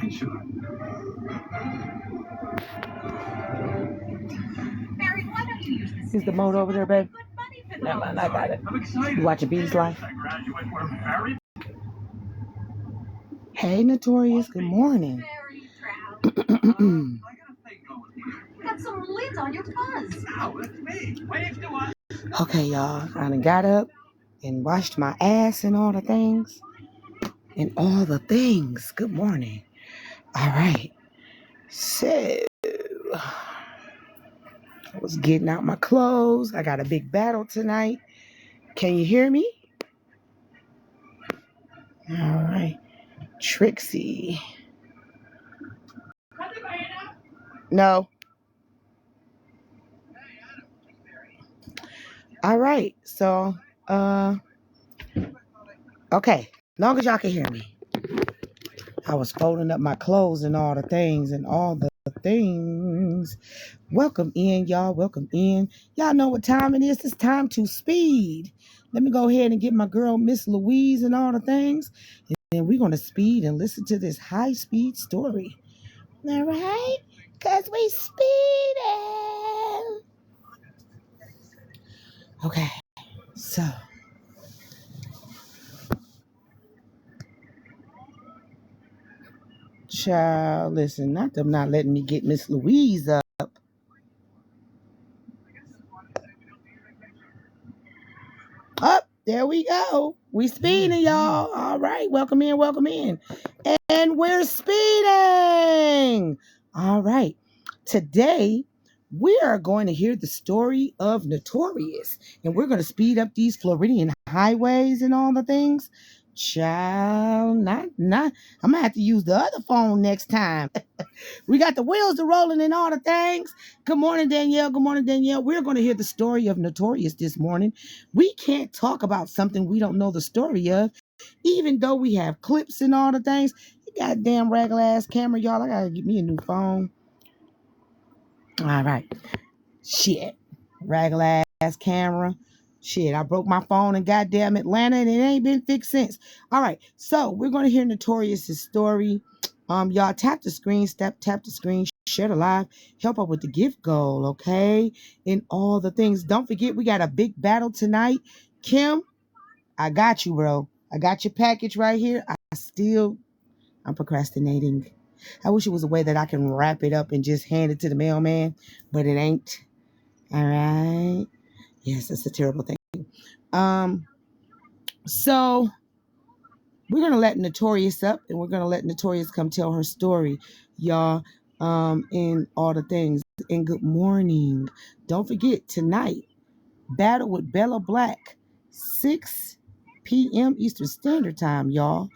Is the mode over there, babe? Never mind, I got it. You watching Bee's Life? Hey, Notorious. Good morning. Got some lids on your fuzz. Ow, that's me. Wave to us. Okay, y'all. I done got up and washed my ass and all the things. And all the things. Good morning. All right. So, I was getting out my clothes. I got a big battle tonight. Can you hear me? All right. Trixie. No. All right. So, okay. Long as y'all can hear me. I was folding up my clothes and all the things. Welcome in, y'all. Welcome in. Y'all know what time it is. It's time to speed. Let me go ahead and get my girl, Miss Louise, and all the things. And then we're going to speed and listen to this high-speed story. All right? Because we speeding. Okay. So. Child, listen, not them not letting me get Miss Louise up. Up, there we go. We speeding, y'all. All right, welcome in, welcome in. And we're speeding. All right. Today, we are going to hear the story of Notorious. And we're going to speed up these Floridian highways and all the things. Child, not. I'm going to have to use the other phone next time. We got the wheels are rolling and all the things. Good morning, Danielle. Good morning, Danielle. We're going to hear the story of Notorious this morning. We can't talk about something we don't know the story of, even though we have clips and all the things. You goddamn regular ass camera, y'all. I got to get me a new phone. All right. Shit. Regular ass camera. Shit, I broke my phone in goddamn Atlanta and it ain't been fixed since. All right, so we're going to hear Notorious's story. Y'all tap the screen, tap the screen, share the live, help out with the gift goal, okay? And all the things. Don't forget, we got a big battle tonight. Kim, I got you, bro. I got your package right here. I'm procrastinating. I wish it was a way that I can wrap it up and just hand it to the mailman, but it ain't. All right. Yes, it's a terrible thing. So we're gonna let Notorious up, and we're gonna let Notorious come tell her story, y'all. And all the things. And good morning. Don't forget tonight, battle with Bella Black, 6 p.m. Eastern Standard Time, y'all.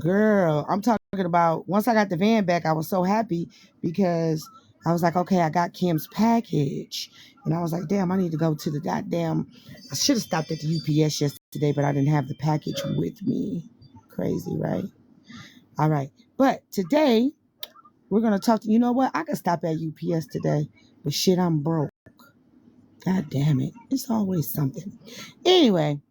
Girl, I'm talking about. Once I got the van back, I was so happy because I was like, okay, I got Kim's package. And I was like, damn, I need to go to the goddamn. I should have stopped at the UPS yesterday, but I didn't have the package with me. Crazy, right? All right. But today, we're going to talk to, you know what? I could stop at UPS today, but shit, I'm broke. God damn it. It's always something. Anyway,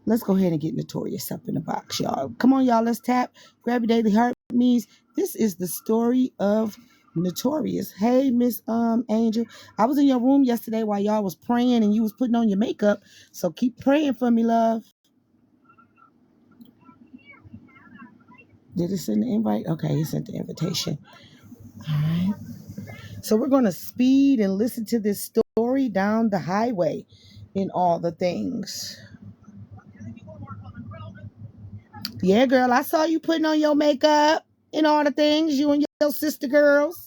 let's go ahead and get Notorious up in the box, y'all. Come on, y'all. Let's tap. Grab your daily heartbeats. This is the story of Notorious. Hey, Miss Angel. I was in your room yesterday while y'all was praying and you was putting on your makeup. So keep praying for me, love. Did it send the invite? Okay, it sent the invitation. All right. So we're going to speed and listen to this story down the highway in all the things. Yeah, girl, I saw you putting on your makeup and all the things, you and your sister girls.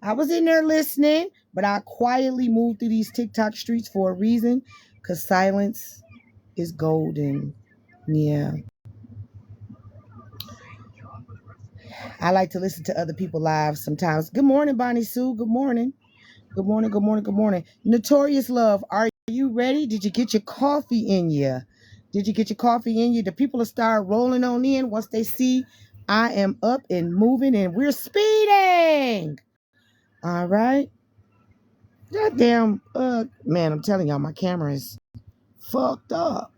I was in there listening, but I quietly moved through these TikTok streets for a reason, because silence is golden. Yeah. I like to listen to other people's lives sometimes. Good morning, Bonnie Sue. Good morning. Good morning, good morning, good morning. Notorious Love, are you ready? Did you get your coffee in you? Did you get your coffee in you? The people will start rolling on in once they see I am up and moving and we're speeding. All right. Goddamn, man, I'm telling y'all, my camera is fucked up.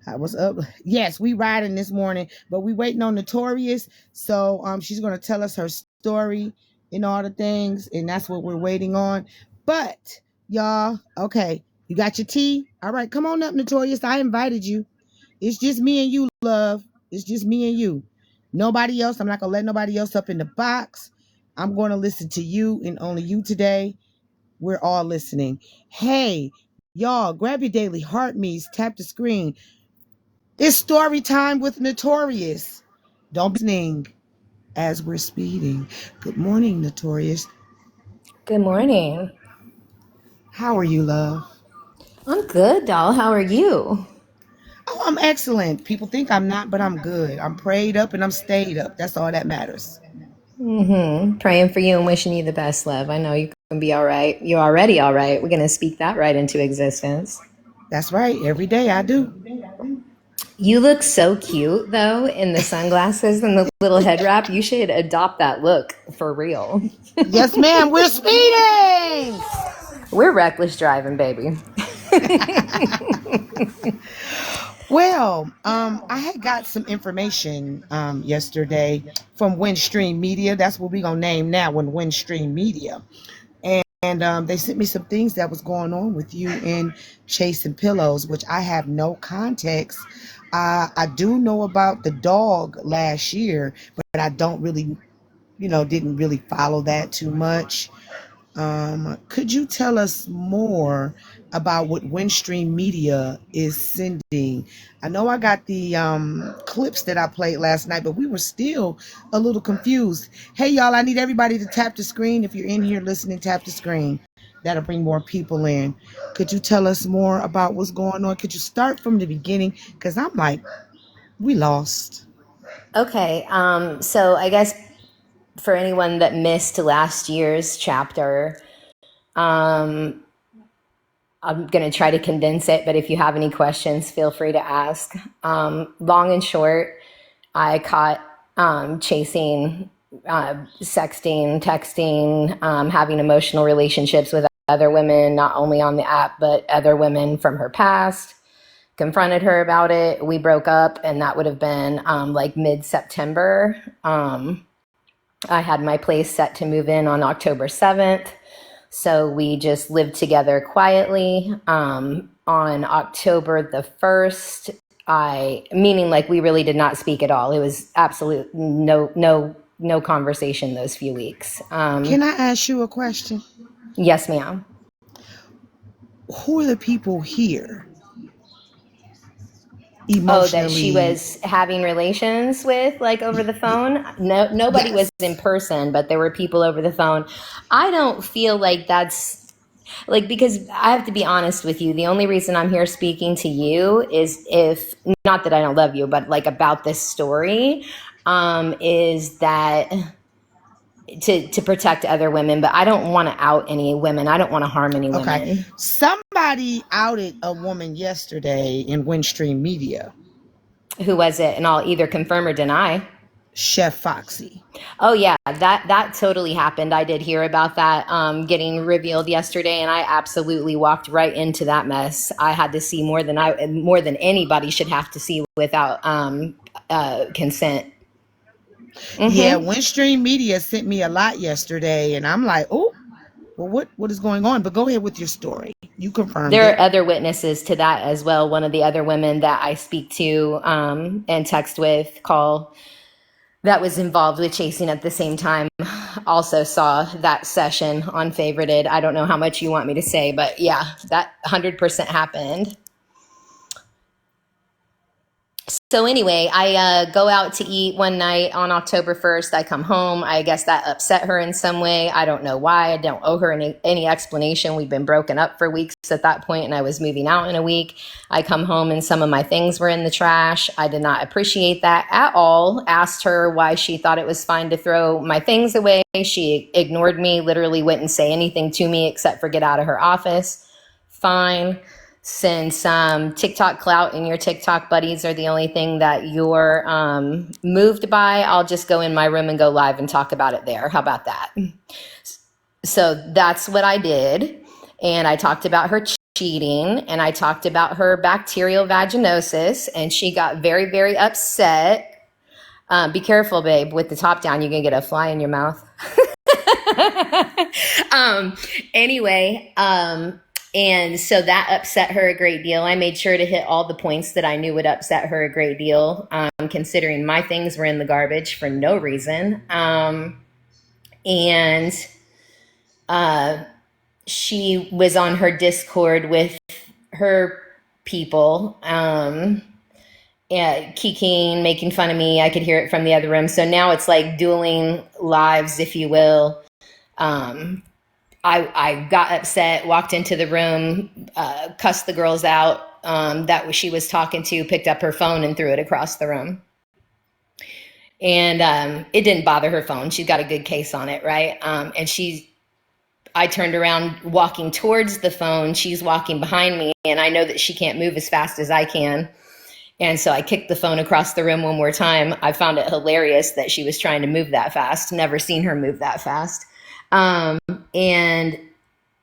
I was up. Yes, we riding this morning, but we waiting on Notorious. So she's gonna tell us her story and all the things, and that's what we're waiting on. But y'all, okay, you got your tea? All right, come on up, Notorious. I invited you. It's just me and you, love. It's just me and you. Nobody else. I'm not gonna let nobody else up in the box. I'm gonna listen to you and only you today. We're all listening. Hey, y'all, grab your daily heart meets, tap the screen. It's story time with Notorious. Don't be listening as we're speeding. Good morning, Notorious. Good morning. How are you, love? I'm good, doll. How are you? Oh, I'm excellent. People think I'm not, but I'm good. I'm prayed up and I'm stayed up. That's all that matters. Praying for you and wishing you the best, love. I know you can be all right. You're already all right. We're going to speak that right into existence. That's right. Every day I do. You look so cute, though, in the sunglasses and the little head wrap. You should adopt that look for real. Yes, ma'am. We're speeding. We're reckless driving, baby. Well, I had got some information yesterday from Windstream Media. That's what we're gonna name now, when Windstream Media. And they sent me some things that was going on with you in Chasing Pillows, which I have no context. I do know about the dog last year, but I don't really, didn't really follow that too much. Could you tell us more about what Windstream Media is sending? I know I got the clips that I played last night, but we were still a little confused. Hey, y'all, I need everybody to tap the screen. If you're in here listening, tap the screen. That'll bring more people in. Could you tell us more about what's going on? Could you start from the beginning? Because I'm like, we lost. Okay. So I guess for anyone that missed last year's chapter, I'm going to try to condense it, but if you have any questions, feel free to ask. Long and short, I caught chasing, sexting, texting, having emotional relationships with other women, not only on the app, but other women from her past. Confronted her about it. We broke up, and that would have been like mid-September. I had my place set to move in on October 7th. So we just lived together quietly. On October the 1st, meaning like we really did not speak at all. It was absolute no conversation those few weeks. Can I ask you a question? Yes, ma'am. Who are the people here? Oh, that she Emotionally. was having relations with, like, over the phone? No, nobody was Yes. in person, but there were people over the phone. I don't feel like that's like, because I have to be honest with you. The only reason I'm here speaking to you is, if not that I don't love you, but like about this story, is that to protect other women, but I don't want to out any women. I don't want to harm any Okay. women. Somebody outed a woman yesterday in Windstream Media. Who was it? And I'll either confirm or deny. Chef Foxy. Oh yeah, that totally happened. I did hear about that getting revealed yesterday, and I absolutely walked right into that mess. I had to see more than anybody should have to see without consent. Yeah, Windstream Media sent me a lot yesterday, and I'm like, oh, well, what is going on? But go ahead with your story. You confirmed There are it. other witnesses to that as well. One of the other women that I speak to and text with, call, that was involved with chasing at the same time, also saw that session on Favorited. I don't know how much you want me to say, but yeah, that 100% happened. So anyway, I go out to eat one night on October 1st. I come home. I guess that upset her in some way. I don't know why. I don't owe her any explanation. We've been broken up for weeks at that point, and I was moving out in a week. I come home and some of my things were in the trash. I did not appreciate that at all. Asked her why she thought it was fine to throw my things away. She ignored me, literally wouldn't say anything to me except for get out of her office. Fine. Since TikTok clout and your TikTok buddies are the only thing that you're moved by, I'll just go in my room and go live and talk about it there. How about that? So that's what I did. And I talked about her cheating, and I talked about her bacterial vaginosis, and she got very, very upset. Be careful, babe. With the top down, you're going to get a fly in your mouth. Anyway, and so that upset her a great deal. I made sure to hit all the points that I knew would upset her a great deal, considering my things were in the garbage for no reason. And she was on her Discord with her people, kikiing, making fun of me. I could hear it from the other room. So now it's like dueling lives, if you will. I got upset, walked into the room, cussed the girls out that she was talking to, picked up her phone and threw it across the room. And it didn't bother her phone. She's got a good case on it, right? I turned around walking towards the phone. She's walking behind me, and I know that she can't move as fast as I can. And so I kicked the phone across the room one more time. I found it hilarious that she was trying to move that fast. Never seen her move that fast. And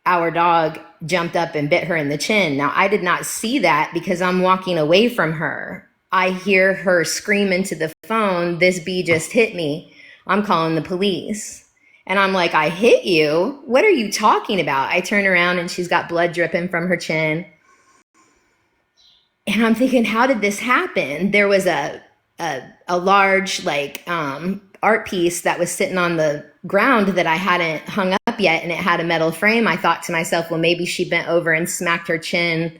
our dog jumped up and bit her in the chin. Now, I did not see that because I'm walking away from her. I hear her scream into the phone, "This bee just hit me. I'm calling the police." And I'm like, "I hit you? What are you talking about?" I turn around and she's got blood dripping from her chin. And I'm thinking, how did this happen? There was a large art piece that was sitting on the ground that I hadn't hung up yet, and it had a metal frame. I thought to myself, well, maybe she bent over and smacked her chin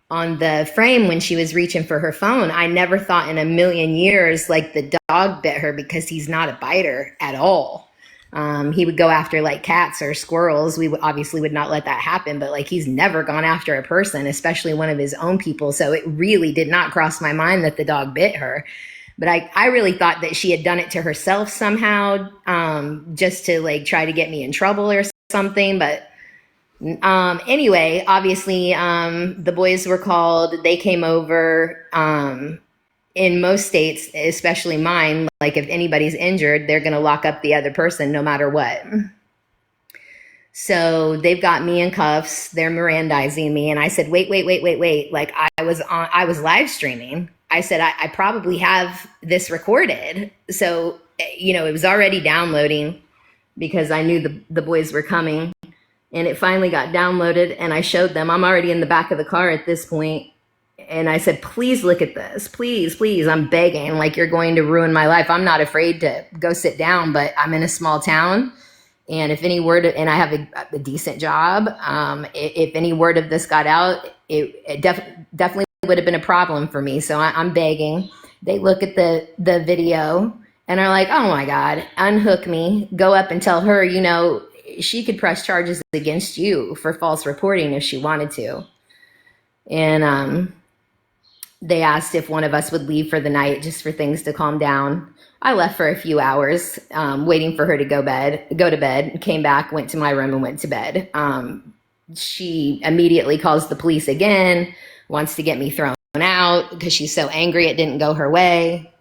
on the frame when she was reaching for her phone. I never thought in a million years like the dog bit her, because he's not a biter at all. He would go after like cats or squirrels. We obviously would not let that happen, but like he's never gone after a person, especially one of his own people. So it really did not cross my mind that the dog bit her. But I really thought that she had done it to herself somehow, just to like try to get me in trouble or something. But anyway, obviously the boys were called. They came over. In most states, especially mine, like if anybody's injured, they're going to lock up the other person no matter what. So they've got me in cuffs. They're Mirandizing me. And I said, wait. Like I was live streaming. I said, I probably have this recorded. So, it was already downloading because I knew the boys were coming. And it finally got downloaded, and I showed them. I'm already in the back of the car at this point. And I said, please look at this. Please. I'm begging. Like, you're going to ruin my life. I'm not afraid to go sit down, but I'm in a small town. And if any word, and I have a decent job, if any word of this got out, it definitely would have been a problem for me. So I'm begging. They look at the video and are like, oh my God, unhook me. Go up and tell her, she could press charges against you for false reporting if she wanted to. And they asked if one of us would leave for the night just for things to calm down. I left for a few hours, waiting for her to go to bed, came back, went to my room and went to bed. She immediately calls the police again, wants to get me thrown out because she's so angry it didn't go her way.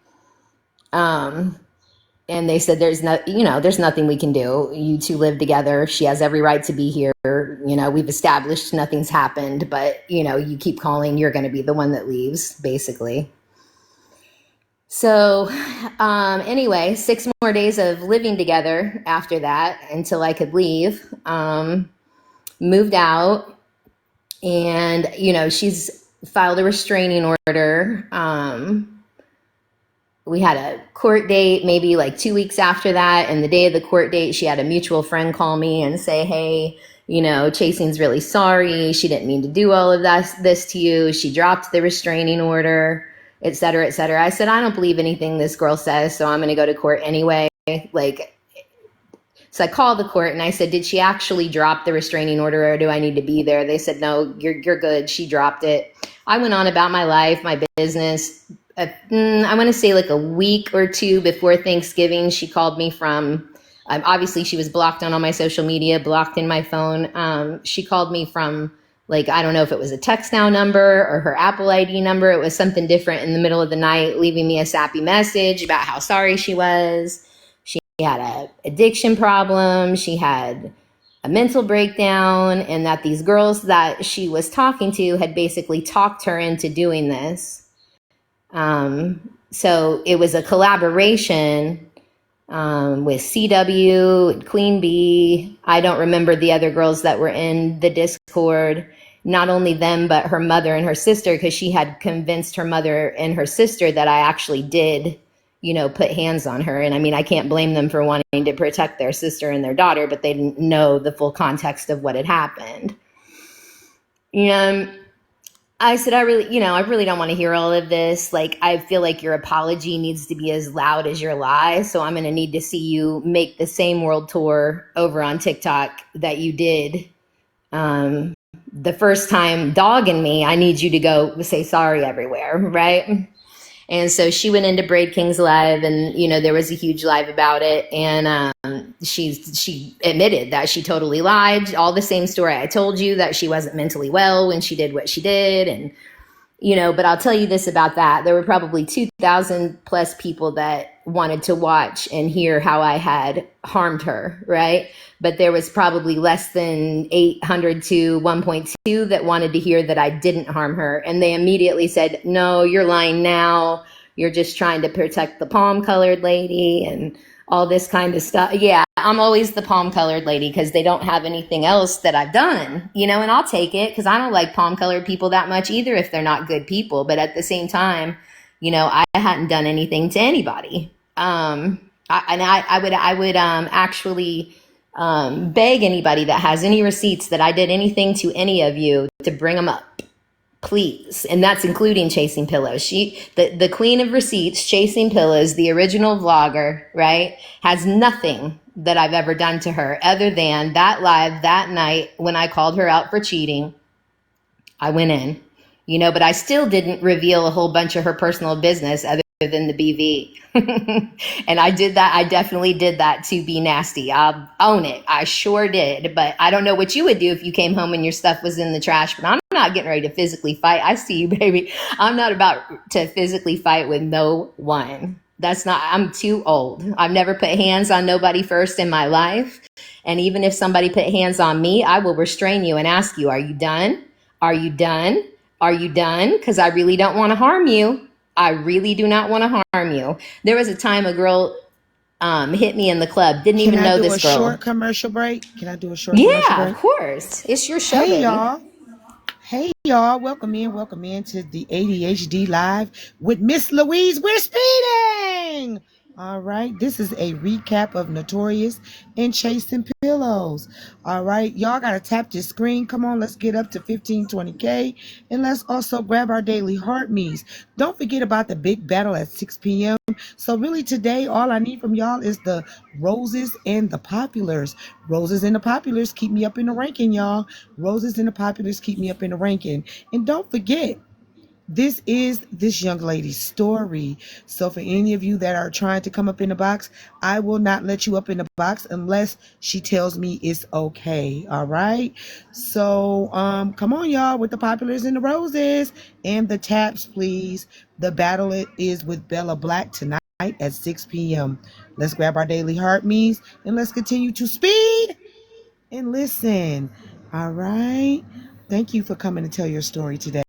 And they said, there's nothing we can do. You two live together. She has every right to be here. We've established nothing's happened, but you keep calling, you're going to be the one that leaves, basically. So, anyway, 6 more days of living together after that until I could leave. Moved out, and, she's filed a restraining order. We had a court date maybe like 2 weeks after that. And the day of the court date, she had a mutual friend call me and say, hey, Chasing's really sorry. She didn't mean to do all of this to you. She dropped the restraining order, et cetera, et cetera. I said, I don't believe anything this girl says, so I'm going to go to court anyway. So I called the court and I said, did she actually drop the restraining order, or do I need to be there? They said, no, you're good. She dropped it. I went on about my life, my business. I want to say like a week or two before Thanksgiving, she called me from, obviously she was blocked on all my social media, blocked in my phone. She called me from like, I don't know if it was a text now number or her Apple ID number. It was something different in the middle of the night, leaving me a sappy message about how sorry she was. She had a addiction problem. She had a mental breakdown, and that these girls that she was talking to had basically talked her into doing this. So it was a collaboration with CW and Queen Bee. I don't remember the other girls that were in the Discord. Not only them, but her mother and her sister, because she had convinced her mother and her sister that I actually did, put hands on her. And I mean, I can't blame them for wanting to protect their sister and their daughter, but they didn't know the full context of what had happened. I said, I really don't want to hear all of this. Like, I feel like your apology needs to be as loud as your lie. So I'm going to need to see you make the same world tour over on TikTok that you did the first time dogging me. I need you to go say sorry everywhere, right? And so she went into Braid King's live, and there was a huge live about it, and she admitted that she totally lied. All the same story I told you, that she wasn't mentally well when she did what she did. And but I'll tell you this about that. There were probably 2,000 plus people that wanted to watch and hear how I had harmed her, right? But there was probably less than 800 to 1.2 that wanted to hear that I didn't harm her. And they immediately said, no, you're lying now. You're just trying to protect the palm-colored lady and all this kind of stuff. Yeah, I'm always the palm-colored lady because they don't have anything else that I've done, and I'll take it because I don't like palm-colored people that much either if they're not good people. But at the same time, I hadn't done anything to anybody. I would actually beg anybody that has any receipts that I did anything to any of you to bring them up, please. And that's including Chasing Pillows. The queen of receipts, Chasing Pillows, the original vlogger, right, has nothing that I've ever done to her other than that live that night when I called her out for cheating. I went in, but I still didn't reveal a whole bunch of her personal business other than the BV. And I did that. I definitely did that to be nasty. I'll own it. I sure did. But I don't know what you would do if you came home and your stuff was in the trash. But I'm not getting ready to physically fight. I see you, baby. I'm not about to physically fight with no one. I'm too old. I've never put hands on nobody first in my life. And even if somebody put hands on me, I will restrain you and ask you, are you done? Are you done? Are you done? Because I really don't want to harm you. I really do not want to harm you. There was a time a girl hit me in the club. Didn't even know this girl. Can I do a short commercial break? Commercial break? Yeah, of course. It's your show, baby. Hey, y'all. Welcome in to the ADHD Live with Miss Louise. We're speeding. All right. This is a recap of Notorious and Chasing Pillows. All right. Y'all got to tap this screen. Come on. Let's get up to 1520K. And let's also grab our daily heart me's. Don't forget about the big battle at 6 p.m. So really today, all I need from y'all is the roses and the populars. Roses and the populars keep me up in the ranking, y'all. Roses and the populars keep me up in the ranking. And don't forget, this is this young lady's story. So for any of you that are trying to come up in the box, I will not let you up in the box unless she tells me it's okay. All right. So come on, y'all, with the populars and the roses and the taps, please. The battle is with Bella Black tonight at 6 p.m. Let's grab our daily heart me's and let's continue to speed and listen. All right. Thank you for coming to tell your story today.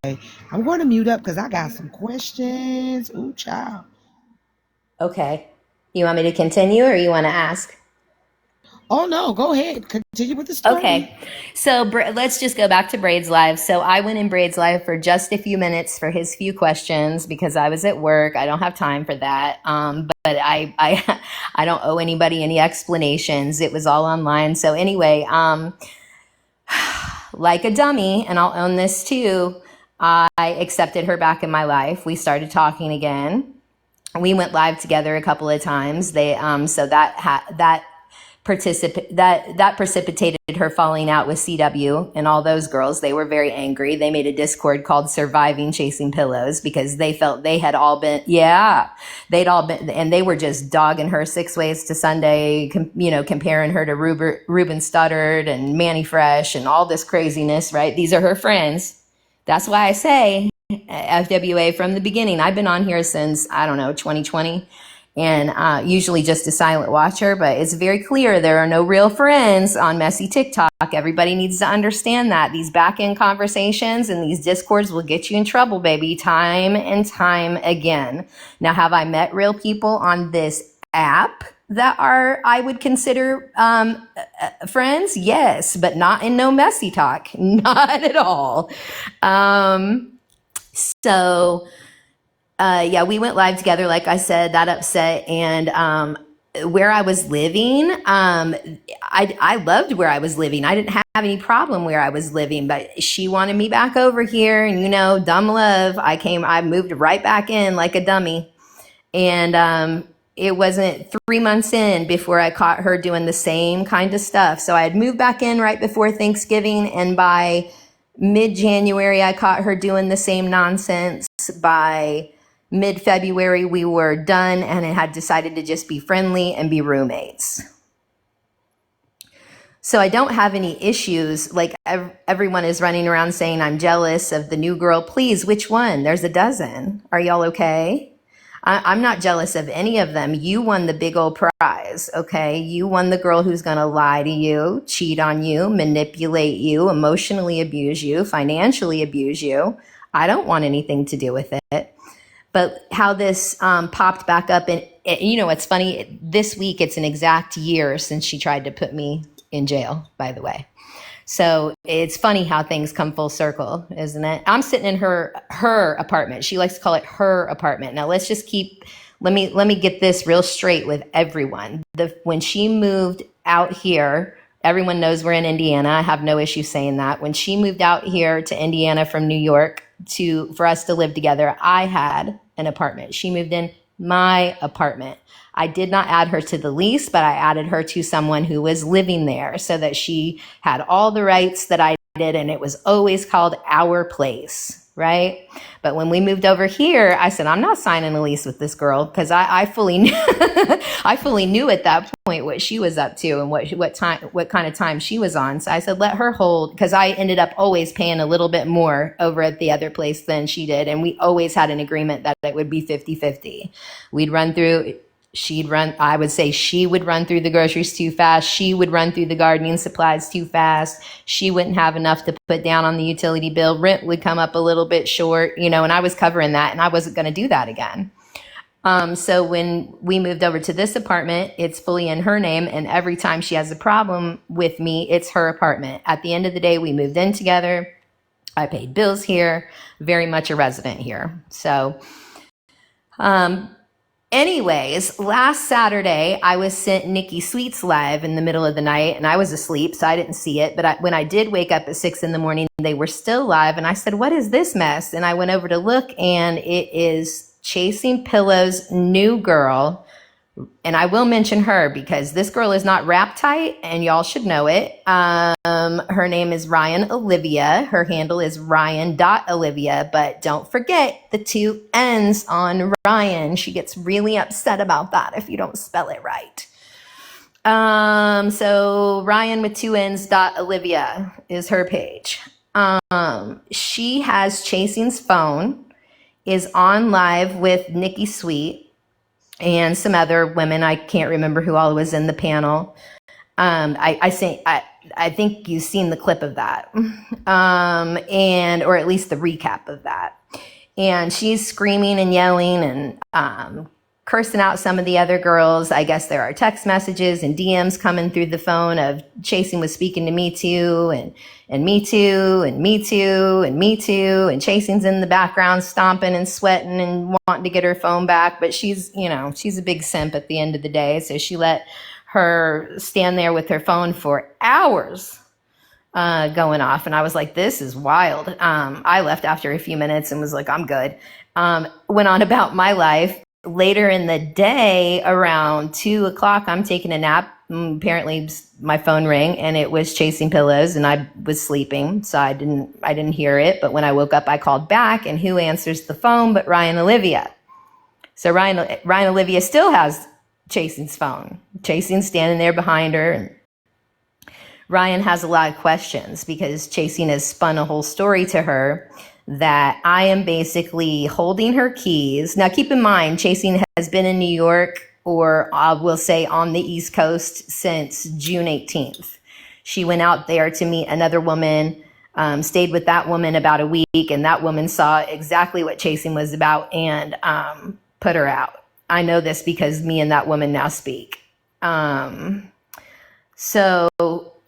I'm going to mute up because I got some questions. Ooh, child. Okay. You want me to continue or you want to ask? Oh, no. Go ahead. Continue with the story. Okay. So let's just go back to Braid's live. So I went in Braid's live for just a few minutes for his few questions because I was at work. I don't have time for that. But I don't owe anybody any explanations. It was all online. So anyway, like a dummy, and I'll own this too, I accepted her back in my life. We started talking again. We went live together a couple of times. So that precipitated her falling out with CW and all those girls. They were very angry. They made a Discord called Surviving Chasing Pillows because they felt they had all been, and they were just dogging her 6 Ways to Sunday, comparing her to Ruben Studdard and Manny Fresh and all this craziness, right? These are her friends. That's why I say FWA from the beginning. I've been on here since, 2020. and usually just a silent watcher, but it's very clear there are no real friends on messy TikTok. Everybody needs to understand that these back end conversations and these discords will get you in trouble, baby, time and time again. Now, have I met real people on this app that I would consider friends? Yes, but not in no messy talk, not at all. So yeah, we went live together, like I said, that upset. And where I was living, I loved where I was living. I didn't have any problem where I was living, but she wanted me back over here. And, you know, dumb love, I moved right back in like a dummy. And it wasn't 3 months in before I caught her doing the same kind of stuff. So I had moved back in right before Thanksgiving, and by mid-January, I caught her doing the same nonsense. By mid-February, we were done and had decided to just be friendly and be roommates. So I don't have any issues. Like everyone is running around saying I'm jealous of the new girl. Please, which one? There's a dozen. Are y'all okay? I'm not jealous of any of them. You won the big old prize, okay? You won the girl who's going to lie to you, cheat on you, manipulate you, emotionally abuse you, financially abuse you. I don't want anything to do with it. But how this popped back up, and you know, it's funny, this week it's an exact year since she tried to put me in jail, by the way. So it's funny how things come full circle, isn't it? I'm sitting in her apartment. She likes to call it her apartment. Now let's just let me get this real straight with everyone. When she moved out here, everyone knows we're in Indiana. I have no issue saying that. When she moved out here to Indiana from New York for us to live together, I had an apartment. She moved in my apartment. I did not add her to the lease, but I added her to someone who was living there so that she had all the rights that I did, and it was always called our place, right? But when we moved over here, I said, I'm not signing a lease with this girl, because I fully knew I fully knew at that point what she was up to and what kind of time she was on. So I said, let her hold, because I ended up always paying a little bit more over at the other place than she did. And we always had an agreement that it would be 50-50. We'd run through, I would say she would run through the groceries too fast. She would run through the gardening supplies too fast. She wouldn't have enough to put down on the utility bill. Rent would come up a little bit short, you know, and I was covering that, and I wasn't going to do that again. So when we moved over to this apartment, it's fully in her name. And every time she has a problem with me, it's her apartment. At the end of the day, we moved in together. I paid bills here, very much a resident here. So, anyways, last Saturday, I was sent Nikki Sweets live in the middle of the night, and I was asleep, so I didn't see it. But when I did wake up at 6 a.m, they were still live, and I said, what is this mess? And I went over to look, and it is Chasing Pillow's new girl. And I will mention her because this girl is not rap tight, and y'all should know it. Her name is Ryan Olivia. Her handle is Ryan.Olivia, but don't forget the 2 N's on Ryan. She gets really upset about that if you don't spell it right. So Ryan with 2 N's .Olivia is her page. She has Chasing's phone, is on live with Nikki Sweet and some other women. I can't remember who all was in the panel. I think you've seen the clip of that, or at least the recap of that. And she's screaming and yelling and cursing out some of the other girls. I guess there are text messages and DMs coming through the phone of Chasing was speaking to me too, and me too, and me too, and me too, and Chasing's in the background stomping and sweating and wanting to get her phone back. But she's a big simp at the end of the day. So she let her stand there with her phone for hours going off. And I was like, this is wild. I left after a few minutes and was like, I'm good. Went on about my life. Later in the day, around 2 o'clock, I'm taking a nap. Apparently my phone rang and it was Chasing Pillows, and I was sleeping, so I didn't hear it. But when I woke up, I called back, and who answers the phone but Ryan Olivia? So Ryan Olivia still has Chasing's phone. Chasing's standing there behind her, and Ryan has a lot of questions because Chasing has spun a whole story to her that I am basically holding her keys. Now, keep in mind, Chasing has been in New York, or I will say on the East Coast, since June 18th. She went out there to meet another woman, stayed with that woman about a week, and that woman saw exactly what Chasing was about and put her out. I know this because me and that woman now speak. So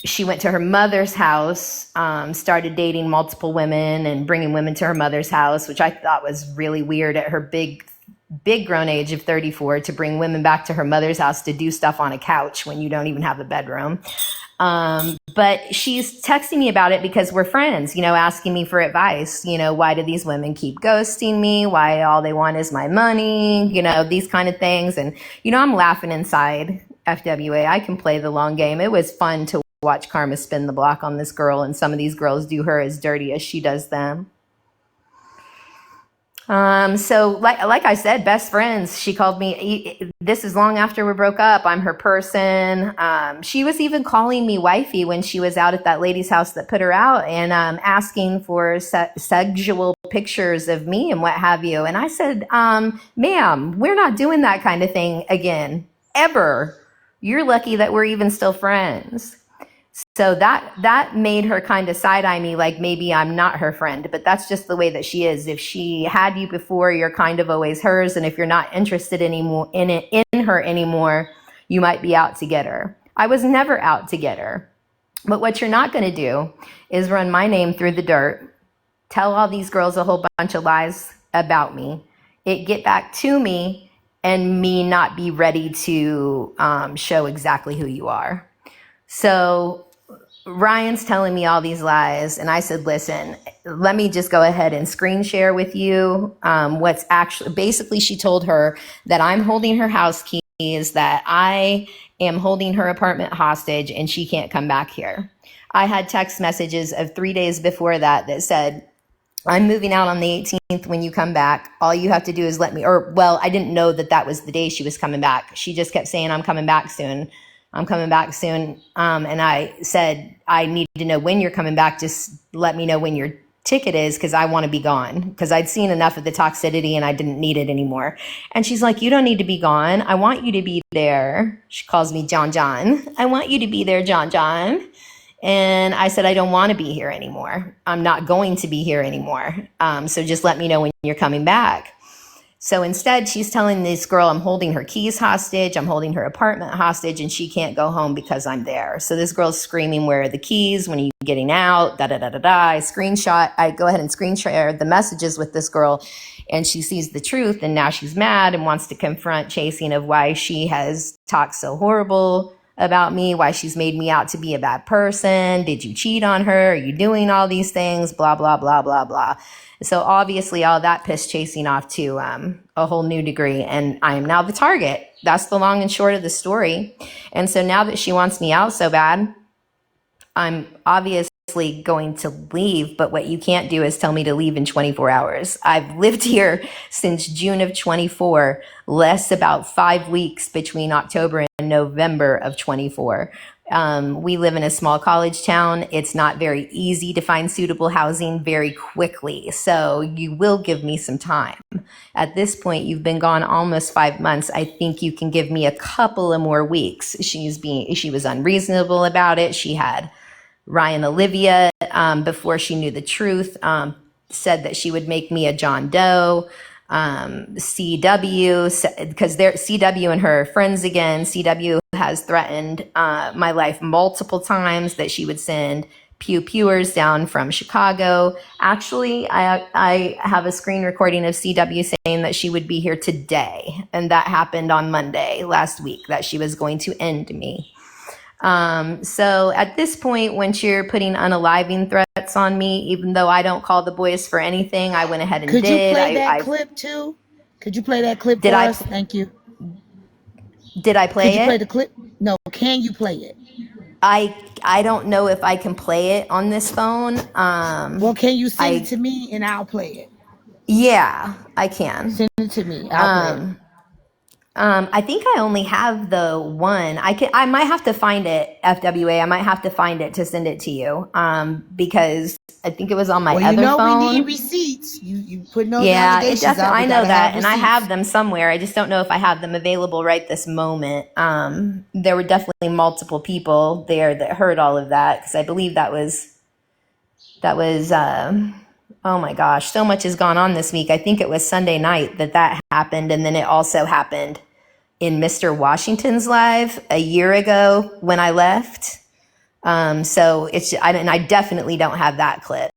she went to her mother's house, started dating multiple women and bringing women to her mother's house, which I thought was really weird at her big grown age of 34 to bring women back to her mother's house to do stuff on a couch when you don't even have a bedroom. But she's texting me about it because we're friends, asking me for advice. Why do these women keep ghosting me? Why all they want is my money? These kind of things. And, I'm laughing inside. FWA, I can play the long game. It was fun to watch Karma spin the block on this girl, and some of these girls do her as dirty as she does them. So like I said, best friends. She called me. This is long after we broke up. I'm her person. She was even calling me wifey when she was out at that lady's house that put her out, and asking for sexual pictures of me and what have you. And I said, ma'am, we're not doing that kind of thing again, ever. You're lucky that we're even still friends. So that made her kind of side-eye me, like maybe I'm not her friend, but that's just the way that she is. If she had you before, you're kind of always hers. And if you're not interested anymore in her anymore, you might be out to get her. I was never out to get her. But what you're not going to do is run my name through the dirt, tell all these girls a whole bunch of lies about me, it get back to me, and me not be ready to show exactly who you are. So Ryan's telling me all these lies, and I said, listen, let me just go ahead and screen share with you what's actually, basically she told her that I'm holding her house keys, that I am holding her apartment hostage, and she can't come back here. I had text messages of 3 days before that said, I'm moving out on the 18th. When you come back, all you have to do is let me, I didn't know that was the day she was coming back. She just kept saying, I'm coming back soon. I'm coming back soon. And I said, I need to know when you're coming back. Just let me know when your ticket is, because I want to be gone, because I'd seen enough of the toxicity and I didn't need it anymore. And she's like, you don't need to be gone. I want you to be there. She calls me John. I want you to be there, John. And I said, I don't want to be here anymore. I'm not going to be here anymore. So just let me know when you're coming back. So instead, she's telling this girl, I'm holding her keys hostage, I'm holding her apartment hostage, and she can't go home because I'm there. So this girl's screaming, where are the keys? When are you getting out? I go ahead and screen share the messages with this girl, and she sees the truth, and now she's mad and wants to confront Chasing of why she has talked so horrible about me, why she's made me out to be a bad person. Did you cheat on her? Are you doing all these things? Blah, blah, blah, blah, blah. So obviously all that pissed Chasing off to a whole new degree, and I am now the target. That's the long and short of the story. And so now that she wants me out so bad, I'm obviously going to leave, but what you can't do is tell me to leave in 24 hours. I've lived here since June of 24, less about 5 weeks between October and November of 24. We live in a small college town. It's not very easy to find suitable housing very quickly. So you will give me some time. At this point, you've been gone almost 5 months. I think you can give me a couple of more weeks. She was unreasonable about it. She had Ryan Olivia, before she knew the truth, said that she would make me a John Doe. CW, because they're CW and her friends again. CW has threatened my life multiple times, that she would send pewers down from Chicago. Actually, I have a screen recording of CW saying that she would be here today, and that happened on Monday last week, that she was going to end me. So at this point, once you're putting unaliving threats on me, even though I don't call the boys for anything, I went ahead and Could did. you play that clip too? Could you play that clip for us? Thank you. Did I play it? Could you play the clip? No, can you play it? I don't know if I can play it on this phone. Well, can you send it to me and I'll play it? Yeah, I can. Send it to me. I'll play it. I think I only have the one. I might have to find it, FWA. I might have to find it to send it to you. Because I think it was on my Well, you other know we phone. need receipts. You putting those Yeah, it allegations definitely. out. We I know gotta that, have and I receipts. have them somewhere. I just don't know if I have them available right this moment. There were definitely multiple people there that heard all of that, because I believe that was. Oh my gosh, so much has gone on this week. I think it was Sunday night that happened, and then it also happened in Mr. Washington's live a year ago when I left. So I definitely don't have that clip.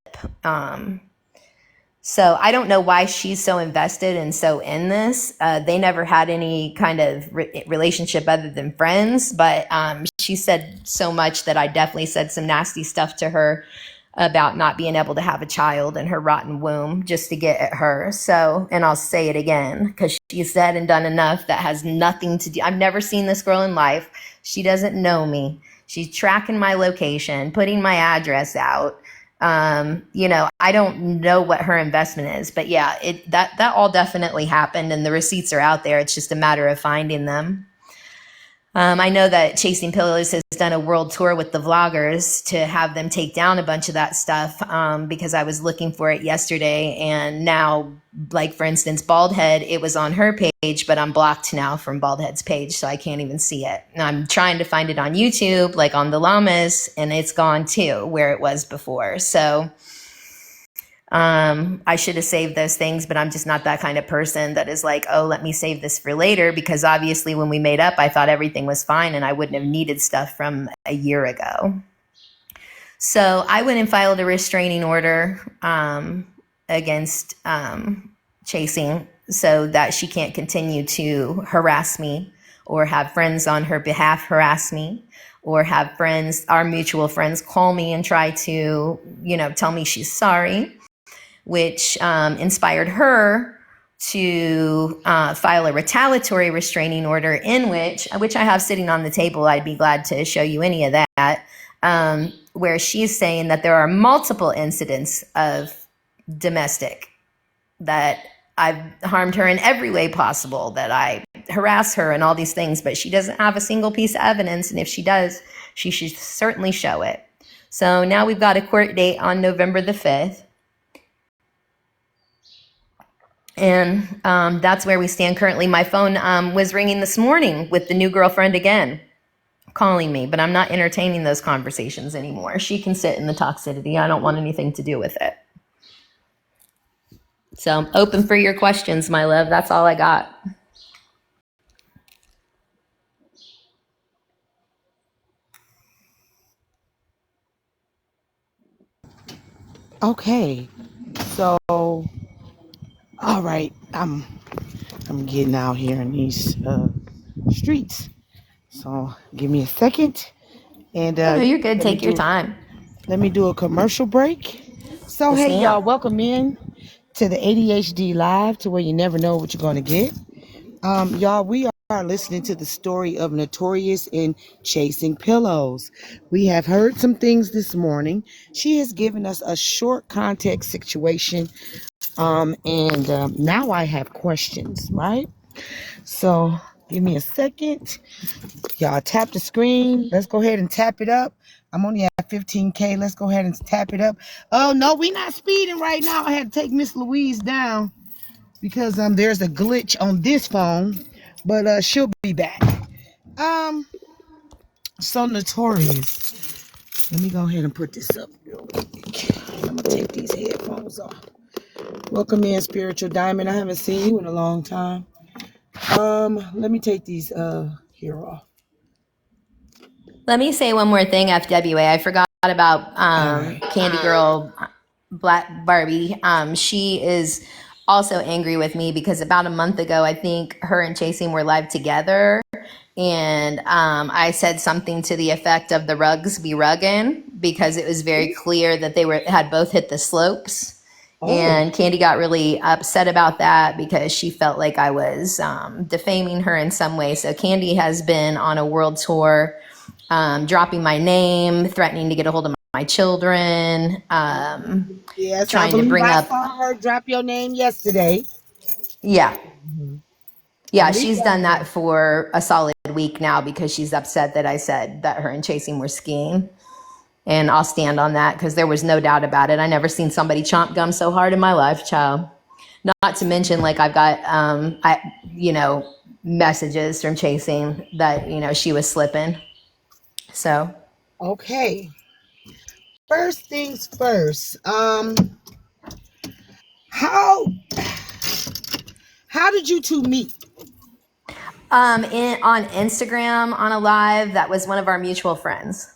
So I don't know why she's so invested and so in this. They never had any kind of relationship other than friends, but she said so much that I definitely said some nasty stuff to her about not being able to have a child in her rotten womb just to get at her. So, and I'll say it again, because she said and done enough that has nothing to do. I've never seen this girl in life. She doesn't know me. She's tracking my location, putting my address out. I don't know what her investment is, but yeah, that all definitely happened, and the receipts are out there. It's just a matter of finding them. I know that Chasing Pillows has done a world tour with the vloggers to have them take down a bunch of that stuff, because I was looking for it yesterday, and now, like for instance, Baldhead, it was on her page, but I'm blocked now from Baldhead's page, so I can't even see it. And I'm trying to find it on YouTube, like on the llamas, and it's gone too, where it was before. So I should have saved those things, but I'm just not that kind of person that is like, oh, let me save this for later, because obviously when we made up, I thought everything was fine and I wouldn't have needed stuff from a year ago. So I went and filed a restraining order against Chasing, so that she can't continue to harass me or have friends on her behalf harass me, or have friends, our mutual friends, call me and try to, tell me she's sorry, which inspired her to file a retaliatory restraining order, in which I have sitting on the table. I'd be glad to show you any of that, where she's saying that there are multiple incidents of domestic, that I've harmed her in every way possible, that I harass her and all these things, but she doesn't have a single piece of evidence, and if she does, she should certainly show it. So now we've got a court date on November the 5th. And that's where we stand currently. My phone was ringing this morning with the new girlfriend again calling me, but I'm not entertaining those conversations anymore. She can sit in the toxicity. I don't want anything to do with it. So I'm open for your questions, my love. That's all I got. Okay, so all right, I'm getting out here in these streets. So give me a second, and No, you're good. Take your time. Let me do a commercial break. So Yes, hey ma'am. y'all, welcome in to the ADHD Live, to where you never know what you're gonna get. Y'all, we are listening to the story of Notorious in Chasing Pillows. We have heard some things this morning. She has given us a short context situation, and now I have questions, right? So give me a second. Y'all tap the screen. Let's go ahead and tap it up. I'm only at 15K. Let's go ahead and tap it up. Oh no, we not speeding right now. I had to take Miss Louise down because there's a glitch on this phone, but she'll be back. So Notorious. Let me go ahead and put this up real quick. I'm gonna take these headphones off. Welcome in, Spiritual Diamond. I haven't seen you in a long time. Let me take these here off. Let me say one more thing, FWA. I forgot about Candy Girl Black Barbie. She is also angry with me because about a month ago, I think her and Chasing were live together. And I said something to the effect of the rugs be rugging, because it was very clear that they had both hit the slopes. And Candy got really upset about that because she felt like I was defaming her in some way. So Candy has been on a world tour, dropping my name, threatening to get a hold of my children, Yes, trying to bring I up. saw her drop your name yesterday. Yeah. Yeah, she's done that for a solid week now because she's upset that I said that her and Chasing were skiing. And I'll stand on that because there was no doubt about it. I never seen somebody chomp gum so hard in my life, child. Not to mention, like, I've got, messages from Chasing that, she was slipping. So. Okay. First things first. How did you two meet? On Instagram, on a live, that was one of our mutual friends.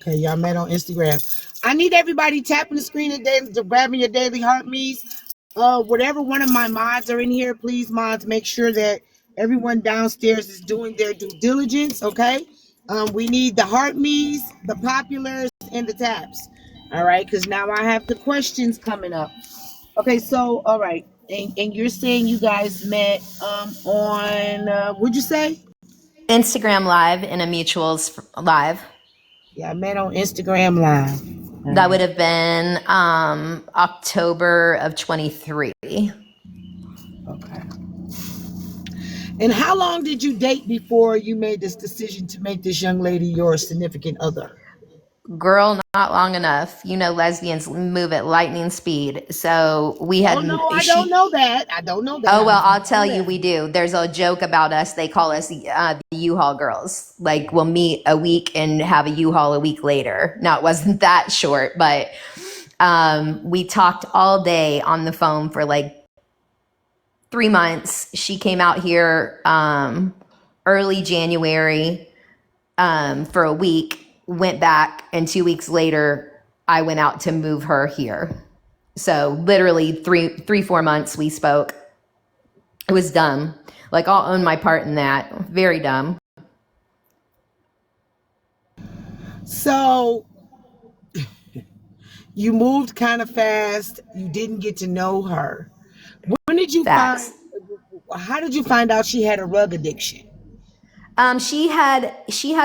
Okay, y'all met on Instagram. I need everybody tapping the screen and grabbing your daily heart me's. Whatever one of my mods are in here, please, mods, make sure that everyone downstairs is doing their due diligence, okay? We need the heart me's, the populars, and the taps. All right, because now I have the questions coming up. Okay, so, all right. And you're saying you guys met on, what'd you say? Instagram live in a mutuals live. Yeah, I met on Instagram live. That would have been October of 23. Okay. And how long did you date before you made this decision to make this young lady your significant other? Girl, not long enough. Lesbians move at lightning speed. So we had. Oh no, I don't know that. I don't know that. Oh well, I'll tell you, we do. There's a joke about us. They call us the U-Haul girls. Like, we'll meet a week and have a U-Haul a week later. Now, it wasn't that short, but we talked all day on the phone for like 3 months. She came out here early January for a week, went back, and 2 weeks later, I went out to move her here. So literally 4 months we spoke. It was dumb. Like, I'll own my part in that. Very dumb. So you moved kind of fast. You didn't get to know her. When did you Facts. how did you find out she had a rug addiction? She had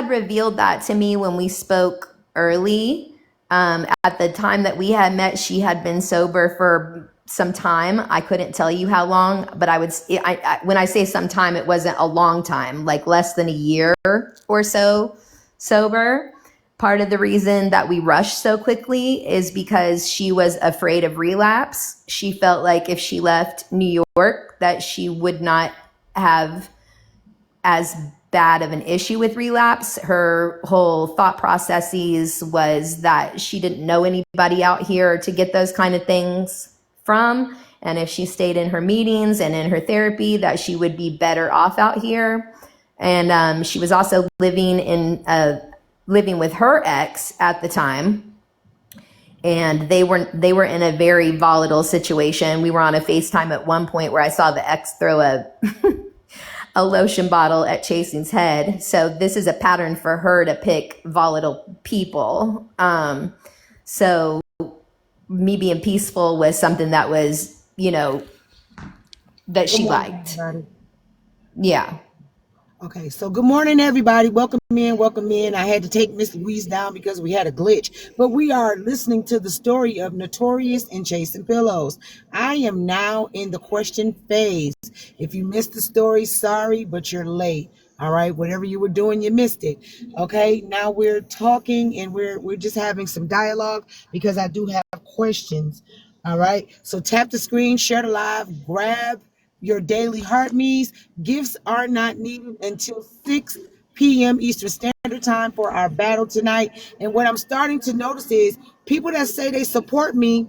revealed that to me when we spoke early. At the time that we had met, she had been sober for some time. I couldn't tell you how long, but when I say some time, it wasn't a long time, like less than a year or so sober. Part of the reason that we rushed so quickly is because she was afraid of relapse. She felt like if she left New York, that she would not have as bad of an issue with relapse. Her whole thought processes was that she didn't know anybody out here to get those kind of things from. And if she stayed in her meetings and in her therapy, that she would be better off out here. And she was also living with her ex at the time. And they were in a very volatile situation. We were on a FaceTime at one point where I saw the ex throw a lotion bottle at Chasing's head. So this is a pattern for her to pick volatile people. So me being peaceful was something that was, that she liked. Everybody. Yeah. Okay, so good morning, everybody. Welcome in. I had to take Miss Louise down because we had a glitch, but we are listening to the story of Notorious and Chasing Pillows. I am now in the question phase. If you missed the story, sorry, but you're late. All right, whatever you were doing, you missed it. Okay, now we're talking and we're just having some dialogue because I do have questions. All right, so tap the screen, share the live, grab your daily heart me's. Gifts are not needed until 6 p.m. Eastern Standard Time for our battle tonight. And what I'm starting to notice is people that say they support me.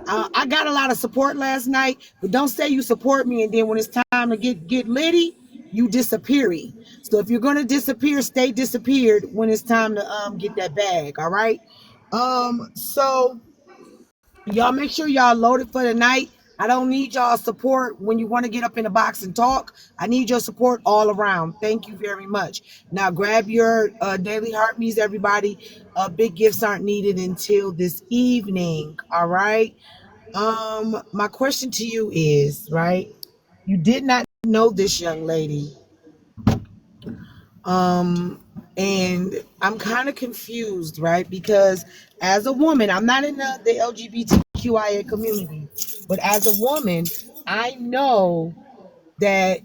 I got a lot of support last night, but don't say you support me and then when it's time to get litty, you disappear. So if you're gonna disappear, stay disappeared when it's time to get that bag. All right. So y'all make sure y'all loaded for the night. I don't need y'all support when you want to get up in the box and talk. I need your support all around. Thank you very much. Now grab your daily heart me's, everybody. Big gifts aren't needed until this evening. All right. My question to you is, right? You did not know this young lady. And I'm kind of confused, right? Because as a woman, I'm not in the LGBTQIA community, but as a woman, I know that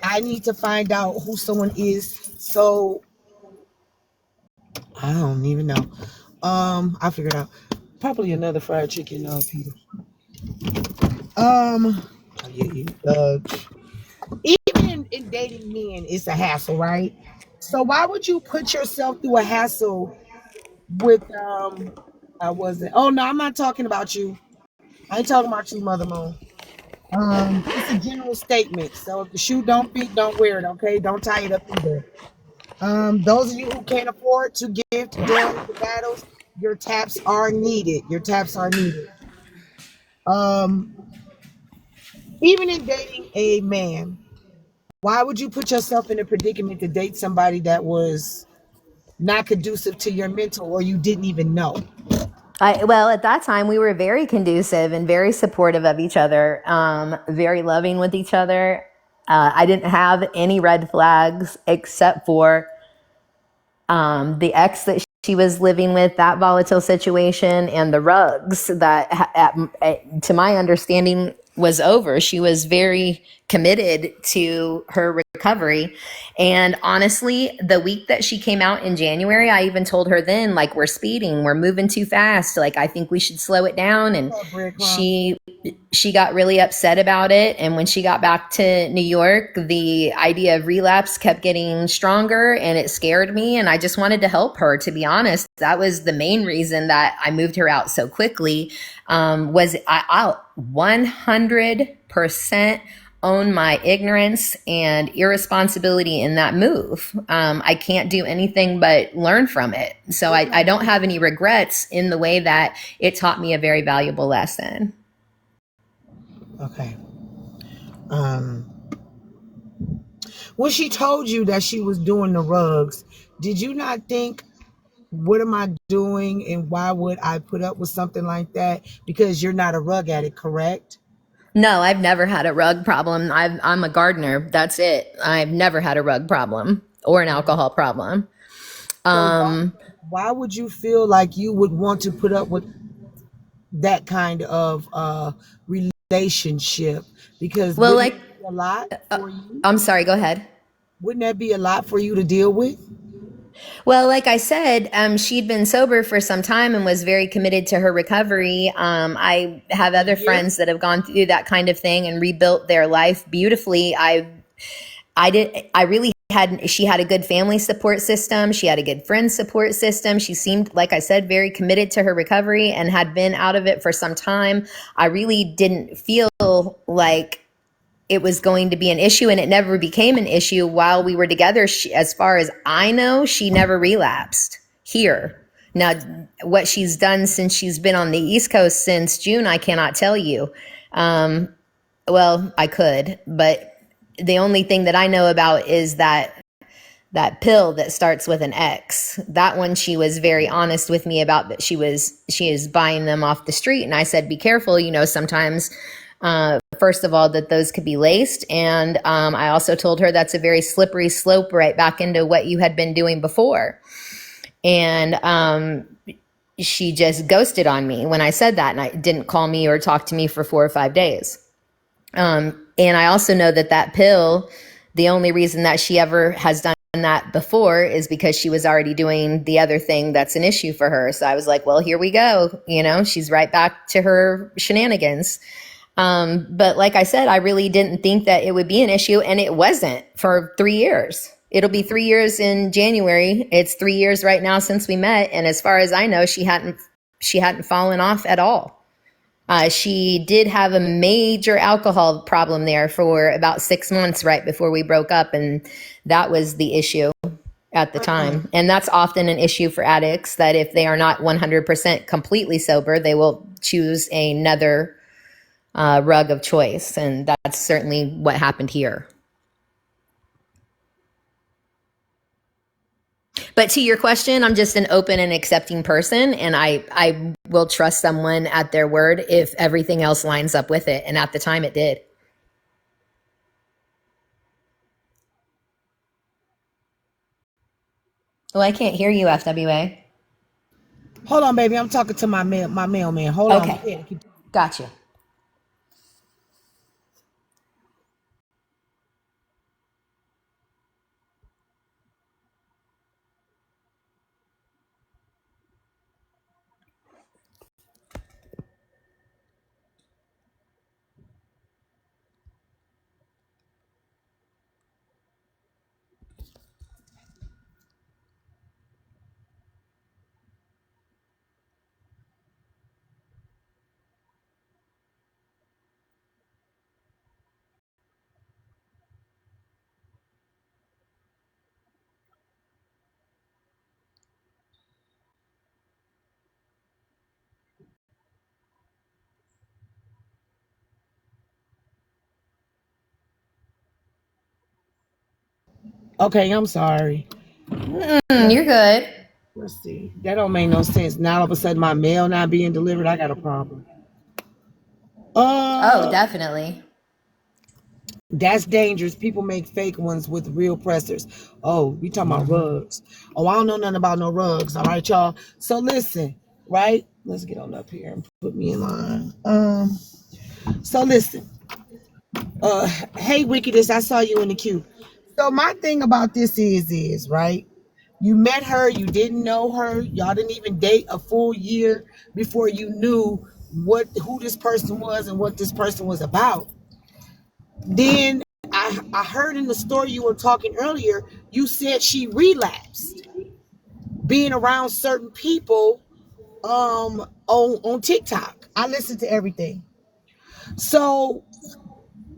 I need to find out who someone is. So I don't even know. I figured out probably another fried chicken, Peter. Yeah, even in dating men, it's a hassle, right? So why would you put yourself through a hassle with I wasn't. Oh no, I'm not talking about you. I ain't talking about you, Mother Moon. It's a general statement. So if the shoe don't fit, don't wear it. Okay, don't tie it up either. Those of you who can't afford to gift during the battles, your taps are needed. Your taps are needed. Um, even in dating a man, why would you put yourself in a predicament to date somebody that was not conducive to your mental or you didn't even know? Well, at that time, we were very conducive and very supportive of each other, very loving with each other. I didn't have any red flags except for the ex that she was living with, that volatile situation, and the rugs that, to my understanding, was over. She was very committed to her recovery. And honestly, the week that she came out in January, I even told her then, like, we're speeding, we're moving too fast. Like, I think we should slow it down. And she got really upset about it. And when she got back to New York, the idea of relapse kept getting stronger and it scared me. And I just wanted to help her, to be honest. That was the main reason that I moved her out so quickly. I'll 100% own my ignorance and irresponsibility in that move. I can't do anything but learn from it. So I don't have any regrets in the way that it taught me a very valuable lesson. Okay. When she told you that she was doing the rugs, did you not think, what am I doing and why would I put up with something like that? Because you're not a rug addict, correct? No, I've never had a rug problem. I'm a gardener. That's it. I've never had a rug problem or an alcohol problem. So why would you feel like you would want to put up with that kind of relationship? Because Well, wouldn't like, it be a lot for you? I'm sorry, go ahead. Wouldn't that be a lot for you to deal with? Well, like I said, she'd been sober for some time and was very committed to her recovery. I have other friends that have gone through that kind of thing and rebuilt their life beautifully. She had a good family support system. She had a good friend support system. She seemed, like I said, very committed to her recovery and had been out of it for some time. I really didn't feel like it was going to be an issue, and it never became an issue while we were together. As far as I know, she never relapsed here. Now, what she's done since she's been on the East Coast since June, I cannot tell you. Well, I could, but the only thing that I know about is that pill that starts with an X. That one, she was very honest with me about, that she is buying them off the street. And I said, be careful, sometimes, first of all, that those could be laced. And I also told her that's a very slippery slope right back into what you had been doing before. And she just ghosted on me when I said that, and I didn't call me or talk to me for 4 or 5 days. And I also know that pill, the only reason that she ever has done that before is because she was already doing the other thing that's an issue for her. So I was like, well, here we go. She's right back to her shenanigans. But like I said, I really didn't think that it would be an issue, and it wasn't for 3 years. It'll be 3 years in January. It's 3 years right now since we met. And as far as I know, she hadn't fallen off at all. She did have a major alcohol problem there for about 6 months right before we broke up. And that was the issue at the time. And that's often an issue for addicts, that if they are not 100% completely sober, they will choose another rug of choice. And that's certainly what happened here. But to your question, I'm just an open and accepting person, and I will trust someone at their word if everything else lines up with it. And at the time, it did. Well, I can't hear you, FWA. Hold on, baby. I'm talking to my mailman. Hold on. Okay. Yeah, Gotcha. Okay, I'm sorry. You're good. Let's see. That don't make no sense. Now all of a sudden my mail not being delivered, I got a problem. Oh, Uh, definitely. that's dangerous. People make fake ones with real pressers. Oh, we talking about rugs. Oh, I don't know nothing about no rugs. All right, y'all. So listen, right? Let's get on up here and put me in line. So listen. Hey wickedness, I saw you in the queue. So my thing about this is right. You met her, you didn't know her, y'all didn't even date a full year before you knew who this person was and what this person was about. Then I heard in the story you were talking earlier, you said she relapsed being around certain people on TikTok. I listened to everything. So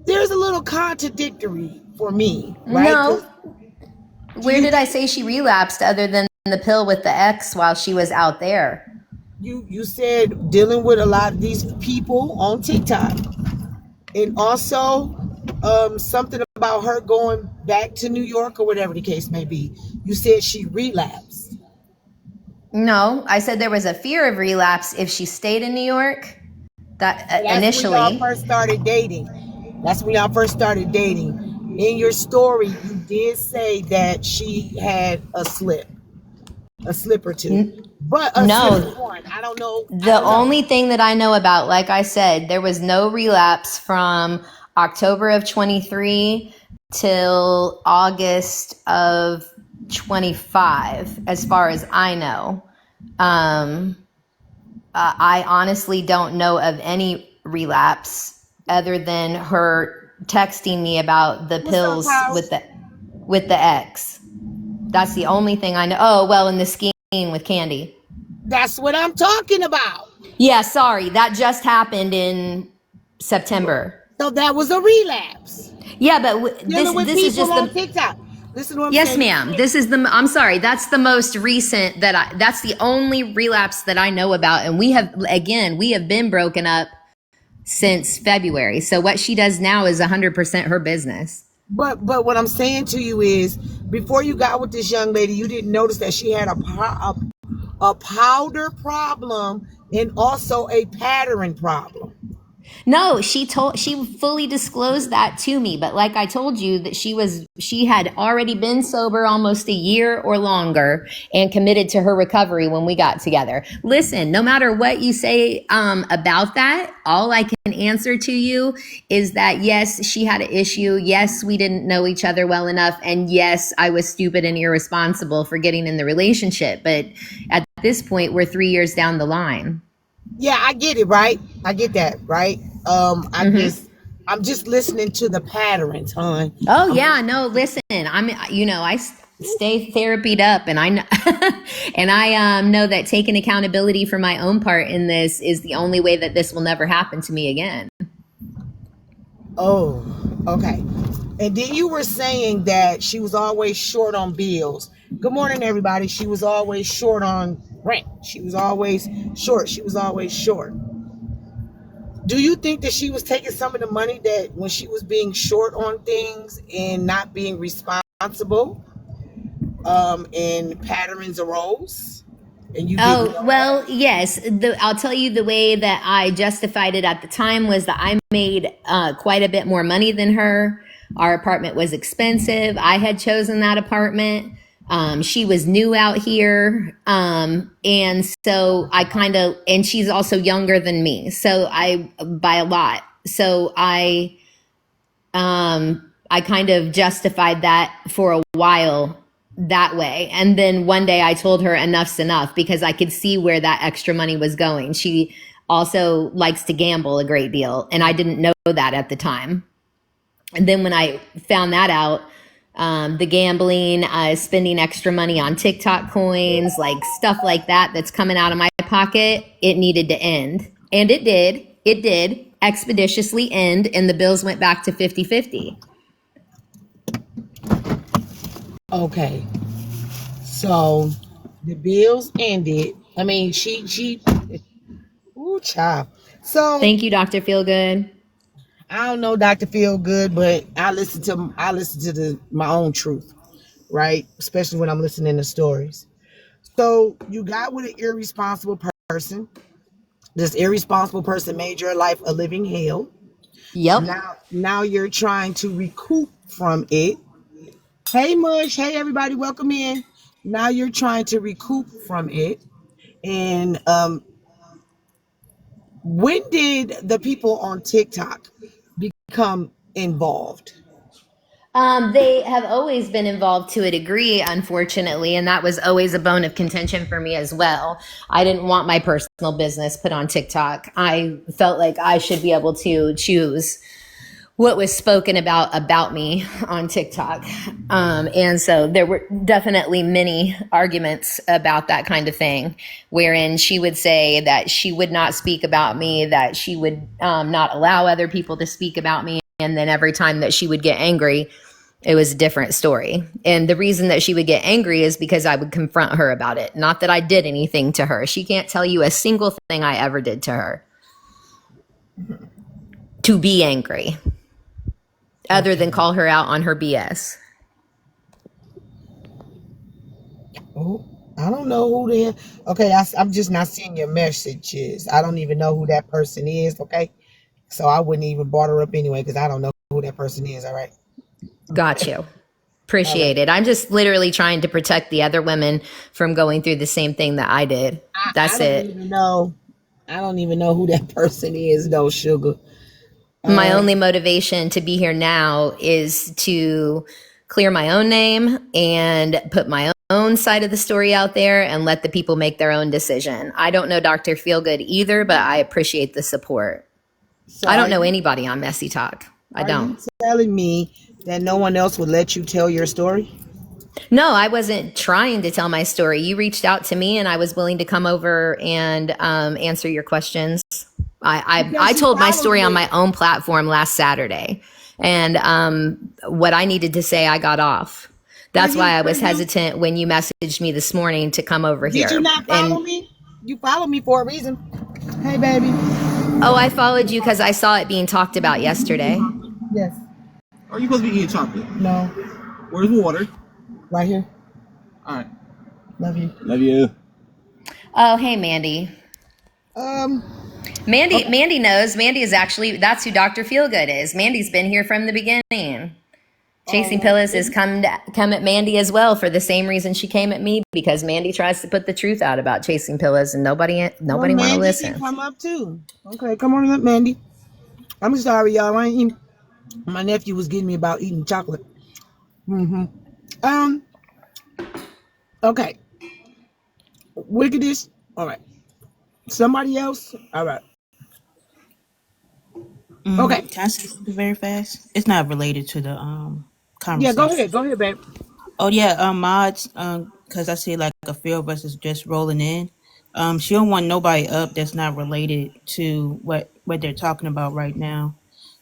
there's a little contradictory for me, right? No. Because do Where you did I think say she relapsed other than the pill with the ex while she was out there? you said dealing with a lot of these people on TikTok, and also something about her going back to New York or whatever the case may be. You said she relapsed. No, I said there was a fear of relapse if she stayed in New York. That So that's when y'all initially. first started dating. That's when y'all first started dating. In your story, you did say that she had a slip or two, but a slip of No, one. I don't know. I the don't know. only thing that I know about, like I said, there was no relapse from October of 23 till August of 25, as far as I know. Um, I honestly don't know of any relapse other than her texting me about the What's up, pills House? with the ex. That's the only thing I know. Oh, well, in the scheme with Candy. That's what I'm talking about. Yeah, sorry, that just happened in September. So that was a relapse. Yeah, but this Dealing with this is people just on the. TikTok. Listen to what I'm Yes, saying. You ma'am. This is the. I'm sorry. That's the most recent that's the only relapse that I know about, and we have been broken up since February. So what she does now is 100% her business. but what I'm saying to you is, before you got with this young lady, you didn't notice that she had a powder problem and also a pattern problem. No, she fully disclosed that to me, but like I told you that she had already been sober almost a year or longer and committed to her recovery when we got together. Listen, no matter what you say about that, all I can answer to you is that yes, she had an issue. Yes, we didn't know each other well enough, and yes, I was stupid and irresponsible for getting in the relationship. But at this point, we're 3 years down the line. Yeah, I get it, right? I get that, right? Mm-hmm. I'm just listening to the patterns, hon. Oh I'm yeah, no, listen. I stay therapied up, and I know, and I know that taking accountability for my own part in this is the only way that this will never happen to me again. Oh, okay. And then you were saying that she was always short on bills. Good morning, everybody. She was always short on rent. She was always short. She was always short. Do you think that she was taking some of the money that when she was being short on things and not being responsible, and patterns arose, and you didn't Oh, know that? well, yes. I'll tell you the way that I justified it at the time was that I made quite a bit more money than her. Our apartment was expensive. I had chosen that apartment. She was new out here. And so I and she's also younger than me. So by a lot. So I kind of justified that for a while that way. And then one day I told her enough's enough because I could see where that extra money was going. She also likes to gamble a great deal. And I didn't know that at the time. And then when I found that out, the gambling, spending extra money on TikTok coins, like stuff like that that's coming out of my pocket, it needed to end. And it did. It did expeditiously end, and the bills went back to 50-50. Okay. So the bills ended. I mean, she ooh, child. So Thank you, Dr. Feelgood. I don't know, Dr. Feel Good, but I listen to my own truth. right? Especially when I'm listening to stories. So you got with an irresponsible person. This irresponsible person made your life a living hell. Yep. Now you're trying to recoup from it. Hey Mush, hey everybody, welcome in. Now you're trying to recoup from it. And when did the people on TikTok become involved? They have always been involved to a degree, unfortunately, and that was always a bone of contention for me as well. I didn't want my personal business put on TikTok. I felt like I should be able to choose what was spoken about me on TikTok. And so there were definitely many arguments about that kind of thing, wherein she would say that she would not speak about me, that she would not allow other people to speak about me. And then every time that she would get angry, it was a different story. And the reason that she would get angry is because I would confront her about it. Not that I did anything to her. She can't tell you a single thing I ever did to her to be angry, other than call her out on her BS. Oh, I don't know who they. Okay, I'm just not seeing your messages. I don't even know who that person is. Okay, so I wouldn't even brought her up anyway because I don't know who that person is. All right. Got you. All right. Appreciate it. I'm just literally trying to protect the other women from going through the same thing that I did. I That's don't it. even know. I don't even know who that person is, though, sugar. My only motivation to be here now is to clear my own name and put my own side of the story out there and let the people make their own decision. I don't know Dr. Feelgood either, but I appreciate the support. So I don't know anybody on Messy Talk. I are you don't. telling me that no one else would let you tell your story? No, I wasn't trying to tell my story. You reached out to me and I was willing to come over and answer your questions. I Because you told my followed story on me. my own platform last Saturday. And what I needed to say, I got off. That's why I was hesitant when you messaged me this morning to come over here. Did you not follow me? You followed me for a reason. Hey, baby. Oh, I followed you because I saw it being talked about yesterday. Yes. Are you supposed to be eating chocolate? No. Where's water? Right here. All right. Love you. Love you. Oh, hey, Mandy. Mandy knows. Mandy is actually, that's who Dr. Feelgood is. Mandy's been here from the beginning. Chasing Pillows has come at Mandy as well for the same reason she came at me, because Mandy tries to put the truth out about Chasing Pillows and nobody want to listen. Can come up too. Okay, come on up, Mandy. I'm sorry, y'all. I ain't eating. My nephew was getting me about eating chocolate. Um. Okay. Wickedest. All right. Somebody else. All right. Okay. Can I say something very fast? It's not related to the Yeah. Go conversation. ahead. Go ahead, babe. Oh yeah, mods. Because I see like a few of us is just rolling in. She don't want nobody up that's not related to what they're talking about right now.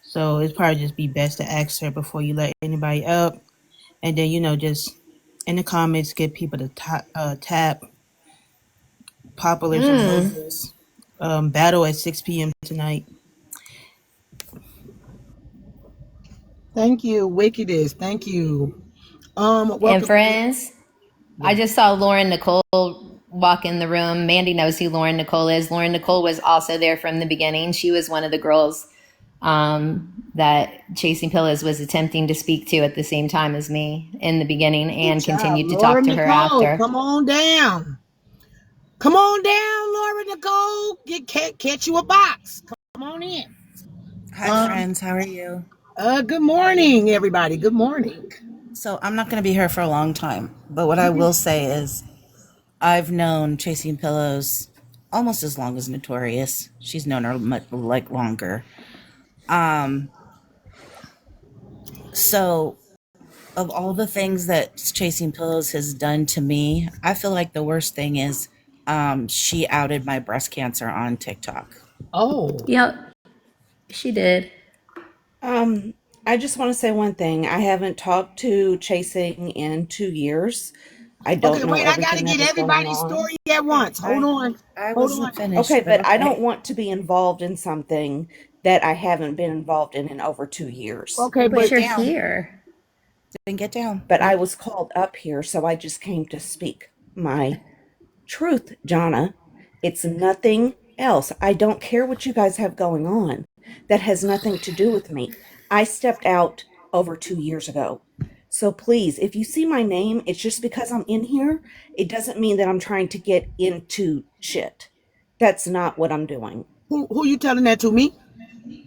So it's probably just be best to ask her before you let anybody up, and then just in the comments get people to tap populars emojis. Battle at 6 p.m. tonight. Thank you, Wickedest. Thank you. And Welcome. friends, I just saw Lauren Nicole walk in the room. Mandy knows who Lauren Nicole is. Lauren Nicole was also there from the beginning. She was one of the girls that Chasing Pillows was attempting to speak to at the same time as me in the beginning, and continued to talk to her after. Come on down. Come on down, Laura Nicole. Catch you a box. Come on in. Hi, friends. How are you? Good morning, everybody. Good morning. So, I'm not going to be here for a long time, but what I will say is I've known Chasing Pillows almost as long as Notorious. She's known her much like longer. So, of all the things that Chasing Pillows has done to me, I feel like the worst thing is she outed my breast cancer on TikTok. Oh. Yep, she did. I just want to say one thing. I haven't talked to Chasing in 2 years. I don't Okay, know wait, I gotta everything that get is going everybody's on. story at once. Hold on. I Hold on. wasn't finished, Okay, but I don't okay. want to be involved in something that I haven't been involved in over 2 years. Okay, But but you're here. Then get down. but I was called up here, so I just came to speak my truth, Jonna. It's nothing else. I don't care what you guys have going on. That has nothing to do with me. I stepped out over 2 years ago. So please, if you see my name, it's just because I'm in here. It doesn't mean that I'm trying to get into shit. That's not what I'm doing. Who you telling that to, me?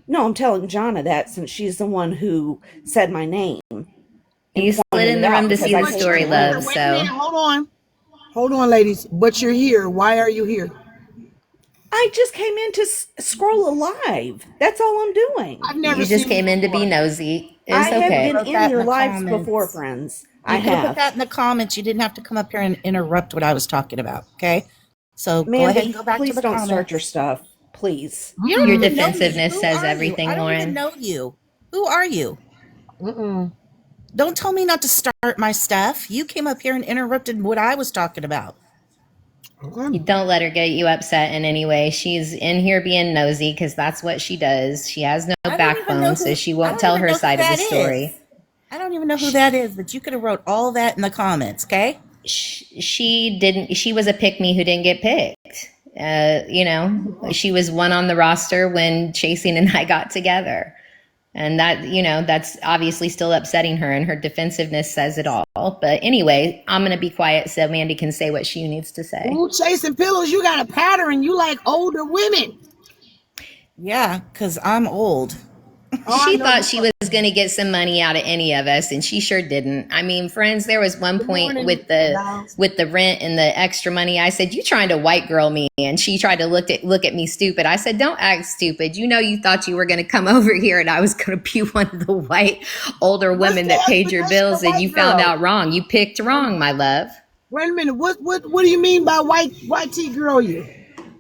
No, I'm telling Jonna that since she's the one who said my name and You slid pointed in it the room out to because see I the came story, in the love. room. Wait a minute, So hold on, ladies. But you're here. Why are you here? I just came in to scroll alive. That's all I'm doing. I've never you just seen you came in to be before. nosy. I It's have You been okay. wrote in that in your the lives before, comments. friends. I You could have put have. that in the comments. You didn't have to come up here and interrupt what I was talking about. Okay. So go ahead and Mandy, go back to please the don't start your comments. stuff. Please. You don't Your even know me. defensiveness Who says are you? I everything, don't even Lauren. know you. Who are you? Mm-mm. Don't tell me not to start my stuff. You came up here and interrupted what I was talking about. Okay. Don't let her get you upset in any way. She's in here being nosy because that's what she does. She has no I don't even know backbone, so who she I won't don't tell even her know who side of the that story. is. I don't even know who that is, but you could have wrote all that in the comments, okay? She didn't. She was a pick me who didn't get picked. She was one on the roster when Chasing and I got together. And that's obviously still upsetting her, and her defensiveness says it all. But anyway, I'm going to be quiet so Mandy can say what she needs to say. Ooh, chasing pillows. You got a pattern. You like older women. Yeah, because I'm old. Oh, I She know thought you she was fucking. going to get some money out of any of us, and she sure didn't. I mean, friends, there was one Good point morning, with the Val. rent and the extra money. I said, "You trying to white girl me?" And she tried to look at me stupid. I said, "Don't act stupid. You know, you thought you were going to come over here, and I was going to be one of the white older What's women the that paid your explanation of bills, and white you found girl? out wrong. You picked wrong, my love." Wait a minute. What do you mean by white tea girl? You?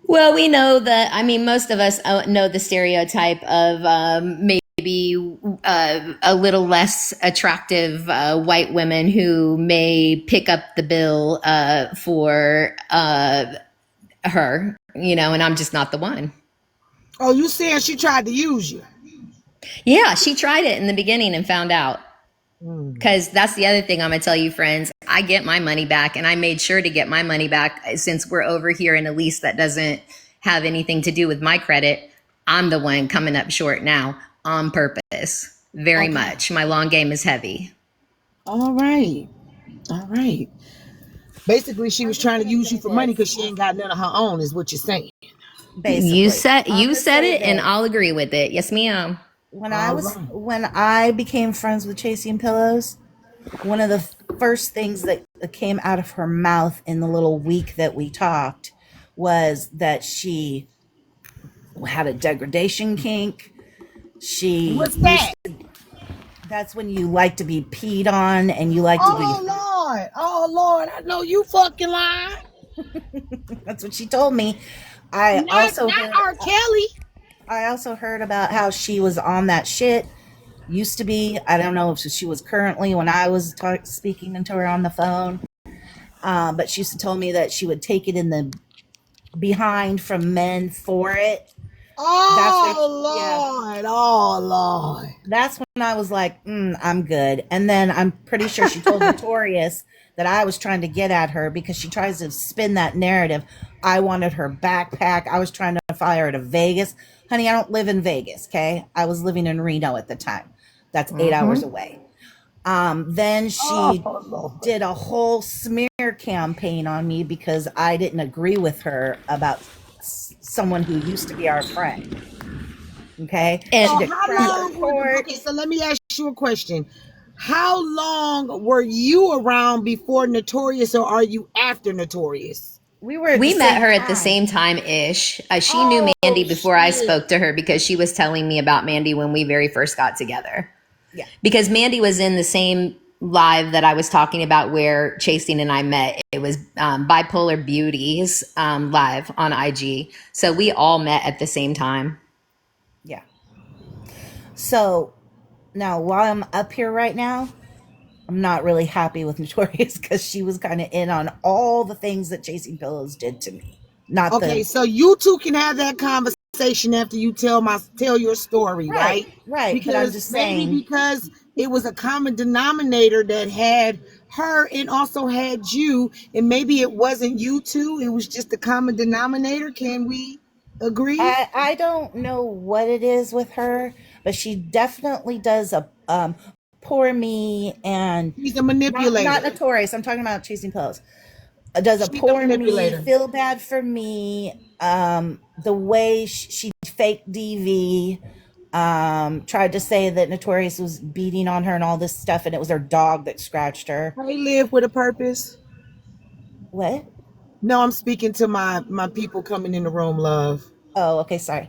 Well, we know that. I mean, most of us know the stereotype of maybe a little less attractive white women who may pick up the bill for her, and I'm just not the one. Oh, you saying she tried to use you? Yeah, she tried it in the beginning and found out. Mm. Because that's the other thing I'm going to tell you, friends. I get my money back, and I made sure to get my money back since we're over here in a lease that doesn't have anything to do with my credit. I'm the one coming up short now on purpose. Very Okay. much. My long game is heavy. All right. All right. Basically, she I'm was just trying to gonna use you say for money this. because she ain't got none of her own, is what you're saying. You Basically. said I'm you gonna said say it, and this. I'll agree with it. Yes, ma'am. All right. When I became friends with Chasing Pillows, one of the first things that came out of her mouth in the little week that we talked was that she had a degradation kink. She What's that? used That's when you like to be peed on and you like to be Oh Lord. Oh Lord. I know you fucking lying. That's what she told me. I also Not heard R. Kelly. I also heard about how she was on that shit. Used to be. I don't know if she was currently when I was speaking to her on the phone. But she used to tell me that she would take it in the behind from men for it. That's what, yeah. Oh Lord. Oh Lord. That's when I was like, I'm good. And then I'm pretty sure she told Notorious that I was trying to get at her because she tries to spin that narrative. I wanted her backpack. I was trying to fly her to Vegas. Honey, I don't live in Vegas, okay? I was living in Reno at the time. That's 8 hours away. Then she Oh Lord. did a whole smear campaign on me because I didn't agree with her about someone who used to be our friend. Okay. And She So did how credit long report. okay, so let me ask you a question. How long were you around before Notorious, or are you after Notorious? We were at the we met same her at the time. same time ish. She knew Oh Mandy before I shit. spoke to her because she was telling me about Mandy when we very first got together. Yeah. Because Mandy was in the same live that I was talking about where Chasing and I met. It was Bipolar Beauties live on IG. So we all met at the same time. Yeah. So now while I'm up here right now, I'm not really happy with Notorious because she was kind of in on all the things that Chasing Pillows did to me. Not Okay, the so you two can have that conversation after you tell your story, right? right. But I'm Because just maybe saying, because it was a common denominator that had her and also had you, and maybe it wasn't you two, it was just a common denominator. Can we agree? I don't know what it is with her, but she definitely does a poor me and She's a not manipulator. notorious. I'm talking about chasing pillows. Does a She's a poor me, manipulator. feel bad for me. The way she faked DV, tried to say that Notorious was beating on her and all this stuff, and it was her dog that scratched her. They live with a purpose. What? No, I'm speaking to my people coming in the room, love. Oh, okay, sorry.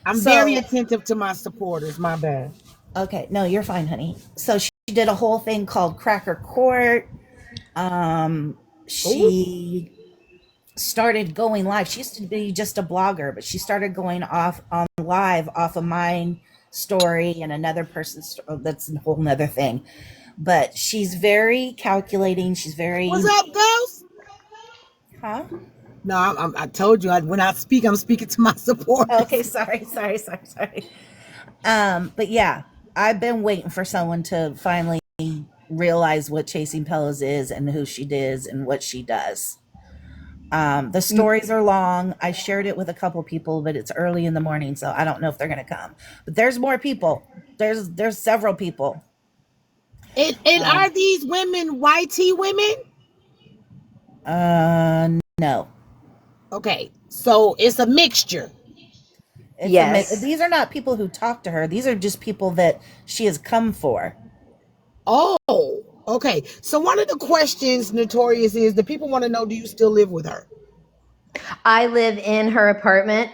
I'm very So, attentive to my supporters. My bad. okay, no, you're fine, honey. So she did a whole thing called Cracker Court. Ooh. She started going live. She used to be just a blogger, but she started going off on live off of mine story and another person's. That's a whole nother thing. But she's very calculating. She's very, What's up, Ghost? huh? No, I told you when I speak, I'm speaking to my Okay, supporters. sorry. But yeah, I've been waiting for someone to finally realize what Chasing Pillows is and who she is and what she does. The stories are long. I shared it with a couple people, but it's early in the morning, so I don't know if they're gonna come. But there's more people. There's several people. And are these women YT women? No. Okay, so it's a mixture. It's a mix. Yes. These are not people who talk to her. These are just people that she has come for. Oh, okay. So one of the questions, Notorious, is the people want to know: do you still live with her? I live in her apartment,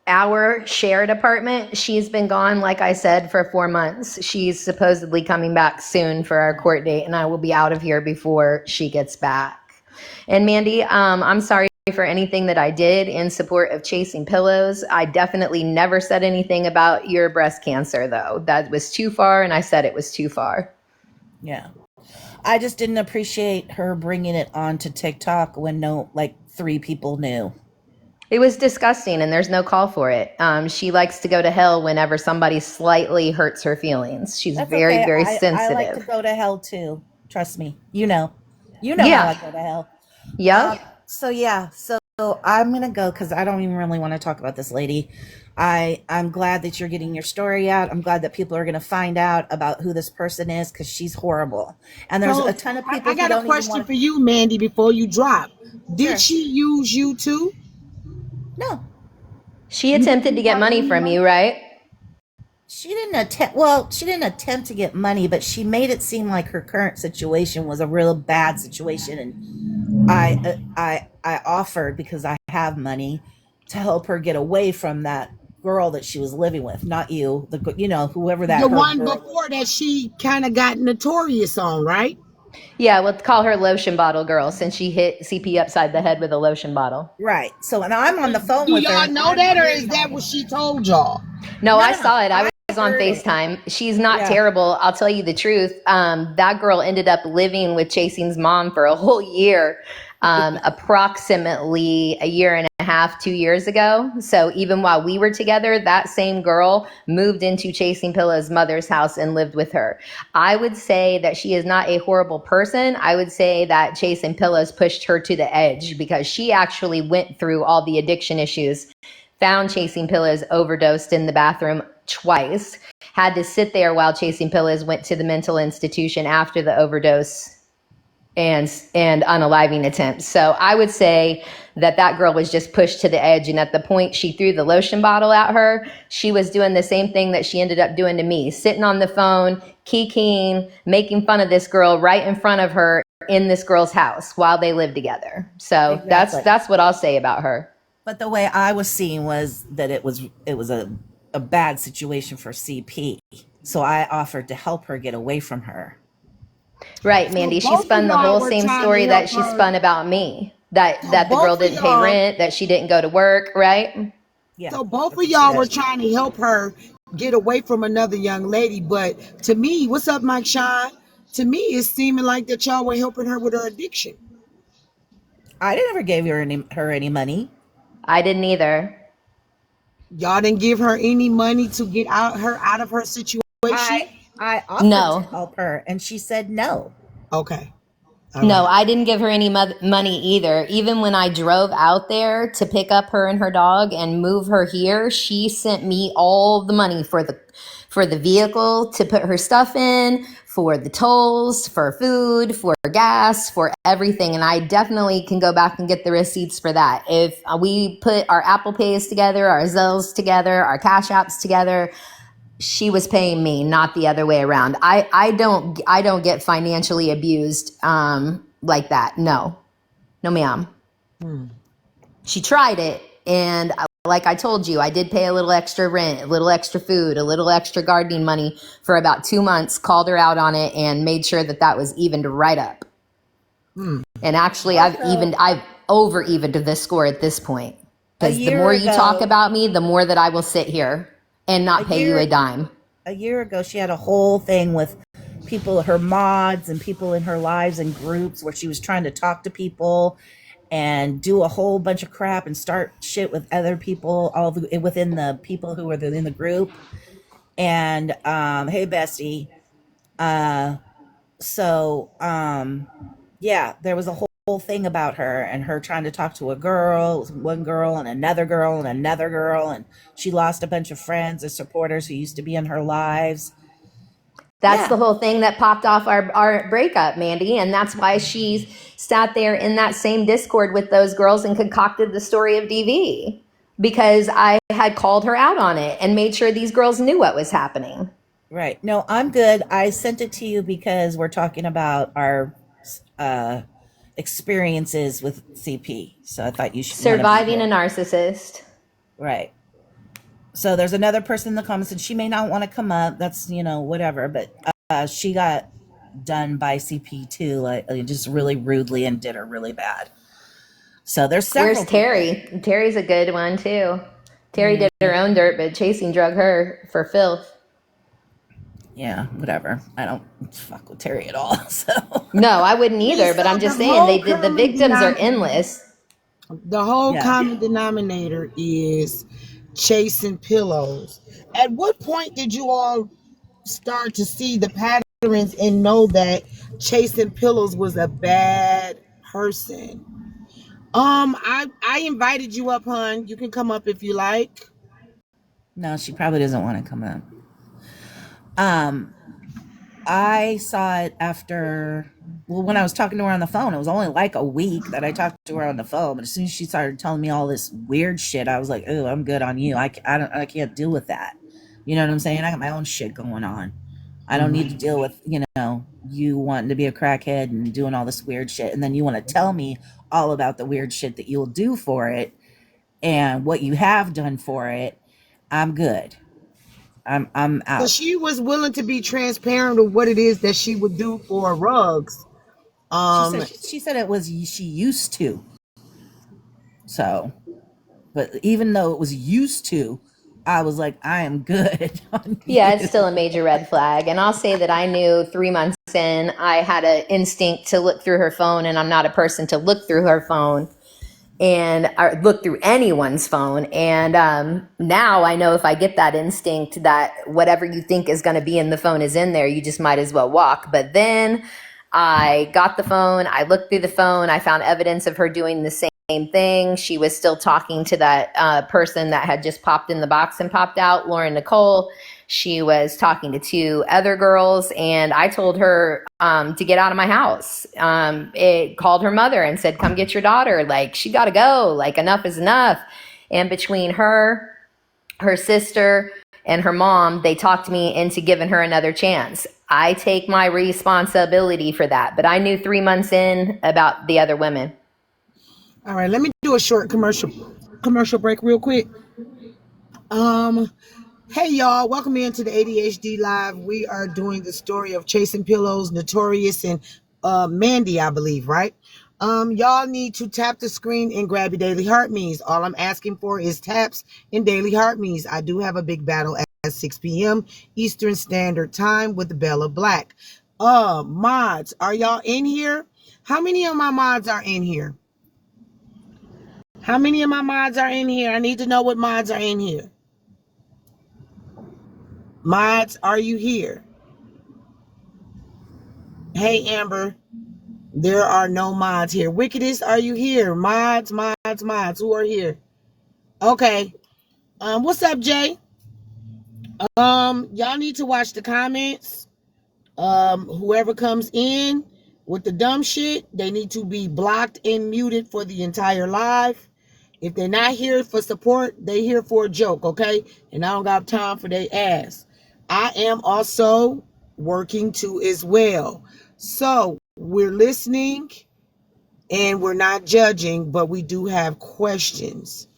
our shared apartment. She's been gone, like I said, for 4 months. She's supposedly coming back soon for our court date, and I will be out of here before she gets back. And Mandy, I'm sorry for anything that I did in support of Chasing Pillows. I definitely never said anything about your breast cancer, though. That was too far, and I said it was too far. Yeah. I just didn't appreciate her bringing it onto TikTok when like 3 people knew. It was disgusting, and there's no call for it. She likes to go to hell whenever somebody slightly hurts her feelings. She's That's very, okay. very I like to sensitive. go to hell too. Trust me. You know how I Yeah. go to hell. Yep. So yeah, so I'm gonna go because I don't even really want to talk about this lady. I'm glad that you're getting your story out. I'm glad that people are gonna find out about who this person is because she's horrible. And there's So a ton of people I who got a don't even question want for to. you, Mandy, before you drop. Did Sure. she use you too? No, She You didn't attempted to give get her money any from money? you, right? she didn't attempt. Well, she didn't attempt to get money, but she made it seem like her current situation was a real bad situation, and I offered because I have money to help her get away from that girl that she was living with. Not you, whoever The that her one girl was. before that she kind of got notorious on, right? Yeah, we'll call her lotion bottle girl since she hit CP upside the head with a lotion bottle. Right. So, and I'm on the phone Do with her, y'all and know I'm that, or is hearing that all what this. she told y'all? No, I No. saw it. I I was on heard it. FaceTime. She's not Yeah. terrible. I'll tell you the truth. That girl ended up living with Chasing's mom for a whole year, approximately a year and a half, 2 years ago. So even while we were together, that same girl moved into Chasing Pillow's mother's house and lived with her. I would say that she is not a horrible person. I would say that Chasing Pillows pushed her to the edge because she actually went through all the addiction issues, found Chasing Pillows overdosed in the bathroom twice, had to sit there while Chasing Pillows went to the mental institution after the overdose and unaliving attempts. So I would say that that girl was just pushed to the edge, and at the point she threw the lotion bottle at her, she was doing the same thing that she ended up doing to me, sitting on the phone, kikiing, making fun of this girl right in front of her in this girl's house while they lived together. So Exactly. that's what I'll say about her. But the way I was seeing was that it was a bad situation for CP. So I offered to help her get away from her. Right, So Mandy. She both of spun the y'all whole were same trying to story help that she her. spun about me. That So that the girl both of didn't pay y'all, rent, that she didn't go to work, right? Yeah. so both That's of what she y'all were does. trying to help her get away from another young lady. But to me, what's up, Mike Sean? To me, it's seeming like that y'all were helping her with her addiction. I never gave her any money. I didn't either. Y'all didn't give her any money to get her out of her situation. I I offered to No. help her, and she said no. Okay. All No, right. I didn't give her any money either. Even when I drove out there to pick up her and her dog and move her here, she sent me all the money for the vehicle to put her stuff in, for the tolls, for food, for gas, for everything. And I definitely can go back and get the receipts for that. If we put our Apple Pays together, our Zelles together, our Cash Apps together, she was paying me, not the other way around. I don't get financially abused like that. No, no, ma'am. She tried it, and like I told you, I did pay a little extra rent, a little extra food, a little extra gardening money for about 2 months. Called her out on it and made sure that that was evened right up. And actually, Also, I've over evened this score at this point, a because the year more you talk ago, about me, the more that I will sit here and a not pay you a year dime. a year ago, she had a whole thing with people, her mods, and people in her lives and groups where she was trying to talk to people and do a whole bunch of crap and start shit with other people, within the people who were in the group. And hey, bestie. Uh, so yeah, there was a whole thing about her and her trying to talk to a girl, one girl and another girl and another girl, and she lost a bunch of friends and supporters who used to be in her lives. That's Yeah, the whole thing that popped off our breakup, Mandy. And that's why she sat there in that same Discord with those girls and concocted the story of DV, because I had called her out on it and made sure these girls knew what was happening. right. No, I'm good. I sent it to you because we're talking about our uh experiences with CP. So I thought you should want to be Surviving a here. narcissist. Right. So there's another person in the comments, and she may not want to come up. That's, whatever. But she got done by CP too, like just really rudely, and did her really bad. So there's Where's several people. Terry? Terry's a good one too. Terry Mm, did her own dirt, but Chasing drug her for filth. yeah, whatever. I don't fuck with Terry at all. So No, I wouldn't Yeah, either, but so I'm just saying the victims are endless. the whole yeah. common denominator is chasing pillows. At what point did you all start to see the patterns and know that chasing pillows was a bad person? I invited you up, hon. You can come up if you like. No, she probably doesn't want to come up. Um, I saw it after, well, when I was talking to her on the phone. It was only like a week that I talked to her on the phone, but as soon as she started telling me all this weird shit, I was like, "Oh, I'm good on you. I can't deal with that." You know what I'm saying? I got my own shit going on. I don't need to deal with, you wanting to be a crackhead and doing all this weird shit, and then you want to tell me all about the weird shit that you'll do for it and what you have done for it. I'm good. I'm So out. she was willing to be transparent of what it is that she would do for rugs. She Um, said she said it was she used to. So, but even though it was used to, I was like, I am good on Yeah, it's still you. a major red flag. And I'll say that I knew 3 months in, I had an instinct to look through her phone, and I'm not a person to look through her phone and or look through anyone's phone. And now I know if I get that instinct that whatever you think is going to be in the phone is in there, you just might as well walk. But then I got the phone, I looked through the phone, I found evidence of her doing the same thing. She was still talking to that person that had just popped in the box and popped out, Lauren Nicole. She was talking to two other girls, and I told her to get out of my house. It called her mother and said, "Come get your daughter. Like, she got to go. Like, enough is enough." And between her sister, and her mom, they talked me into giving her another chance. I take my responsibility for that, but I knew 3 months in about the other women. all right, let me do a short commercial break real quick. Um, Hey y'all, welcome into the ADHD Live. We are doing the story of Chasing Pillows, Notorious, and Mandy, I believe, right? Y'all need to tap the screen and grab your daily heart me's. All I'm asking for is taps and daily heart me's. I do have a big battle at 6 p.m. Eastern Standard Time with the Bella Black. Mods, are y'all in here? How many of my mods are in here? How many of my mods are in here? I need to know what mods are in here. Mods, are you here? Hey, Amber. There are no mods here. Wickedest, are you here? Mods, mods, mods. Who are here? Okay. What's up, Jay? Y'all need to watch the comments. Whoever comes in with the dumb shit, they need to be blocked and muted for the entire live. If they're not here for support, they here for a joke, okay? And I don't got time for their ass. I am also working too as well. So we're listening and we're not judging, but we do have questions.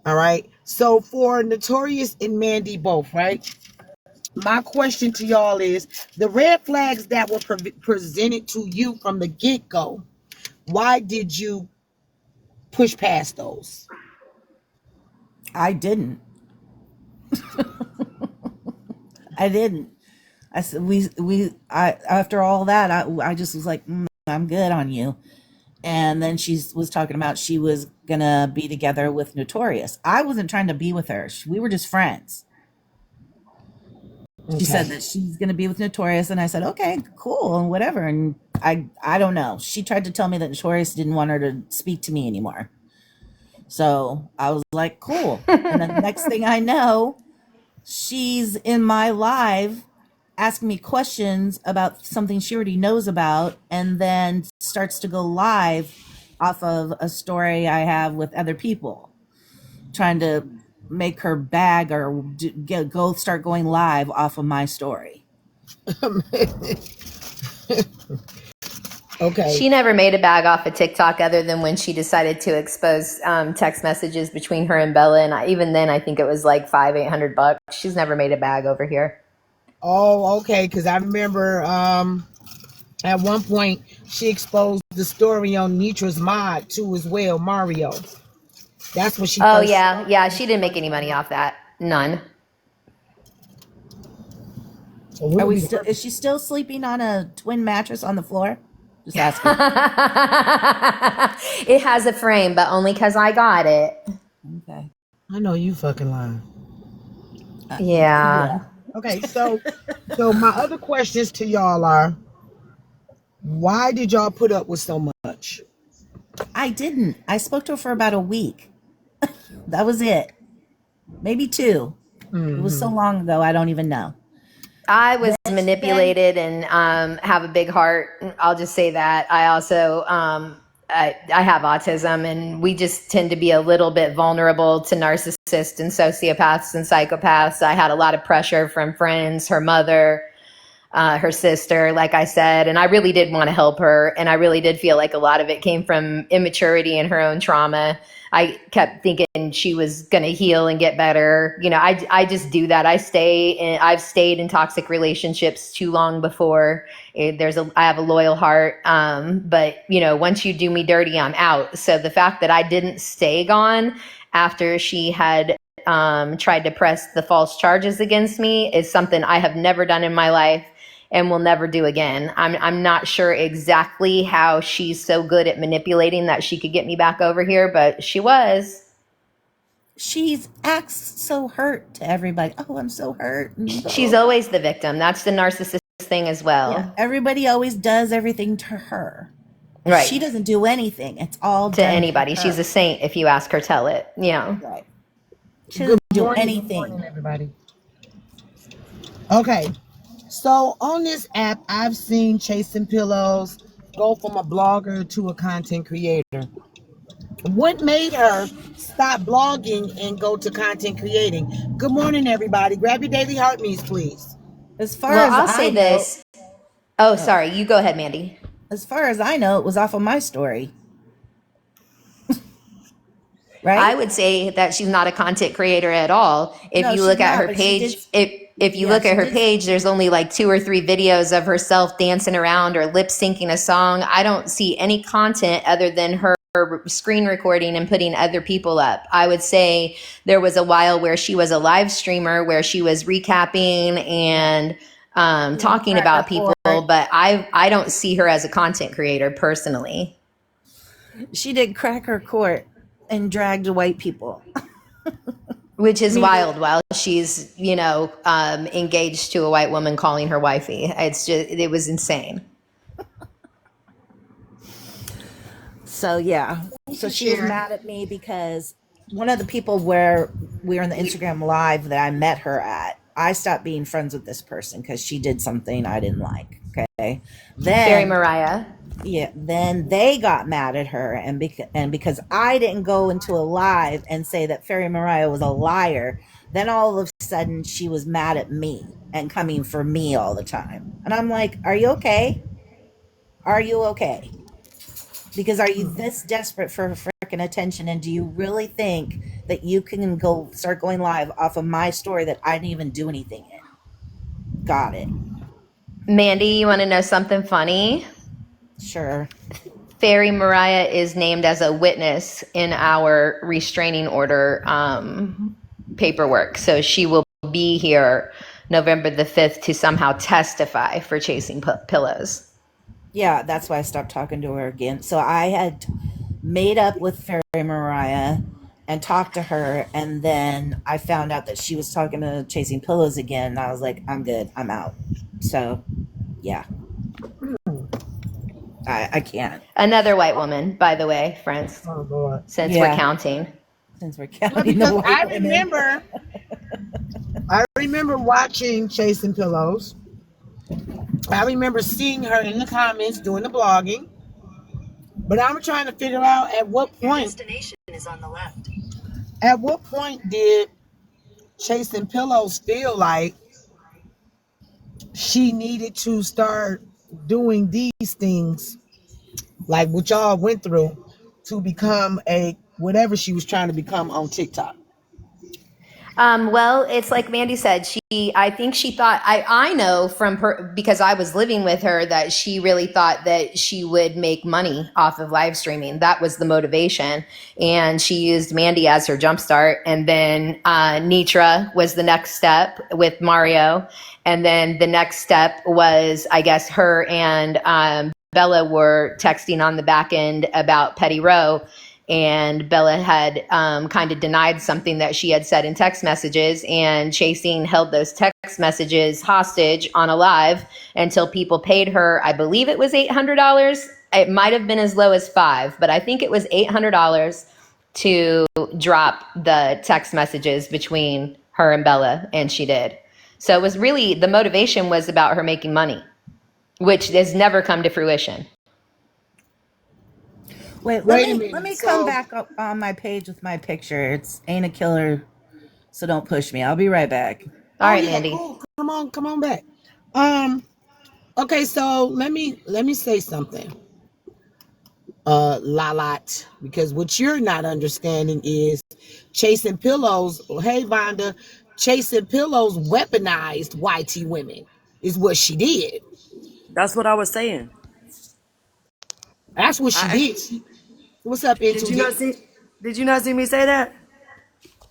All right. So for Notorious and Mandy both, right? My question to y'all is the red flags that were presented to you from the get-go, why did you push past those? I didn't. I didn't. I said after all that, I just was like, I'm good on you. And then she was talking about she was gonna be together with Notorious. I wasn't trying to be with her. We were just friends. She said that she's gonna be with Notorious, and I said, okay, cool, and whatever. And I don't know. She tried to tell me that Notorious didn't want her to speak to me anymore. So I was like, cool. And then the next thing I know, she's in my live asking me questions about something she already knows about, and then starts to go live off of a story I have with other people, trying to make her bag or go start going live off of my story. Okay. She never made a bag off of TikTok other than when she decided to expose text messages between her and Bella. And even then, I think it was like $800. She's never made a bag over here. Oh, okay. Because I remember at one point she exposed the story on Nitra's mod too as well, Mario. That's what she. Oh yeah. She didn't make any money off that. None. Are we still? Is she still sleeping on a twin mattress on the floor? Just asking. It has a frame, but only because I got it. Okay. I know you fucking lying. Yeah. Okay, so my other questions to y'all are, why did y'all put up with so much? I didn't. I spoke to her for about a week. That was it. Maybe 2. It was so long ago, I don't even know. I was manipulated and have a big heart. I'll just say that. I also I have autism, and we just tend to be a little bit vulnerable to narcissists and sociopaths and psychopaths. I had a lot of pressure from friends, her mother, her sister, like I said, and I really did want to help her. And I really did feel like a lot of it came from immaturity and her own trauma. I kept thinking she was going to heal and get better. You know, I just do that. I've stayed in toxic relationships too long before. I have a loyal heart. But you know, once you do me dirty, I'm out. So the fact that I didn't stay gone after she had tried to press the false charges against me is something I have never done in my life and will never do again. I'm not sure exactly how she's so good at manipulating that she could get me back over here, but she was. She acts so hurt to everybody. Oh, I'm so hurt. She's always the victim. That's the narcissist thing as well. Yeah, everybody always does everything to her. Right. She doesn't do anything. It's all to anybody. She's a saint if you ask her tell it. Yeah. Right. She doesn't do anything. Good morning, everybody. Okay. So on this app, I've seen Chasing Pillows go from a blogger to a content creator. What made her stop blogging and go to content creating? Good morning, everybody. Grab your daily heart means, please. As far as I'll say this. Oh, sorry. You go ahead, Mandy. As far as I know, it was off of my story. Right? I would say that she's not a content creator at all. If you look at her page, if you look at her page, there's only like 2 or 3 videos of herself dancing around or lip syncing a song. I don't see any content other than her screen recording and putting other people up. I would say there was a while where she was a live streamer where she was recapping and talking about people, but I don't see her as a content creator personally. She did crack her court and dragged white people. Which is wild while she's, you know, engaged to a white woman calling her wifey. It was insane. So yeah. So she was mad at me because one of the people where we were in the Instagram live that I met her at, I stopped being friends with this person because she did something I didn't like. Okay. Fairy Then Mariah. yeah, then they got mad at her, and because I didn't go into a live and say that Fairy Mariah was a liar, then all of a sudden she was mad at me and coming for me all the time. And I'm like, are you okay? Are you okay? Because are you this desperate for freaking attention? And do you really think that you can go start going live off of my story that I didn't even do anything in? Got it. Mandy, you want to know something funny? Sure. Fairy Mariah is named as a witness in our restraining order paperwork. So she will be here November the 5th to somehow testify for chasing pillows. Yeah, that's why I stopped talking to her again. So I had made up with Fairy Mariah and talked to her, and then I found out that she was talking to Chasing Pillows again, and I was like, I'm good, I'm out. So yeah, I can't. Another white woman, by the way, friends, Oh Lord. since Yeah. we're counting. Since we're Well, counting the because white women. I remember watching Chasing Pillows. I remember seeing her in the comments doing the blogging. But I'm trying to figure out at what point. Destination is on the left. At what point did Chasing Pillows feel like she needed to start doing these things, like what y'all went through, to become a whatever she was trying to become on TikTok? Well, it's like Mandy said. I think she thought. I know from because I was living with her that she really thought that she would make money off of live streaming. That was the motivation, and she used Mandy as her jumpstart. And then Nitra was the next step with Mario, and then the next step was, I guess, her and Bella were texting on the back end about Petty Row, and Bella had kind of denied something that she had said in text messages, and Chasing held those text messages hostage on a live until people paid her. I believe it was $800. It might have been as low as $5, but I think it was $800 to drop the text messages between her and Bella, and she did. So it was really, the motivation was about her making money, which has never come to fruition. Wait, Wait a let minute. me come So back up on my page with my picture. It's ain't a killer, so don't push me. I'll be right back. All right, yeah, Mandy. cool. Come on back. Okay, so let me say something. Lalat, because what you're not understanding is Chasing Pillows. Hey, Vonda, Chasing Pillows weaponized YT women is what she did. That's what I was saying. That's what she I did. What's up, did you not N2D? see? Did you not see me say that?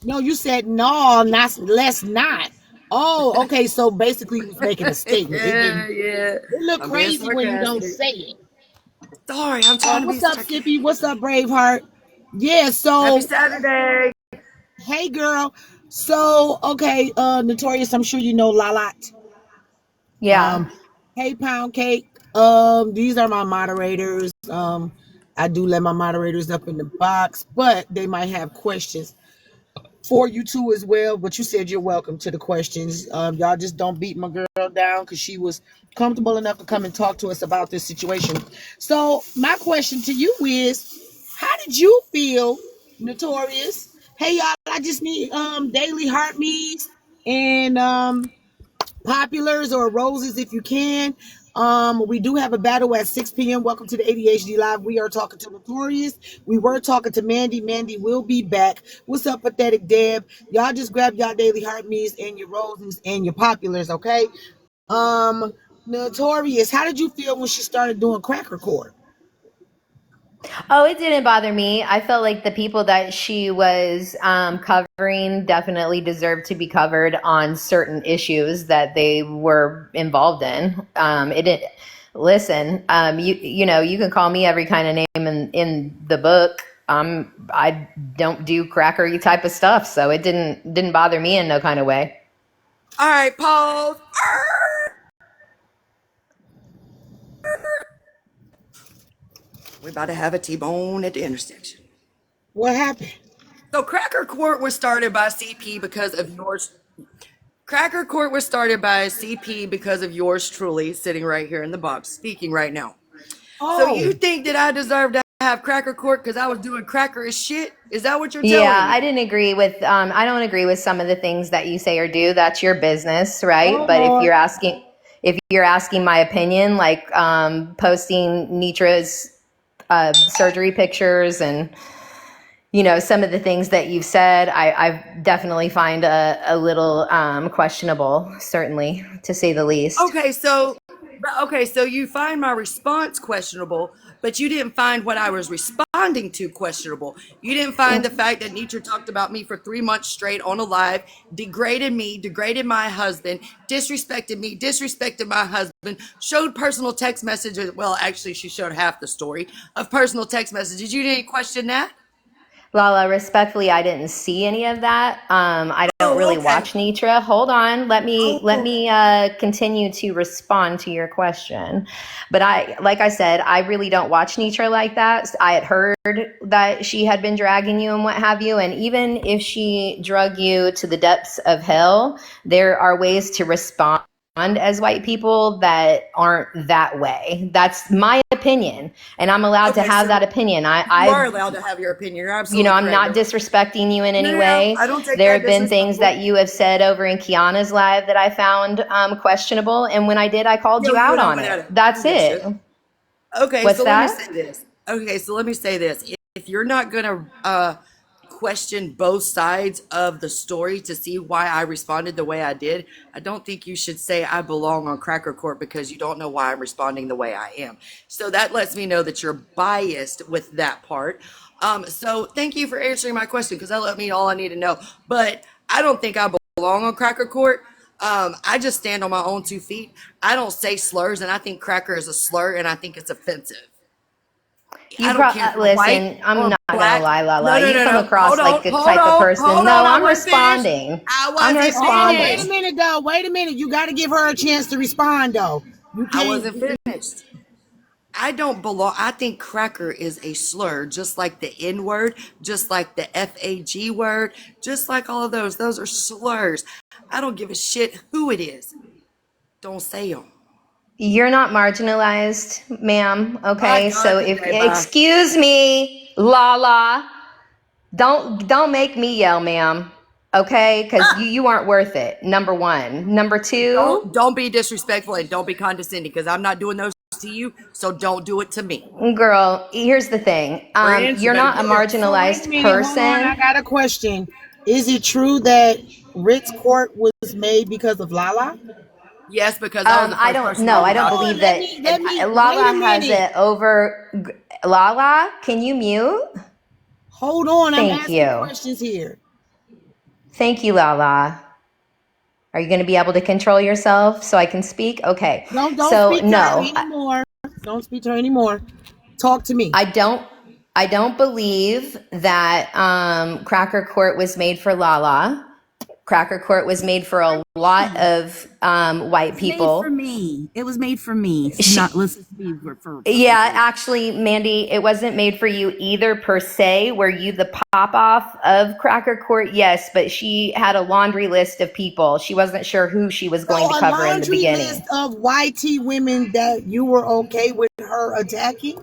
No, you said no, not let's not. Oh, okay. So basically, you was making a statement. It didn't. Yeah. It look I'm being crazy when you don't sarcastic. say it. Sorry, I'm trying to be What's up, sarcastic. Sippy? What's up, Braveheart? Yeah. Happy So, Saturday. hey, girl. So, okay, Notorious. I'm sure you know Lalat. Yeah. Hey, Pound Cake. These are my moderators. I do let my moderators up in the box, but they might have questions for you too as well. But you said you're welcome to the questions. Y'all just don't beat my girl down because she was comfortable enough to come and talk to us about this situation. So my question to you is, how did you feel, Notorious? Hey y'all, I just need daily heart me's and populars or roses if you can. We do have a battle at 6 p.m. Welcome to the ADHD Live. We are talking to Notorious. We were talking to Mandy. Mandy will be back. What's up, Pathetic Deb? Y'all just grab y'all daily heart me's and your roses and your populars, okay? Notorious, how did you feel when she started doing Cracker Court? Oh, it didn't bother me. I felt like the people that she was covering definitely deserved to be covered on certain issues that they were involved in. It didn't. Listen, you know, you can call me every kind of name in the book. I don't do crackery type of stuff, so it didn't bother me in no kind of way. All right, pause. We're about to have a T-bone at the intersection. What happened? So Cracker Court was started by CP because of yours. Cracker Court was started by CP because of yours truly, sitting right here in the box, speaking right now. So you think that I deserve to have Cracker Court because I was doing cracker as shit? Is that what you're telling Yeah, me? I didn't agree with. I don't agree with some of the things that you say or do. That's your business, right? Oh, But Lord. if you're asking my opinion, like posting Nitra's surgery pictures and some of the things that you've said, I definitely find a little questionable, certainly, to say the least. Okay, so you find my response questionable, but you didn't find what I was responding to questionable. You didn't find the fact that Nietzsche talked about me for 3 months straight on a live, degraded me, degraded my husband, disrespected me, disrespected my husband, showed personal text messages. Well, actually, she showed half the story of personal text messages. You didn't question that? Lala, respectfully, I didn't see any of that. I don't Oh, really okay. watch Nitra. Hold on, let me Oh. continue to respond to your question. But like I said, I really don't watch Nitra like that. I had heard that she had been dragging you and what have you, and even if she drug you to the depths of hell, there are ways to respond as white people that aren't that way. That's my opinion, and I'm allowed to Okay, have so that opinion. you are allowed to have your opinion. You're absolutely I'm correct. not disrespecting you in any No, way. I don't take There that have been things disrespectful. that you have said over in Kiana's live that I found questionable, and when I did, I called Yo, you you out know on what it. that That's good it. shit. Okay, What's so let me that? say this. Okay, so let me say this. If you're not gonna question both sides of the story to see why I responded the way I did, I don't think you should say I belong on Cracker Court because you don't know why I'm responding the way I am. So that lets me know that you're biased with that part. So thank you for answering my question because that let me all I need to know. But I don't think I belong on Cracker Court. I just stand on my own 2 feet. I don't say slurs, and I think cracker is a slur, and I think it's offensive. I don't care if you're white Listen, I'm or not gonna black. lie, No, Lala. no, You no, come no. across like a Hold type of on, person. hold No, on. I I'm wasn't finished. responding. I I'm wasn't Wait a responding. finished. minute, though. Wait a minute. You got to give her a chance to respond, though. You I can't. wasn't finished. I don't belong. I think cracker is a slur, just like the N word, just like the FAG word, just like all of those. Those are slurs. I don't give a shit who it is. Don't say them. You're not marginalized, ma'am. My Okay, so God, if today, bye. excuse me, Lala. Don't make me yell, ma'am. Okay, because you aren't worth it. Number one. Number two, Don't be disrespectful and don't be condescending because I'm not doing those to you. So don't do it to me. girl. Here's the thing. Friends, you You're better not a get it. So wait a marginalized minute. Hold on. I person. got a question. Is it true that Ritz Court was made because of Lala? Yes, because I was the I first don't person know. on the I don't ballot. believe Let that. me, let me, wait Lala a has minute. it over. Lala, can you mute? Hold on. I'm Thank asking you. questions here. Thank you, Lala. Are you going to be able to control yourself so I can speak? Okay. Don't So speak to her no, anymore. Don't speak to her anymore. Talk to me. I don't believe that Cracker Court was made for Lala. Cracker Court was made for a lot of white It's made for people. me. It was made for me. Not She, listen to me for yeah, people. actually, Mandy, it wasn't made for you either per se. Were you the pop off of Cracker Court? Yes, but she had a laundry list of people. She wasn't sure who she was So going to a cover in the laundry beginning. list of YT women that you were okay with her attacking,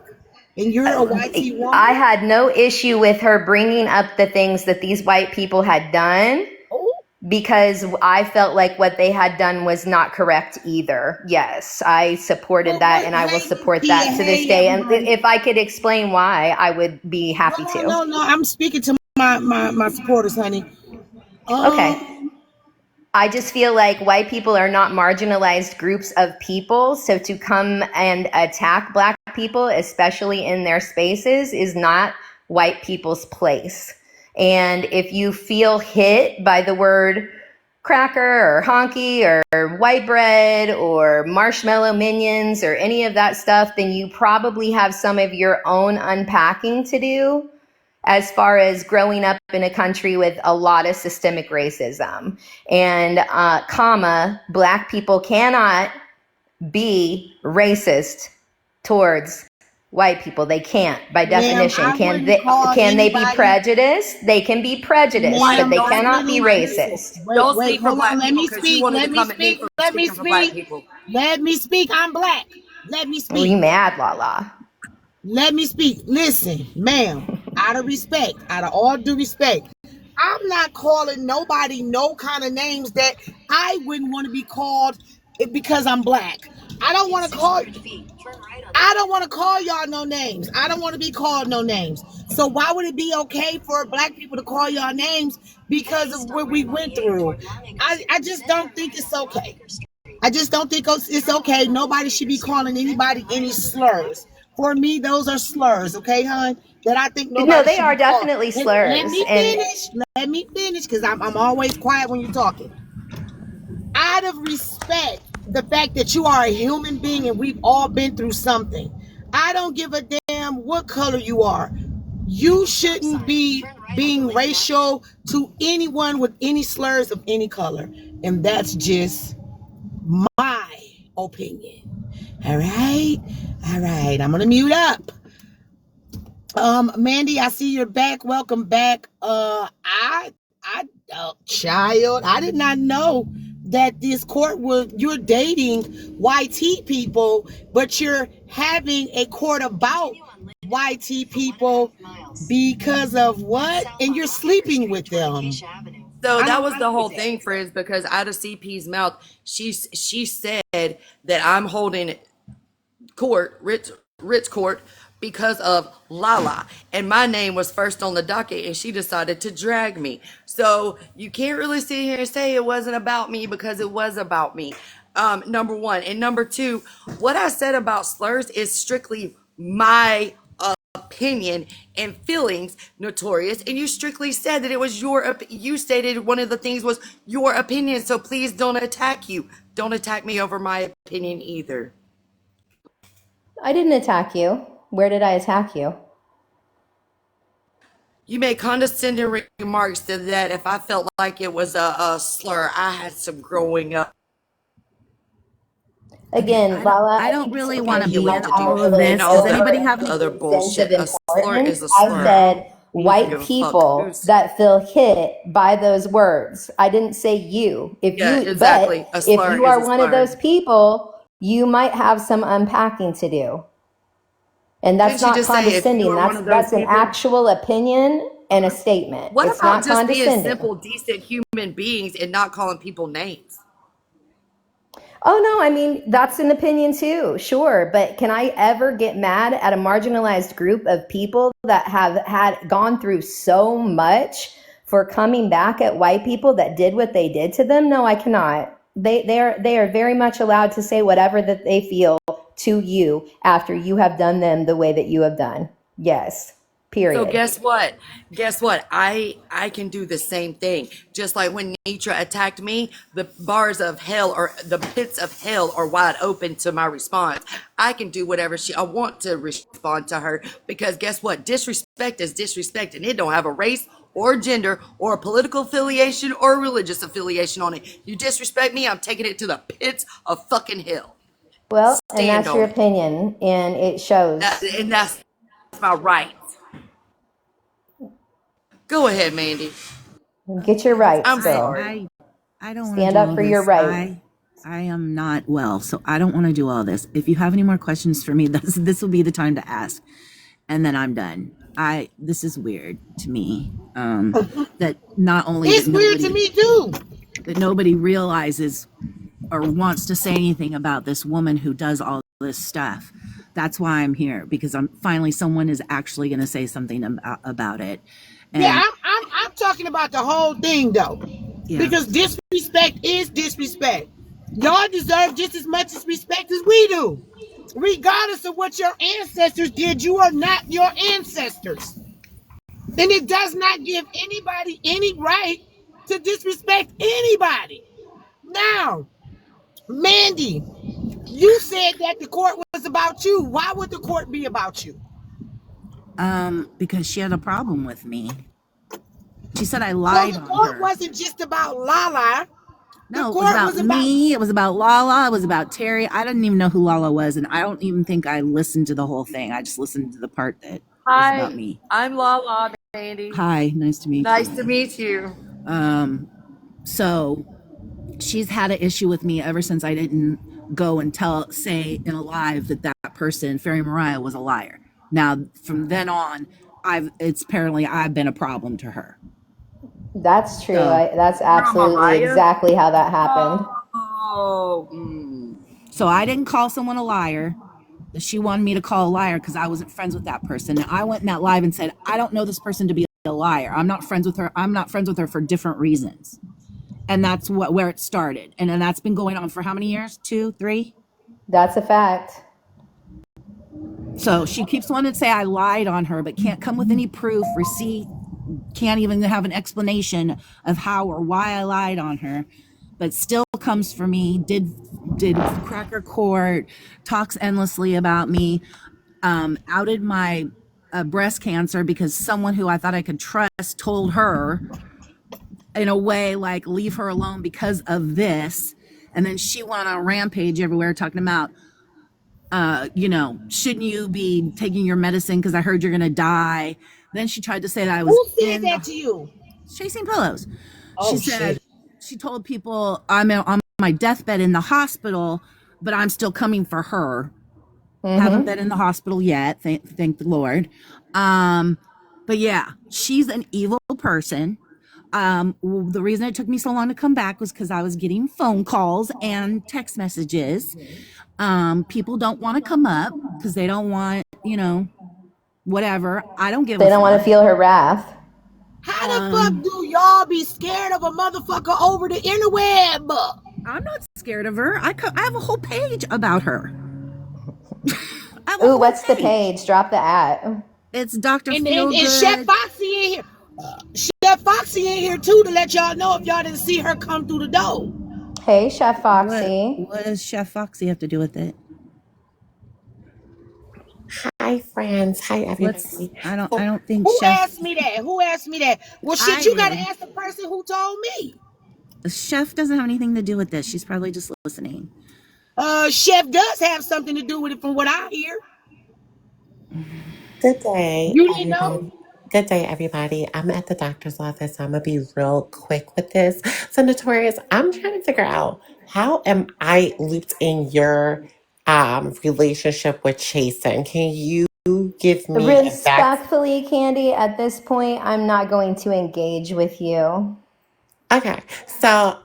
and you're a YT I woman. had no issue with her bringing up the things that these white people had done Oh, because I felt like what they had done was not correct either. Yes, I supported well, that what? and I will Hey, support Kia. that to this Hey, day. And everybody. if I could explain why, I would be No, happy no, to. no, no. I'm speaking to my supporters, honey. Okay. Um, I just feel like white people are not marginalized groups of people. So to come and attack black people, especially in their spaces, is not white people's place. And if you feel hit by the word cracker or honky or white bread or marshmallow minions or any of that stuff, then you probably have some of your own unpacking to do as far as growing up in a country with a lot of systemic racism. And, black people cannot be racist towards white people. They can't, by Ma'am, definition. I wouldn't call Can they be anybody. prejudiced? They can be prejudiced, but Ma'am, they I cannot be wouldn't listen. racist. Wait, Don't wait, speak for hold on. black Let people me because you speak. wanted to Let me come at me speak. for Let me speaking for black speak. people. Let me speak. I'm black. Let me Are we speak. mad, Lala? Let me speak. Listen, ma'am, out of respect, out of all due respect, I'm not calling nobody no kind of names that I wouldn't want to be called because I'm black. I don't want to call. I don't want to call y'all no names. I don't want to be called no names. So why would it be okay for black people to call y'all names because of what we went through? I just don't think it's okay. I just don't think it's okay. Nobody should be calling anybody any slurs. For me, those are slurs, okay, hon? That I think No, nobody they should are be called. definitely Let slurs. me And finish. Let me finish, because I'm always quiet when you're talking. Out of respect, the fact that you are a human being and we've all been through something. I don't give a damn what color you are. You shouldn't be being racial to anyone with any slurs of any color. And that's just my opinion. All right. All right. I'm gonna mute up. Mandy, I see you're back. Welcome back. Child, I did not know that this court was you're dating YT people, but you're having a court about YT people because of what? And you're sleeping with them. So I that don't was the like whole that. thing, friends, because out of CP's mouth, she said that I'm holding court, Ritz court, because of Lala. And my name was first on the docket and she decided to drag me. So you can't really sit here and say it wasn't about me because it was about me. Number one. And number two, what I said about slurs is strictly my opinion and feelings, Notorious, and you strictly said that it was you stated one of the things was your opinion, so please don't attack me over my opinion either. I didn't attack you. Where did I attack you? You made condescending remarks to that if I felt like it was a slur. I had some growing up. Okay, Again, Lala, I I don't think it's really so want to be confusing in To do all of over and this. all Does that anybody have any? other sense of bullshit. A slur is importance. a I slur. said I don't white give a fuck people who's. that feel hit by those words. I didn't say you. Yeah, But exactly. A if slur you is a are one of slur. those people, you might have some unpacking to do. And that's Didn't she not just say if you condescending. are one of those That's an people? actual opinion and a statement. What It's about not just being condescending. simple, decent human beings and not calling people names? Oh, no, I mean, that's an opinion too, sure. But can I ever get mad at a marginalized group of people that have had gone through so much for coming back at white people that did what they did to them? No, I cannot. They are very much allowed to say whatever that they feel to you after you have done them the way that you have done. Yes, So period. guess what? Guess what? I can do the same thing. Just like when Nitra attacked me, the bars of hell or the pits of hell are wide open to my response. I can do whatever I want to respond to her because guess what? Disrespect is disrespect and it don't have a race or gender or a political affiliation or a religious affiliation on it. You disrespect me, I'm taking it to the pits of fucking hell. Well, and Stand that's your on it. opinion, and it shows. And that's my right. Go ahead, Mandy. Get your rights, I'm girl. sorry. I don't want to Stand do up all for your this. right. I am not well, so I don't want to do all this. If you have any more questions for me, this will be the time to ask, and then I'm done. This is weird to me. That not only It's weird to me too. that nobody realizes or wants to say anything about this woman who does all this stuff. That's why I'm here, because I'm finally someone is actually going to say something about it. Yeah, And I'm talking about the whole thing though, yeah, because disrespect is disrespect. Y'all deserve just as much as respect as we do, regardless of what your ancestors did. You are not your ancestors, and it does not give anybody any right to disrespect anybody. Now, Mandy, you said that the court was about you. Why would the court be about you? because she had a problem with me. She said I So lied the on court her. wasn't just about Lala. No, it was court about me. It was about Lala. It was about Terry. I didn't even know who Lala was, and I don't even think I listened to the whole thing. I just listened to the part that was about me. I'm Lala, Mandy. Hi, nice to meet you. Nice to meet you. So she's had an issue with me ever since I didn't go and say in a live that person, Fairy Mariah, was a liar. Now, from then on, apparently I've been a problem to her. That's true. So- That's absolutely Mariah? exactly how that happened. So I didn't call someone a liar. She wanted me to call a liar because I wasn't friends with that person. Now, I went in that live and said, I don't know this person to be a liar. I'm not friends with her. I'm not friends with her for different reasons. And that's where it started. And then that's been going on for how many years? 2, 3? That's a fact. So she keeps wanting to say I lied on her, but can't come with any proof, receipt, can't even have an explanation of how or why I lied on her, but still comes for me, did cracker court, talks endlessly about me, outed my breast cancer because someone who I thought I could trust told her in a way like leave her alone because of this. And then she went on a rampage everywhere talking about shouldn't you be taking your medicine because I heard you're gonna die. Then she tried to say that I was Who said that to you? Chasing Pillows. Oh, She said shit. she told people I'm on my deathbed in the hospital, but I'm still coming for her. Haven't been in the hospital yet, thank the Lord. But yeah, she's an evil person. The reason it took me so long to come back was because I was getting phone calls and text messages. People don't want to come up because they don't want, whatever. I don't give a fuck. They don't want to feel her wrath. How the fuck do y'all be scared of a motherfucker over the interweb? I'm not scared of her. I have a whole page about her. Ooh, what's the page? Drop the at. It's Dr. And Feelgood. Chef Foxy in here. Chef Foxy in here too to let y'all know if y'all didn't see her come through the door. Hey, Chef Foxy. What does Chef Foxy have to do with it? Hi, friends. Hi, everybody. I don't think Who Chef. asked me that? Who asked me that? Well, shit, you gotta ask the person who told me. Chef doesn't have anything to do with this. She's probably just listening. Chef does have something to do with it from what I hear. Good day. You didn't know? Good day, everybody. I'm at the doctor's office. So I'm going to be real quick with this. So, Notorious, I'm trying to figure out how am I looped in your relationship with Chasen? Can you give me Respectfully, Candy, at this point, I'm not going to engage with you. Okay. So,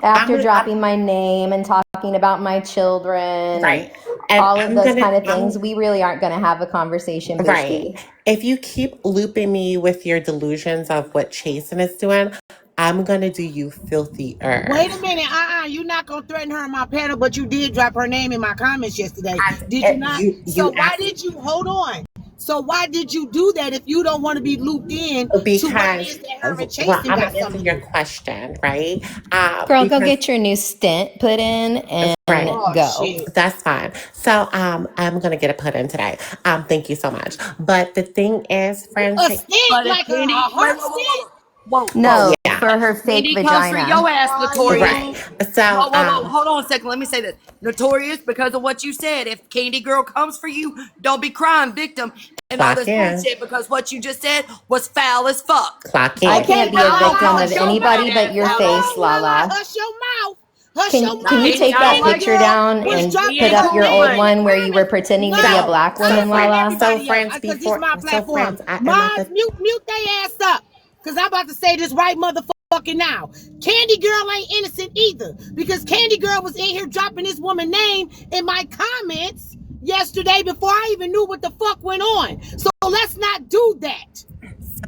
after dropping my name and talking about my children and all of those kind of things, we really aren't going to have a conversation. Right. If you keep looping me with your delusions of what Chasen is doing, I'm going to do you filthier. Wait a minute. You're not going to threaten her on my panel, but you did drop her name in my comments yesterday. Did you not? Why did you, hold on. So why did you do that if you don't want to be looped in because, to what is that her and Chasen I'm got answer your question, right? Girl, go get your new stint put in and go. Shit. That's fine. So I'm gonna get it put in today. Thank you so much. But the thing is, friends, a stint like a heart stint? No, for her fake Candy vagina. comes for your ass, Notorious. Right. So hold on a second. Let me say this. Notorious, because of what you said. If Candy Girl comes for you, don't be crying victim and all this bullshit, because what you just said was foul as fuck. I can't be a victim of anybody but your face, Lala. Hush your mouth. Can you take that picture down and put up your old one where you were pretending to be a black woman, Lala? So friends, because this is my platform. Mute their ass up. Because I'm about to say this right motherfucking now. Candy Girl ain't innocent either. Because Candy Girl was in here dropping this woman's name in my comments yesterday before I even knew what the fuck went on. So let's not do that.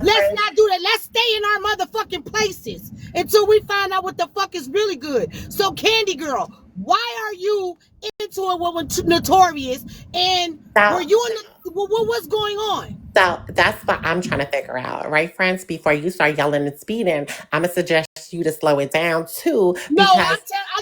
Let's not do that. Let's stay in our motherfucking places until we find out what the fuck is really good. So Candy Girl, why are you into it with Notorious? And were you in what was going on? So that's what I'm trying to figure out, right, friends? Before you start yelling and speeding, I'm gonna suggest you to slow it down too. No,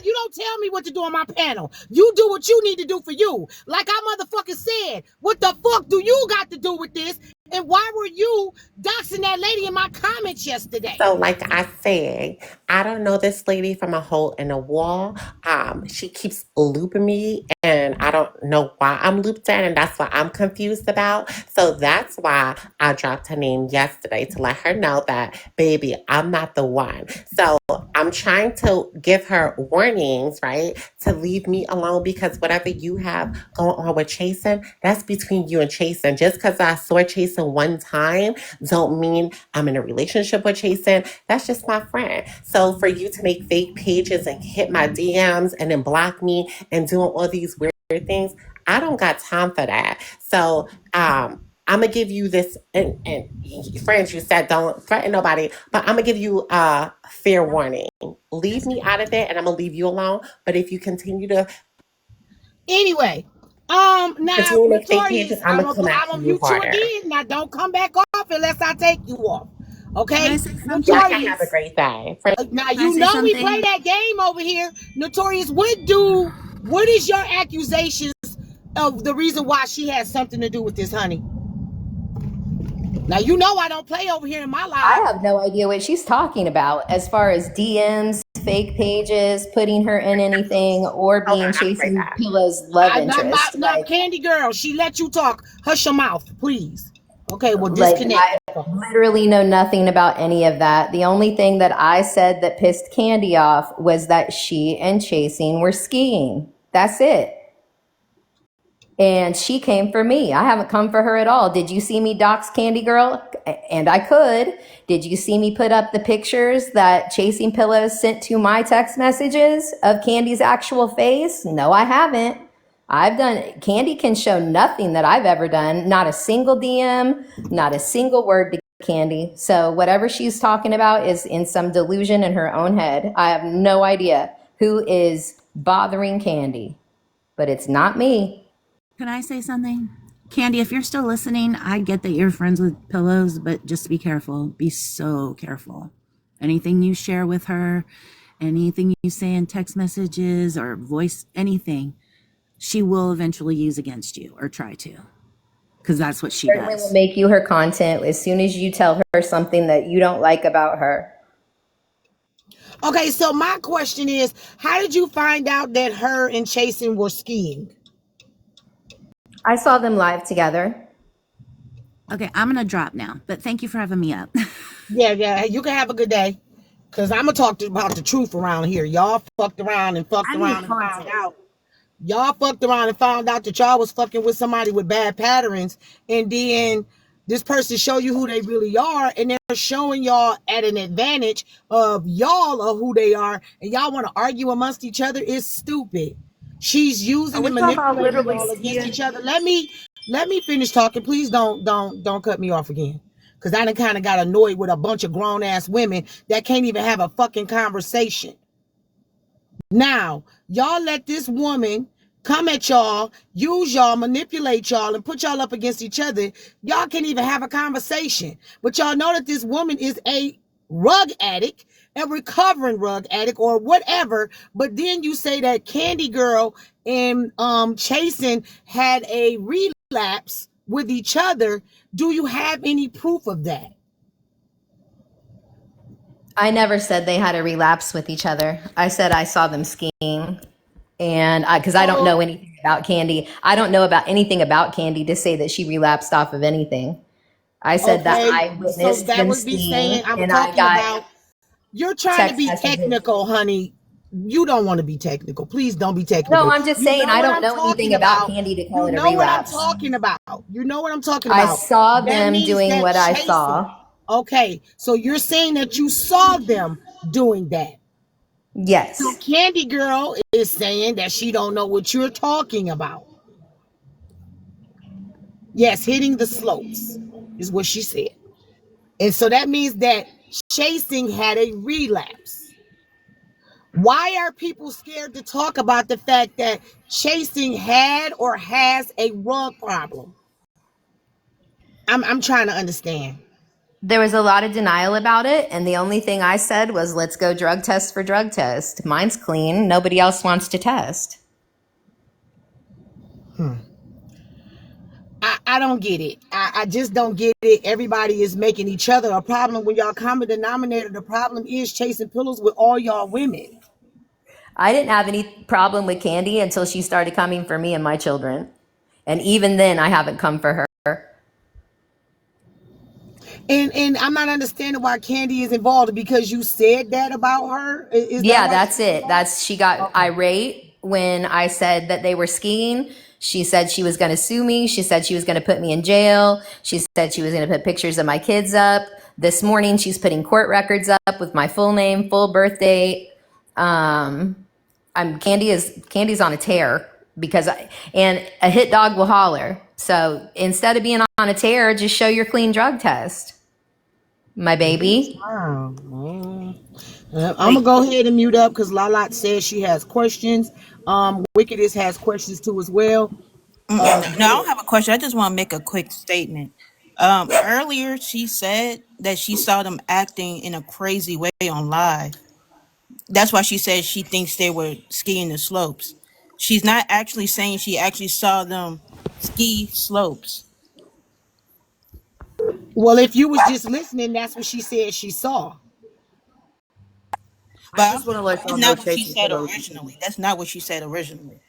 you don't tell me what to do on my panel. You do what you need to do for you. Like I motherfucking said, what the fuck do you got to do with this? And why were you doxing that lady in my comments yesterday? So, like I said, I don't know this lady from a hole in a wall. She keeps looping me, and I don't know why I'm looped in, and that's what I'm confused about. So that's why I dropped her name yesterday to let her know that, baby, I'm not the one. So I'm trying to give her warnings, right, to leave me alone because whatever you have going on with Chasen, that's between you and Chasen. Just because I saw Chasen one time don't mean I'm in a relationship with Chasen. That's just my friend. So for you to make fake pages and hit my DMs and then block me and doing all these weird things, I don't got time for that. So I'm gonna give you this, and friends, you said don't threaten nobody, but I'm gonna give you a fair warning. Leave me out of there, and I'm gonna leave you alone. But if you Anyway, now continue to make fake pages, Notorious, I'm I'm gonna gonna come I'm after gonna you mute you harder. again. Now don't come back off unless I take you off. Can I Okay, say something? Okay, have a Notorious. great day. Now Can I you say know we play something? that game over here. Notorious, what is your accusations of the reason why she has something to do with this, honey? Now you know I don't play over here in my I lives. have no idea what she's talking about as far as DMs, fake pages, putting her in anything, or Hold being on, I'll be right Chasing back. Pillow's love interest. Not Candy Girl. She let you talk. Hush your mouth, please. Okay, well disconnect. I literally know nothing about any of that. The only thing that I said that pissed Candy off was that she and Chasing were skiing. That's it. And she came for me. I haven't come for her at all. Did you see me dox Candy Girl? And I could. Did you see me put up the pictures that Chasing Pillows sent to my text messages of Candy's actual face? No, I haven't. Candy can show nothing that I've ever done. Not a single DM, not a single word to Candy. So whatever she's talking about is in some delusion in her own head. I have no idea who is bothering Candy, but it's not me. Can I say something? Candy, if you're still listening, I get that you're friends with Pillows, but just be careful. Be so careful. Anything you share with her, anything you say in text messages or voice, anything, she will eventually use against you or try to, because that's what she Certainly will does. make you her content as soon as you tell her something that you don't like about her. Okay, so my question is, how did you find out that her and Chasen were skiing? I saw them live together. Okay, I'm going to drop now, but thank you for having me up. Yeah, you can have a good day. Cause I'm gonna talk about the truth around here. Y'all fucked around and I need found content. out. Y'all fucked around and found out that y'all was fucking with somebody with bad patterns, and then this person show you who they really are, and they're showing y'all at an advantage of y'all of who they are, and y'all want to argue amongst each other. It's stupid. She's Are using we and talking about manipulating literally y'all against skiing? each other. Let me finish talking. Please don't cut me off again. Cause I done kind of got annoyed with a bunch of grown ass women that can't even have a fucking conversation. Now, y'all let this woman come at y'all, use y'all, manipulate y'all, and put y'all up against each other. Y'all can't even have a conversation. But y'all know that this woman is a rug addict, a recovering rug addict, or whatever. But then you say that Candy Girl and Chasen had a relapse with each other. Do you have any proof of that? I never said they had a relapse with each other. I said I saw them skiing. And because I don't know So, anything about Candy, I don't know about anything about Candy to say that she relapsed off of anything. I said that okay, I so witnessed that them would be saying skiing I'm and I talking got about you're trying to text be messages. technical, honey. You don't want to be technical. Please don't be No, technical. I'm just You saying know I what don't I'm know talking anything about about. Candy to call You it a know what I'm relapse. talking about. You know what I'm talking I about. saw That them means doing that what I chasing. saw. Okay, so you're saying that you saw them doing that. So Yes. Candy Girl is saying that she don't know what you're talking about. Yes, hitting the slopes is what she said. And so that means that chasing had a relapse. Why are people scared to talk about the fact that chasing had or has a rug problem? I'm trying to understand. There was a lot of denial about it, and the only thing I said was, let's go drug test for drug test. Mine's clean. Nobody else wants to test. I I don't get it. I just don't get it. Everybody is making each other a problem when y'all common denominator. The problem is chasing pillows with all y'all women. I didn't have any problem with Candy until she started coming for me and my children. And even then, I haven't come for her. And I'm not understanding why Candy is involved because you said that about her. Is that Yeah, why that's she's it. involved? She got Okay. irate when I said that they were skiing. She said she was going to sue me. She said she was going to put me in jail. She said she was going to put pictures of my kids up. This morning, she's putting court records up with my full name, full birth date. Candy's on a tear because and a hit dog will holler. So instead of being on a tear, just show your clean drug test, my baby. Wow. I'm gonna Like, go ahead and mute up because Lala says she has questions. Wickedest has questions too as well. no, I don't have a question. I just want to make a quick statement. Earlier she said that she saw them acting in a crazy way on live. That's why she said she thinks they were skiing the slopes. She's not actually saying she actually saw them ski slopes. Well, if you was just listening, that's what she said she saw. I But just want to let that's y'all know not what she chasing said pillows. originally. That's not what she said originally.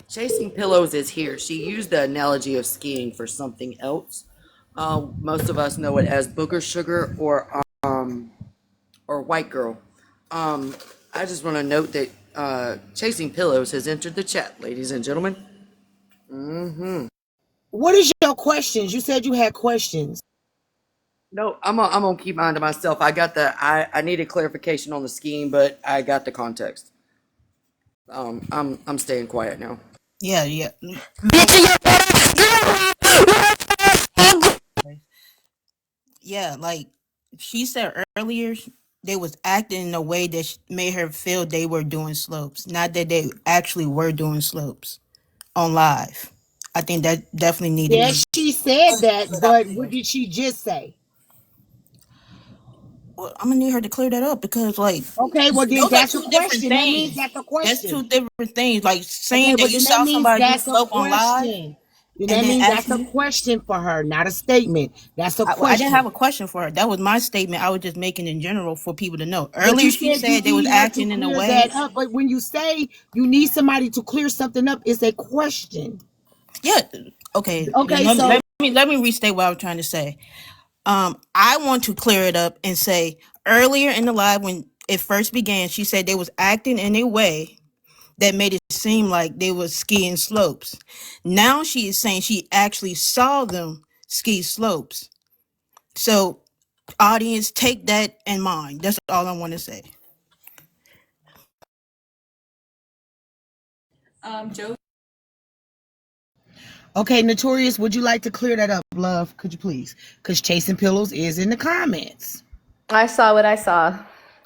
Chasing pillows is here. She used the analogy of skiing for something else. Most of us know it as booger sugar or white girl. Um, I just want to note that chasing pillows has entered the chat, ladies and gentlemen. What is your questions? You said you had questions. No, I'm gonna keep mine to myself. I needed clarification on the skiing, but I got the context. I'm staying quiet now. Yeah, yeah. Yeah, like she said earlier, they was acting in a way that made her feel they were doing slopes, not that they actually were doing slopes on live. I think that definitely need to be. Yes, she said that, but what did she just say? Well, I'm gonna need her to clear that up because, like, Okay, well then those are that's a two different question. That means things. that's a That's two question. different things. Like Okay, saying that well you then that saw means somebody do that's a slope on live question. Then and that then means that's a actually, question for her, not a statement. That's a I didn't have question. a question for her. That was my statement. I was just making in general for people to know. But Earlier, you she said you said they was need her to acting in a clear way. that up. But when you say you need somebody to clear something up, it's a question. Yeah. Okay. Then Okay, so let me restate what I was trying to say. I want to clear it up and say earlier in the live when it first began, she said they was acting in a way that made it seem like they was skiing slopes. Now she is saying she actually saw them ski slopes. So audience, take that in mind. That's all I want to say. Joe. okay, Notorious, would you like to clear that up, love? Could you please? Because chasing pillows is in the comments. I saw what I saw.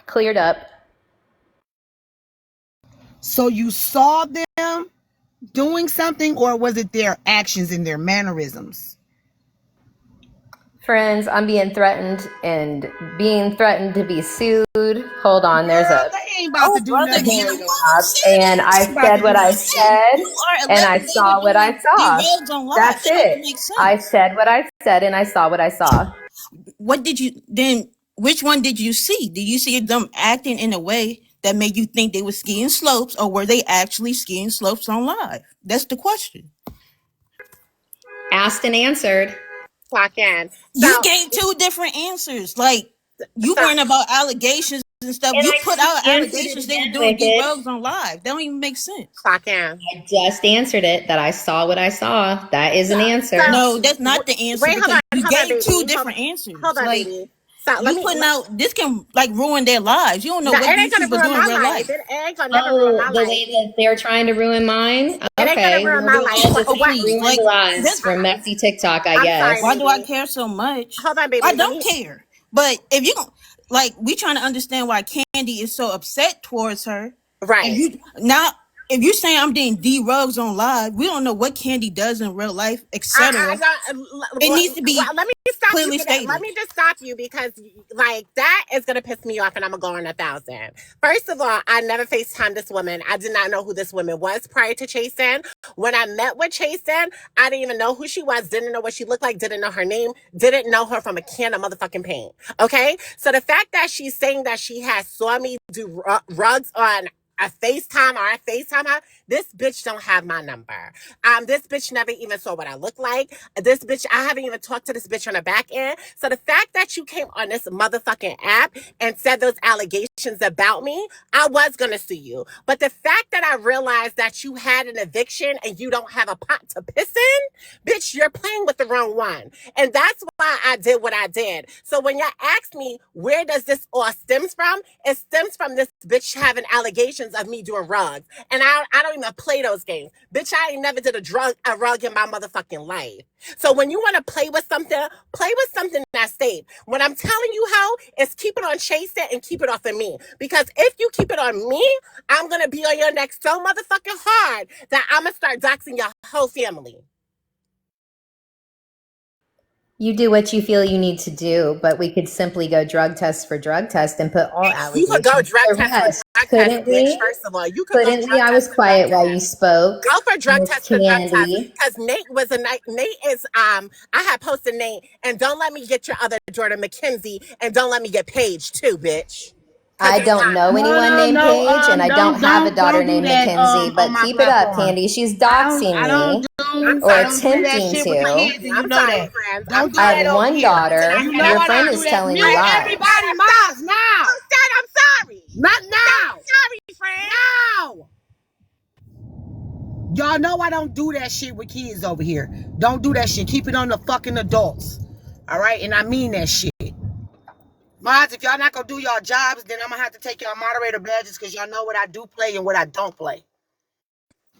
Cleared up. So you saw them doing something, or was it their actions and their mannerisms? Friends, I'm being threatened and being threatened to be sued. Hold on, there's Girl, a they ain't about Oh, to do brother, nothing you to the hearing you. one going who up, said and it. They I ain't about said to what do I nothing to you. said, You are and I 11 later saw what I doing saw. D-Rose on live. That's That don't it. make I sense. said what I said, and I saw what I saw. What did you then? Which one did you see? Did you see them acting in a way that made you think they were skiing slopes, or were they actually skiing slopes on live? That's the question. Asked and answered. Clock in. You gave two different answers. Like you So, weren't about allegations and stuff. And You I put just out answered it allegations they were again, doing D Wicked. Rose on live. That don't even make sense. clock in. I just answered it that I saw what I saw. That is an So, answer. No, that's not the answer wait, because you hold on, gave two baby. different Hold answers. on, Like baby. So let you me. putting out this can like ruin their lives. You don't know No, what it ain't these gonna people do ruin in my real life. life. It ain't gonna never ruin Oh, my the life. way that they're trying to ruin mine? It ain't gonna Okay, ruin well, my we life. all just Oh What? please, ruined like lives this. from messy TikTok, I I'm sorry, guess. Why do I baby. care so much? Hold on, baby. I Let don't me. care. But if you like, we trying to understand why Candy is so upset towards her, and Right. you now. if you're saying I'm dating D Ruggs on live, we don't know what Candy does in real life, etc. It needs to be let me stop you. clearly stated. Let me just stop you because, like, that is gonna piss me off, and I'm gonna go on 1,000. First of all, I never FaceTimed this woman. I did not know who this woman was prior to Chasen. When I met with Chasen, I didn't even know who she was. Didn't know what she looked like. Didn't know her name. Didn't know her from a can of motherfucking paint. Okay, so the fact that she's saying that she has saw me do rugs on a FaceTime or I FaceTime her, this bitch don't have my number. This bitch never even saw what I look like. This bitch, I haven't even talked to this bitch on the back end. So the fact that you came on this motherfucking app and said those allegations about me, I was gonna sue you. But the fact that I realized that you had an eviction and you don't have a pot to piss in, bitch, you're playing with the wrong one. And that's why I did what I did. So when y'all ask me, where does this all stems from? It stems from this bitch having allegations of me doing rugs. And I don't even play those games. Bitch, I ain't never did a rug in my motherfucking life. So when you want to play with something that's safe. When I'm telling you how, is keep it on Chase It and keep it off of me. Because if you keep it on me, I'm going to be on your neck so motherfucking hard that I'm going to start doxing your whole family. You do what you feel you need to do, but we could simply go drug test for drug test and put all allegations You could go drug to test for rest. drug Couldn't test, bitch. we? First of all, you could go Couldn't drug we? I test was for drug quiet while test. you spoke. Go for drug Miss test for drug test. Candy. Because Nate is I had posted Nate, and don't let me get your other Jordan McKenzie, and don't let me get Paige too, bitch. I don't know anyone named Paige, and I don't have a daughter named Mackenzie, but keep it up, Candy. She's doxing me or attempting to. Kids, and you I'm know sorry, that. friends. Don't do I that have over one here. daughter. You know Your I friend don't is do that. telling you Mute lies. everybody, Miles, now. Who said I'm sorry? Not now. Sorry, friend. Now. Y'all know I don't do that shit with kids over here. Don't do that shit. Keep it on the fucking adults. All right? And I mean that shit. Mods, if y'all not gonna do y'all jobs, then I'm gonna have to take y'all moderator badges because y'all know what I do play and what I don't play.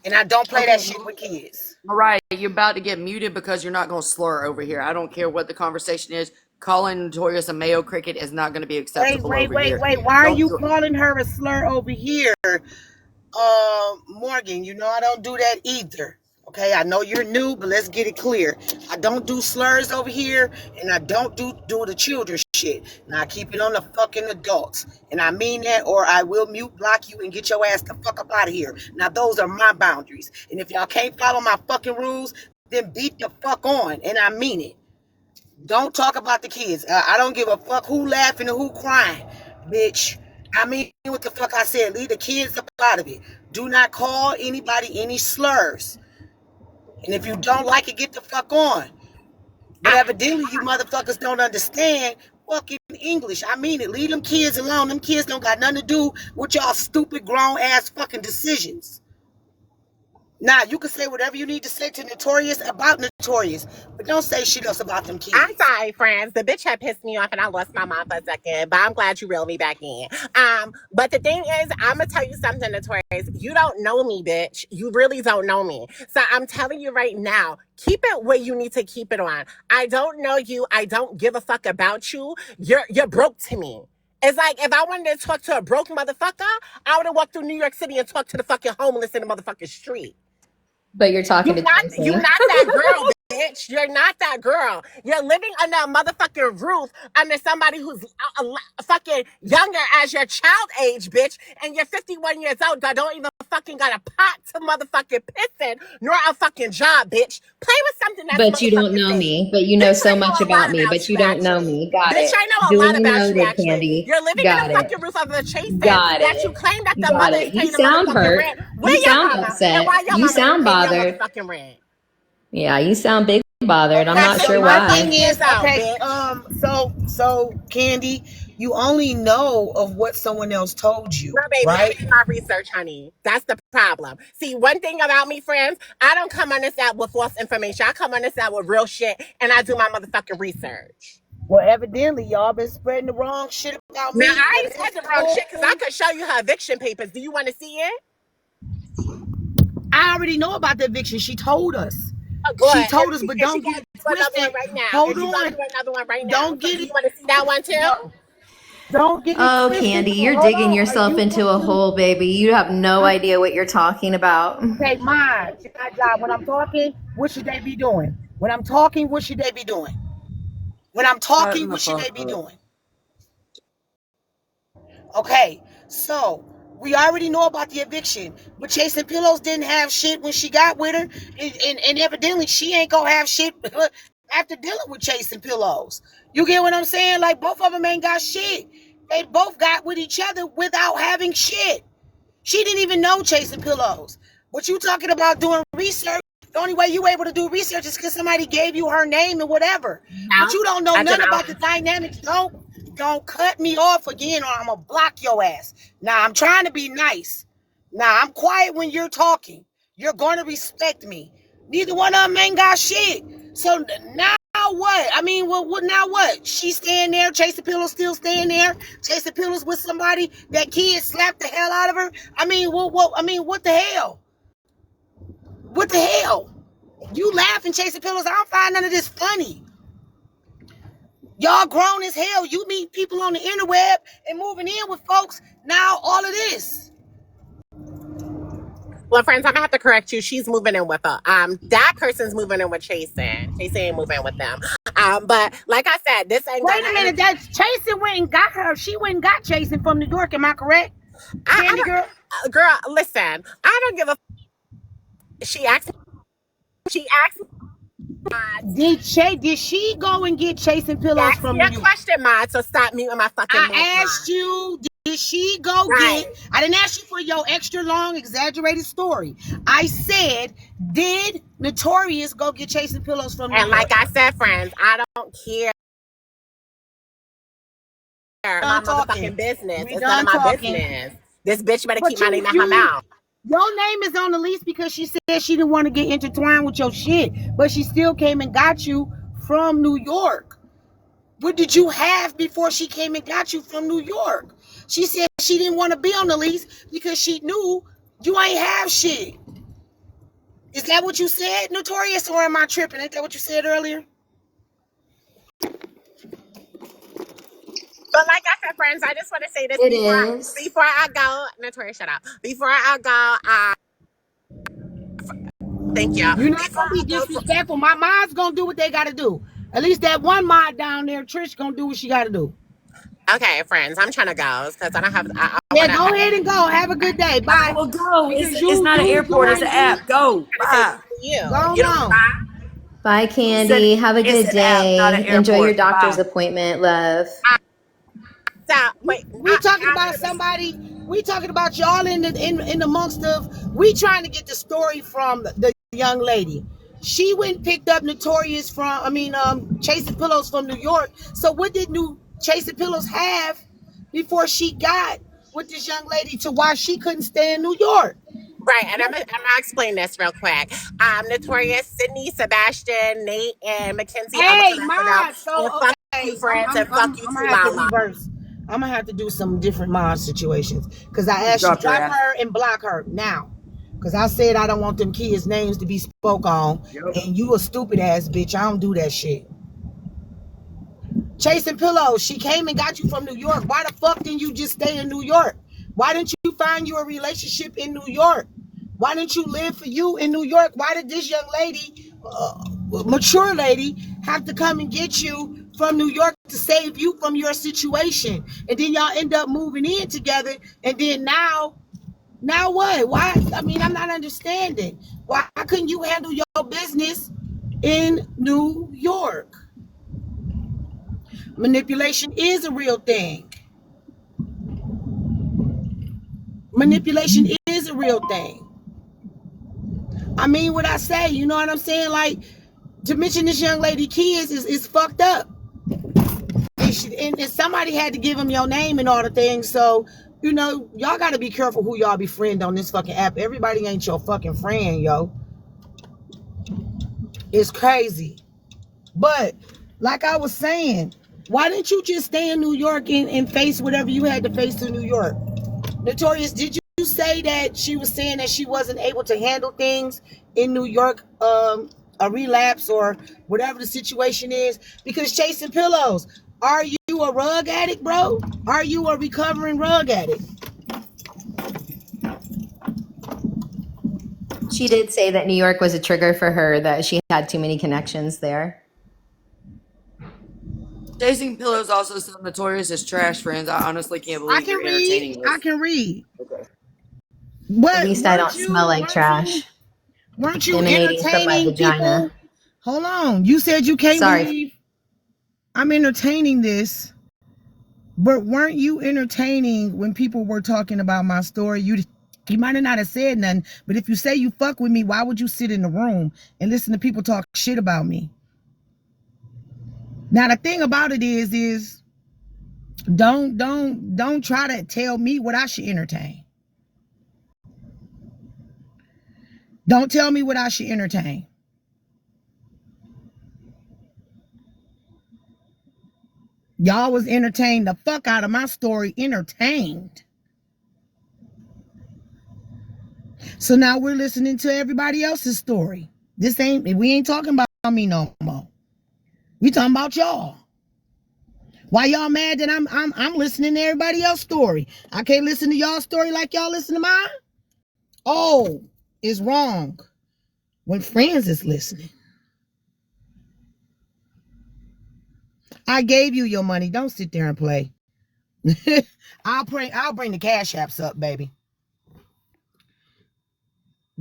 And I don't play that shit with kids. Mariah, you're about to get muted because you're not going to slur over here. I don't care what the conversation is. Calling Notorious a Mayo Cricket is not going to be acceptable over here. Wait. Why are Don't you do it. calling her a slur over here? Morgan, you know I don't do that either. Okay, I know you're new, but let's get it clear. I don't do slurs over here, and I don't do the children shit. Now I keep it on the fucking adults. And I mean that, or I will mute, block you, and get your ass the fuck up out of here. Now those are my boundaries. And if y'all can't follow my fucking rules, then beat the fuck on. And I mean it. Don't talk about the kids. I don't give a fuck who laughing and who crying, bitch. I mean what the fuck I said. Leave the kids up out of it. Do not call anybody any slurs. And if you don't like it, get the fuck on. But evidently you motherfuckers don't understand fucking English. I mean it. Leave them kids alone. Them kids don't got nothing to do with y'all stupid grown ass fucking decisions. Now, you can say whatever you need to say to Notorious about Notorious, but don't say shit else about them kids. I'm sorry, friends. The bitch had pissed me off and I lost my mind for a second, but I'm glad you reeled me back in. But the thing is, I'm gonna tell you something, Notorious. You don't know me, bitch. You really don't know me. So I'm telling you right now, keep it where you need to keep it on. I don't know you. I don't give a fuck about you. You're broke to me. It's like if I wanted to talk to a broke motherfucker, I would have walked through New York City and talked to the fucking homeless in the motherfucking street. But you're talking to You're not that girl, bitch. You're not that girl. You're living under a motherfucking roof under somebody who's fucking younger as your child age, bitch. And you're 51 years old that don't even fucking got a pot to motherfucking piss in, nor a fucking job, bitch. Play with something that's But you don't know safe. me. But you know Bitch, so I know much a lot about me. But you you, don't know actually. me. Got Bitch, it. I know a lot Duly about you, noted, actually. Candy. You're living Got in the it. fucking roof of a chase Got that it. you claim that the Got mother it. is You paying the sound motherfucking hurt. rent. Where You your sound mama? upset. And why your You mama sound ain't paying your bothered. motherfucking rent? Yeah, you sound big bothered. I'm Okay, not so sure my why. thing is, so Candy, you only know of what someone else told you, No, baby, I right? did my research, honey. That's the problem. See, one thing about me, friends, I don't come on this app with false information. I come on this app with real shit, and I do my motherfucking research. Well, evidently, y'all been spreading the wrong shit about Now, me. I ain't said the wrong shit because I could show you her eviction papers. Do you want to see it? I already know about the eviction. She told us. Oh, good. She told us, but And she don't got get to it do another one twisted. right now. Hold And she's going to on. do another one right now. Don't So get do you it. want to see that one too? No. Don't get it Oh, twisted. Candy, you're Hold digging on. Are yourself you into going a to hole, baby. You have no idea what you're talking about. okay, mine? My job. When I'm talking, what should they be doing? When I'm talking, what should they be doing? When I'm talking, Shutting the what should they fuck be up. doing? Okay, so we already know about the eviction, but Chasing Pillows didn't have shit when she got with her, and evidently she ain't gonna have shit after dealing with Chasing Pillows. You get what I'm saying? Like both of them ain't got shit. They both got with each other without having shit. She didn't even know Chasing Pillows. But you talking about doing research? The only way you able to do research is because somebody gave you her name and whatever. But No, you don't know I did nothing not. about the dynamics. Don't cut me off again, or I'm gonna block your ass. Now I'm trying to be nice. Now I'm quiet when you're talking. You're gonna respect me. Neither one of them ain't got shit. So now what? I mean, what now what? She staying there, Chasing Pillows still staying there, Chasing Pillows with somebody that kid slapped the hell out of her. I mean, what the hell? What the hell? You laughing, Chasing Pillows. I don't find none of this funny. Y'all grown as hell. You meet people on the interweb and moving in with folks. Now all of this. Well, friends, I'm gonna have to correct you. She's moving in with her. That person's moving in with Chasen. Chasen ain't moving with them. But like I said, this ain't got Wait a nothing minute. to. That's Chasing went and got her. She went and got Chasing from New York. Am I correct? I Candy girl. don't, girl, listen. I don't give a. She asked. She asked me. Did she go and get Chasing She Pillows asked from me New a York? question, Mod. So stop muting my fucking mic, I asked Mod. you, did she go Right. get, I didn't ask you for your extra long, exaggerated story. I said, did Notorious go get Chasing Pillows from New And like York? I said, friends, I don't care. My Done talking. motherfucking business. We It's none of done my talking. business. This bitch better keep But my name in her mouth. your name is on the lease because she said she didn't want to get intertwined with your shit, but she still came and got you from New York. What did you have before she came and got you from New York? She said she didn't want to be on the lease because she knew you ain't have shit. Is that what you said, Notorious, or am I tripping? Ain't that what you said earlier? But like I said, friends, I just want to say this It is. before I go. Notorious, shut up. Before I go, thank you. You're not Before gonna be I go, disrespectful. My mod's gonna do what they gotta do. At least that one mod down there, Trish, gonna do what she gotta do. okay, friends, I'm trying to go because I don't have. I Yeah, want to. go ahead and go. Have a good day. Bye. Well, go. Because It's not an you airport. It's an ain't do. app. Go. To say Bye. this to you. Go You don't on. bye. Bye, He said Candy. Have a it's good an app, not an day. Enjoy your airport. doctor's Bye. appointment, love. So wait, We talking I'm about gonna be. somebody. We talking about y'all in the amongst of. We trying to get the story from the young lady. She went and picked up Notorious from. Chasing Pillows from New York. So what did New Chasing Pillows have before she got with this young lady to why she couldn't stay in New York? Right, and I'm gonna explain this real quick. Notorious, Sydney, Sebastian, Nate, and Mackenzie. I'm Hey, gonna let know. Ma. And So fuck you, okay, friends, and fuck you I'm too, gonna have to Lala. reverse. I'm gonna have to do some different mod situations because I Just asked you dropped your drop ass. her and block her now. Because I said I don't want them kids' names to be spoke on, Yep. and you a stupid ass bitch. I don't do that shit. Chasing Pillows, she came and got you from New York. Why the fuck didn't you just stay in New York? Why didn't you find you a relationship in New York? Why didn't you live for you in New York? Why did this young lady, mature lady, have to come and get you from New York to save you from your situation? And then y'all end up moving in together. And then now what? Why? I mean, I'm not understanding. Why couldn't you handle your business in New York? Manipulation is a real thing. Manipulation is a real thing. I mean what I say, you know what I'm saying? Like, to mention this young lady kids is fucked up. And somebody had to give him your name and all the things. So, y'all got to be careful who y'all befriend on this fucking app. Everybody ain't your fucking friend, yo. It's crazy. But, like I was saying, why didn't you just stay in New York and face whatever you had to face in New York? Notorious, did you say that she was saying that she wasn't able to handle things in New York, a relapse or whatever the situation is? Because Chasing Pillows, Are you a rug addict, bro? Are you a recovering rug addict? She did say that New York was a trigger for her, that she had too many connections there. Chasing pillows also so notorious as trash, friends. I honestly can't I believe can you're read. entertaining I this. can read. Okay. At What least I don't smell like trash weren't you emanating from my entertaining people? vagina. Hold on. You said you can't Sorry. believe I'm entertaining this, but weren't you entertaining when people were talking about my story? You might not have said nothing, but if you say you fuck with me, why would you sit in the room and listen to people talk shit about me? Now the thing about it is don't try to tell me what I should entertain. Don't tell me what I should entertain. Y'all was entertained the fuck out of my story. Entertained. So now we're listening to everybody else's story. We ain't talking about me no more. We talking about y'all. Why y'all mad that I'm listening to everybody else's story? I can't listen to y'all story like y'all listen to mine? Oh, it's wrong when friends is listening. I gave you your money. Don't sit there and play. I'll bring the cash apps up, baby.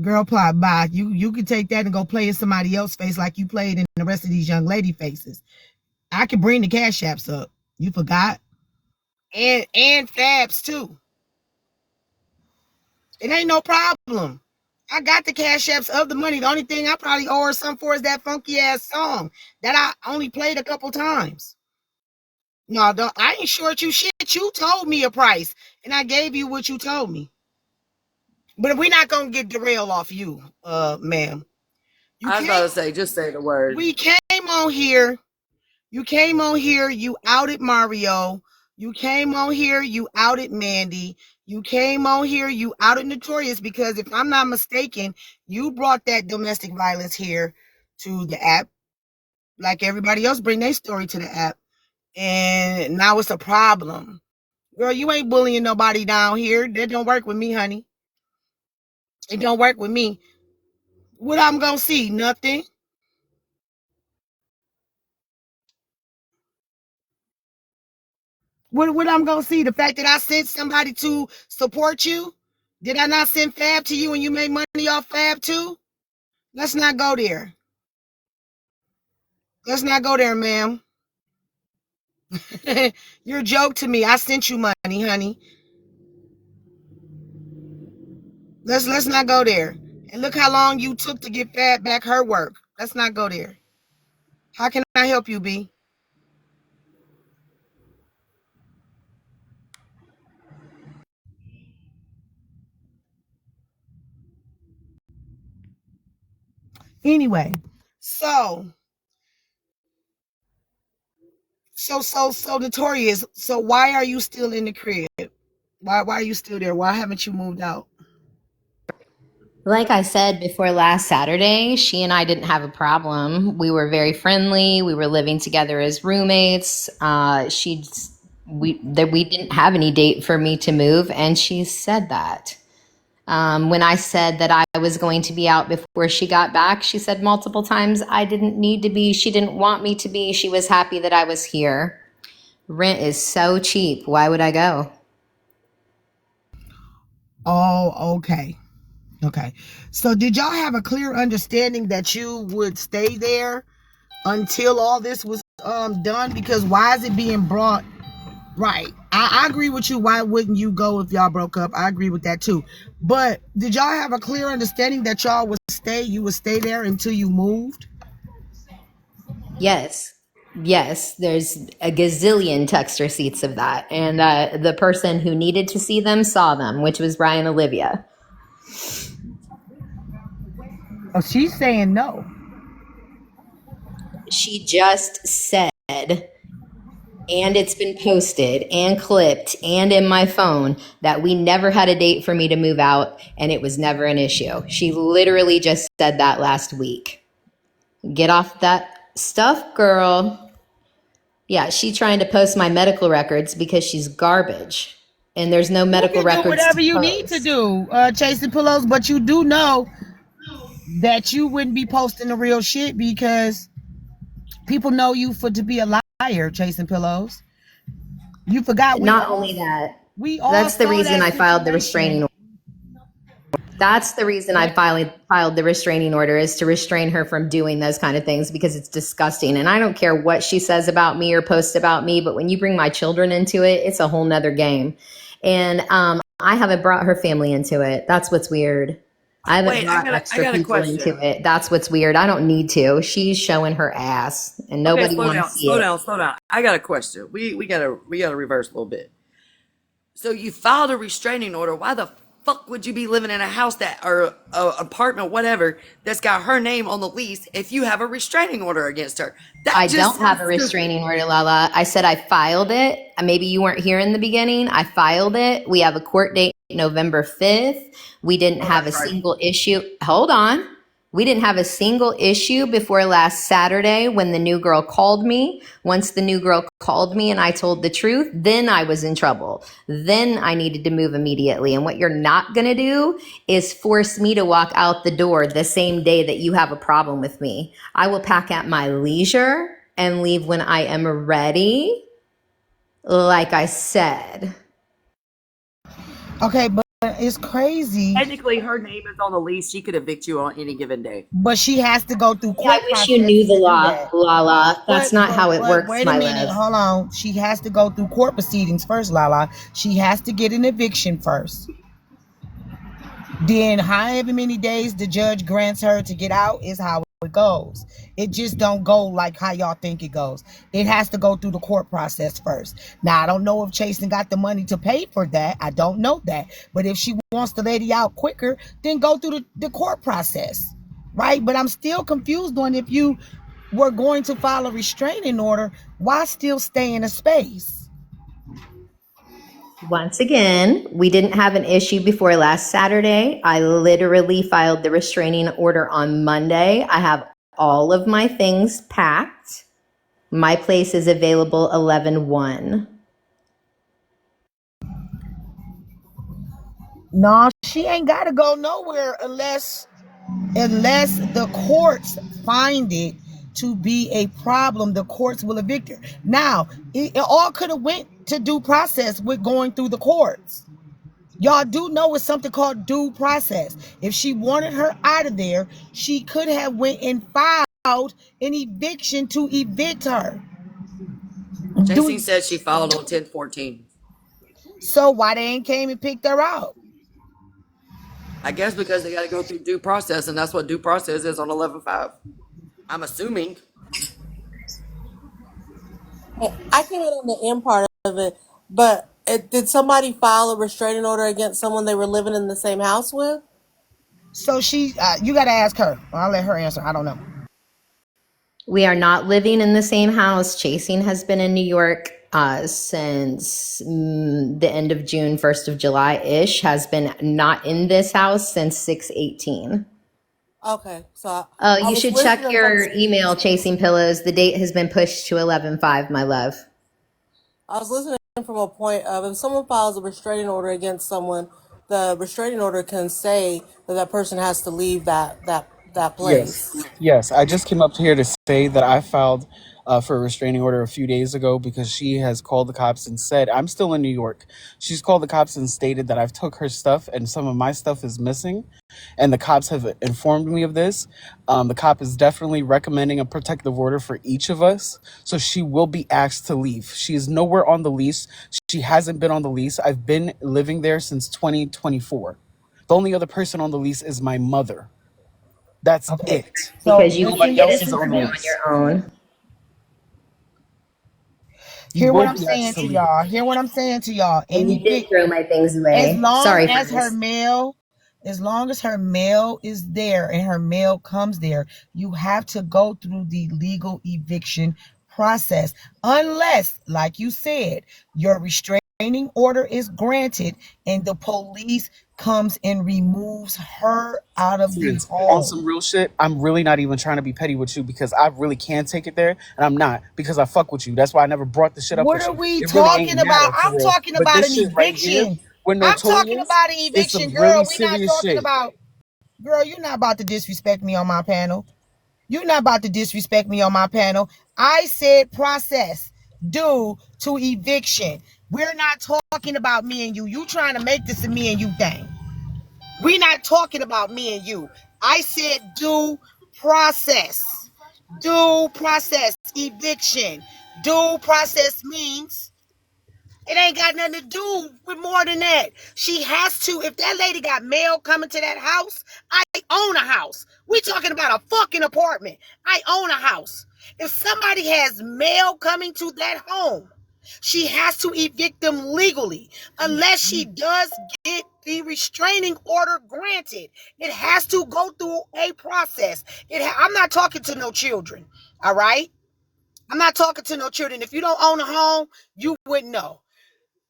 Girl, plot bye. You can take that and go play in somebody else's face like you played in the rest of these young lady faces. I can bring the cash apps up. You forgot? And Fabs too. It ain't no problem. I got the cash apps of the money. The only thing I probably owe her some for is that funky ass song that I only played a couple times. No, I ain't short you shit. You told me a price, and I gave you what you told me. But we're not gonna get derailed off you, ma'am. You I was about came. to say, just say the word. We came on here. You came on here. You outed Mario. You came on here. You outed Mandy. You came on here. You outed Notorious because if I'm not mistaken, you brought that domestic violence here to the app, like everybody else bring their story to the app, and now it's a problem. Girl, you ain't bullying nobody down here. That don't work with me, honey. It don't work with me. What I'm gonna see? Nothing. What I'm gonna see? The fact that I sent somebody to support you? Did I not send Fab to you and you made money off Fab too? Let's not go there. Let's not go there, ma'am. You're a joke to me. I sent you money, honey. Let's not go there. And look how long you took to get Fab back her work. Let's not go there. How can I help you, B? Anyway, so Notorious. So why are you still in the crib? Why are you still there? Why haven't you moved out? Like I said before last Saturday, she and I didn't have a problem. We were very friendly. We were living together as roommates. We didn't have any date for me to move, and she said that. When I said that I was going to be out before she got back, she said multiple times I didn't need to be. She didn't want me to be. She was happy that I was here. Rent is so cheap. Why would I go? Oh, okay. Okay. So did y'all have a clear understanding that you would stay there until all this was done? Because why is it being brought right? I agree with you. Why wouldn't you go if y'all broke up? I agree with that too. But did y'all have a clear understanding that y'all would stay? You would stay there until you moved? Yes. Yes, there's a gazillion text receipts of that. And the person who needed to see them saw them, which was Brian Olivia. Oh, she's saying no. She just said, and it's been posted and clipped and in my phone, that we never had a date for me to move out and it was never an issue. She literally just said that last week. Get off that stuff, girl. Yeah, she trying to post my medical records because she's garbage. And there's no You medical can do records whatever to you need to post. do, chasing pillows, but you do know that you wouldn't be posting the real shit because people know you for to be a liar, chasing pillows. You forgot Not only that, we all that's the saw reason that I filed the situation. restraining order. That's the reason I filed the restraining order, is to restrain her from doing those kind of things because it's disgusting. And I don't care what she says about me or posts about me, but when you bring my children into it, it's a whole nother game. And I haven't brought her family into it. That's what's weird. I haven't Wait, brought I extra got a people into question. it. That's what's weird. I don't need to. She's showing her ass and Okay, nobody slow want to down, see slow it. down, slow down. I got a question. We gotta reverse a little bit. So you filed a restraining order. Why the fuck would you be living in a house that or a apartment, whatever, that's got her name on the lease if you have a restraining order against her? That I just don't have sounds a stupid. restraining order, Lala. I said I filed it. Maybe you weren't here in the beginning. I filed it. We have a court date November 5th. We didn't Oh, have a that's right. single issue. Hold on. We didn't have a single issue before last Saturday when the new girl called me. Once the new girl called me and I told the truth, then I was in trouble. Then I needed to move immediately. And what you're not going to do is force me to walk out the door the same day that you have a problem with me. I will pack at my leisure and leave when I am ready, like I said. Okay, but it's crazy. Technically, her name is on the lease. She could evict you on any given day. But she has to go through Yeah, I court wish you knew processes the to do law, that. Lala. That's not how it But works, wait a my minute, love. hold on. She has to go through court proceedings first, Lala. She has to get an eviction first. Then however many days the judge grants her to get out is how it goes. It just don't go like how y'all think it goes. It has to go through the court process first. Now I don't know if Chasen got the money to pay for that. I don't know that. But if she wants the lady out quicker, then go through the court process. Right? But I'm still confused on if you were going to file a restraining order, why still stay in a space? Once again, we didn't have an issue before last Saturday. I literally filed the restraining order on Monday. I have all of my things packed. My place is available 11/1. No, she ain't got to go nowhere unless the courts find it to be a problem. The courts will evict her. Now it all could have went to due process with going through the courts. Y'all do know it's something called due process. If she wanted her out of there, she could have went and filed an eviction to evict her. Jacey Do, said she filed on 10/14. so why they ain't came and picked her out? I guess because they got to go through due process, and that's what due process is on 11/5. I'm assuming. I came in on the end part of it, but did somebody file a restraining order against someone they were living in the same house with? So you got to ask her. I'll let her answer. I don't know. We are not living in the same house. Chasing has been in New York since the end of June, 1st of July-ish, has been not in this house since 6/18. Okay, so I You was should check listening from your email, Chasing Pillows. The date has been pushed to 11/5, my love. I was listening from a point of if someone files a restraining order against someone, the restraining order can say that that person has to leave that Yes, place. yes. I just came up here to say that I filed for a restraining order a few days ago because she has called the cops and said I'm still in New York. She's called the cops and stated that I've took her stuff and some of my stuff is missing, and the cops have informed me of this. The cop is definitely recommending a protective order for each of us, so she will be asked to leave. She is nowhere on the lease. She hasn't been on the lease. I've been living there since 2024. The only other person on the lease is my mother. That's Okay. it. So Because you can Nobody get else a is permit on the on lease. your own. You Hear what will I'm be asked saying to to leave. y'all. Hear what I'm saying to y'all. And you did throw my things As away. long Sorry, as friends. as long as her mail is there and her mail comes there, you have to go through the legal eviction process. Unless, like you said, your restraining restraining order is granted and the police comes and removes her out of the Friends, on home. some real shit, I'm really not even trying to be petty with you because I really can take it there, and I'm not because I fuck with you. That's why I never brought this shit up What with are you. we It really talking ain't about? matter for I'm real. talking But about this an shit right here eviction. with I'm talking Notorious about an is some eviction, really girl. We're not serious talking shit. about, girl, you're not about to disrespect me on my panel. You're not about to disrespect me on my panel. I said process due to eviction. We're not talking about me and you. You trying to make this a me and you thing. We're not talking about me and you. I said due process. Due process. Eviction. Due process means it ain't got nothing to do with more than that. She has to. If that lady got mail coming to that house, I own a house. We talking about a fucking apartment. I own a house. If somebody has mail coming to that home, she has to evict them legally. Unless she does get the restraining order granted, it has to go through a process. I'm not talking to no children. All right? I'm not talking to no children. If you don't own a home, you wouldn't know.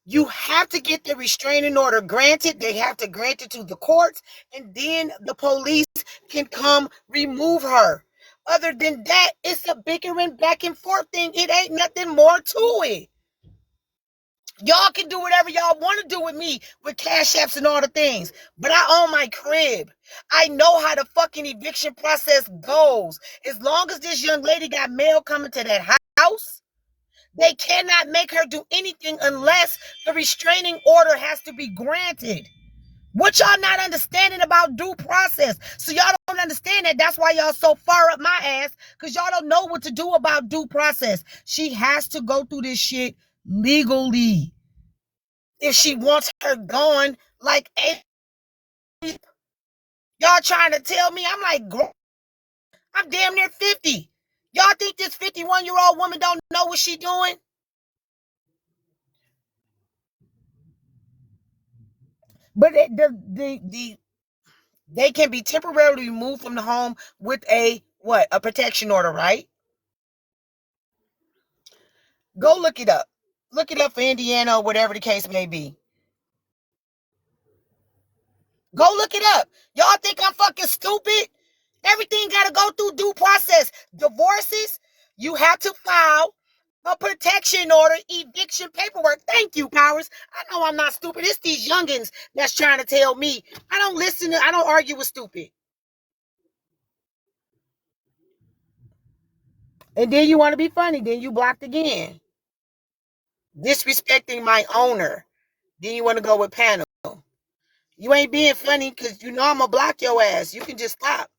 You have to get the restraining order granted. They have to grant it to the courts, and then the police can come remove her. Other than that, it's a bickering back and forth thing. It ain't nothing more to it. Y'all can do whatever y'all want to do with me with cash apps and all the things, but I own my crib. I know how the fucking eviction process goes. As long as this young lady got mail coming to that house, they cannot make her do anything unless the restraining order has to be granted. What y'all not understanding about due process? So y'all don't understand that. That's why y'all so far up my ass, because y'all don't know what to do about due process. She has to go through this shit legally. If she wants her gone, like, y'all trying to tell me, I'm like, I'm damn near 50. Y'all think this 51-year-old woman don't know what she doing? But they can be temporarily removed from the home with a what? A protection order, right? Go look it up. Look it up for Indiana or whatever the case may be. Go look it up. Y'all think I'm fucking stupid? Everything got to go through due process. Divorces, you have to file a protection order, eviction paperwork. Thank you, Powers. I know I'm not stupid. It's these youngins that's trying to tell me. I don't argue with stupid. And then you want to be funny. Then you blocked again. Disrespecting my owner. Then you want to go with panel. You ain't being funny because you know I'm going to block your ass. You can just stop.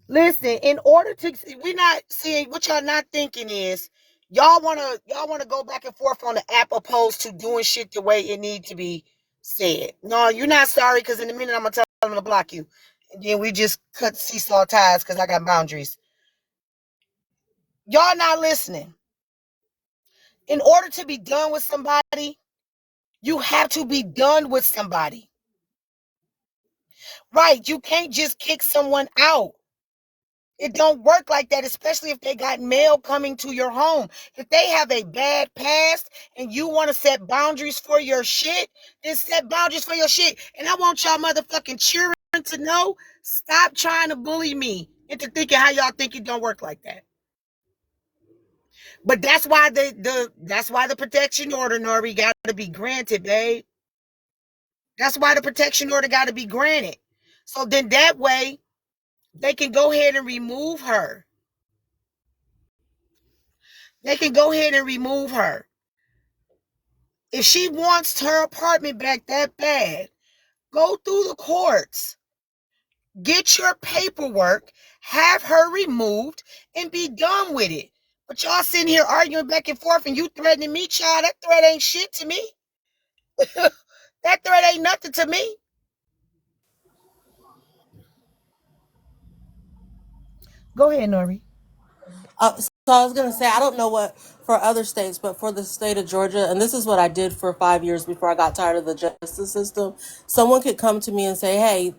Listen, in order to, we're not seeing what y'all not thinking is y'all wanna go back and forth on the app opposed to doing shit the way it need to be said. No, you're not sorry because in a minute I'm gonna tell them to block you. And then we just cut seesaw ties because I got boundaries. Y'all not listening. In order to be done with somebody, you have to be done with somebody. Right? You can't just kick someone out. It don't work like that, especially if they got mail coming to your home. If they have a bad past and you want to set boundaries for your shit, then set boundaries for your shit. And I want y'all motherfucking children to know, stop trying to bully me into thinking how y'all think it don't work like that. But that's why the protection order, Nori, got to be granted, babe. That's why the protection order got to be granted. So then that way they can go ahead and remove her. They can go ahead and remove her. If she wants her apartment back that bad, go through the courts. Get your paperwork, have her removed, and be done with it. But y'all sitting here arguing back and forth and you threatening me, child. That threat ain't shit to me. That threat ain't nothing to me. Go ahead, Nori. So I was going to say, I don't know what for other states, but for the state of Georgia, and this is what I did for 5 years before I got tired of the justice system. Someone could come to me and say, hey,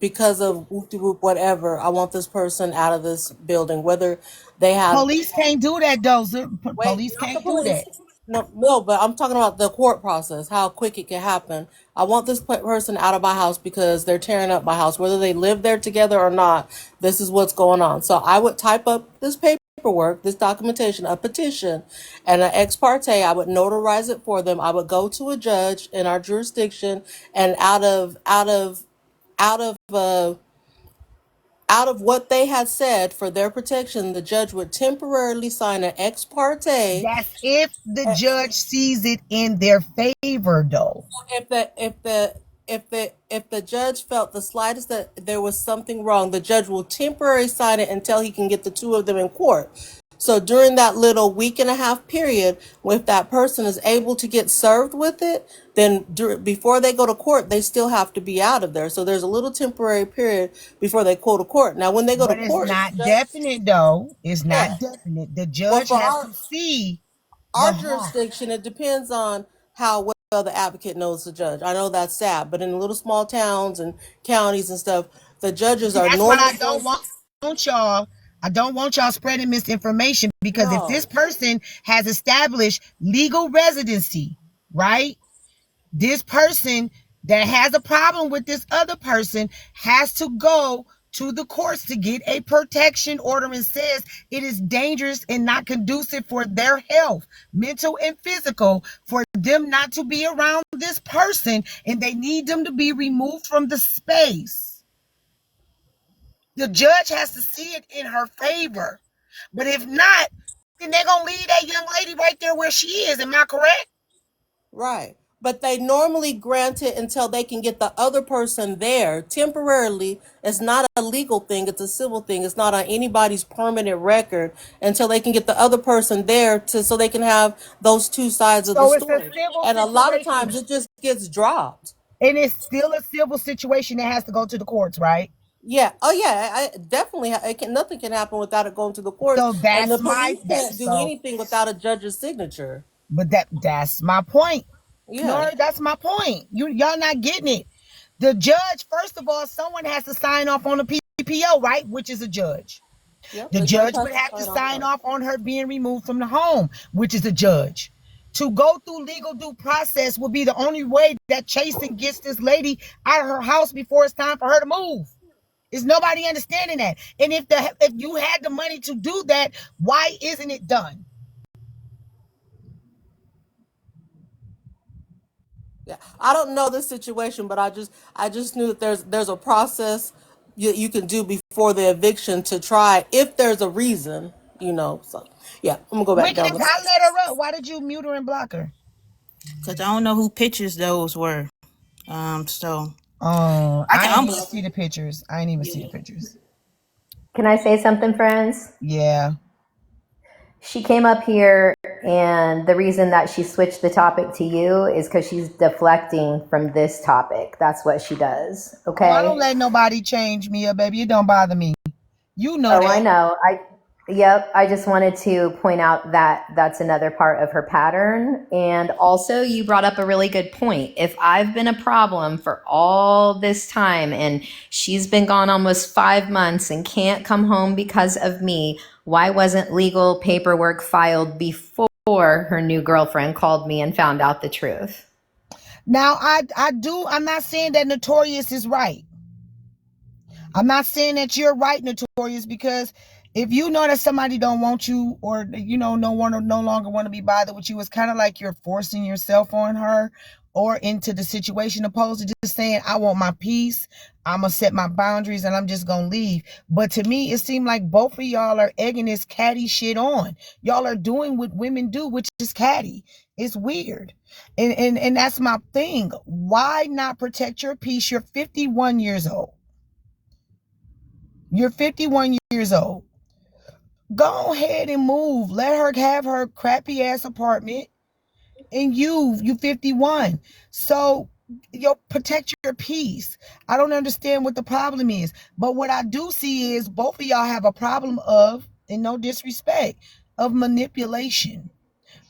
because of whoop-de-whoop whatever, I want this person out of this building, whether they have Police can't do that, though. wait, Police not the can't do police. that. No, but I'm talking about the court process, how quick it can happen. I want this person out of my house because they're tearing up my house, whether they live there together or not. This is what's going on. So I would type up this paperwork, this documentation, a petition, and an ex parte. I would notarize it for them. I would go to a judge in our jurisdiction, and out of what they had said for their protection, the judge would temporarily sign an ex parte. That's if the judge sees it in their favor, though. If the judge felt the slightest that there was something wrong, the judge will temporarily sign it until he can get the two of them in court. So during that little week and a half period, if that person is able to get served with it, then before they go to court, they still have to be out of there. So there's a little temporary period before they go to court. Now, when they go to But it's court, not definite, though. It's yeah. not definite. The But judge for has to see the our harm. jurisdiction, it depends on how well the advocate knows the judge. I know that's sad, but in little small towns and counties and stuff, the judges See, are that's what I normally don't going. want y'all. I don't want y'all spreading misinformation, because if No, this person has established legal residency, right? This person that has a problem with this other person has to go to the courts to get a protection order, and says it is dangerous and not conducive for their health, mental and physical, for them not to be around this person, and they need them to be removed from the space. The judge has to see it in her favor. But if not, then they're going to leave that young lady right there where she is. Am I correct? right. But they normally grant it until they can get the other person there temporarily. It's not a legal thing, it's a civil thing. It's not on anybody's permanent record until they can get the other person there so they can have those two sides of the So it's a story. civil And a lot of situation. times it just gets dropped. And it's still a civil situation that has to go to the courts, right? Yeah. Oh, yeah. Definitely. Nothing can happen without it going to the courts, So and the that's my police that can't do so anything without a judge's signature. but that's my point. Yeah. No, that's my point. Y'all not getting it. The judge, first of all, someone has to sign off on the PPO, right? Which is a judge. Yep. The The judge judge has would to have to sign off sign on it. off on her being removed from the home, which is a judge. To go through legal due process would be the only way that Chasen gets this lady out of her house before it's time for her to move. Is nobody understanding that? And if you had the money to do that, why isn't it done? Yeah. I don't know this situation, but I just knew that there's a process you can do before the eviction to try if there's a reason. So yeah, I'm gonna go back Wickedness, down the. I let her up. Why did you mute her and block her? Because I don't know who pictures those were. So Oh, I I can ain't even unblock. see the pictures. I ain't even see the Yeah. pictures. Can I say something, friends? Yeah. She came up here, and the reason that she switched the topic to you is because she's deflecting from this topic. That's what she does. Oh, I don't Okay. let nobody change me up, baby. It don't bother me. You know Oh, I that. know. Yep. I just wanted to point out that that's another part of her pattern. And also, you brought up a really good point. If I've been a problem for all this time and she's been gone almost 5 months and can't come home because of me, why wasn't legal paperwork filed before her new girlfriend called me and found out the truth? Now, I'm not saying that Notorious is right. I'm not saying that you're right, Notorious, because if you know that somebody don't want you, or no longer want to be bothered with you, it's kind of like you're forcing yourself on her or into the situation, opposed to just saying, I want my peace, I'm gonna set my boundaries, and I'm just gonna leave. But to me, it seemed like both of y'all are egging this catty shit on. Y'all are doing what women do, which is catty. It's weird. And that's my thing. Why not protect your peace? You're 51 years old. You're 51 years old. Go ahead and move. Let her have her crappy ass apartment. And you 51. So protect your peace. I don't understand what the problem is. But what I do see is both of y'all have a problem of, and no disrespect, of manipulation.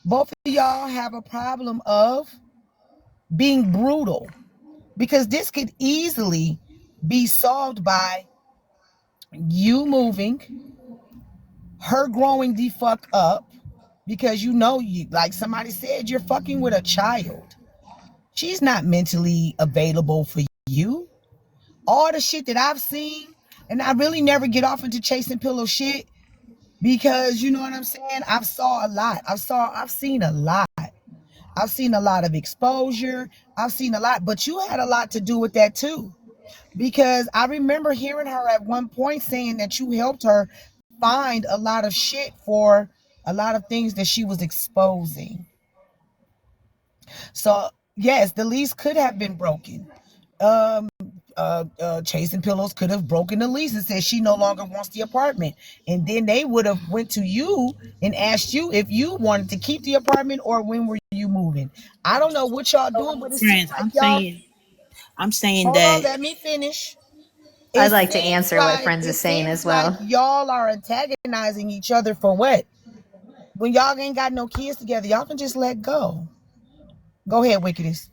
Both of y'all have a problem of being brutal. Because this could easily be solved by you moving, her growing the fuck up, because you know, you, like somebody said, you're fucking with a child. She's not mentally available for you. All the shit that I've seen, and I really never get off into chasing pillow shit, because you know what I'm saying? I've saw a lot. I've seen a lot. I've seen a lot of exposure. I've seen a lot, but you had a lot to do with that too. Because I remember hearing her at one point saying that you helped her find a lot of shit for a lot of things that she was exposing. So yes, the lease could have been broken. Um, Chasing Pillows could have broken the lease and said she no longer wants the apartment, and then they would have went to you and asked you if you wanted to keep the apartment or when were you moving. I don't know what y'all doing, but it seems Friends, like y'all. I'm saying Hold on, that let me finish. I'd It like to seems answer what like Friends it is saying seems as like well. y'all are antagonizing each other for what? When y'all ain't got no kids together, y'all can just let go. Go ahead, Wickedest.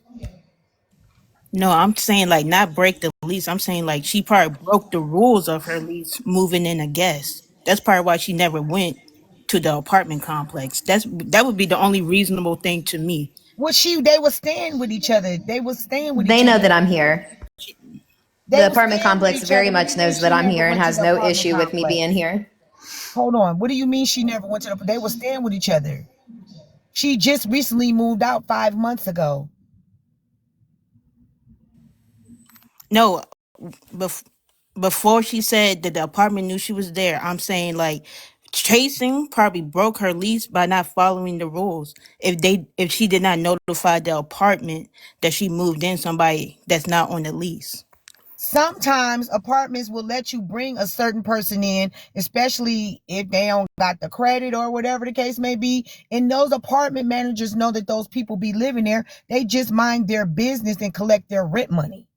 no, I'm saying like not break the lease. I'm saying like she probably broke the rules of her lease moving in a guest. That's probably why she never went to the apartment complex. That would be the only reasonable thing to me. What they was staying with each other. They was staying with They each know other. that I'm here. They The was apartment staying with complex each other. very What do much you mean knows that she I'm never here and went to has the no apartment issue with me being complex? here. Hold on. What do you mean she never went to the? They were staying with each other. She just recently moved out 5 months ago. No, bef- before she said that the apartment knew she was there, I'm saying like chasing probably broke her lease by not following the rules. If she did not notify the apartment that she moved in somebody that's not on the lease. Sometimes apartments will let you bring a certain person in, especially if they don't got the credit or whatever the case may be. And those apartment managers know that those people be living there. They just mind their business and collect their rent money.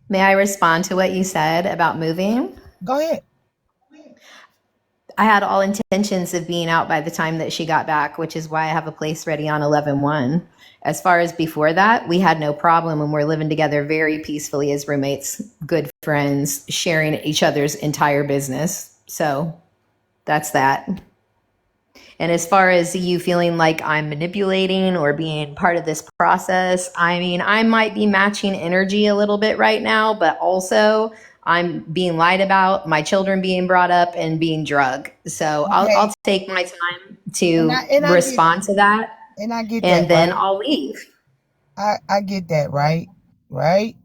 May I respond to what you said about moving? Go ahead. I had all intentions of being out by the time that she got back, which is why I have a place ready on 11/1. As far as before that, we had no problem and we're living together very peacefully as roommates, good friends, sharing each other's entire business. So that's that. And as far as you feeling like I'm manipulating or being part of this process, I mean, I might be matching energy a little bit right now, but also I'm being lied about, my children being brought up, and being drugged. So Okay. I'll take my time And to I get respond to that, that, and then right? I'll leave. I get that, right? Right?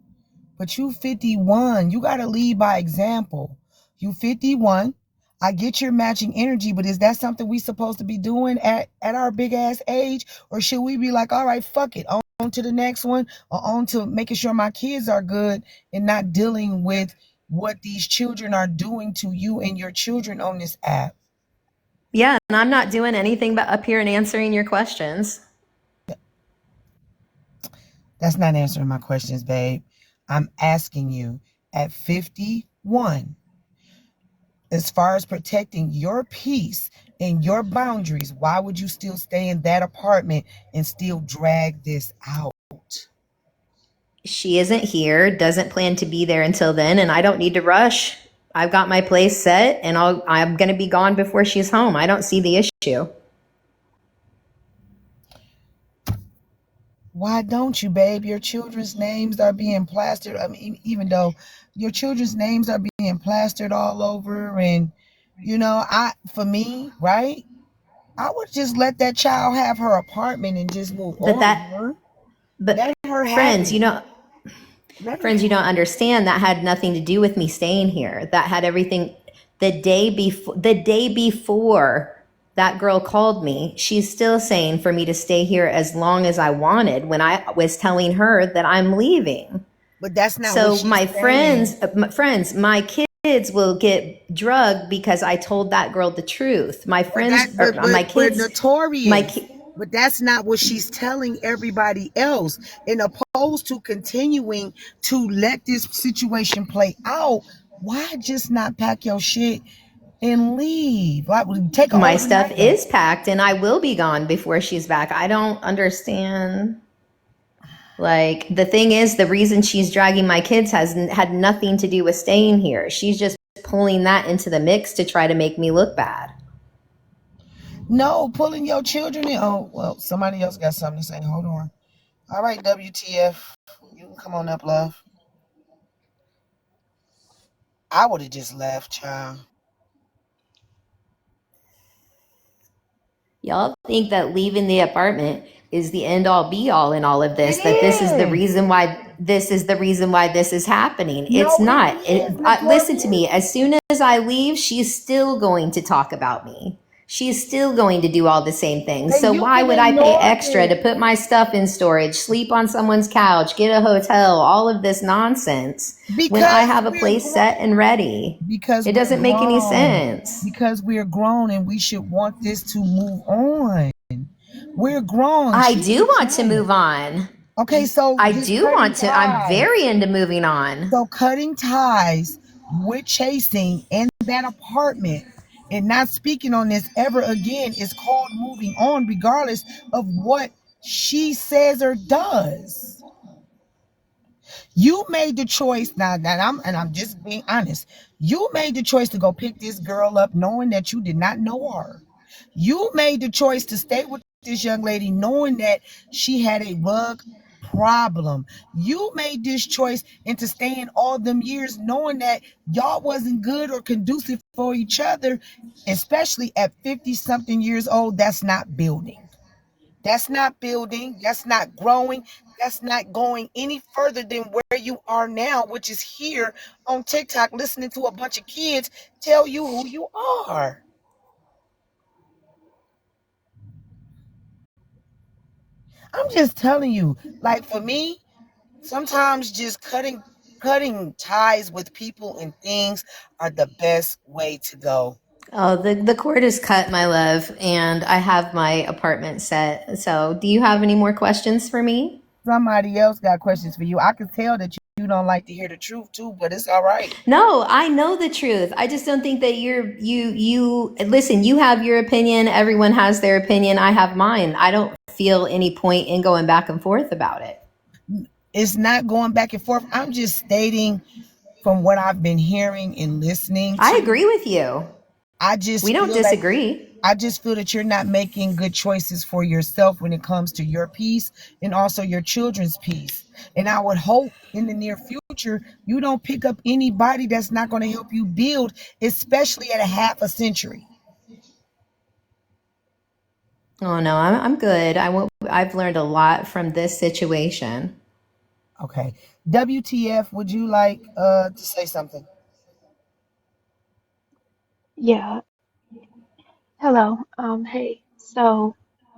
But you 51. You gotta lead by example. You 51. I get your matching energy, but is that something we supposed to be doing at our big ass age? Or should we be like, all right, fuck it, on to the next one, or on to making sure my kids are good and not dealing with what these children are doing to you and your children on this app? Yeah, and I'm not doing anything but up here and answering your questions. That's not answering my questions, babe. I'm asking you at 51, as far as protecting your peace and your boundaries, why would you still stay in that apartment and still drag this out? She isn't here, doesn't plan to be there until then, and I don't need to rush. I've got my place set, and I'm going to be gone before she's home. I don't see the issue. Why don't you, babe? Your children's names are being plastered. I mean, even though your children's names are being plastered all over, and for me, right? I would just let that child have her apartment and just move But on. that, Her. but Let her have friends, it. Let her friends, you have don't it. understand. That had nothing to do with me staying here. That had everything. The day before that girl called me, she's still saying for me to stay here as long as I wanted when I was telling her that I'm leaving. But that's not what So she's my saying. my kids will get drugged because I told that girl the truth. My But friends, that or but my but kids, my notorious. ki- But that's not what she's telling everybody else. And opposed to continuing to let this situation play out, why just not pack your shit and leave. Like, take an My stuff overnight. is packed and I will be gone before she's back. I don't understand. Like, the thing is, the reason she's dragging my kids has had nothing to do with staying here. She's just pulling that into the mix to try to make me look bad. No, pulling your children in. Oh, well, somebody else got something to say. Hold on. All right, WTF. You can come on up, love. I would have just left, child. Y'all think that leaving the apartment is the end all be all in all of this, It that this is the is. reason why this is happening. It's No, it not. is, Listen to Notorious. me. As soon as I leave, she's still going to talk about me. She's still going to do all the same things. And So you why can would I pay ignore extra to it put my stuff in storage, sleep on someone's couch, get a hotel, all of this nonsense when I because have a we're place set and ready? because It we're doesn't make any grown. sense. Because we're grown and we should want this to move on. We're grown. I She's do a want to child. move on. Okay, so I just do cutting want to. I'm ties. very into moving on. So cutting ties with chasing and that apartment and not speaking on this ever again is called moving on, regardless of what she says or does. You made the choice now that I'm just being honest. You made the choice to go pick this girl up knowing that you did not know her. You made the choice to stay with this young lady knowing that she had a rug problem. You made this choice into staying all them years knowing that y'all wasn't good or conducive for each other, especially at 50 something years old. That's not building. That's not building. That's not growing. That's not going any further than where you are now, which is here on TikTok, listening to a bunch of kids tell you who you are. I'm just telling you, like for me, sometimes just cutting ties with people and things are the best way to go. Oh, the cord is cut, my love, and I have my apartment set. So, do you have any more questions for me? Somebody else got questions for you. I can tell that you don't like to hear the truth too, but it's all right. No, I know the truth. I just don't think that you listen, you have your opinion, everyone has their opinion, I have mine. I don't feel any point in going back and forth about it. It's not going back and forth. I'm just stating from what I've been hearing and listening I to. agree with you. I We just don't feel like disagree. I just feel that you're not making good choices for yourself when it comes to your peace and also your children's peace. And I would hope in the near future you don't pick up anybody that's not going to help you build, especially at a half a century. Oh no, I'm good. I've learned a lot from this situation. Okay. WTF, would you like to say something? Yeah. Hello. Hey. So,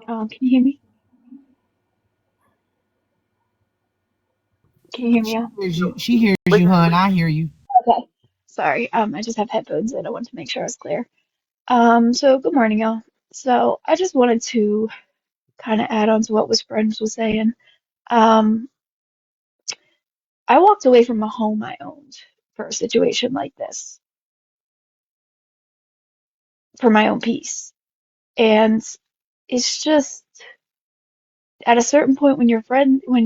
can you hear me? Can you hear me? She hears you, hon. I hear you. Okay. Sorry. I just have headphones in. I wanted to make sure I was clear. So good morning, y'all. So I just wanted to kind of add on to what was friends was saying. Um, I walked away from a home I owned for a situation like this, for my own peace. And it's just at a certain point when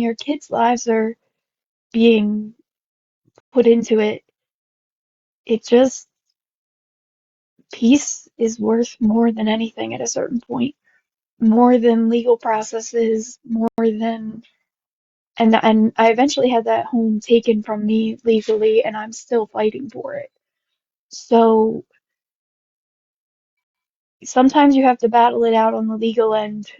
your kids' lives are being put into it, it just peace is worth more than anything at a certain point, more than legal processes, more than and I eventually had that home taken from me legally and I'm still fighting for it. So sometimes you have to battle it out on the legal end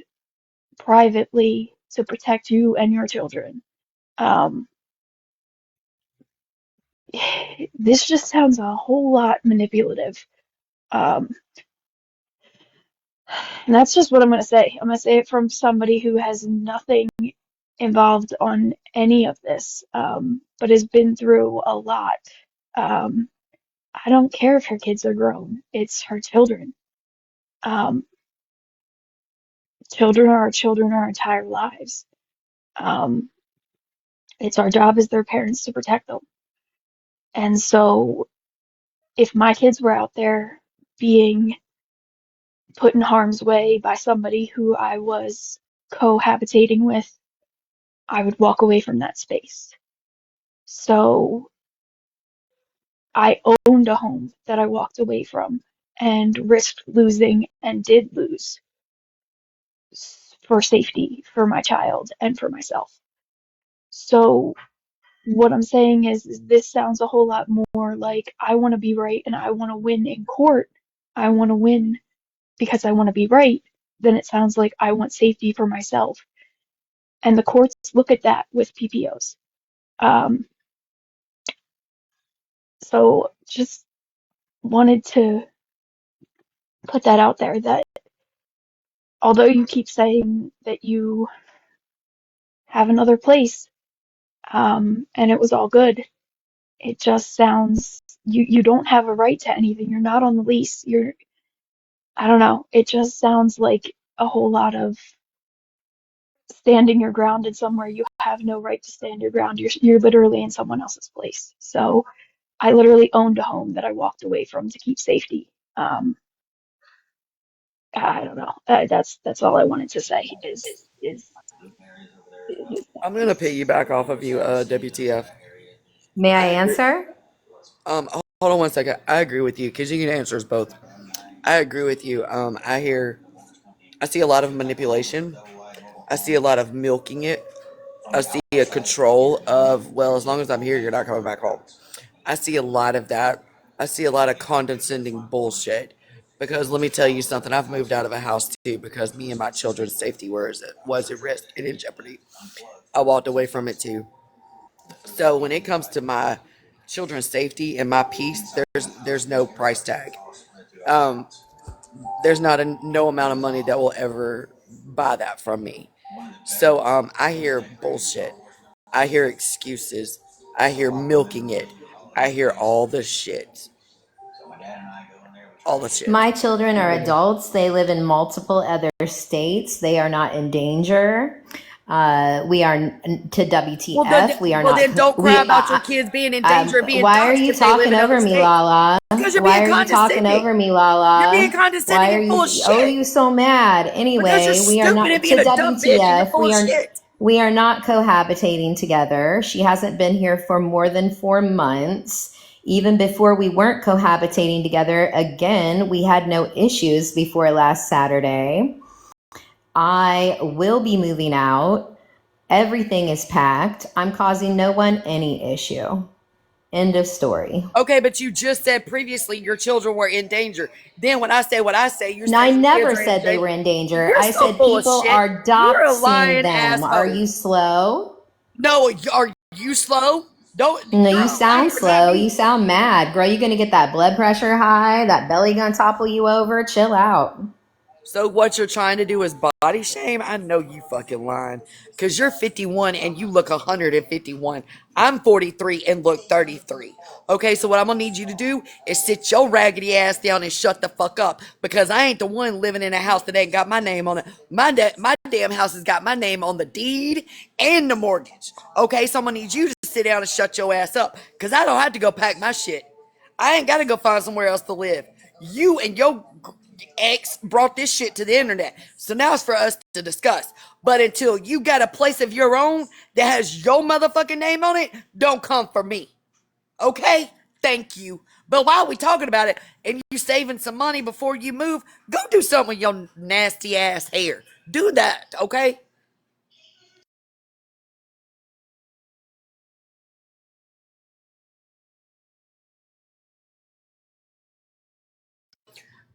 privately to protect you and your children. Um, this just sounds a whole lot manipulative. Um, and that's just what I'm going to say. I'm going to say it from somebody who has nothing involved on any of this, but has been through a lot. Um, I don't care if her kids are grown. It's her children. Um, children are our children our entire lives. Um, it's our job as their parents to protect them. And so if my kids were out there being put in harm's way by somebody who I was cohabitating with, I would walk away from that space. So I owned a home that I walked away from and risked losing and did lose for safety for my child and for myself. So what I'm saying is this sounds a whole lot more like I want to be right and I want to win in court. I want to win because I want to be right. Then it sounds like I want safety for myself. And the courts look at that with PPOs. Um, so just wanted to put that out there that although you keep saying that you have another place, and it was all good, it just sounds you don't have a right to anything. You're not on the lease. I don't know. It just sounds like a whole lot of standing your ground in somewhere you have no right to stand your ground. You're literally in someone else's place. So I literally owned a home that I walked away from to keep safety. I don't know. That's all I wanted to say is I'm gonna piggyback off of you, WTF. May I I agree. answer? Hold on one second. I agree with you because you can answer us both. I agree with you. I see a lot of manipulation. I see a lot of milking it. I see a control of, well, as long as I'm here, you're not coming back home. I see a lot of that. I see a lot of condescending bullshit. Because let me tell you something, I've moved out of a house too because me and my children's safety was at risk and in jeopardy. I walked away from it too. So when it comes to my children's safety and my peace, there's no price tag. Um, there's not no amount of money that will ever buy that from me. So I hear bullshit. I hear excuses. I hear milking it. I hear all the shit. All the shit. My children are adults. They live in multiple other states. They are not in danger. We are to WTF. We are Well not. then don't cry about your kids being in danger of being Why are doxxed you if they live talking in other over me, states. Lala? Because you're Why being are you talking condescending. over me, You're being Lala? condescending Why are and full you? of Oh, shit. you so mad? Because you're Anyway, we are stupid and not to being a dumb bitch and you're WTF. full of shit. We are not cohabitating together. She hasn't been here for more than 4 months. Even before we weren't cohabitating together, again, we had no issues before last Saturday. I will be moving out. Everything is packed. I'm causing no one any issue. End of story. Okay, but you just said previously your children were in danger. Then when I say what I say, you're And I saying your kids never are in said they danger. were in danger. You're I so said full of people shit. are You're a doxing lying them. Are asshole. you slow? No, are you slow? Don't. No, You're you a liar, sound not slow. You me. sound mad. Girl, you gonna get that blood pressure high, that belly gonna topple you over. Chill out. So what you're trying to do is body shame? I know you fucking lying. Cause you're 51 and you look 151. I'm 43 and look 33. Okay, so what I'm gonna need you to do is sit your raggedy ass down and shut the fuck up. Because I ain't the one living in a house that ain't got my name on it. My damn house has got my name on the deed and the mortgage. Okay, so I'm gonna need you to sit down and shut your ass up. Cause I don't have to go pack my shit. I ain't gotta go find somewhere else to live. You and your ex brought this shit to the internet. So now it's for us to discuss. But until you got a place of your own that has your motherfucking name on it, don't come for me. Okay? Thank you. But while we talking about it and you saving some money before you move, go do something with your nasty ass hair. Do that, okay?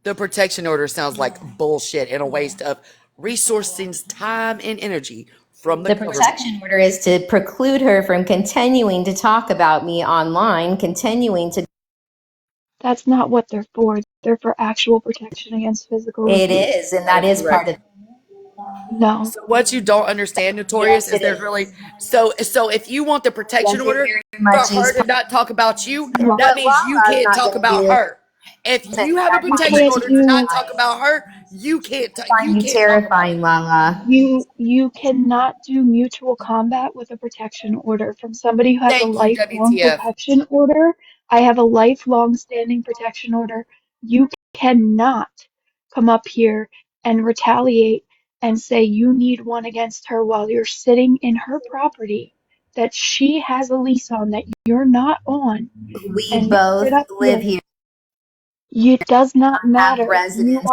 The protection order sounds like bullshit and a waste of resources, time, and energy from the The government. protection order is to preclude her from continuing to talk about me online, continuing to. that's not what they're for. They're for actual protection against physical It abuse. is, and That that is is correct. part of. No. So what you don't understand, Notorious, Yes, is it there's is. really so if you want the protection Yes, it order very for much her is. to not talk about you, Well, that But means you Lala's can't not talk going to about do it. her. If Listen, you have a I you protection find can't you order to not do talk terrifying. about her, you Find you you can't talk about terrifying, me. Lala. you cannot do mutual combat with a protection order from somebody who has a Thank you, lifelong WTF. protection order. I have a lifelong standing protection order. You cannot come up here and retaliate and say you need one against her while you're sitting in her property that she has a lease on that you're not on, We and sit both up live here. here, It does not have matter. residence.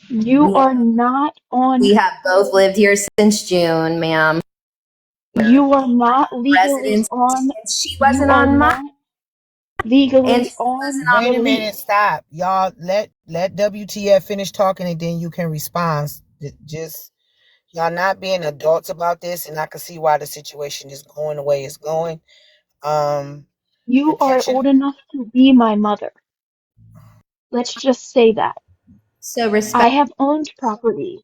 You We are not on, we have both lived here since June, ma'am. you are not legally Residence on, since she you wasn't are on my not and legally she on wasn't on. the Wait a minute, lease. stop. Y'all let WTF finish talking and then you can respond. Just y'all not being adults about this, and I can see why the situation is going the way it's going. Um You are Protection. old enough to be my mother. Let's just say that. So I respect, have owned property.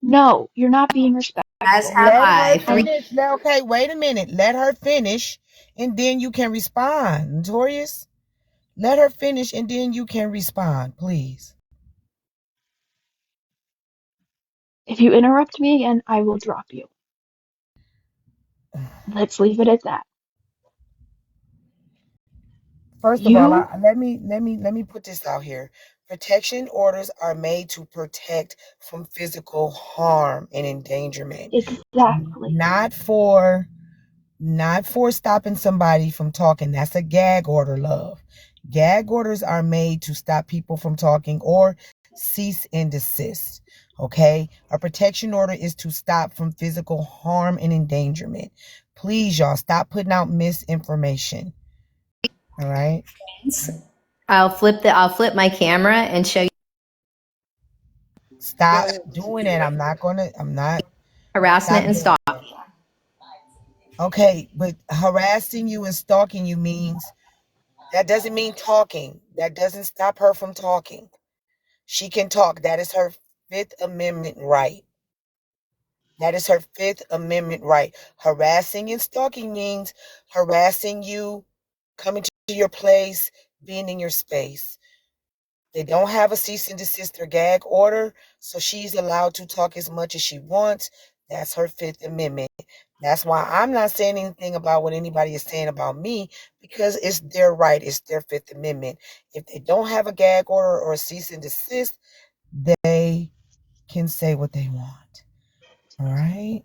No, you're not being as respectful. have Let her I. finish. Okay, wait a minute. Let her finish and then you can respond. Notorious. Let her finish and then you can respond, please. If you interrupt me again, I will drop you. Let's leave it at that. First of all, You, let me put this out here. Protection orders are made to protect from physical harm and endangerment, exactly. not for stopping somebody from talking. That's a gag order, love. Gag orders are made to stop people from talking or cease and desist. Okay? A protection order is to stop from physical harm and endangerment. Please, y'all, stop putting out misinformation. All right? I'll flip my camera and show you Stop doing it. I'm not. harassment Stop and doing stalking. it. Okay, but harassing you and stalking you means that doesn't mean talking. That doesn't stop her from talking. She can talk. That is her Fifth Amendment right. That is her Fifth Amendment right. Harassing and stalking means harassing you, coming to your place, being in your space. They don't have a cease and desist or gag order, so she's allowed to talk as much as she wants. That's her Fifth Amendment. That's why I'm not saying anything about what anybody is saying about me, because it's their right. It's their Fifth Amendment. If they don't have a gag order or a cease and desist, they can say what they want. All right?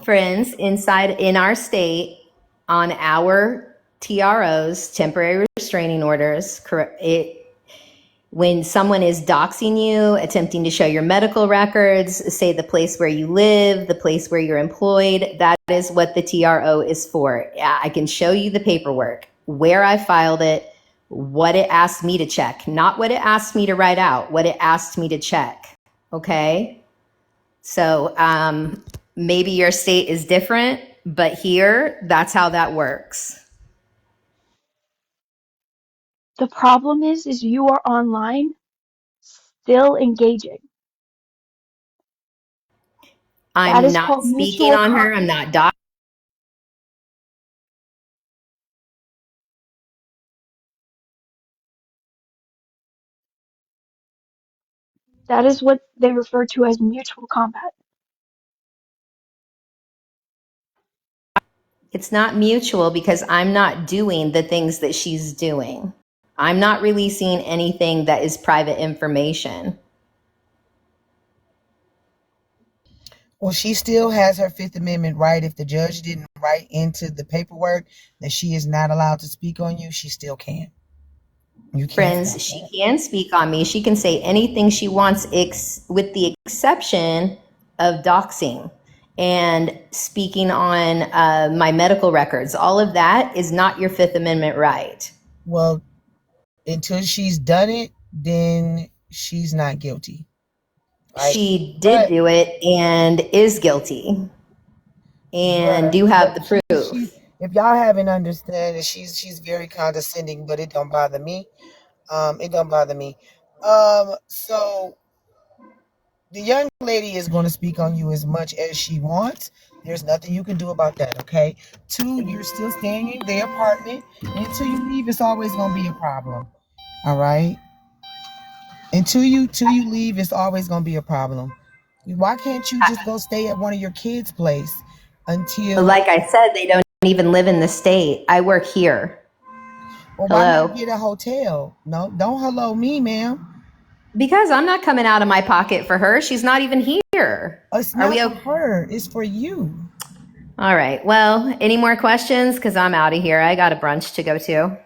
Friends inside in our state on our TROs, temporary restraining orders, when someone is doxing you, attempting to show your medical records, say the place where you live, the place where you're employed, that is what the TRO is for. Yeah, I can show you the paperwork, where I filed it, what it asked me to check, not what it asked me to write out, what it asked me to check. Okay? So maybe your state is different, but here, that's how that works. The problem is you are online still engaging. That I'm is not called speaking mutual on her. I'm not that is what they refer to as mutual combat. It's not mutual because I'm not doing the things that she's doing. I'm not releasing anything that is private information. Well, she still has her Fifth Amendment right. If the judge didn't write into the paperwork that she is not allowed to speak on you, she still can. You can't Friends, stop she that. can speak on me. She can say anything she wants, with the exception of doxing and speaking on my medical records. All of that is not your Fifth Amendment right. Well, until she's done it, then she's not guilty, right? She did But do it and is guilty and do have but the she proof. if y'all haven't understood, she's very condescending, but it don't bother me. It don't bother me. So the young lady is going to speak on you as much as she wants. There's nothing you can do about that, okay? Two, you're still staying in their apartment. And until you leave, it's always going to be a problem. All right? Until you leave, it's always going to be a problem. Why can't you just go stay at one of your kids' place until? Like I said, they don't even live in the state. I work here. Or why not Hello. get a hotel? No, don't hello me, ma'am. Because I'm not coming out of my pocket for her. She's not even here. It's Are we not for okay? her. It's for you. All right. Well, any more questions? Because I'm out of here. I got a brunch to go to.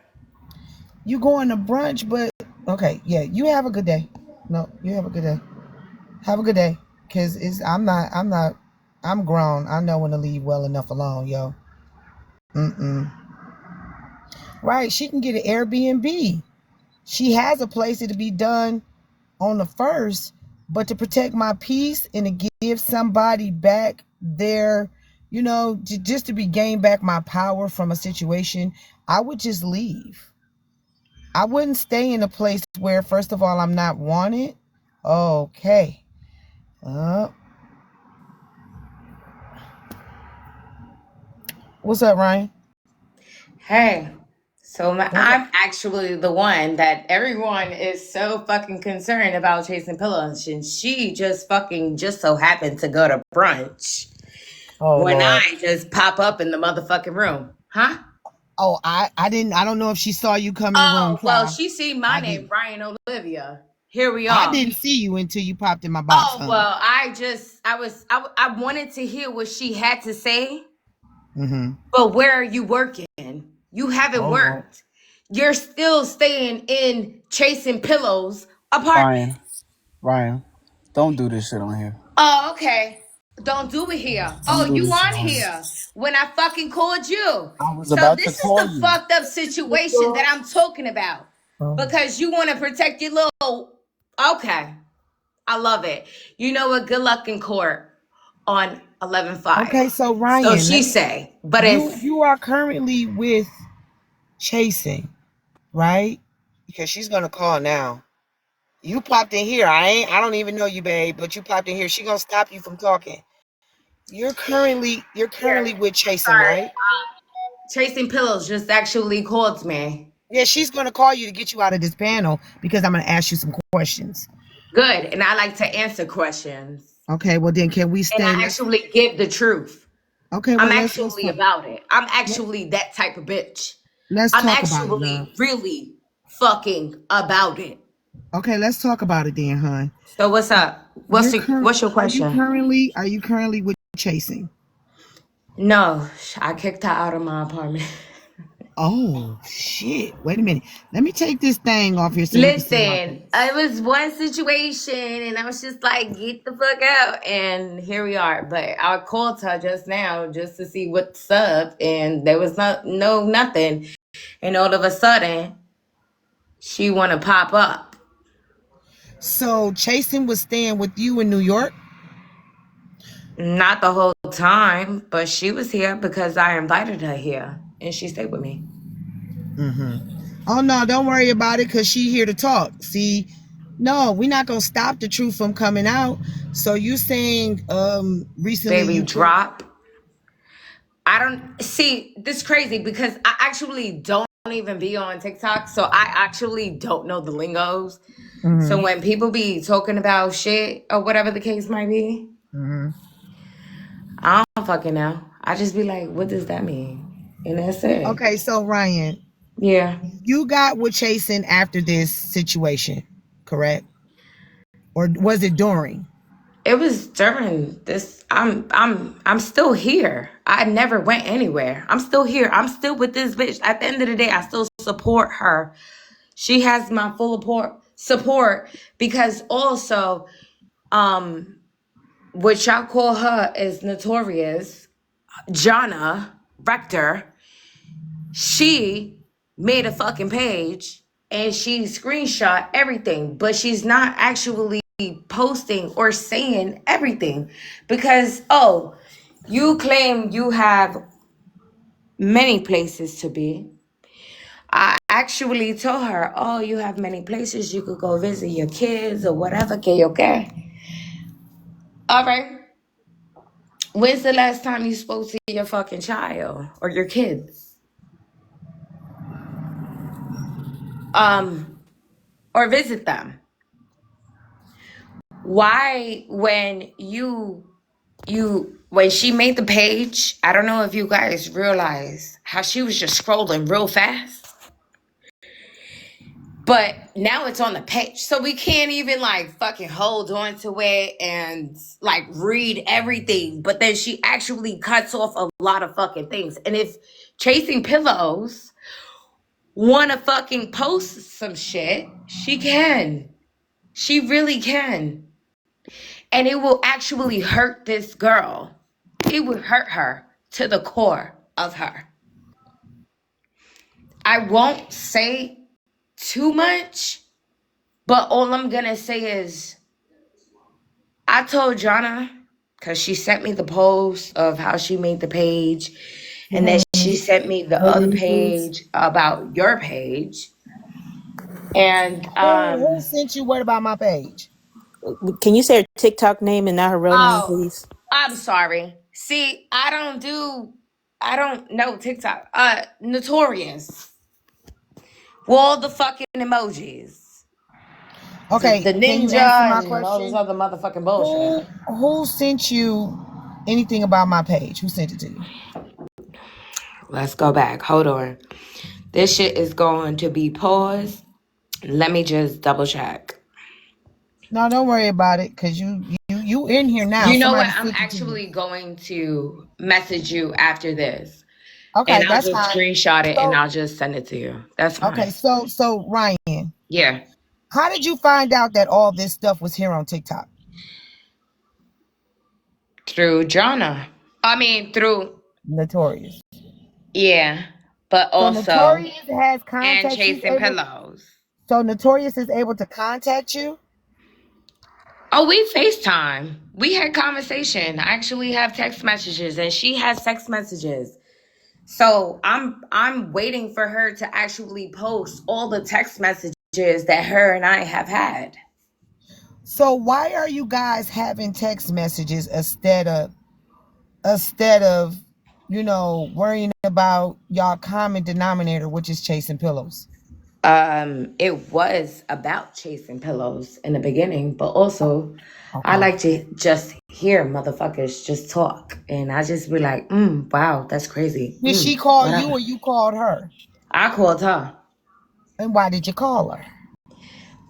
You going to brunch, but okay, yeah. You have a good day. No, you have a good day. Have a good day, cause I'm grown. I know when to leave well enough alone, yo. Right? She can get an Airbnb. She has a place to be done on the first, but to protect my peace and to give somebody back their, just to regain back my power from a situation, I would just leave. I wouldn't stay in a place where, first of all, I'm not wanted. Okay. What's up, Ryan? Hey, so What's up? I'm actually the one that everyone is so fucking concerned about chasing pillows, and she just fucking just so happened to go to brunch Oh when Lord. I just pop up in the motherfucking room, huh? Oh, I don't know if she saw you come in the room, Oh well, child. she see my I name, didn't. Brian Olivia. Here we I are. didn't see you until you popped in my box, Oh honey. well, I wanted to hear what she had to say, Mm-hmm. but where are you working? You haven't Oh Lord. worked. You're still staying in chasing pillows apartment. Ryan, don't do this shit on here. Oh, okay. Don't do it here. Don't Oh, do you this shit on on here. here when I fucking called you. I was So about to this is call the you. fucked up situation that I'm talking about. Because you want to protect your little. Okay. I love it. You know what? Good luck in court on 11/5. Okay, so So Ryan, she say. But you if you are currently with Chasing, right? Because she's gonna call now. You popped in here. I don't even know you, babe, but you popped in here. She gonna stop you from talking. You're currently with Chasing, sorry, right? chasing pillows just actually called me. Yeah, she's gonna call you to get you out of this panel because I'm gonna ask you some questions. Good. And I like to answer questions. Okay, well then can we And stay? I actually give the truth. Okay, I'm well let's actually talk. about it. I'm Let, actually that type of bitch. let's I'm talk about it, love. actually really fucking about it. Okay, let's talk about it then, hon. So what's up? You're What's your are you question? currently with Chasing? No, I kicked her out of my apartment. Oh shit. Wait a minute. Let me take this thing off here so you can see my Listen, face. it was one situation and I was just like, get the fuck out. And here we are. But I called her just now just to see what's up. And there was nothing. And all of a sudden, she want to pop up. So Chasing was staying with you in New York? Not the whole time, but she was here because I invited her here. And she stayed with me. Oh no, don't worry about it because she here to talk. See, no, we're not gonna stop the truth from coming out. So you saying recently Baby, you told. drop. I don't see this crazy because I actually don't even be on TikTok. So I actually don't know the lingos. So when people be talking about shit or whatever the case might be, I don't fucking know. I just be like, what does that mean? And that's it. Okay, so Ryan, Yeah. you got with Chasing after this situation, correct? Or was it during? It was during this. I'm still here. I never went anywhere. I'm still here. I'm still with this bitch. At the end of the day, I still support her. She has my full support because also, what y'all call her is notorious. Jana Rector. She made a fucking page and she screenshot everything, but she's not actually posting or saying everything because, oh, you claim you have many places to be. I actually told her, oh, you have many places you could go visit your kids or whatever. Okay. All right. When's the last time you spoke to your fucking child or your kids? Or visit them? Why when when she made the page, I don't know if you guys realize how she was just scrolling real fast. But now it's on the page. So we can't even like fucking hold on to it and like read everything. But then she actually cuts off a lot of fucking things. And if Chasing Pillows wanna fucking post some shit, she can. She really can. And it will actually hurt this girl. It would hurt her to the core of her. I won't say too much, but all I'm gonna say is I told Jonna, because she sent me the post of how she made the page, and then she sent me the other page about your page. And Who sent you what about my page? Can you say her TikTok name and not her real name, oh, please? I'm sorry. See, I don't know TikTok. Notorious. With all the fucking emojis. Okay, The can you answer ninja my and all this question? other motherfucking bullshit. Who sent you anything about my page? Who sent it to you? Let's go back. Hold on. This shit is going to be paused. Let me just double check. No, don't worry about it, cause you in here now. You know what? Somebody I'm sent it to you. actually going to message you after this. And Okay, I'll that's just fine. screenshot it and So I'll just send it to you. That's fine. okay, so Ryan, Yeah. how did you find out that all this stuff was here on TikTok? Through Jonna. I mean, through, Notorious. yeah. But So also, Notorious has and contact. She's Chasing able. Pillows. So Notorious is able to contact you. Oh, we FaceTime. We had conversation. I actually have text messages and she has text messages. So I'm waiting for her to actually post all the text messages that her and I have had. So why are you guys having text messages instead of worrying about y'all common denominator, which is chasing pillows? It was about chasing pillows in the beginning, but also I Okay. like to just hear motherfuckers just talk. And I just be like, wow, that's crazy. Did she call you Whatever. or you called her? I called her And why did you call her?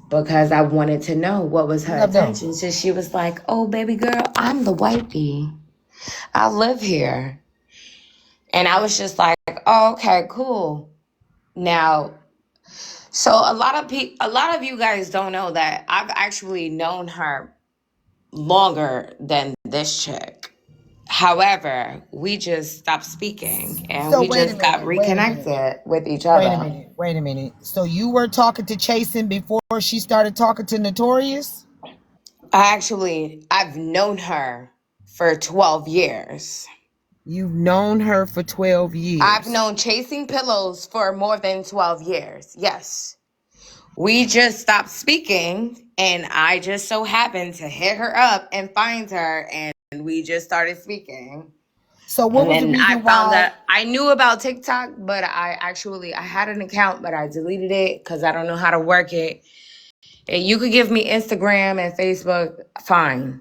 because I wanted to know what was her No, no. intention. So she was like, oh, baby girl, I'm the wifey. I live here. And I was just like, oh, okay, cool. Now, so a lot of you guys don't know that I've actually known her longer than this chick. However, we just stopped speaking and So we wait a just got minute. Wait a minute. reconnected with each Wait a other. minute. Wait a minute. So you were talking to Chasing before she started talking to Notorious? I've known her for 12 years. You've known her for 12 I've years. known Chasing Pillows for more than 12 years. Yes. We just stopped speaking, and I just so happened to hit her up and find her, and we just started speaking. So what And was the then I reason found why? that I knew about TikTok, but I had an account, but I deleted it because I don't know how to work it. And you could give me Instagram and Facebook, fine.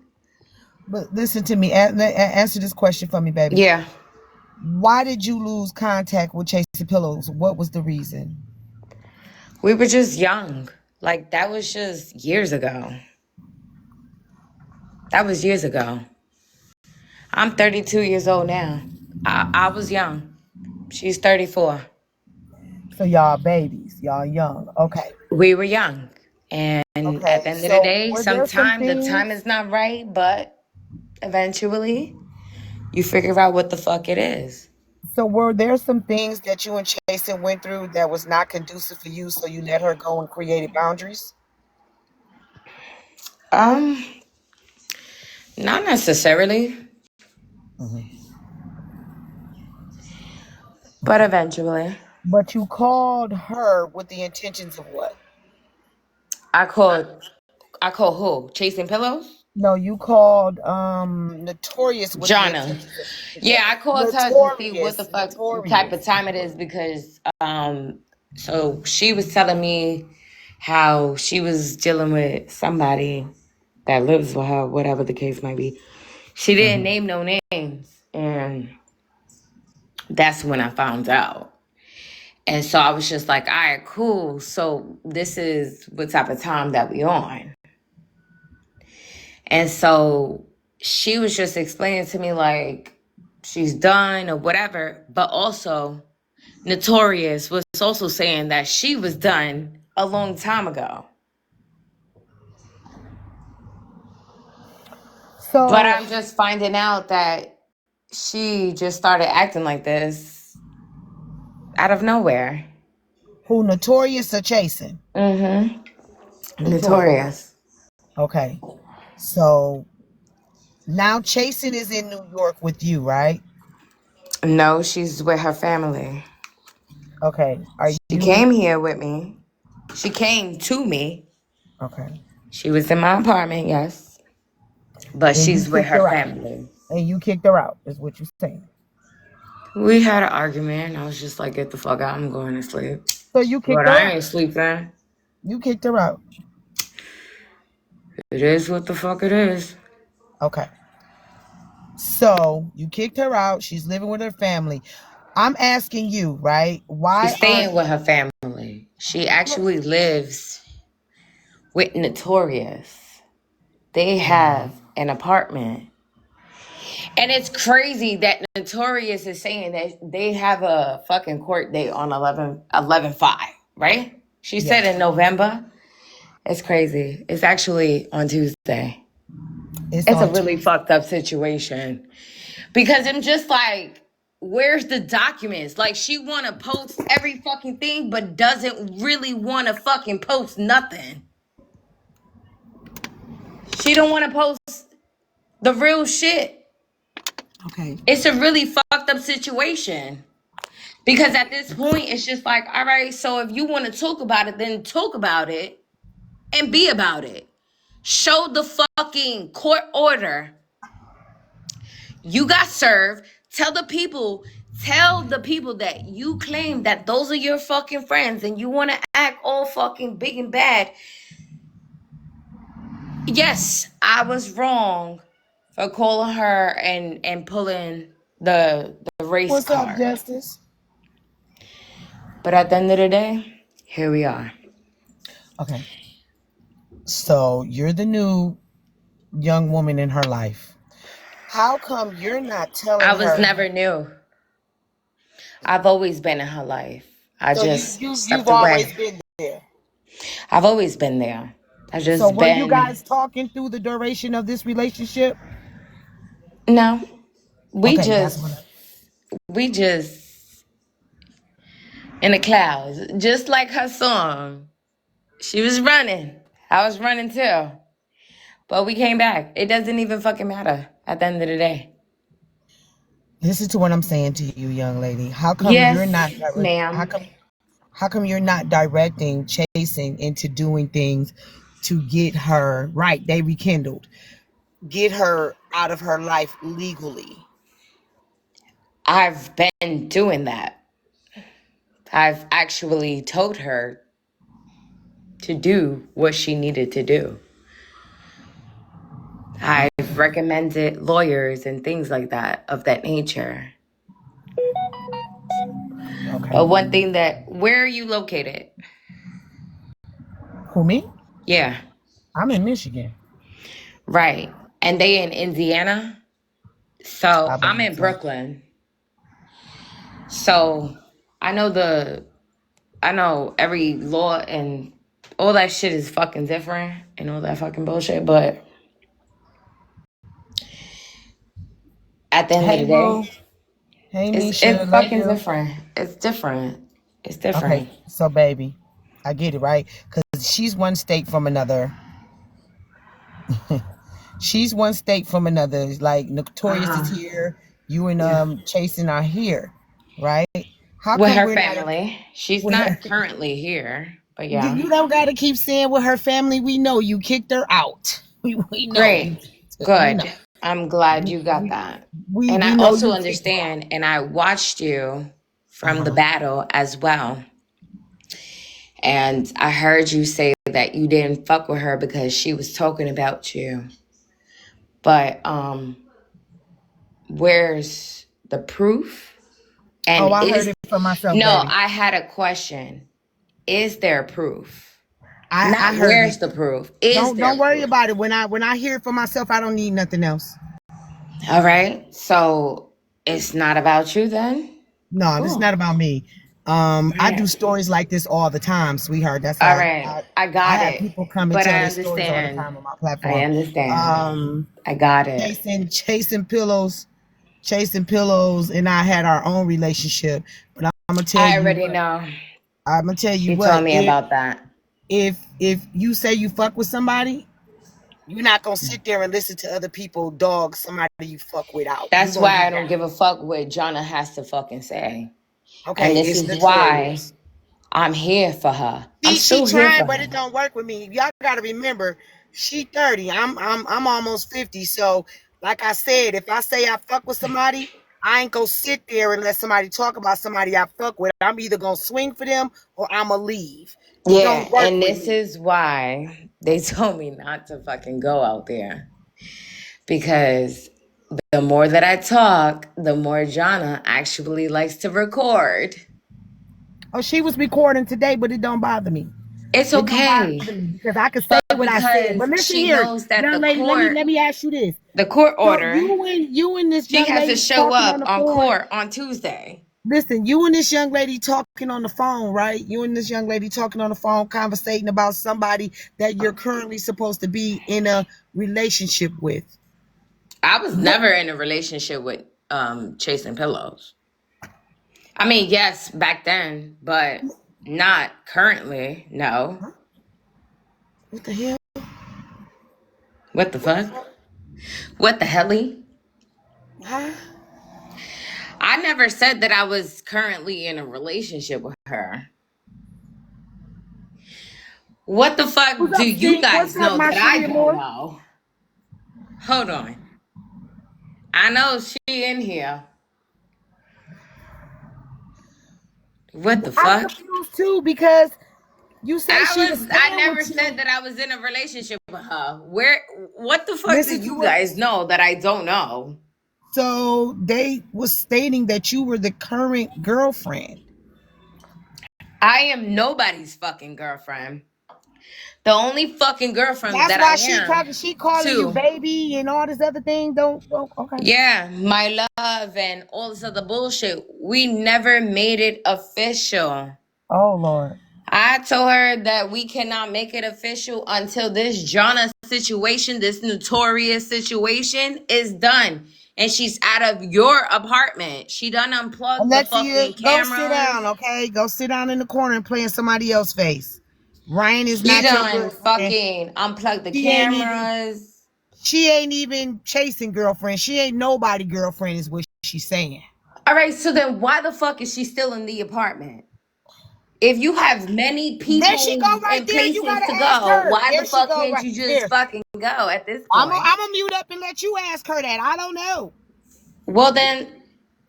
But listen to me. Answer this question for me, baby. Yeah, Why did you lose contact with Chasing Pillows? What was the reason? we were just young. Like that was just years ago. That was years ago. I'm 32 years old now. I was young. She's 34. So y'all babies, y'all young. Okay. We were young. And at the Okay. end of the So day, were there some sometimes the things? time is not right, but eventually you figure out what the fuck it is. So were there some things that you and Chasing went through that was not conducive for you, so you let her go and created boundaries? Um, Not necessarily, Mhm. but eventually. But you called her with the intentions of what? I called I called who? Chasing Pillows? No, you called Notorious with the Jonna. intentions of Yeah, I called her to see what the Notorious. fuck type of Notorious. time it is because so she was telling me how she was dealing with somebody that lives with her, whatever the case might be. She didn't Mhm. name no names, and that's when I found out. And so I was just like, all right, cool. So this is what type of time that we on. And so she was just explaining to me like she's done or whatever. But also Notorious was also saying that she was done a long time ago. But So I'm just finding out that she just started acting like this out of nowhere. who, Notorious or Chasing? Mm-hmm. Notorious. Notorious. Okay. So now Chasing is in New York with you, right? No, she's with her family. Okay. Are She you came here with me. She came to me. okay? She was in my apartment, yes. But And you she's with kicked her her out. family. And you kicked her out, is what you're saying. We had an argument. I was just like, get the fuck out. I'm going to sleep. So you kicked But her I out. ain't sleeping. You kicked her out. It is what the fuck it is. Okay. So you kicked her out. She's living with her family. I'm asking you, right? She's Why are staying with her family. She actually lives with Notorious. They have an apartment. And it's crazy that Notorious is saying that they have a fucking court date on 11/5, right? She said yes. in November. It's crazy. It's actually on Tuesday. It's It's a on really Tuesday. fucked up situation. Because I'm just like, where's the documents? Like, she want to post every fucking thing, but doesn't really want to fucking post nothing. She don't want to post the real shit. Okay. It's a really fucked up situation. Because at this point, it's just like, all right, so if you want to talk about it, then talk about it and be about it. Show the fucking court order. You got served. Tell the people that you claim that those are your fucking friends and you want to act all fucking big and bad. Yes, I was wrong for calling her and pulling the race What's up, card. Justice? But at the end of the day, here we are. Okay. So you're the new young woman in her life. How come you're not telling I was her? never new. I've always been in her life. I So just you've stepped always away. been there. I've always been there. I So just were you been guys talking through the duration of this relationship? no. We Okay, that's just what. we just in the clouds, just like her song. She was running. I was running too. But we came back. It doesn't even fucking matter at the end of the day. Listen to what I'm saying to you, young lady. How come you're not? Yes, ma'am. How come you're not directing, chasing into doing things to get her right? They rekindled. Get her out of her life legally. I've been doing that. I've actually told her to do what she needed to do. I've recommended lawyers and things like that of that nature. Okay. But one thing where are you located? Who, me? Yeah, I'm in Michigan. right. And they in Indiana? So I I'm believe in so. Brooklyn. So I know every law and all that shit is fucking different and all that fucking bullshit, but at the end of Hey, the boo. day, Hey, it's Nisha. Love fucking you. different. It's different. It's Okay, different. so baby, I get it, right? Because she's one state from another. She's one state from another. It's like Notorious is Uh-huh. here. You and Yeah. Chasing are here, right? How With come her we're not family. She's with her? not currently here, but You yeah. you don't gotta keep saying with her family. We know you kicked her out. We know you. Great. We know. Good. I'm glad We you got we that. And we I know also you kicked her out. understand, and I watched you from the Uh-huh. battle as well. And I heard you say that you didn't fuck with her because she was talking about you. But where's the proof? Oh, And I heard is it for myself, No, baby. I had a question. Is there proof? I Not heard it. where's the proof. Is there Don't worry proof? about it. When I hear it for myself, I don't need nothing else. All right. So it's not about you then? No, this is Cool. not about me. All I do right. stories like this all the time, sweetheart. That's All how right. I I got have it. people come and But tell I their stories all the understand. time on my I platform. understand. I got it. Chasing pillows, and I had our own relationship. But I'm gonna tell I you already what. know. I'm gonna tell you She what. told me about that. If you say you fuck with somebody, you're not gonna sit there and listen to other people dog somebody you fuck with out. You That's gonna do why I don't that. give a fuck what Jonna has to fucking say. And Okay, this it's is why notorious. I'm here for her. I'm See, she still here trying, for but it her. don't work with me. Y'all gotta remember, she 30. I'm almost 50. So, like I said, if I say I fuck with somebody, I ain't gonna sit there and let somebody talk about somebody I fuck with. I'm either gonna swing for them or I'ma leave. It don't Yeah, work and with this me. is why they told me not to fucking go out there. Because the more that I talk, the more Jonna actually likes to record. Oh, she was recording today, but it don't bother me. It's It don't bother okay. me because I can say But what I said. because But listen she here, knows that young the lady, court, let me ask you this. the court So order, you and this she young has to lady show talking on up the on phone. court on Tuesday. Listen, you and this young lady talking on the phone, right? You and this young lady talking on the phone, conversating about somebody that you're currently supposed to be in a relationship with. I was What? never in a relationship with chasing pillows. I mean, yes, back then, but not currently. No. What the hell? What the What the fuck? fuck? What the helly? Huh? I never said that I was currently in a relationship with her. What the fuck What's do up, you Steve? What's guys up, know that I Marsharia don't Moore? know? Hold on. I know she in here. What the I'm fuck? confused too because you say she was I staying never with said you. that I was in a relationship with her. What the fuck do Listen to you what. guys know that I don't know? So they was stating that you were the current girlfriend. I am nobody's fucking girlfriend. The only fucking girlfriend That's that I why she am, talking. She calling you too. baby and all this other thing. Don't. Okay. Yeah, my love and all this other bullshit. We never made it official. Oh Lord. I told her that we cannot make it official until this Jonna situation, this notorious situation, is done. And she's out of your apartment. She done unplugged the Alexia, fucking go sit down, cameras. okay? Go sit down in the corner and play in somebody else's face. Ryan is She not your done girlfriend. fucking unplugged the She ain't even cameras. she ain't even chasing girlfriend. She ain't nobody girlfriend is what she's saying. All right, so then why the fuck is she still in the apartment? If you have many There she people go right and there. You places gotta to ask go, her. why the There she fuck go can't right you just there. fucking go at this I'm point? gonna mute up and let you ask her that. I don't know. Well then, We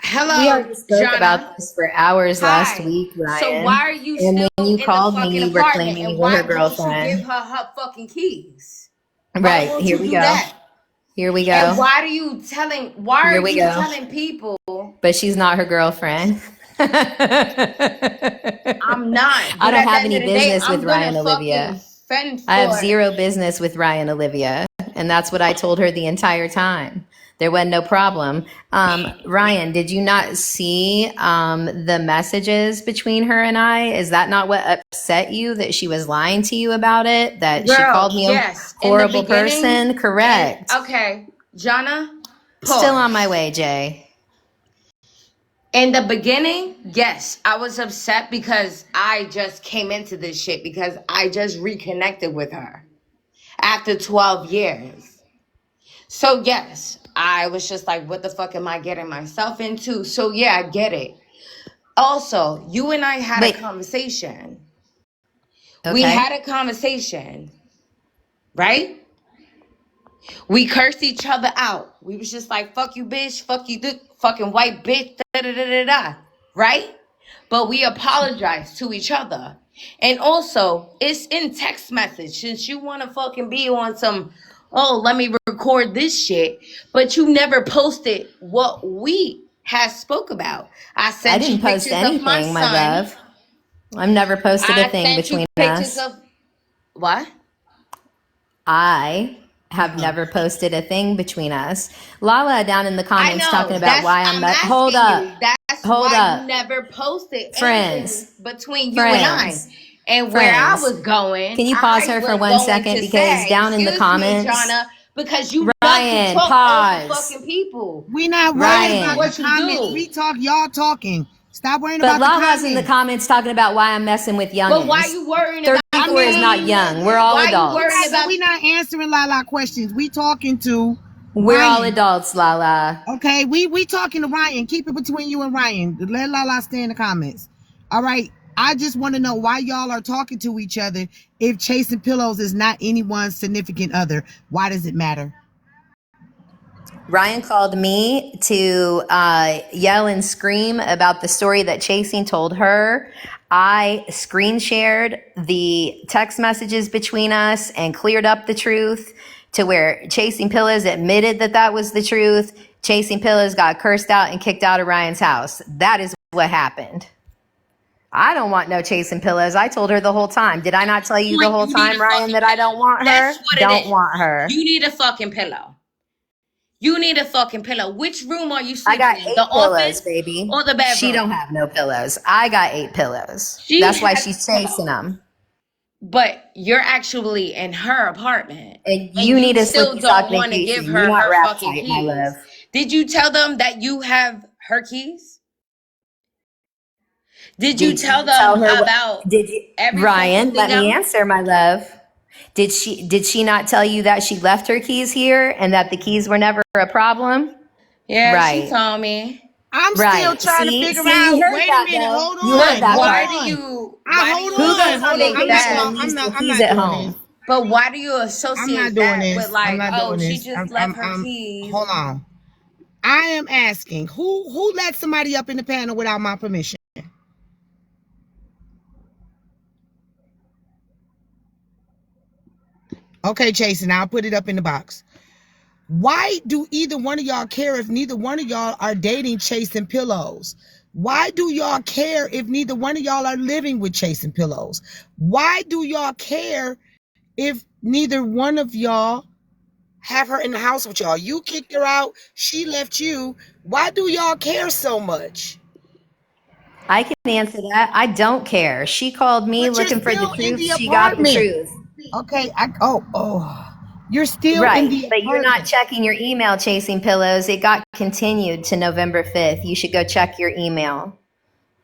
hello, already spoke Jonna. about this for hours last Hi. week, So why Ryan. are you And when still you in the called me, fucking you were apartment? claiming And you were her why won't you give girlfriend. her her fucking keys? Why Right, won't here you we do go. that? Here we And go. why are Here we you go. telling people But she's not her girlfriend. I'm not? I But don't at the have end of any the day, business with I'm gonna Ryan fucking Olivia. fend I have for. zero business with Ryan Olivia. And that's what I told her the entire time. There wasn't no problem. Ryan, did you not see the messages between her and I? Is that not what upset you? That she was lying to you about it? That she Girl, called me a yes. In the horrible beginning, person? and Correct. okay, Jonna, Still on my pause. way, Jay. In the beginning, yes, I was upset because I just came into this shit because I just reconnected with her after 12 years. So, yes, I was just like, what the fuck am I getting myself into? So, yeah, I get it. Also, you and I had a Wait, conversation. We okay. had a conversation, right? We cursed each other out. We was just like, fuck you, bitch, fuck you, fucking white bitch, da da da da da, right? But we apologized to each other. And also, it's in text message. Since you want to fucking be on some, oh, let me record this shit, but you never posted what we has spoke about. I I sent you didn't post pictures of my anything, my son. love. I've never posted a I thing sent you between pictures us. of what? I have never posted a thing between us. Lala down in the I comments talking know. about That's why I'm hold asking up. you. That's Hold why you up. never posted anything Friends. between you and I. Friends. And where I Friends. was going, Can you pause I her for was one going second? to Because say, down in the excuse me, comments, Jonna, because you love to Ryan, talk over pause. fucking people. We not worried That is about the Ryan. what you comments. do. We talk, y'all talking. Stop worrying But about the Lala's in the comments. comments talking about why I'm messing with But why youngins. you worrying about 34 is not me? young. We're all Why you adults. worrying about We not answering Lala questions. We talking to We're all Ryan. adults, Lala. Okay, we talking to Ryan. Keep it between you and Ryan. Let Lala stay in the comments. All right. I just want to know why y'all are talking to each other if chasing pillows is not anyone's significant other. Why does it matter? Ryan called me to yell and scream about the story that Chasing told her. I screen shared the text messages between us and cleared up the truth to where Chasing Pillows admitted that that was the truth. Chasing Pillows got cursed out and kicked out of Ryan's house. That is what happened. I don't want no Chasing Pillows. I told her the whole time. Did I not tell you the whole you need time, a Ryan, fucking that I pillow? don't want her? That's what it Don't is. want her. You need a fucking pillow. You need a fucking pillow. Which room are you I got sleeping in? 8 The pillows, office baby. or the She bedroom? don't have no pillows. I got 8 pillows. She That's why has she's a pillow. chasing them. But you're actually in her apartment. And And you you need a still slippy sock don't want to give vacation. You're her not her wrap fucking tight, my love. keys. Did you tell them that you have her keys? Did you Did tell you tell them her what? about Did you, every fucking Ryan? thing Let me else? answer, my love. Did she not tell you that she left her keys here and that the keys were never a problem? Yeah, she Right. told me. I'm still Right. trying to See, figure you out. heard Wait a that minute. though. Hold You heard on. But that Hold why part. do on. you I why do hold you Who on. goes on Hold on. associate that? vacation leaves their I'm keys not at doing this. home? But why do you I'm not associate doing that with this. I'm like, not oh, doing she this. just left her keys? Hold on. I am asking who let somebody up in the panel without my permission? Okay, Chase, and I'll put it up in the box. Why do either one of y'all care if neither one of y'all are dating Chasing Pillows? Why do y'all care if neither one of y'all are living with Chasing Pillows? Why do y'all care if neither one of y'all have her in the house with y'all? You kicked her out, she left you. Why do y'all care so much? I can answer that. I don't care. She called me But you're looking for the still in truth. the She got the apartment. truth. Okay, you're still in Right. the But you're not apartment. checking your email, Chasing Pillows. It got continued to November 5th. You should go check your email.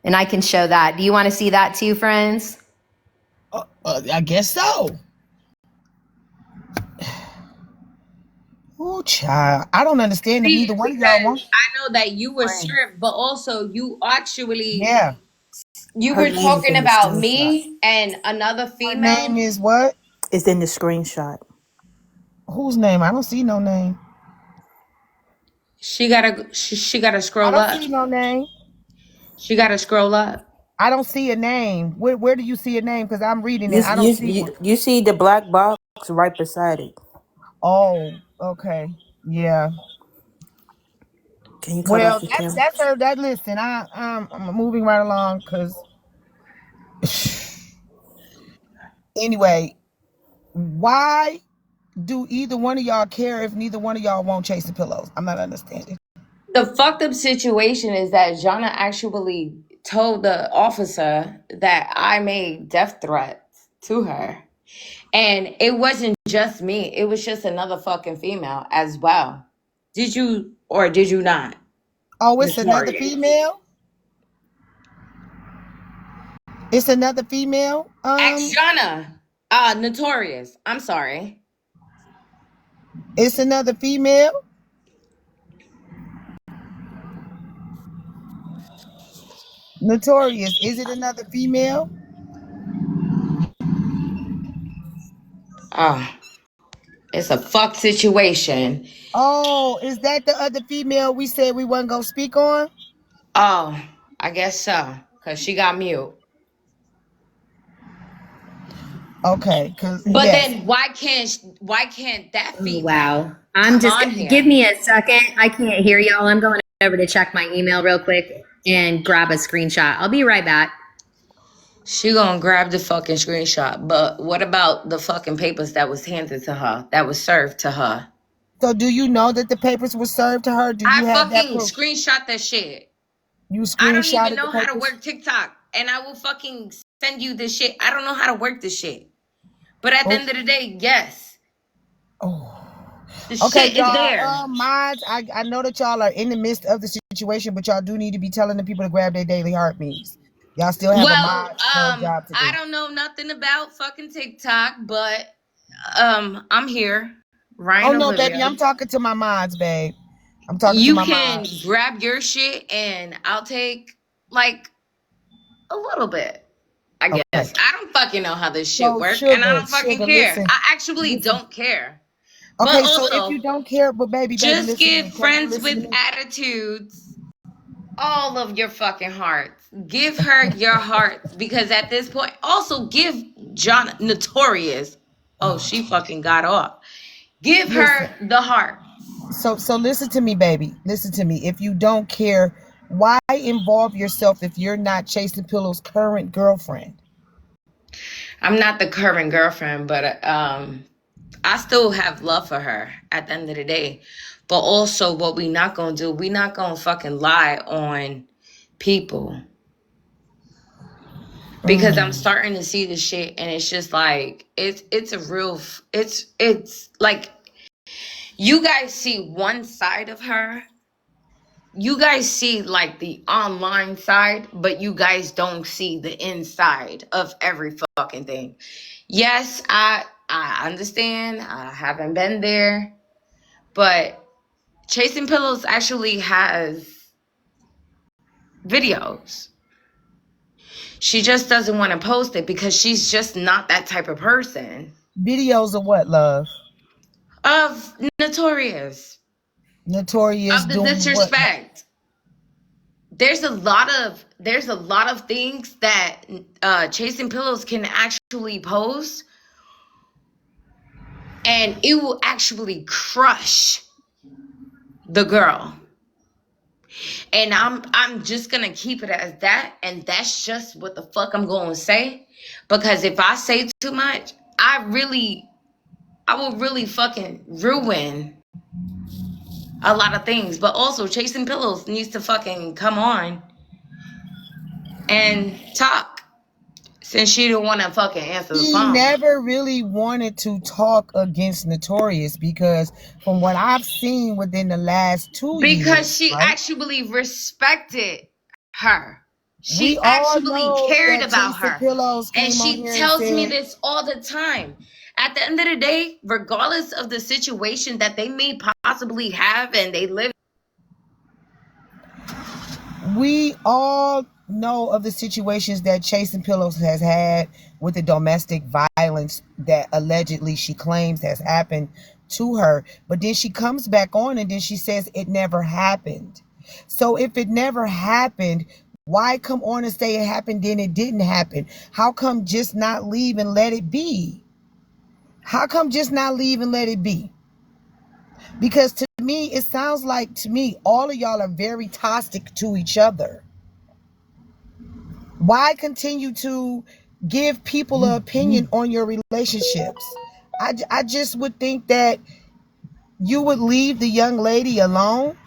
And I can show that. Do you want to see that too, friends? I guess so. Oh, child. I don't understand if See, neither one of y'all because wants. I know that you were Friends. stripped, but also you actually Yeah. you Her were name is talking in the about screenshot. me and another Her female. name is what? It's in the screenshot. Whose name? I don't see no name. She gotta I scroll don't up. see no name. She gotta scroll up. I don't see a name. Where do you see a name? Because I'm reading You it. I don't you see you, one. you see the black box right beside it. Oh, okay. Yeah. Can you cut off Well, the that's camera? that's her. That listen. I'm moving right along because anyway, why do either one of y'all care if neither one of y'all won't chase the pillows? I'm not understanding. The fucked up situation is that Jonna actually told the officer that I made death threats to her. And it wasn't just me, it was just another fucking female as well. Did you or did you not? Oh, it's another Notorious. female. It's another female. Ex Jonna. Notorious. I'm sorry. It's another female. Notorious. Is it another female? Oh, it's a fucked situation. Oh, is that the other female we said we wasn't gonna speak on? Oh, I guess so. Cause she got mute. Okay, cause But yes. then why can't that Oh, female wow. I'm come just, on give here? me a second. I can't hear y'all. I'm going over to check my email real quick and grab a screenshot. I'll be right back. She gonna grab the fucking screenshot. But what about the fucking papers that was handed to her, that was served to her? So do you know that the papers were served to her? Do I you have that fucking proof? screenshot that shit. You I don't even screenshotted the know how to papers? work TikTok, and I will fucking send you this shit. I don't know how to work this shit. But at the Oh. end of the day, yes, Oh. the Okay, shit is there. y'all. Mods, I know that y'all are in the midst of the situation, but y'all do need to be telling the people to grab their daily heartbeats. Y'all still have a Well, mod job to I do. don't know nothing about fucking TikTok, but I'm here. Oh Ryan no, baby, Olivia. I'm talking to my mods, babe. I'm talking to You my can mods. grab your shit and I'll take like a little bit, I Okay. guess. I don't fucking know how this shit So work, and I don't fucking care. listen, I actually listen. don't care. But Okay, so if also, you don't care, but baby, just listen to give me. Can you friends listen to with me? attitudes all of your fucking hearts. Give her your hearts, because at this point, also give John Notorious. Oh, she fucking got off. Give Listen. her the heart. So listen to me, baby. Listen to me. If you don't care, why involve yourself if you're not Chasing Pillow's current girlfriend? I'm not the current girlfriend, but I still have love for her at the end of the day. But also, what we not gonna do, we not gonna fucking lie on people. Because I'm starting to see this shit, and it's just like it's a real it's like, you guys see one side of her. You guys see like the online side, but you guys don't see the inside of every fucking thing. Yes, I understand. I haven't been there, but Chasing Pillows actually has videos. She just doesn't want to post it because she's just not that type of person. Videos of what, love? Of Notorious. Notorious Of the doing what? disrespect. There's a lot of things that Chasing Pillows can actually post, and it will actually crush the girl. And I'm just gonna keep it as that, and that's just what the fuck I'm gonna say. Because if I say too much, I will really fucking ruin a lot of things. But also, Chasing Pillows needs to fucking come on and talk, since she didn't want to fucking answer the He phone. never really wanted to talk against Notorious because from what I've seen within the last 2 years, Because she right? actually respected her. We She all actually know cared that about Chasing her. Pillows And came on she here and tells me said, this all the time. At the end of the day, regardless of the situation that they may possibly have and they live, we all know of the situations that Chasing Pillows has had with the domestic violence that allegedly she claims has happened to her. But then she comes back on and then she says it never happened. So if it never happened, why come on and say it happened then it didn't happen? How come just not leave and let it be? How come just not leave and let it be? Because to me, it sounds like to me, all of y'all are very toxic to each other. Why continue to give people an opinion on your relationships? I just would think that you would leave the young lady alone.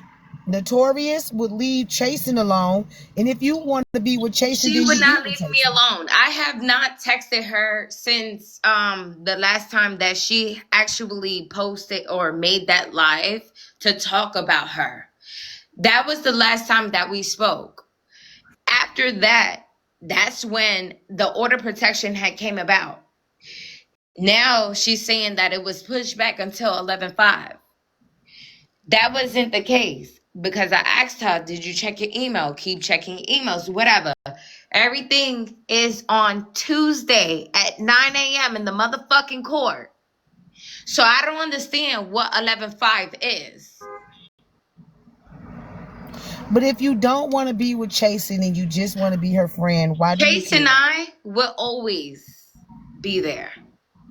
Notorious would leave Chasing alone. And if you want to be with Chasing, she then would you be not with leave me Chasing. alone. I have not texted her since the last time that she actually posted or made that live to talk about her. That was the last time that we spoke. After that, that's when the order protection had came about. Now she's saying that it was pushed back until 11/5. That wasn't the case, because I asked her, did you check your email? Keep checking your emails, whatever. Everything is on Tuesday at 9 a.m. in the motherfucking court. So I don't understand what 11/5 is. But if you don't want to be with Chasing and you just want to be her friend, why do you Chase and care? I will always be there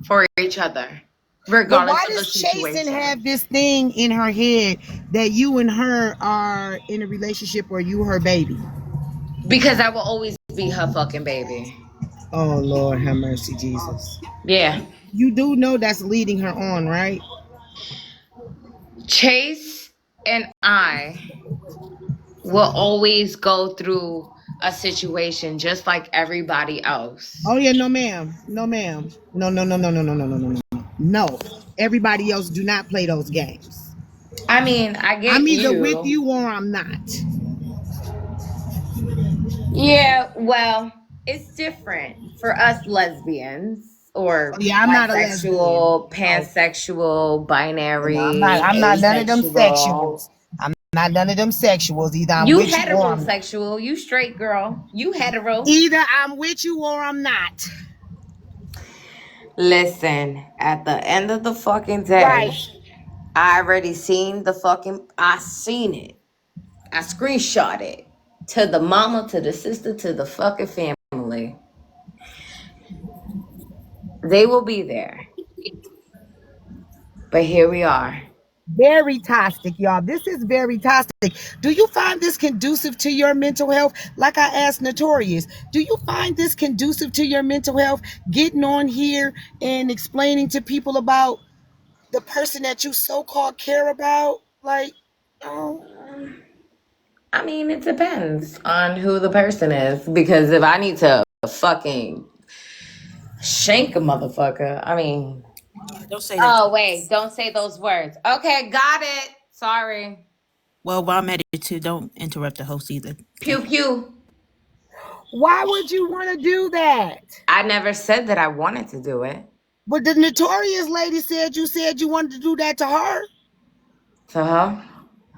for each other. But why regardless of the does Chasen situation. have this thing in her head that you and her are in a relationship or you her baby? Because I will always be her fucking baby. Oh Lord, have mercy, Jesus. Yeah. You do know that's leading her on, right? Chase and I will always go through a situation just like everybody else. Oh yeah, no ma'am. No ma'am. No, no, no, no, no, no, no, no, no, no. No. Everybody else do not play those games. I mean, I I'm get either with you. you or I'm not. Yeah, well, it's different for us lesbians Oh or yeah, I'm not a lesbian. bisexual, No. pansexual, No, binary, I'm not none of them asexual. sexuals. I'm not none of them sexuals. Either I'm You with you or I'm not. heterosexual, you straight girl, you hetero. Either I'm with you or I'm not. Listen, at the end of the fucking day, Right. I already seen I seen it. I screenshot it to the mama, to the sister, to the fucking family. They will be there. But here we are. Very toxic, y'all. This is very toxic. Do you find this conducive to your mental health? Like I asked Notorious, do you find this conducive to your mental health? Getting on here and explaining to people about the person that you so-called care about? Like, oh. I mean, it depends on who the person is. Because if I need to fucking shank a motherfucker, I mean. Don't say that. Oh, wait, don't say those words. Okay, got it. Sorry. Well, while I'm at it too, don't interrupt the host either. Pew pew. Why would you want to do that? I never said that I wanted to do it. But the Notorious lady said you wanted to do that to her. To her?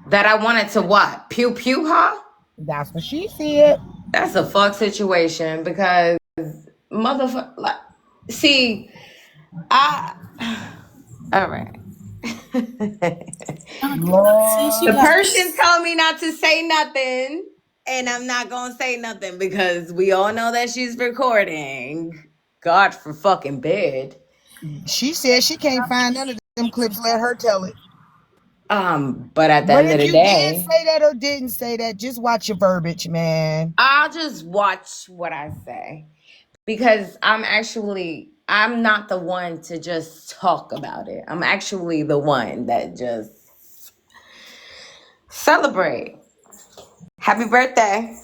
That I wanted to what? Pew pew her? That's what she said. That's a fuck situation because motherfucker. Like, see, I. All right. Since you The got person told me not to say nothing, and I'm not gonna say nothing because we all know that she's recording. God for fucking bed. She said she can't find none of them clips. Let her tell it. But at the But end of if the you did day, say that or didn't say that, just watch your verbiage, man. I'll just watch what I say because I'm not the one to just talk about it. I'm actually the one that just celebrate. Happy birthday.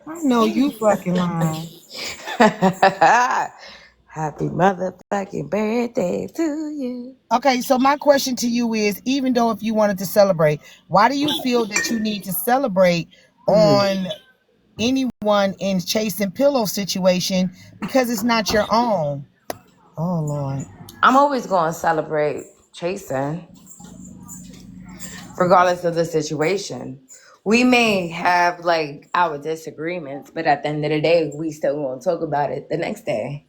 I know you fucking lying. Happy motherfucking birthday to you. Okay, so my question to you is, even though if you wanted to celebrate, why do you feel that you need to celebrate on anyone in chasing pillow situation because it's not your own? Oh Lord. I'm always going to celebrate chasing, regardless of the situation. We may have like our disagreements, but at the end of the day, we still going to talk about it the next day.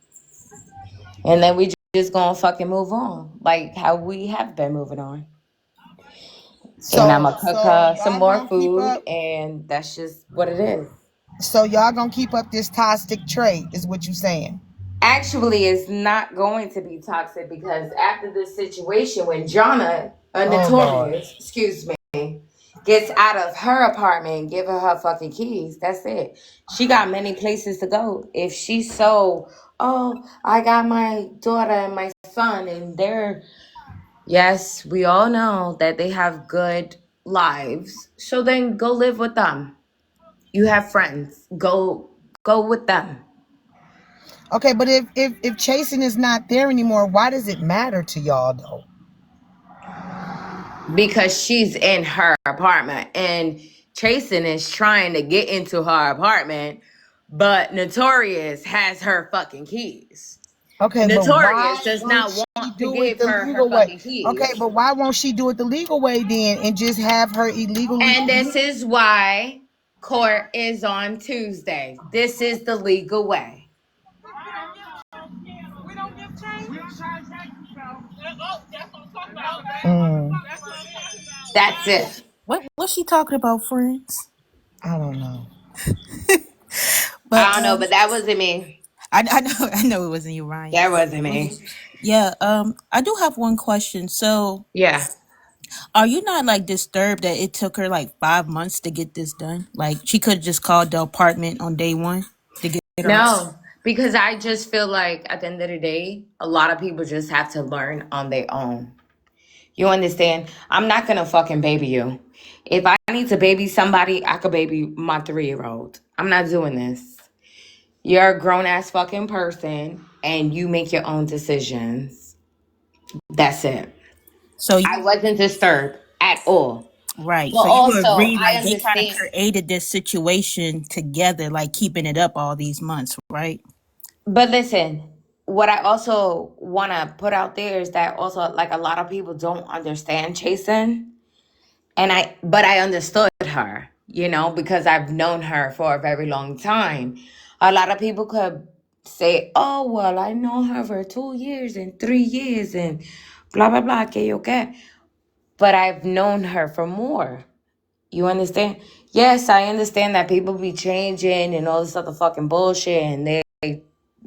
And then we just going to fucking move on, like how we have been moving on. And I'm So going to cook so her some y'all more gonna keep food, up. and that's just what it is. So y'all gonna keep up this toxic trait, is what you saying? Actually, it's not going to be toxic because after this situation, when Jonna, a Oh Lord. notorious, excuse me, gets out of her apartment and give her fucking keys, that's it. She got many places to go. If she's so, oh, I got my daughter and my son, and yes, we all know that they have good lives. So then go live with them. You have friends. Go with them. Okay, but if chasing is not there anymore, why does it matter to y'all though? Because she's in her apartment and Chasen is trying to get into her apartment, but Notorious has her fucking keys. Okay, but Notorious why does won't not she want to do it give the her legal way? fucking keys. Okay, but why won't she do it the legal way then and just have her illegally? And this is why court is on Tuesday. This is the legal way. Mm, That's it. what's she talking about, friends? I don't know. But I don't know, but that wasn't me. I know it wasn't you, Ryan. That wasn't me. Yeah, I do have one question. So, Yeah. are you not like disturbed that it took her like 5 months to get this done? Like she could have just called the apartment on day one to get her home. No, because I just feel like at the end of the day, a lot of people just have to learn on their own. You understand? I'm not gonna fucking baby you. If I need to baby somebody, I could baby my 3-year-old. I'm not doing this. You're a grown ass fucking person and you make your own decisions. That's it. So I you wasn't disturbed at all. right. But So you also, agree I like they kind of understand. created this situation together, like keeping it up all these months, right? But listen, what I also want to put out there is that also, like, a lot of people don't understand chasing. But I understood her, because I've known her for a very long time. A lot of people could say, oh, well, I know her for 2 years and 3 years and blah, blah, blah, que yo que. But I've known her for more. You understand? Yes, I understand that people be changing and all this other fucking bullshit and they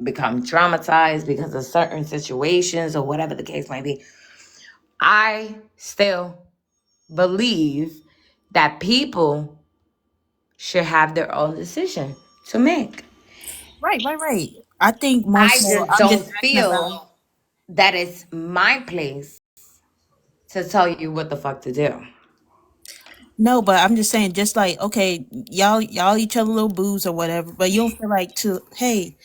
become traumatized because of certain situations or whatever the case might be. I still believe that people should have their own decision to make. Right. I think more I so. just I'm just don't asking about. feel that it's my place to tell you what the fuck to do. No, but I'm just saying, just like okay, y'all each other little boos or whatever, but you don't feel like to hey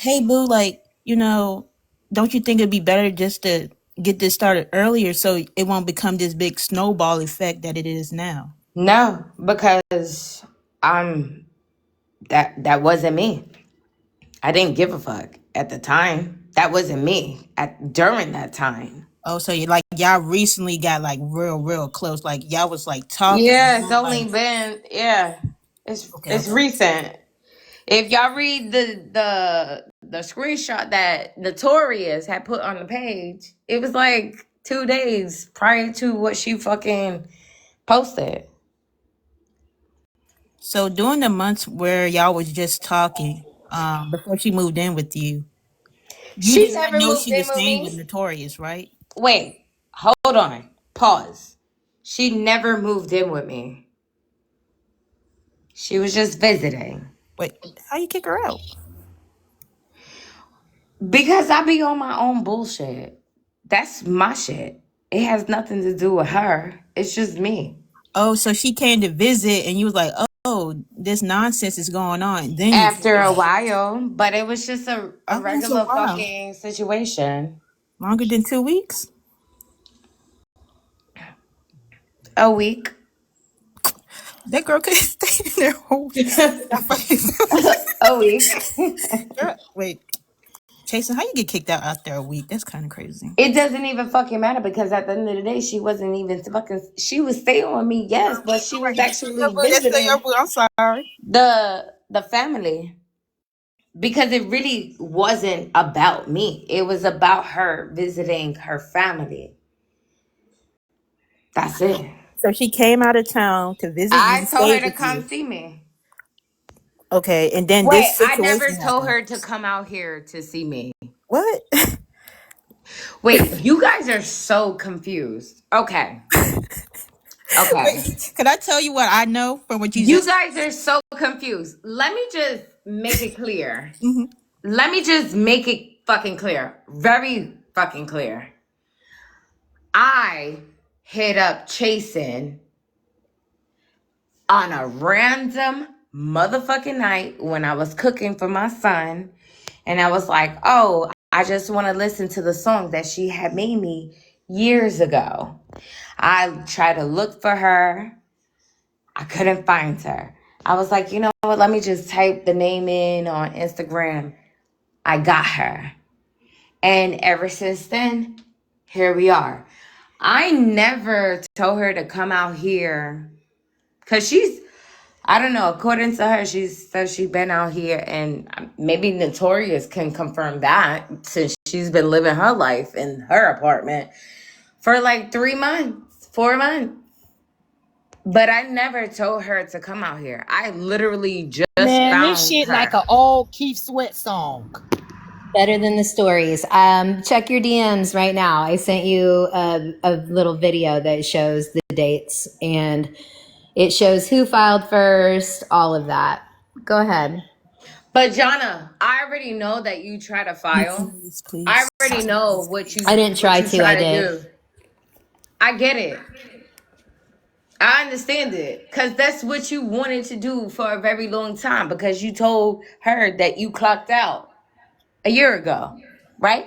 boo, like don't you think it'd be better just to get this started earlier so it won't become this big snowball effect that it is now? No, because I'm that wasn't me. I didn't give a fuck at the time. That wasn't me at during that time. Oh, so you like y'all recently got like real close, like y'all was like talking Yeah, it's more like only been it's okay, it's okay. recent. If y'all read the screenshot that Notorious had put on the page, it was like 2 days prior to what she fucking posted. So during the months where y'all was just talking, before she moved in with you, you She did not never know moved she in was with staying with me. Notorious, right? Wait, hold on. Pause. She never moved in with me. She was just visiting. Wait, how you kick her out? Because I be on my own bullshit. That's my shit. It has nothing to do with her. It's just me. Oh, so she came to visit and you was like, oh, this nonsense is going on. Then you kicked After her a out. while, but it was just a Oh, that's a regular while. fucking situation. Longer than 2 weeks? A week. That girl could stay in there whole A week. girl, wait, Jason, how you get kicked out after a week? That's kind of crazy. It doesn't even fucking matter because at the end of the day, she wasn't even fucking. She was staying with me, yes, but she All right, was that's still your actually boo. That's still your visiting boo. I'm sorry. the family because it really wasn't about me. It was about her visiting her family. That's it. So she came out of town to visit I you, told her stayed to with come you. see me. Okay, and then Wait, this I never situation told happened. her to come out here to see me. What? Wait, you guys are so confused. Okay. Okay. Wait, can I tell you what I know from what you You just guys are so confused. Let me just make it clear. Mhm. Let me just make it fucking clear. Very fucking clear. I hit up Chasing on a random motherfucking night when I was cooking for my son. And I was like, oh, I just want to listen to the song that she had made me years ago. I tried to look for her. I couldn't find her. I was like, you know what? Let me just type the name in on Instagram. I got her. And ever since then, here we are. I never told her to come out here because I don't know, according to her, she says she's been out here and maybe Notorious can confirm that since she's been living her life in her apartment for like 3 months, 4 months. But I never told her to come out here. I literally just Man, this found shit like her. an old Keith Sweat song. Better than the stories. Check your DMs right now. I sent you a little video that shows the dates and it shows who filed first, all of that. Go ahead. But Jonna, I already know that you try to file. Please, I please. already know I didn't what try you to, I try to did. do. I get it. I understand it. Cause that's what you wanted to do for a very long time because you told her that you clocked out a year ago. Right?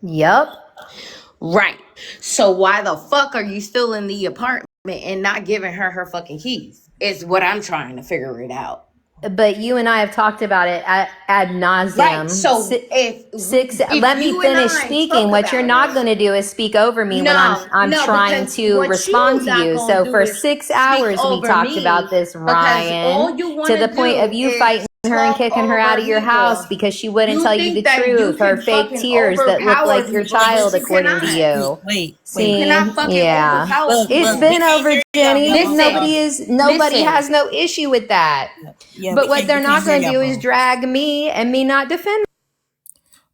Yup. Right. So why the fuck are you still in the apartment and not giving her fucking keys? Is what I'm trying to figure it out. But you and I have talked about it ad Right. nauseum. So if Let me you and finish I speaking. talk What you're about not it, going to do is speak over me when I'm no, trying because to what you respond to not you. gonna So do for is 6 hours speak we over talked about me this, because Ryan, all you want to to the point of do you is fighting her and talk kicking her out over of your house people. because she wouldn't You tell you the think that you truth. Her can fake fucking tears that look overpower like your people, but child, you according to cannot. you. You Wait. See, cannot fucking yeah, overpower Look, it's look, we been people. can't over, hear y'all. Jenny. Y'all won't Listen, talk. Nobody listen. has no issue with that. Yeah, But what they're we can't not hear going to y'all do is both. drag me and me not defend.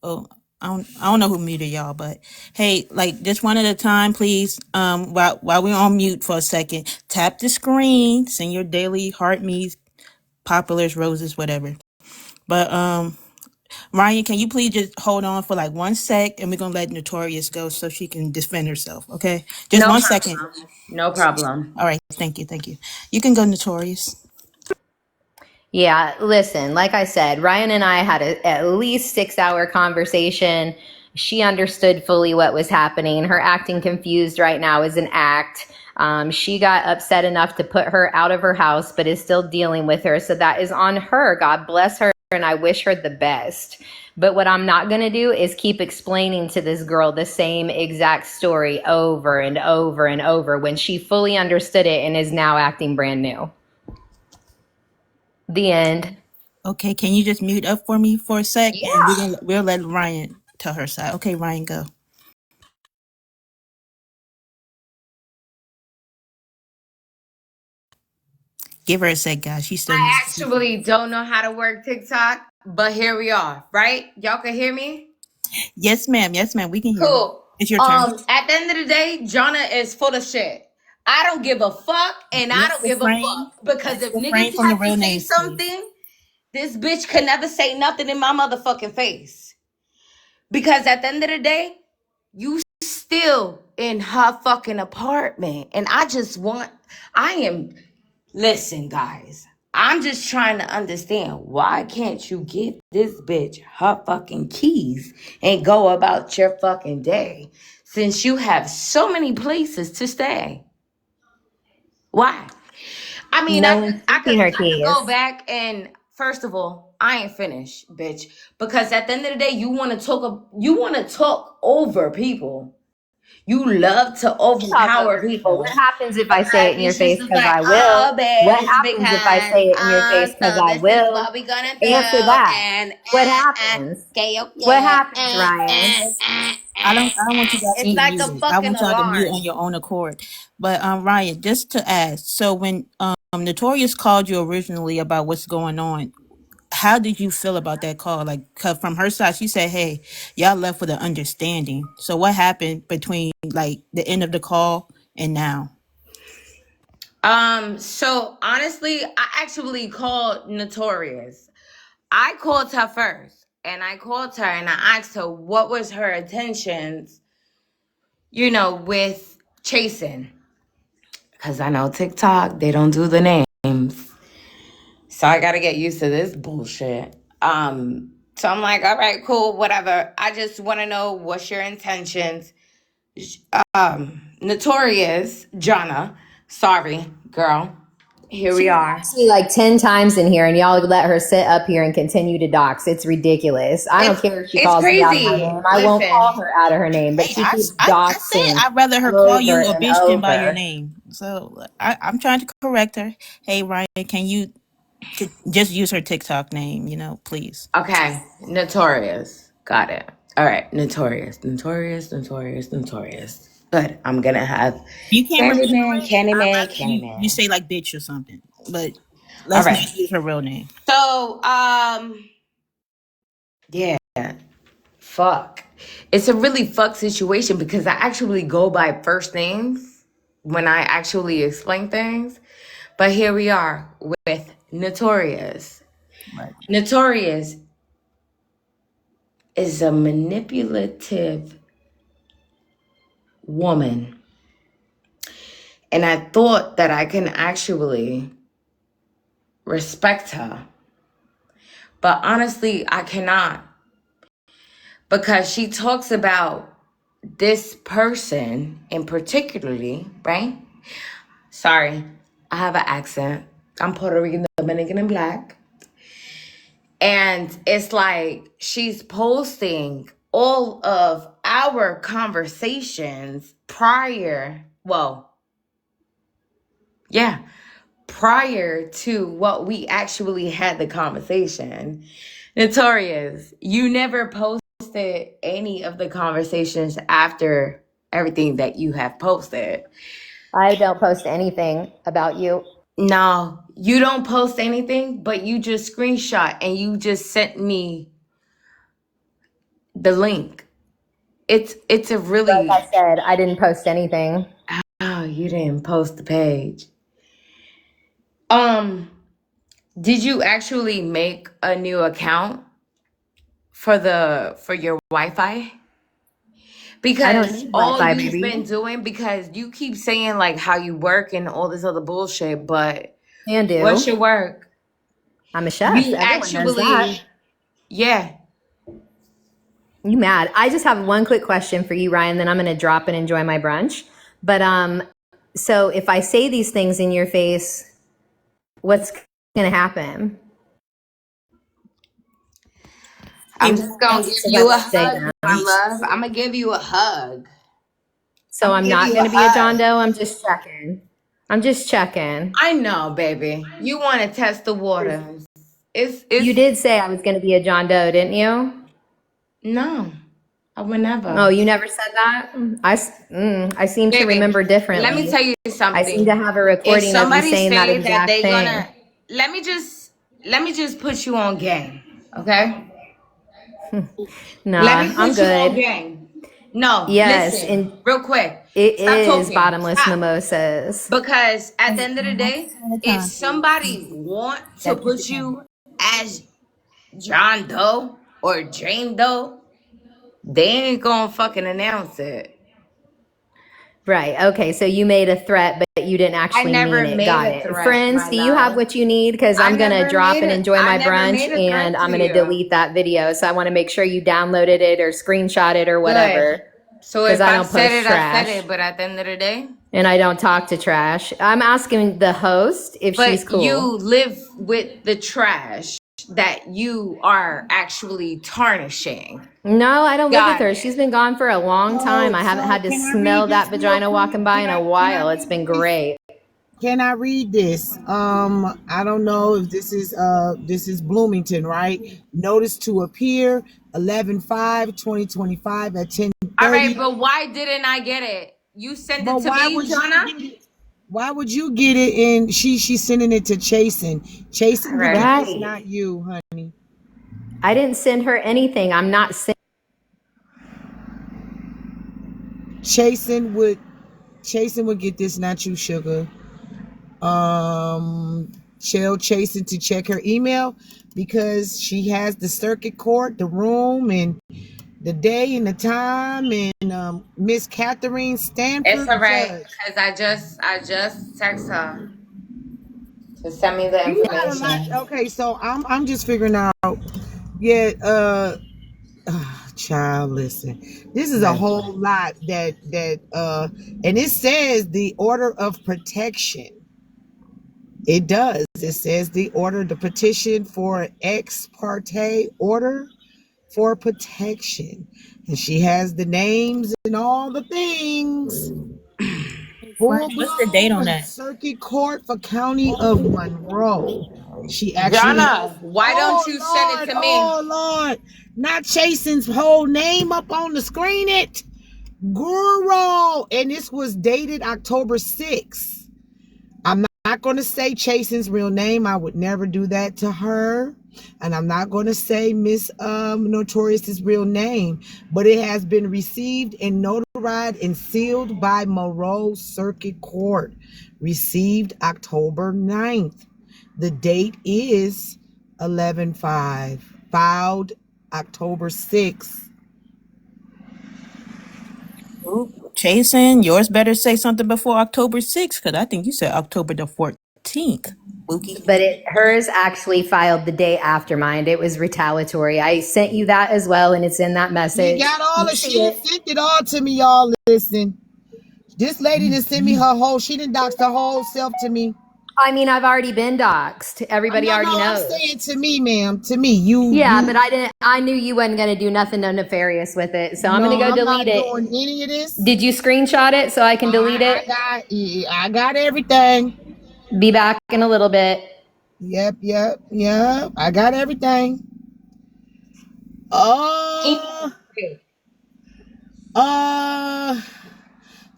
Oh, I don't know who muted y'all, but hey, like just one at a time, please. While we're on mute for a second, tap the screen, send your daily heart me's, populars, roses, whatever. But Ryan, can you please just hold on for like 1 sec, and we're gonna let Notorious go so she can defend herself. Okay, just No 1 second. problem. No problem. All right, thank you, thank you. You can go, Notorious. Yeah, listen, like I said, Ryan and I had at least 6 hour conversation. She understood fully what was happening. Her acting confused right now is an act. She got upset enough to put her out of her house, but is still dealing with her. So that is on her. God bless her, and I wish her the best. But what I'm not going to do is keep explaining to this girl the same exact story over and over and over when she fully understood it and is now acting brand new. The end. Okay, can you just mute up for me for a sec, Yeah. and we'll let Ryan tell her side. Okay, Ryan, go. Give her a sec, guys. She still I needs to speak. actually don't know how to work TikTok, but here we are, right? Y'all can hear me? Yes, ma'am. Yes, ma'am. We can hear you. Cool. It's your turn. At the end of the day, Jonna is full of shit. I don't give a fuck, and I Let's don't give a refrain. fuck because Let's if refrain niggas from the have to real say names, please. something, this bitch could never say nothing in my motherfucking face. Because at the end of the day, you still in her fucking apartment, and listen, guys. I'm just trying to understand why can't you get this bitch her fucking keys and go about your fucking day since you have so many places to stay? Why? I mean, No one's taking her I could go keys. back and first of all, I ain't finished, bitch. Because at the end of the day, you want to talk over people. You love to Talk overpower over people. people. What happens if I say it Okay, in your it's just face? Because like, I will. oh, What bitch, happens if I because say it in your face? Because so I this is will. what we gonna do, Answer that. and What happens? okay, What okay, happens, Ryan? I don't want you guys to it's be like a muted. I fucking want y'all to mute on alarm. your own accord. But Ryan, just to ask, so when Notorious called you originally about what's going on, how did you feel about that call? Like, 'cause from her side, she said, "Hey, y'all left with an understanding." So what happened between like the end of the call and now? So honestly, I actually called Notorious. I called her first, and I called her and I asked her what was her intentions, with chasing. Because I know TikTok, they don't do the names. So I got to get used to this bullshit. So I'm like, all right, cool, whatever. I just want to know what's your intentions. Notorious, Jonna. Sorry, girl. Here we She's are. asked me like 10 times in here, and y'all let her sit up here and continue to dox. It's ridiculous. I don't care if she It's calls me out of my crazy. name. I won't Listen, call her out of her name, but Hey, she keeps I said doxing I'd rather her call over you a and bitch than by your over. name. So I'm trying to correct her. Hey, Ryan, can you just use her TikTok name? Please. okay, Notorious. Got it. All right, Notorious, Notorious, Notorious, Notorious. Good. I'm gonna have You can't remember Candyman, it. Candyman, You Candyman. say like bitch or something, but All let's right. not use her real name. So, yeah, fuck. It's a really fuck situation because I actually go by first names when I actually explain things. But here we are with Notorious. Right. Notorious is a manipulative woman. And I thought that I can actually respect her. But honestly, I cannot. Because she talks about this person in particularly, right? Sorry, I have an accent. I'm Puerto Rican, Dominican, and Black. And it's like she's posting all of our conversations prior, prior to what we actually had the conversation. Notorious, you never posted any of the conversations after everything that you have posted. I don't post anything about you. No, you don't post anything, but you just screenshot and you just sent me the link. It's a Like really I said, I didn't post anything. oh, you didn't post the page. Um, did you actually make a new account for your Wi-Fi? I don't Because need all Wi-Fi, you've baby. been doing, because you keep saying like how you work and all this other bullshit, but Can what's do. your work? I'm a chef. You Everyone knows that. actually, yeah. You mad? I just have one quick question for you, Ryan. Then I'm going to drop and enjoy my brunch. But so if I say these things in your face, what's going to happen? I'm It just won't gonna count. Just give because I you a won't say hug, my them. love. I'm gonna give you a hug. I'm So gonna I'm give not you going a to be a John hug. Doe. I'm just checking. I'm just checking. I know, baby. You want to test the waters. You It's did say I was going to be a John Doe, didn't you? no, I would Oh, never. you never said that? I seem to Baby, remember let me tell differently. you I seem to something. have a If recording of you somebody saying that say that exact they thing. gonna let me just put you on game, okay? Let Nah, me I'm put you on good. game. No, Yes, listen, and real quick. it Stop is talking. bottomless Stop. mimosas. Because at the That's end of the day, 100% of the if time. somebody want to That put you as John Doe or Jane Doe, they ain't gonna fucking announce it. Right. Okay. So you made a threat, but you didn't I actually mean never it. made Got a it. threat, Friends, my do you have love. what you need? Because I'm going to drop and enjoy I my never brunch made a and threat I'm to going to you. delete that video. So I want to make sure you downloaded it or screenshot it or Good. whatever So because if I I don't said post it, I said trash it. But at the end of the day, and I don't talk to trash. I'm asking the host if she's but cool. you live with the trash that you are actually tarnishing. No, I don't live with Got her. She's it. been gone for a long time. I haven't So had to can I read smell this that real vagina quick? walking by in a Can I while. It's read been this? great. Can I read this? I don't know if this is Bloomington, right? Notice to appear 11/5/2025 at All right, 10:30. but why didn't I get it? You sent it But to why me, would you Jonna? get it? Why would you get it? And she's sending it to Chasen. All Chasen would get right. this, Right. not you, honey. I didn't send her anything. I'm not Chasen would Chasen would get this, not you, sugar. Shell Chasen to check her email because she has the circuit court, the room, and the day and the time, and Miss Catherine It's all Stanford right, Judge. cause I just text her to send me the You got a information. lot. Okay, so I'm just figuring out. Yeah, child, listen. This is a Right. whole lot and it says the order of protection. It does. It says the order, the petition for ex parte order for protection. And she has the names and all the things. Full Friends, what's the date on blown that? circuit court for County of Monroe. She actually has, Jonna, why don't you send it to me? oh Lord, not Chasen's whole name up on the screen. It. Girl, and this was dated October 6th. I'm not going to say Chasen's real name. I would never do that to her. And I'm not going to say Miss Notorious's real name, but it has been received and notarized and sealed by Monroe Circuit Court. Received October 9th. The date is 11/5. Filed October 6th. Jason, yours better say something before October 6th, because I think you said October the 14th. Bookie. But hers actually filed the day after mine. It was retaliatory. I sent you that as well, and it's in that She message. got all You the see shit, it. sent it all to me, y'all. Listen. This lady done sent me her whole, she done doxed her whole self to me. I mean, I've already been doxed. Everybody No, already I'm knows. saying to me, ma'am. To me. You. Yeah, but I knew you wasn't gonna do nothing nefarious with it, so I'm No, gonna go I'm not delete it. doing any of this. Did you screenshot it so I can delete it? I got everything. Be back in a little bit. Yep. I got everything.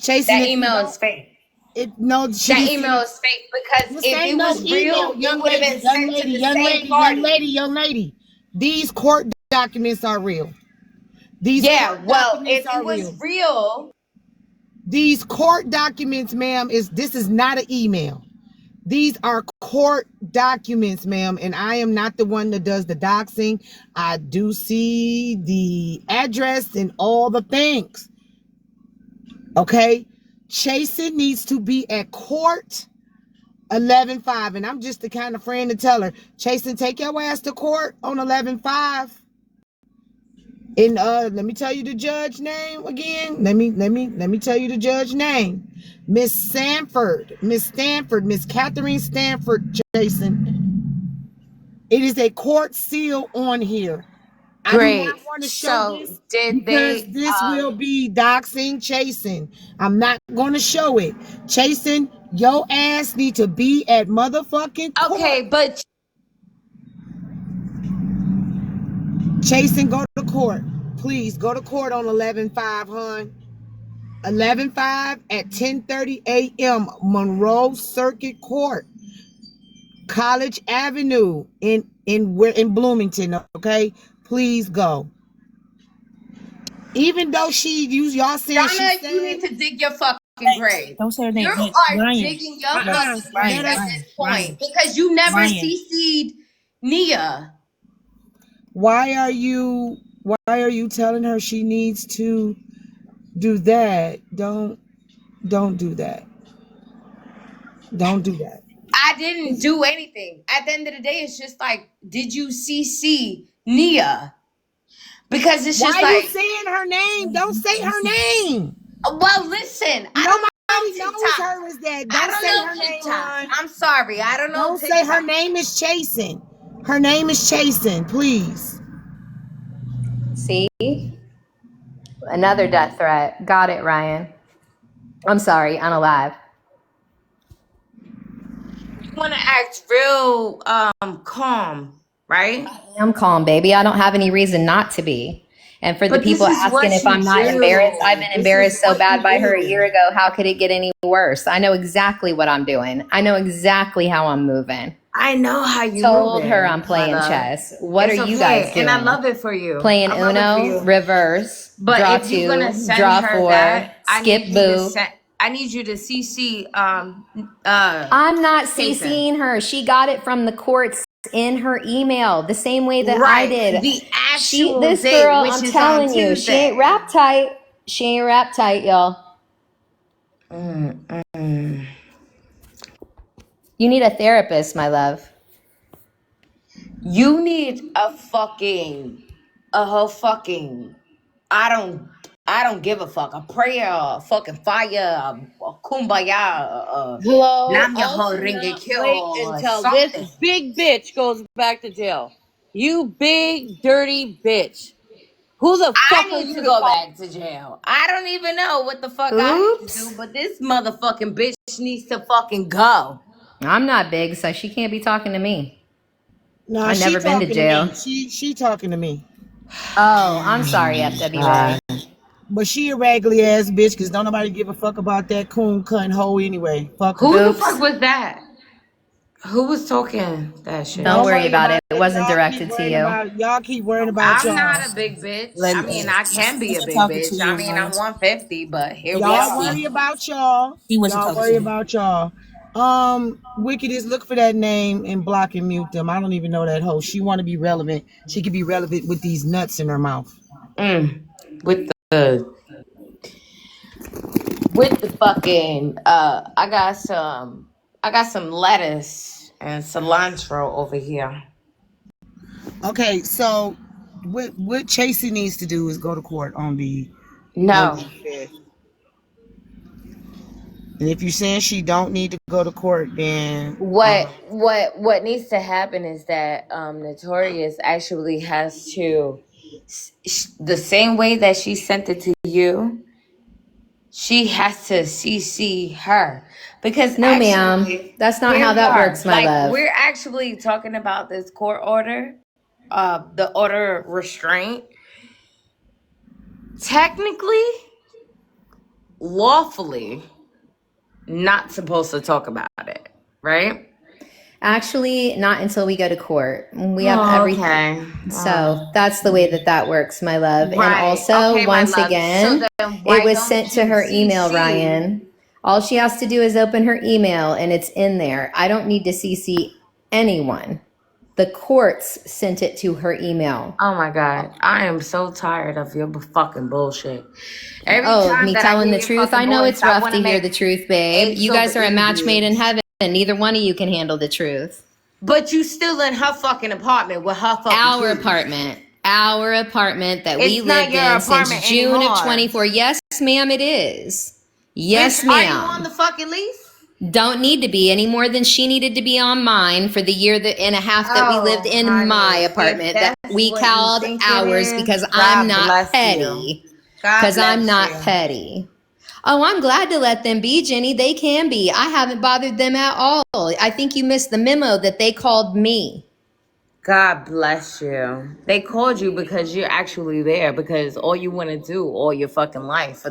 Chasing That if you email don't is fake. she That didn't email send is fake because this if ain't it no was email, real, it would have been sent to the same party. young lady. These court documents are real. These Yeah, court well, documents if are it was real. real, These court documents, ma'am, this is not an email. These are court documents, ma'am, and I am not the one that does the doxing. I do see the address and all the things. Okay? Chasen needs to be at court 11/5, and I'm just the kind of friend to tell her, Chasen, take your ass to court on 11/5. And let me tell you the judge name again. Let me tell you the judge name. Miss Stanford, Miss Catherine Stanford, Jason. It is a court seal on here. I do not great. want to show So this did because they this will be doxing Chasen. I'm not going to show it. Chasen, your ass need to be at motherfucking court. okay, but Chasen, go to court. Please go to court on 11/5, hon. 11/5 at 10:30 a.m. Monroe Circuit Court, College Avenue in Bloomington. Okay, please go. Even though y'all saying she Donna, you said, need to dig your fucking grave. Don't say her You name. are Ryan. digging your fucking grave let at us. this point because you never Ryan. CC'd Nia. Why are you telling her she needs to do that? Don't do that. Don't do that. I didn't do anything. At the end of the day, it's just like, did you CC Nia? Because it's Why just are you like, saying her name? Don't say her name. well, listen, I don't Nobody know knows TikTok. her as that. I Don't don't say know her name, TikTok. hon. I'm sorry, I don't know Don't say her TikTok. name is Chasen. Her name is Chasen, please. See? Another death threat. Got it, Ryan. I'm sorry, unalive. You want to act real calm, right? I'm calm, baby. I don't have any reason not to be. And for the But this people is asking what if you I'm not embarrassed, I've do. been This is embarrassed so what bad you by her a do. year ago. How could it get any worse? I know exactly what I'm doing. I know exactly how I'm moving. I know how you Told her moving, I'm my playing love. chess. What are It's you guys okay, and I doing? love it for you. Playing I love it for Uno, you. reverse, But draw if you're gonna two, send draw her four, that, skip boo. I need you to CC I'm not Jason. CCing her. She got it from the courts in her email, the same way that I Right. did. The actual This date, girl, which I'm is on telling you, she ain't Tuesday. rap tight. She ain't rap tight, y'all. You need a therapist, my love. You need a whole fucking I don't give a fuck. A prayer, a fucking fire, a kumbaya, Hello, nam your I whole ring cannot kill wait or until this something. big bitch goes back to jail. You big dirty bitch. Who the I fuck are need you to to go call? back to jail. I don't even know what the fuck I need to do, Oops. but this motherfucking bitch needs to fucking go. I'm not big, so she can't be talking to me. Nah, I she never been to talking to me. jail. She talking to me. Oh, I'm sorry, God. FWA. But she a raggedy ass bitch because don't nobody give a fuck about that coon cunt hoe anyway. Fuck her. Who the Oops. fuck was that? Who was talking that shit? Don't Don't worry worry about about it. It that. wasn't directed to you. Y'all keep worrying about I'm y'all. not a big bitch. I Let mean, I can she be a wasn't big talking to bitch. you, I mean, I'm Ryan. 150, but here we Y'all are. worry about y'all. He wasn't Y'all talking worry to you. about y'all. Wicked is look for that name and block and mute them. I don't even know that hoe. She want to be relevant. She could be relevant with these nuts in her mouth. With the fucking I got some lettuce and cilantro over here. Okay, so what Chasey needs to do is go to court on the No. 5th. And if you're saying she don't need to go to court, then What needs to happen is that Notorious actually has to the same way that she sent it to you, she has to CC her because No, ma'am. actually That's not here how we that are. works, my Like love. we're actually talking about this court order, the order of restraint. Technically, lawfully, not supposed to talk about it, right? Actually, not until we go to court. We have Oh, everything. okay. So that's the way that that works, my love. And Right. also, Okay, my once love. So again, then it why was don't sent to you her email, CC? Ryan. All she has to do is open her email and it's in there. I don't need to CC anyone. The courts sent it to her email. Oh my God. I am so tired of your fucking bullshit. Every Oh, time me that I telling hear the your truth? I fucking know voice, it's I rough want to to hear make the truth, babe. eggs You over guys are a match made in Indians. heaven. Neither one of you can handle the truth. But you still in her fucking apartment with her fucking Our kids. apartment. Our apartment that we It's not lived your in since apartment June of anymore. 24. Yes, ma'am, it is. Bitch, Yes, are you on ma'am. the fucking lease? Don't need to be any more than she needed to be on mine for the year and a half that we lived Oh, in my honey, if apartment that that's we what you called think it ours is, because I'm God not bless you. petty. God Because I'm bless not you. petty. Oh, I'm glad to let them be, Jenny. They can be. I haven't bothered them at all. I think you missed the memo that they called me. God bless you. They called you because you're actually there because all you want to do all your fucking life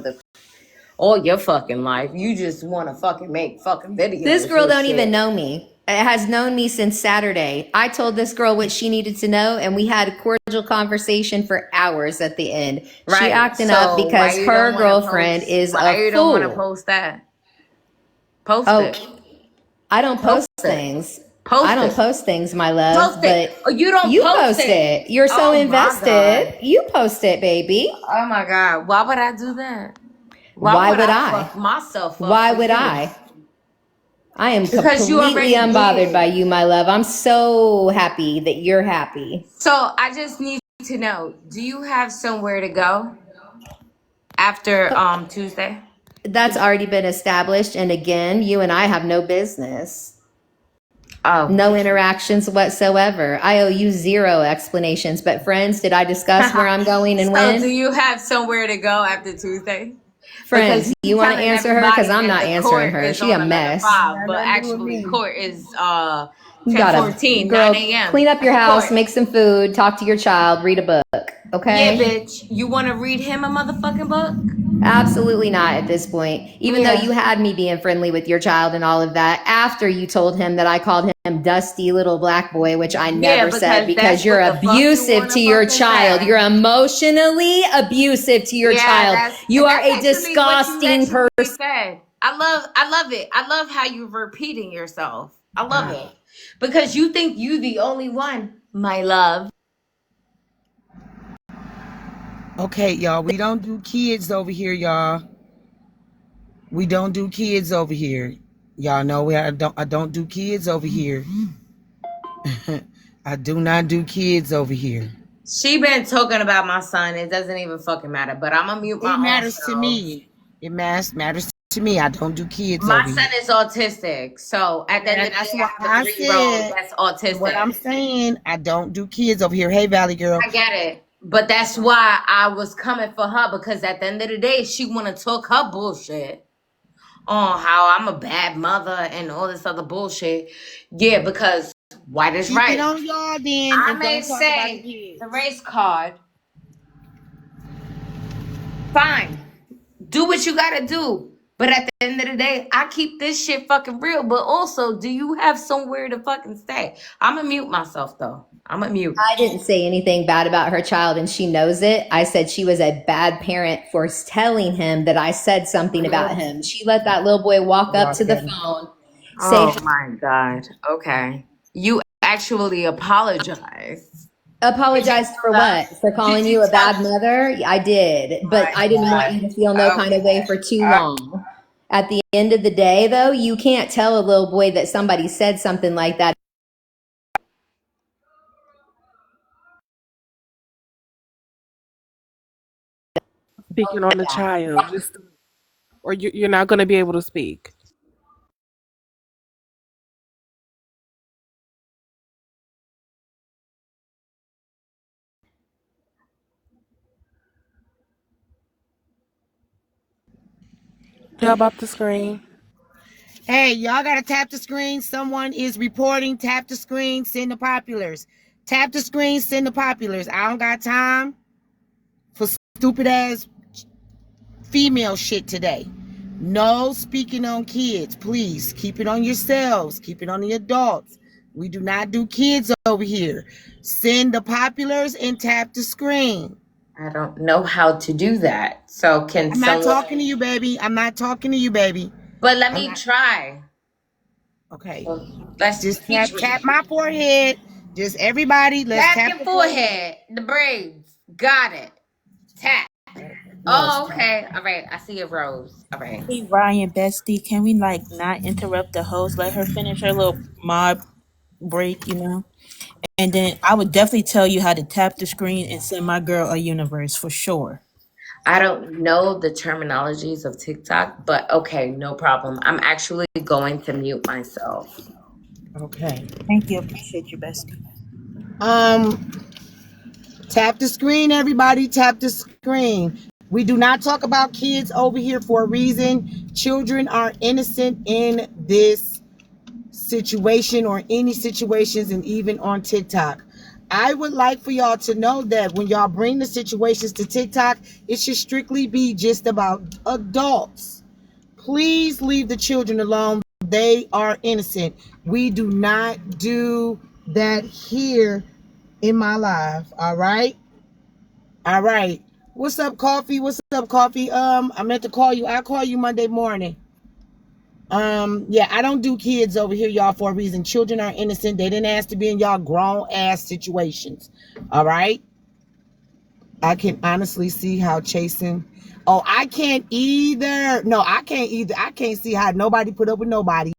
all your fucking life, you just want to fucking make fucking This videos girl with don't even shit. know me. It has known me since Saturday. I told this girl what she needed to know, and we had a cordial conversation for hours at the end. She Right. acting up So why because you her don't want to girlfriend post? is Why a you don't want to fool. post that? Post Oh, it. I don't Post post it. things. I Post don't it. post things, my love, Post it. but Oh, you don't you post post it. it. You're so Oh my invested. God. You post it, baby. Oh my God. Why would I do that? Why Why would would I I? fuck myself up Why for would you? I? I am Because you completely already unbothered by did. you, my love. I'm so happy that you're happy. So I just need to know, do you have somewhere to go after Tuesday? That's already been established. And again, you and I have no business. Oh. No interactions whatsoever. I owe you zero explanations. But friends, did I discuss where I'm going and So do when? you have somewhere to go after Tuesday? Because Friends, you you want to telling answer her? Because everybody I'm that not the answering court her. is She a on 11 mess. 5, Got but nothing to do with actually me. court is You 10 gotta, 14, 9 girl, a.m. clean up your That's house, court. make some food, talk to your child, read a book. Yeah, Okay? bitch. You want to read him a motherfucking book? Absolutely not at this point. Even though Yeah. you had me being friendly with your child and all of that, after you told him that I called him dusty little black boy, which I Yeah, never said because because that's you're what the fuck you abusive want to to your fucking child. You're say. emotionally abusive to your Yeah, child. that's You are that's a actually what you disgusting actually person. said. I love it. I love how you're repeating yourself. I love it. Because you think you the only one, my love. Okay, y'all. We don't do kids over here, y'all. We don't do kids over here. Y'all know I don't do kids over here. I do not do kids over here. She been talking about my son. It doesn't even fucking matter. But I'm gonna mute It my own matters to self. me. It matters to me. I don't do kids My over son here. is autistic. So at the end And of the that's day, why I have a I 3-year-old said that's what I'm autistic. saying. I don't do kids over here. Hey, Valley girl. I get it. But that's why I was coming for her because at the end of the day, she wanna talk her bullshit on how I'm a bad mother and all this other bullshit. Yeah, because white is Keep it right. on y'all then I and may don't talk about the say the kids. race card, Fine. Do what you gotta do. But at the end of the day, I keep this shit fucking real. But also, do you have somewhere to fucking stay? I'm gonna mute myself though. I'm gonna mute. I didn't say anything bad about her child, and she knows it. I said she was a bad parent for telling him that I said something about him. She let that little boy walk up to the phone, say, Oh my God. Okay. You actually apologize. apologize for what? For Did calling you you a tell? bad mother? I did, but My I didn't want God. you to feel no kind of way for too long. At the end of the day, though, you can't tell a little boy that somebody said something like that. Speaking on the child, just or you're not going to be able to speak. Tell about the screen. Hey, y'all gotta tap the screen. Someone is reporting. Tap the screen, send the populars. Tap the screen, send the populars. I don't got time for stupid ass female shit today. No speaking on kids. Please keep it on yourselves. Keep it on the adults. We do not do kids over here. Send the populars and tap the screen. I don't know how to do that. So can I'm not someone, talking to you, baby. I'm not talking to you, baby. but let I'm me not. try. Okay. So let's Just teach tap me. my forehead. Just everybody, let's Tap tap your the forehead. forehead, the braids. Got it. Tap. Yes, Oh, tap. okay. All right. I see a rose. All right. Hey, Ryan, bestie, can we like not interrupt the host? Let her finish her little mob break, you know? And then I would definitely tell you how to tap the screen and send my girl a universe for sure. I don't know the terminologies of TikTok, but okay, no problem. I'm actually going to mute myself. Okay. Thank you. Appreciate you, bestie. Um, Tap the screen, everybody. Tap the screen. We do not talk about kids over here for a reason. Children are innocent in this situation or any situations, and even on TikTok. I would like for y'all to know that when y'all bring the situations to TikTok, it should strictly be just about adults. Please leave the children alone. They are innocent. We do not do that here in my life. All right. All right. What's up, Coffee? What's up, Coffee? I meant to call you. I'll call you Monday morning. Yeah, I don't do kids over here, y'all, for a reason. Children are innocent. They didn't ask to be in y'all grown ass situations. All right. I can honestly see how chasing. Oh, I can't either. No, I can't either. I can't see how nobody put up with nobody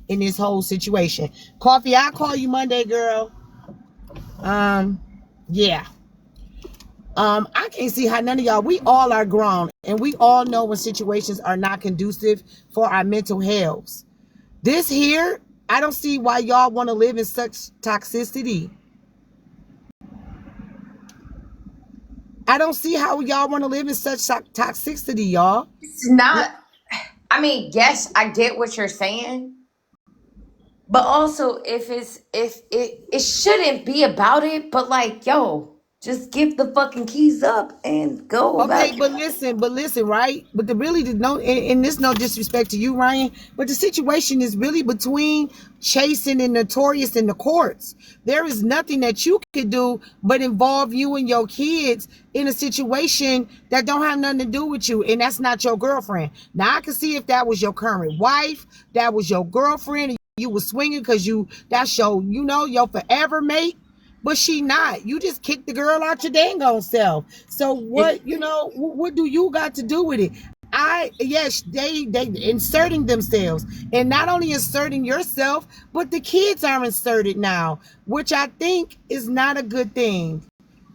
in this whole situation. Coffee, I'll call you Monday, girl. Yeah. I can't see how none of y'all, we all are grown and we all know when situations are not conducive for our mental health. This here, I don't see why y'all want to live in such toxicity. I don't see how y'all want to live in such toxicity, y'all. It's not, I mean, yes, I get what you're saying. But also if it shouldn't be about it, but like, yo, just give the fucking keys up and go Okay, about your but listen, right? But the really the no, and this no disrespect to you, Ryan, but the situation is really between Chasing and Notorious in the courts. There is nothing that you can do but involve you and your kids in a situation that don't have nothing to do with you, and that's not your girlfriend. Now I can see if that was your current wife, that was your girlfriend, and you was swinging because that's your your forever mate. But she not. You just kicked the girl out your dang on self. So it. what, what do you got to do with it? Yes, they inserting themselves. And not only inserting yourself, but the kids are inserted now, which I think is not a good thing.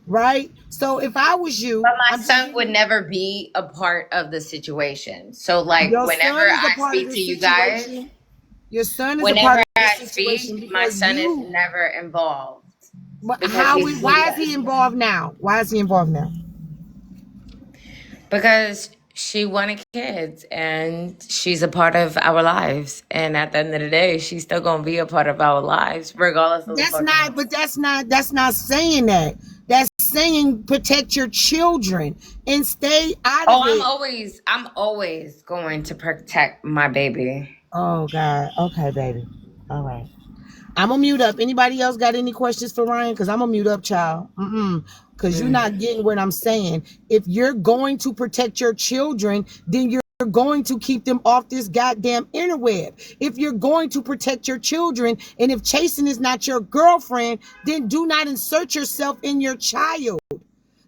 Right? So if I was But you, my I'm just son giving would you, never be a part of the situation. So like your whenever son is a I part of speak the to you guys, situation. Your son is a part whenever of the I situation speak, my because son is you, never involved but because he's why is he involved now? Why is he involved now? because she wanted kids and she's a part of our lives. And at the end of the day, she's still gonna be a part of our lives, regardless of the That's fucking not, but that's not saying that. that's saying protect your children and stay out Oh, of it. I'm always going to protect my baby. Oh God. Okay, baby. All right. I'm gonna mute up. Anybody else got any questions for Ryan? Because I'm gonna mute up, child. Because you're not getting what I'm saying. If you're going to protect your children, then you're going to keep them off this goddamn interweb. If you're going to protect your children, and if chasing is not your girlfriend, then do not insert yourself in your child.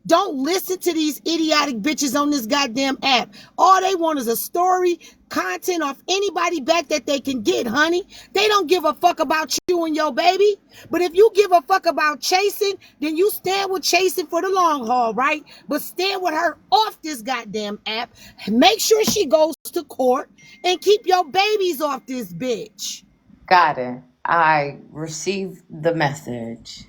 Don't listen to these idiotic bitches on this goddamn app. All they want is a story, content off anybody back that they can get, honey. They don't give a fuck about you and your baby. But if you give a fuck about chasing, then you stand with chasing for the long haul, right? But stand with her off this goddamn app. Make sure she goes to court and keep your babies off this bitch. Got it. I received the message.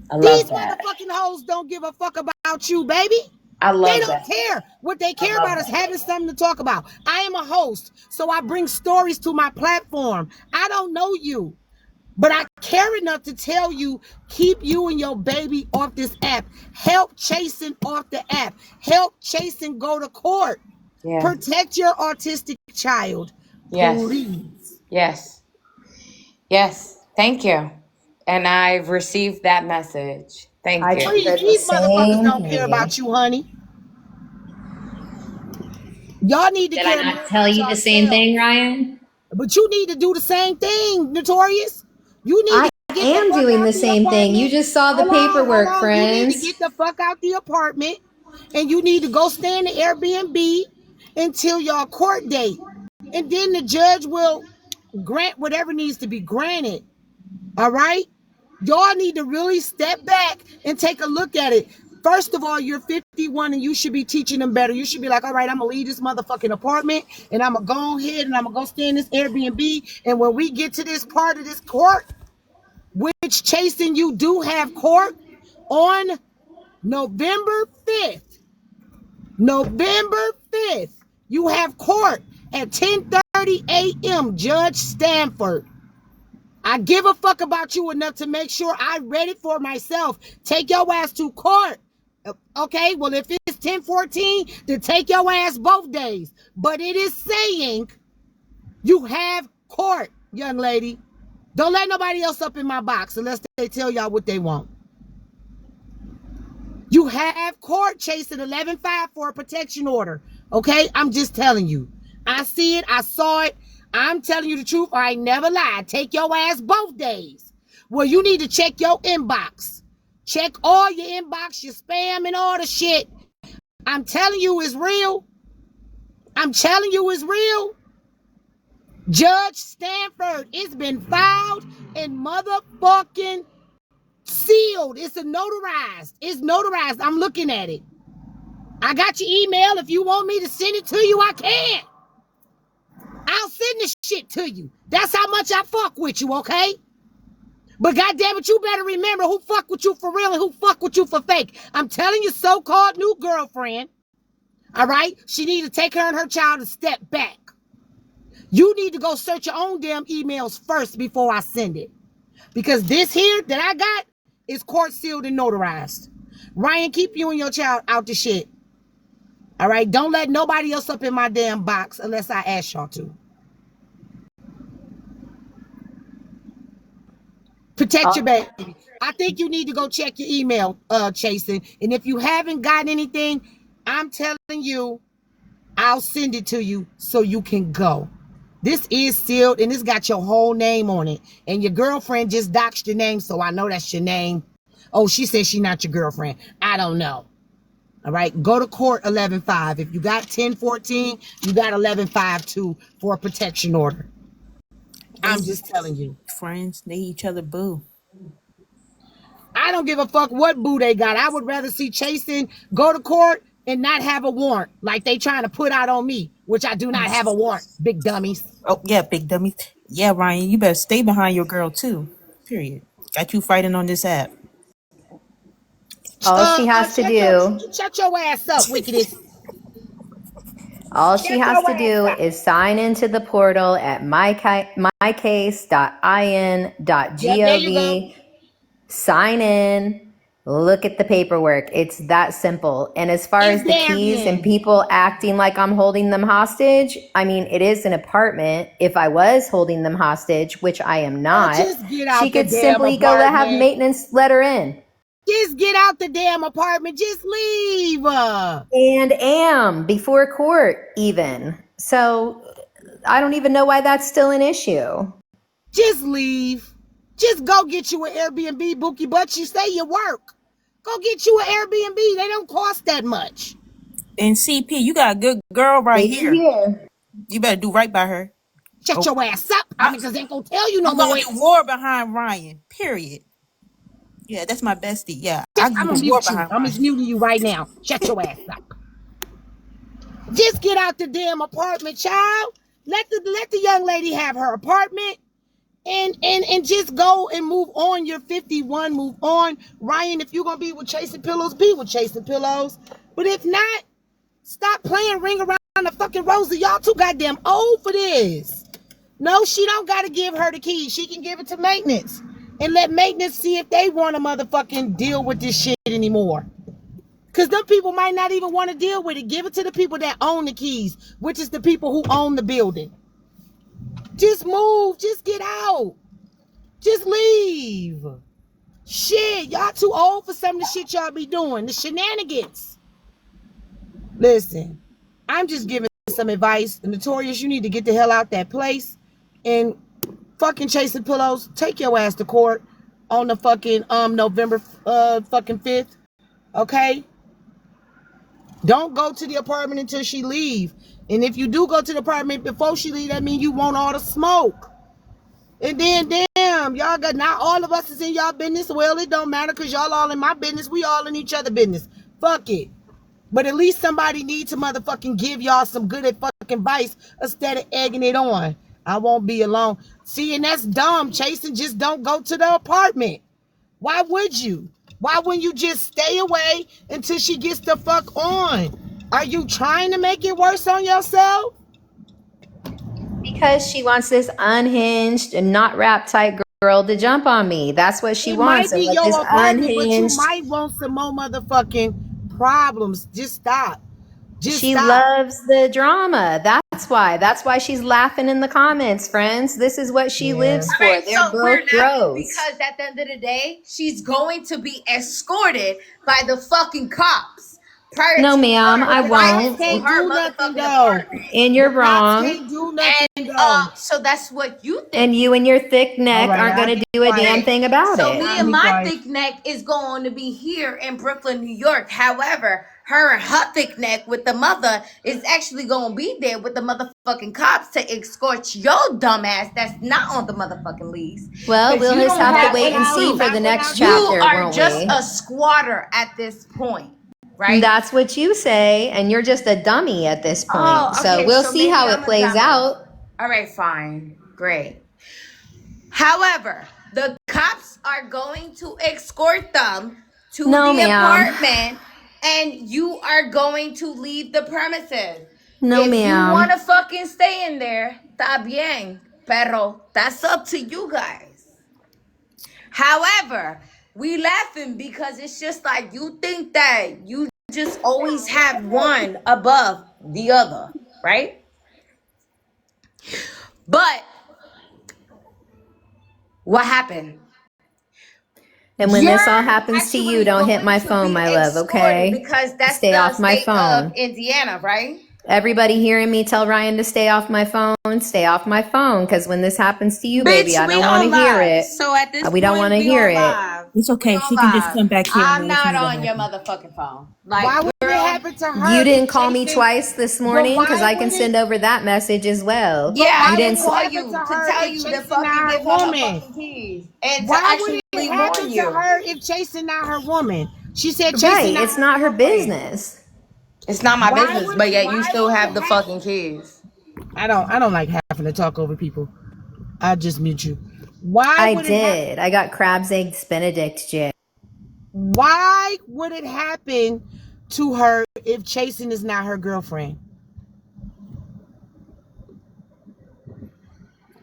I These love that. motherfucking hoes don't give a fuck about you, baby. I They love don't that. care. What they I care love about is that. having something to talk about. I am a host, so I bring stories to my platform. I don't know you, but I care enough to tell you, keep you and your baby off this app. Help chasing off the app. Help chasing go to court. Yeah. Protect your autistic child, Yes. please. Yes. Yes. Thank you. And I've received that message. Thank I you. Please, triggered the these motherfuckers same don't care thing. about you, honey. Y'all need to Did I care more not tell about you the same yourselves. thing, Ryan? But you need to do the same thing, Notorious. You need I to get the am fuck doing out the the same thing. You apartment. just saw the Hold paperwork, on. You need to friends. get the fuck out the apartment and you need to go stay in the Airbnb until your court date. And then the judge will grant whatever needs to be granted. All right? Y'all need to really step back and take a look at it. First of all, you're 51 and you should be teaching them better. You should be like, all right, I'm gonna leave this motherfucking apartment and I'm gonna go ahead and I'm gonna go stay in this Airbnb. And when we get to this part of this court, which chasing you do have court on November 5th, November 5th, you have court at 10:30 a.m. Judge Stanford. I give a fuck about you enough to make sure I read it for myself. Take your ass to court. Okay, well, if it's 10:14, then take your ass both days. But it is saying you have court, young lady. Don't let nobody else up in my box unless they tell y'all what they want. You have court chasing 11-5 for a protection order. Okay, I'm just telling you. I see it. I saw it. I'm telling you the truth. I ain't never lied. Take your ass both days. Well, you need to check your inbox. Check all your inbox, your spam, and all the shit. I'm telling you it's real. I'm telling you it's real. Judge Stanford, it's been filed and motherfucking sealed. It's a notarized. It's notarized. I'm looking at it. I got your email. If you want me to send it to you, I can. I'll send this shit to you. That's how much I fuck with you, okay? But goddamn it, you better remember who fuck with you for real and who fuck with you for fake. I'm telling your so-called new girlfriend, all right? She need to take her and her child a step back. You need to go search your own damn emails first before I send it. Because this here that I got is court sealed and notarized. Ryan, keep you and your child out the shit. All right? Don't let nobody else up in my damn box unless I ask y'all to. Protect your baby. I think you need to go check your email, Chasen. And if you haven't gotten anything, I'm telling you, I'll send it to you so you can go. This is sealed and it's got your whole name on it. And your girlfriend just doxed your name, so I know that's your name. Oh, she said she's not your girlfriend. I don't know. All right, go to court 11-5. If you got 10-14, you got 11-5 too for a protection order. I'm just telling you. Friends, they each other boo. I don't give a fuck what boo they got. I would rather see Chasen go to court and not have a warrant like they trying to put out on me, which I do not have a warrant, big dummies. Oh yeah, big dummies. Yeah, Ryan, you better stay behind your girl too. Period. Got you fighting on this app. All she has to do, Shut your ass up, wickedest. all she Shut has your to ass do up. is sign into the portal at Yep, there you go. mycase.in.gov. Sign in, Look at the paperwork. It's that simple. And as far Is as the there keys and then? people acting like I'm holding them hostage, I mean, it is an apartment. If I was holding them hostage, which I am Oh, not, just get she out the could damn simply go have apartment. maintenance let her in. Just get out the damn apartment. Just leave. And am before court even. So I don't even know why that's still an issue. Just leave. Just go get you an Airbnb, Bookie, but you say you work. Go get you an Airbnb. They don't cost that much. And CP, you got a good girl right Lady here. here. You better do right by her. Shut your ass up. I mean, because they ain't going to tell you no I'm gonna more. do war behind Ryan. Period. Yeah, that's my bestie. Yeah, I I'm do going to war mute you. behind I'm Ryan. just muting you right now. Shut your ass up. Just get out the damn apartment, child. Let the young lady have her apartment. And just go and move on. You're 51, move on. Ryan, if you're gonna be with Chasing Pillows, be with Chasing Pillows. But if not, stop playing ring around the fucking rosy. Y'all too goddamn old for this. No, she don't gotta give her the keys. She can give it to maintenance. And let maintenance see if they want to motherfucking deal with this shit anymore. Cause them people might not even want to deal with it. Give it to the people that own the keys, which is the people who own the building. Just move, just get out. Just leave. Shit, y'all too old for some of the shit y'all be doing. The shenanigans. Listen, I'm just giving some advice. Notorious, you need to get the hell out that place. And fucking Chasing Pillows, take your ass to court on the fucking November fucking 5th. Okay? Don't go to the apartment until she leave. And if you do go to the apartment before she leave, that means you want all the smoke. And then, damn, y'all got, not all of us is in y'all business. Well, it don't matter because y'all all in my business. We all in each other business. Fuck it. But at least somebody needs to motherfucking give y'all some good fucking advice instead of egging it on. I won't be alone. See, and that's dumb. Chasing, just don't go to the apartment. Why would you? Why wouldn't you just stay away until she gets the fuck on? Are you trying to make it worse on yourself? Because she wants this unhinged and not rap type girl to jump on me. That's what she It wants. might And be with this your apartment, but you unhinged, might want some more motherfucking problems. Just stop. Just she stop. loves the drama. That's why. That's why she's laughing in the comments, friends. This is what she Yeah. lives All for. right, They're so we're both laughing bros. because at the end of the day, she's going to be escorted by the fucking cops prior No, to ma'am, her I But the arriving cops won't. to can't her do nothing motherfucking though. apartment. And The you're cops wrong. can't do nothing And though. so that's what you And think. you and your thick All neck right, aren't I'll going to be do a damn quiet. thing about So it. me I'll and be my quiet. thick neck is going to be here in Brooklyn, New York. However, her and her thick neck with the mother is actually going to be there with the motherfucking cops to escort your dumb ass that's not on the motherfucking lease. Well, Because we'll you just don't have to have wait a and see clue. for the next You chapter, are won't just we? a squatter at this point, right? That's what you say, and you're just a dummy at this point. Oh, So okay. we'll So see maybe how it I'm a plays dummy. out. All right, fine. Great. However, the cops are going to escort them to No, the ma'am. apartment and you are going to leave the premises. No, If you want ma'am. to fucking stay in there, está bien. Pero that's up to you guys. However, we laughing because it's just like you think that you just always have one above the other, right? But what happened? And when You're this all happens to you, actually don't hit going my to phone, be my love, escorted okay? because that's Stay the off my state of phone. Indiana, right? Everybody hearing me tell Ryan to stay off my phone, stay off my phone, because when this happens to you, baby, Bitch, I we don't want to on hear live. it. So at this We don't want point, to we hear on it. live. It's We okay. on She can just live. come back here and I'm let us not know what on your happened. motherfucking phone. Why Like, would it girl. happen to You her didn't if call me Jason? twice this But morning because why I can would it? send over that message as well. But Yeah, why I You would didn't. did it call happen to you to her tell if you to Jason fucking not her give her woman? fucking keys and to Why would actually it warn happen to you. her if Jason not her woman? She said Jason Right. not It's her not her girlfriend. business. It's not my Why business, would but yet you why still would have it the happen? fucking keys. I don't like having to talk over people. I just mute you. Why I would it happen? did. I got crabs, eggs, Benedict, Jay. Why would it happen to her if Jason is not her girlfriend?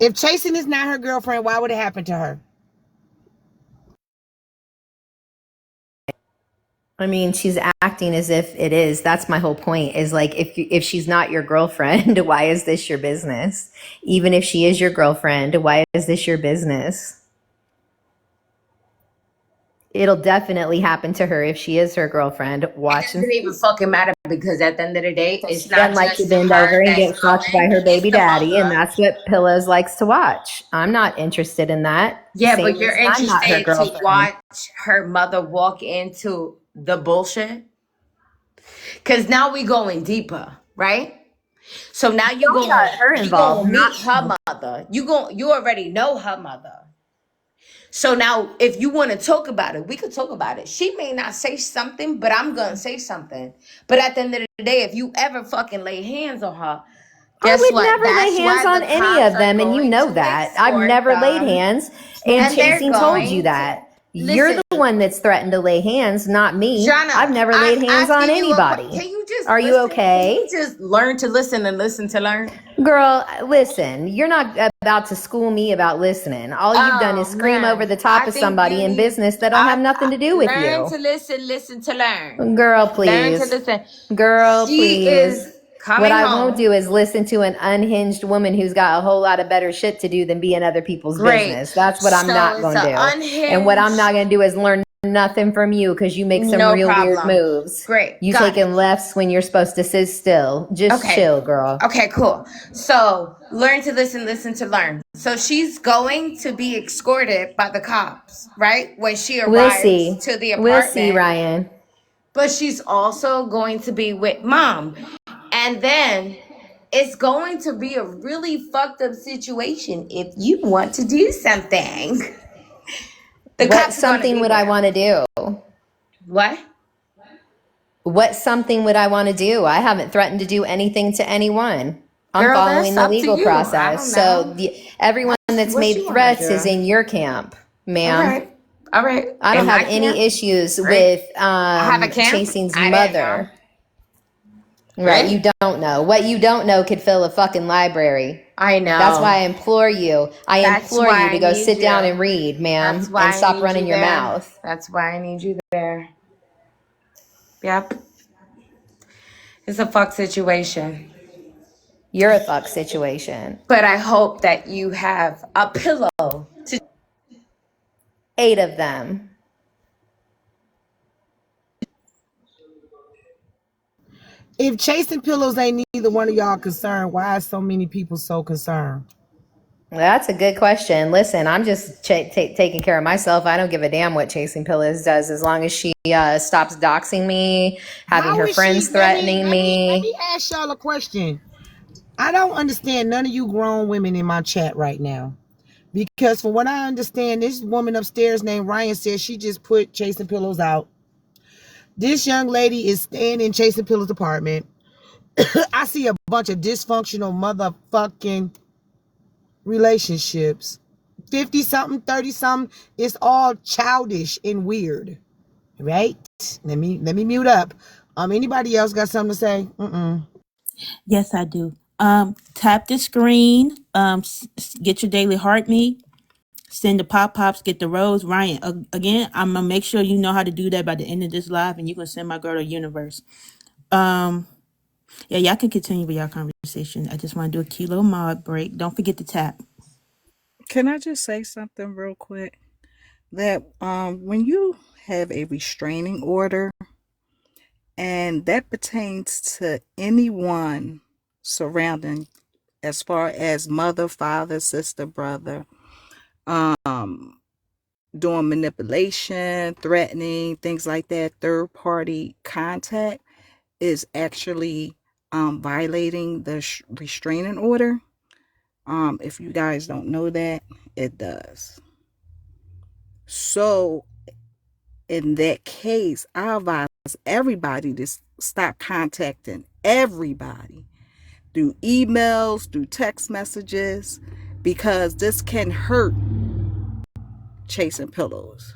If Jason is not her girlfriend, why would it happen to her? I mean, she's acting as if it is. That's my whole point. Is like if she's not your girlfriend, why is this your business? Even if she is your girlfriend, why is this your business? It'll definitely happen to her if she is her girlfriend. It Watch and doesn't even see. fucking matter because at the end of the day, So it's she doesn't not like to just bend her over and that's get fucked by going, her it's baby the daddy, and mother. that's what Pillows likes to watch. I'm not interested in that. Yeah, Same but you're reason I'm not her interested to girlfriend. watch her mother walk into the bullshit? Because now we going deeper, right? So now Don't got her you involved, gonna not meet her me. mother. You already know her mother. So now if you want to talk about it, we could talk about it. She may not say something, but I'm gonna say something. But at the end of the day, if you ever fucking lay hands on her, I guess would what? never lay That's hands why on the any cops of are them, and you going know to that. I've extort never laid them, hands, and and they're Chasing told you going to that. You're listen. the one that's threatened to lay hands, not me. Jana, I've never I'm laid hands on asking you a question. anybody. Can you just Are you listen? Can you okay? just learn to listen and listen to learn? Girl, listen, you're not about to school me about listening. All you've done is Oh scream over man, the top I of think you somebody in need. business that don't have nothing to do with Learn you. to listen, listen to learn. Girl, Learn to please. listen. Girl, She please. is What coming I won't home. do is listen to an unhinged woman who's got a whole lot of better shit to do than be in other people's Great. business. That's what I'm So not it's going to an do. And what I'm unhinged. not going to do is learn nothing from you because you make some No real weird problem. moves. Great. You Got it. taking lefts when you're supposed to sit still. Just Okay. chill, girl. Okay, cool. So learn to listen, listen to learn. So she's going to be escorted by the cops, right? When she We'll arrives see. to the We'll see, apartment. Ryan. But she's also going to be with mom. And then it's going to be a really fucked up situation if you want to do something. The What cops are going to something be would I there. want to do? What? What something would I want to do? I haven't threatened to do anything to anyone. I'm Girl, following that's the up to legal you. I process. don't So know. everyone That's that's what made you want to threats is do. in your camp, All ma'am. right. All right. I don't In have my any camp? issues Great. with I have a camp? Chasing's I didn't know. mother. Right, you Great. don't know. What you don't know could fill a fucking library. I That's why know. I implore you. I That's implore you why to I go need sit down you. and read, That's ma'am, why and I stop need running you your there. mouth. That's why I need you there. Yep. It's a fuck situation. You're a fuck situation. But I hope that you have a pillow to 8 of them. If chasing pillows ain't neither one of y'all concerned, why is so many people so concerned? That's a good question. Listen, I'm just taking care of myself. I don't give a damn what Chasing Pillows does as long as she stops doxing me, having How her is she? friends threatening Let me. me ask y'all a question. I don't understand none of you grown women in my chat right now. Because from what I understand, this woman upstairs named Ryan says she just put Chasing Pillows out. This young lady is staying in Chasing Pillows' apartment. I see a bunch of dysfunctional motherfucking relationships. 50 something, 30 something. It's all childish and weird. Right? Let me mute up. Anybody else got something to say? Yes, I do. Tap the screen. Get your daily heart meet. Send the pop pops. Get the rose. Ryan, again, I'm gonna make sure you know how to do that by the end of this live, and you can send my girl to universe. Yeah, y'all can continue with your conversation. I just want to do a cute little mod break. Don't forget to tap. Can I just say something real quick? That when you have a restraining order, and that pertains to anyone surrounding, as far as mother, father, sister, brother, um, doing manipulation, threatening, things like that, third party contact is actually violating the restraining order. If you guys don't know that, it does. So in that case, I advise everybody to stop contacting everybody through emails, through text messages, because this can hurt Chasing Pillows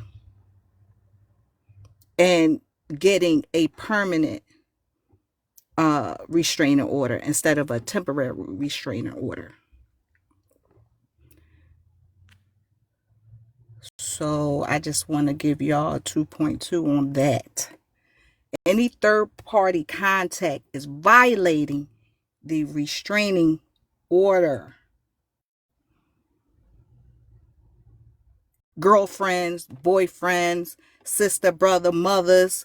and getting a permanent restraining order instead of a temporary restraining order. So I just want to give y'all a 2.2 on that. Any third party contact is violating the restraining order. Girlfriends, boyfriends, sister, brother, mothers,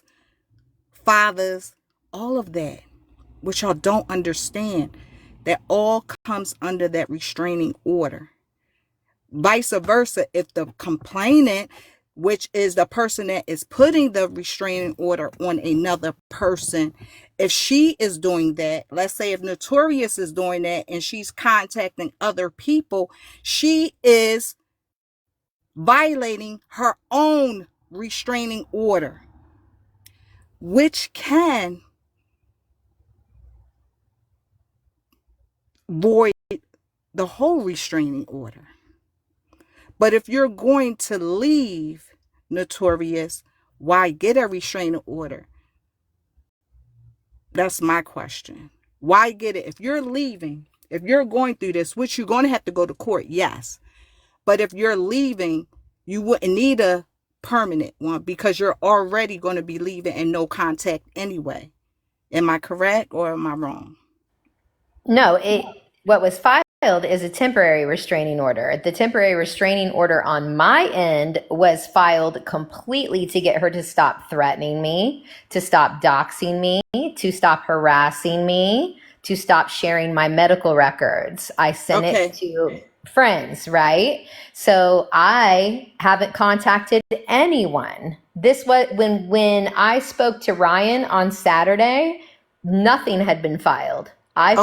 fathers, all of that, which y'all don't understand, that all comes under that restraining order. Vice versa, if the complainant, which is the person that is putting the restraining order on another person, if she is doing that, let's say if Notorious is doing that and she's contacting other people, she is violating her own restraining order, which can void the whole restraining order. But if you're going to leave, Notorious, why get a restraining order? That's my question. Why get it? If you're leaving, if you're going through this, which you're going to have to go to court, yes. But if you're leaving, you wouldn't need a permanent one because you're already going to be leaving and no contact anyway. Am I correct or am I wrong? No, what was filed is a temporary restraining order. The temporary restraining order on my end was filed completely to get her to stop threatening me, to stop doxing me, to stop harassing me, to stop sharing my medical records. I sent Okay. it to friends, right? So I haven't contacted anyone. This was when I spoke to Ryan on Saturday, nothing had been filed. I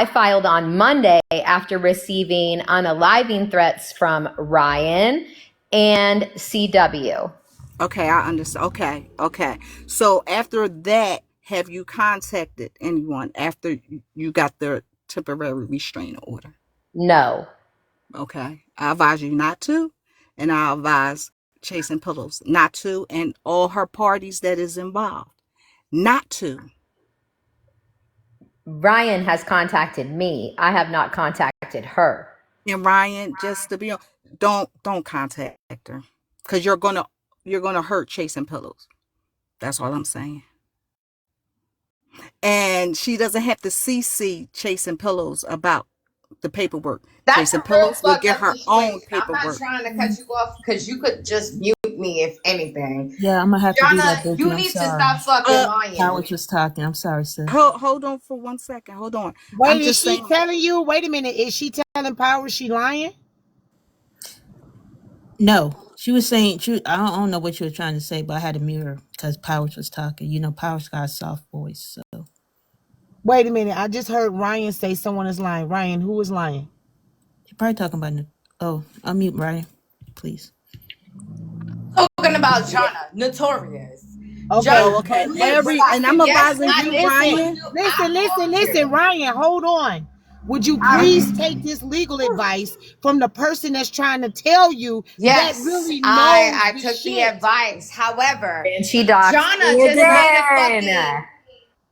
filed on Monday after receiving unaliving threats from Ryan and CW. Okay, I understand. Okay. So after that, have you contacted anyone after you got the temporary restraining order? No. Okay. I advise you not to, and I advise Chasing Pillows not to, and all her parties that is involved not to. Ryan has contacted me. I have not contacted her. And Ryan, just to be on, don't contact her because you're gonna hurt Chasing Pillows. That's all I'm saying. And she doesn't have to CC Chasing Pillows about the paperwork. That's Chasing a real Pillows will fucked get up her own situation. I'm not paperwork. trying to cut you off because you could just mute me if anything. Yeah, I'm gonna have to do that, Jonna, Bookie. you I'm need to sorry. stop fucking lying. Howard was talking. I'm sorry, sis. Hold on for 1 second. Hold on. I'm Wait, is just she saying. telling you? Wait a minute. Is she telling Power she lying? No, she was saying. I don't know what she was trying to say, but I had to mute her because Powers was talking. You know, Powers got a soft voice, so Wait a minute. I just heard Ryan say someone is lying. Ryan, who is lying? you're probably talking about. Oh, unmute Ryan, please. Talking about Jonna, notorious. Okay, Jonna, Oh, okay. you need to And stop. I'm Yes, advising I you, listen. Ryan. I called Listen, you. Ryan, hold on. Would you please take this legal advice from the person that's trying to tell you that Yes, really knows I the took the shit? advice. However, And she doxed Jonna me just made a again.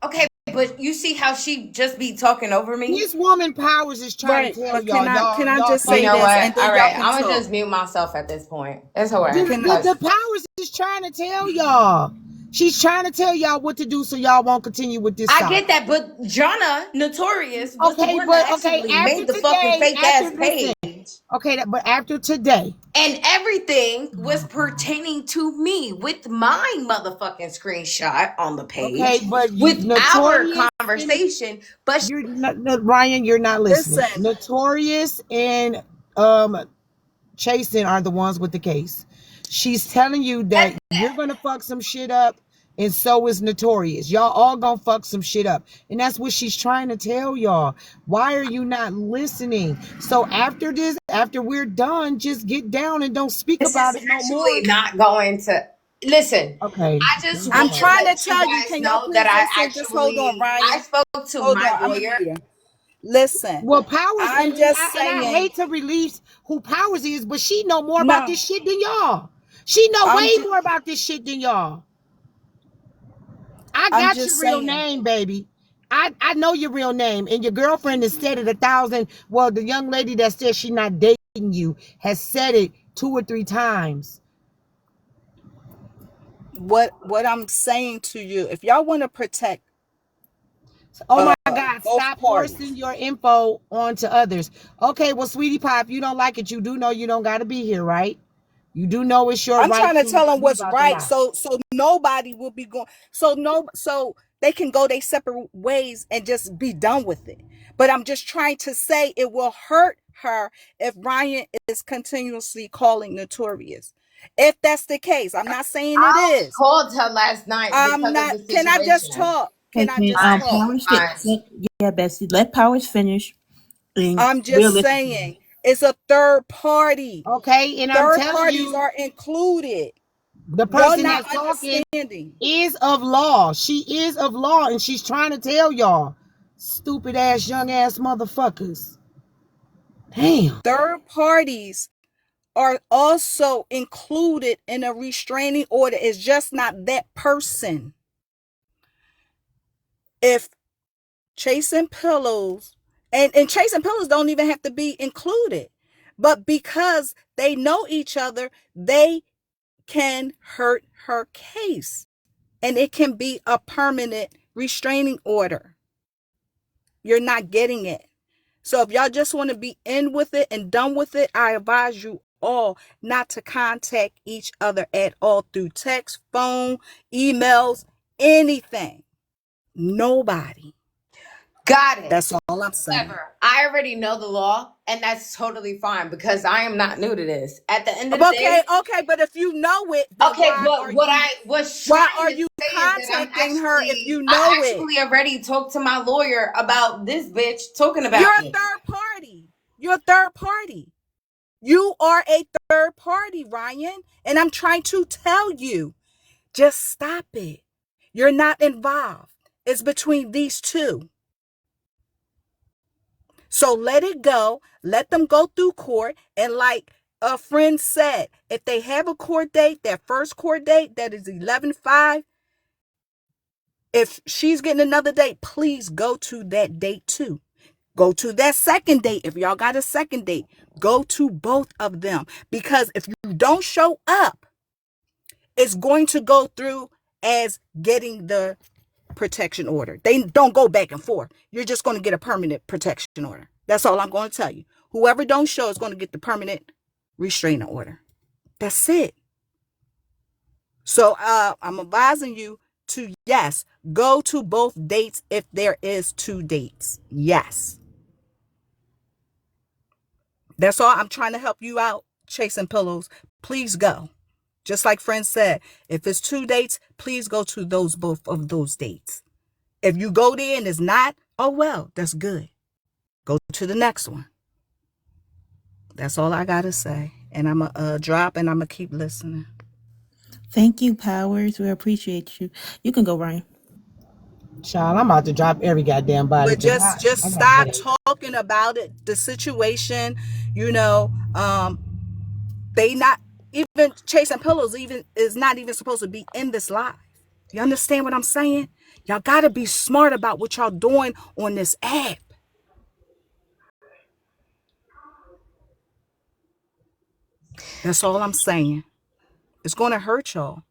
fucking okay, but you see how she just be talking over me? This woman Powers is trying to Right. tell But y'all, can I y'all just You say know fucking this up. what? and then All y'all right, can I'm gonna talk? just mute myself at this point. It's all The, right. Can I? the, the Powers is trying to tell y'all. She's trying to tell y'all what to do so y'all won't continue with this I talk. get that, but Jonna, notorious, was the Okay, one that but okay, actually after made the fucking today, fake ass listen. page. Okay, but after today, And everything was pertaining to me with my motherfucking screenshot on the okay, page, but you with our notorious and conversation. But you're not, no, Ryan, you're not listening. Listen. Notorious and um Chasen are the ones with the case. She's telling you that you're gonna fuck some shit up, and so is Notorious. Y'all all gonna fuck some shit up, and that's what she's trying to tell y'all. Why are you not listening? So after this, after we're done, just get down and don't speak this about is it no more. actually not going to listen. Okay, I just I'm want to trying to let you tell you. guys Can y'all know that please listen? Just hold on, I Ryan. spoke to Hold my on. I'm a lawyer. muter. Listen. well, Powers I'm just and I saying. hate to release who Powers is, but she know more about No. this shit than y'all. She know I'm way just. more about this shit than y'all. I I'm got just your real saying. name, baby. I know your real name, and your girlfriend has said it 1,000. Well, the young lady that said she's not dating you has said it 2 or 3 times. what I'm saying to you, if y'all want to protect Oh my God, both stop forcing parties. your info onto others. Okay, well, sweetie pie, if you don't like it, you do know you don't got to be here, right? You do know it's your I'm right trying to to tell them leave what's out the right, lie. so nobody will be going. So they can go their separate ways and just be done with it. But I'm just trying to say it will hurt her if Ryan is continuously calling Notorious. If that's the case, I'm not saying it I is. called her last night I'm because of not. the Can I just situation. talk? Hey, Can I can just talk? Powers Fine. yeah, Bessie, let Powers finish. And I'm just we'll listen to saying you. it's a third party. Okay, and I'm Third telling parties you, are included. the Y'all person not that's talking understanding. is of law. She is of law, and she's trying to tell y'all, stupid ass, young ass motherfuckers. Damn. Third parties are also included in a restraining order. It's just not that person. If chasing pillows and chasing pillows don't even have to be included, but because they know each other, they can hurt her case, and it can be a permanent restraining order. You're not getting it. So if y'all just want to be in with it and done with it, I advise you all not to contact each other at all through text, phone, emails, anything. Nobody. Got it. That's all I'm saying. However, I already know the law, and that's totally fine because I am not new to this. At the end of the Okay, day, okay, but if you know it, then okay, but what I was why trying are to you say is that contacting her if you know it? already talked to my lawyer about this bitch talking You're about a me. third party. You're a third party. You are a third party, Ryan, and I'm trying to tell you, just stop it. You're not involved. It's between these two. So let it go. Let them go through court. And like a friend said, if they have a court date, that first court date, that is 11/5, if she's getting another date, please go to that date too. Go to that second date. If y'all got a second date, go to both of them. Because if you don't show up, it's going to go through as getting the protection order. They don't go back and forth. You're just going to get a permanent protection order. That's all I'm going to tell you. Whoever don't show is going to get the permanent restraining order. That's it. So I'm advising you to, yes, go to both dates if there is two dates. Yes. That's all. I'm trying to help you out, chasing pillows. Please go. Just like friends said, if it's two dates, please go to those both of those dates. If you go there and it's not, oh well, that's good. Go to the next one. That's all I gotta say. And I'm a drop, and I'm gonna keep listening. Thank you, Powers. We appreciate you. You can go, Ryan. Child, I'm about to drop every goddamn body But because just I got a stop headache. talking about it. The situation, you know, they not even chasing pillows. Even is not even supposed to be in this live. You understand what I'm saying? Y'all gotta be smart about what y'all doing on this app. That's all I'm saying. It's gonna hurt y'all.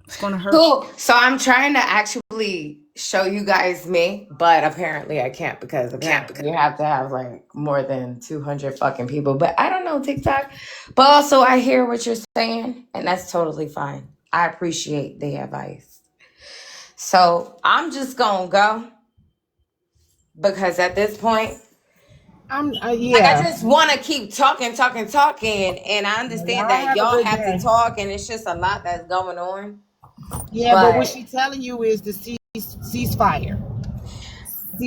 It's gonna hurt you. So I'm trying to actually show you guys me, but apparently I can't because apparently you have to have like more than 200 fucking people. But I don't know TikTok. But also I hear what you're saying, and that's totally fine. I appreciate the advice. So I'm just gonna go because at this point, I'm like I yeah. just want to keep talking, and I understand Y'all that have a y'all good have to day. talk, and it's just a lot that's going on. Yeah, but what But she's telling you is to cease fire.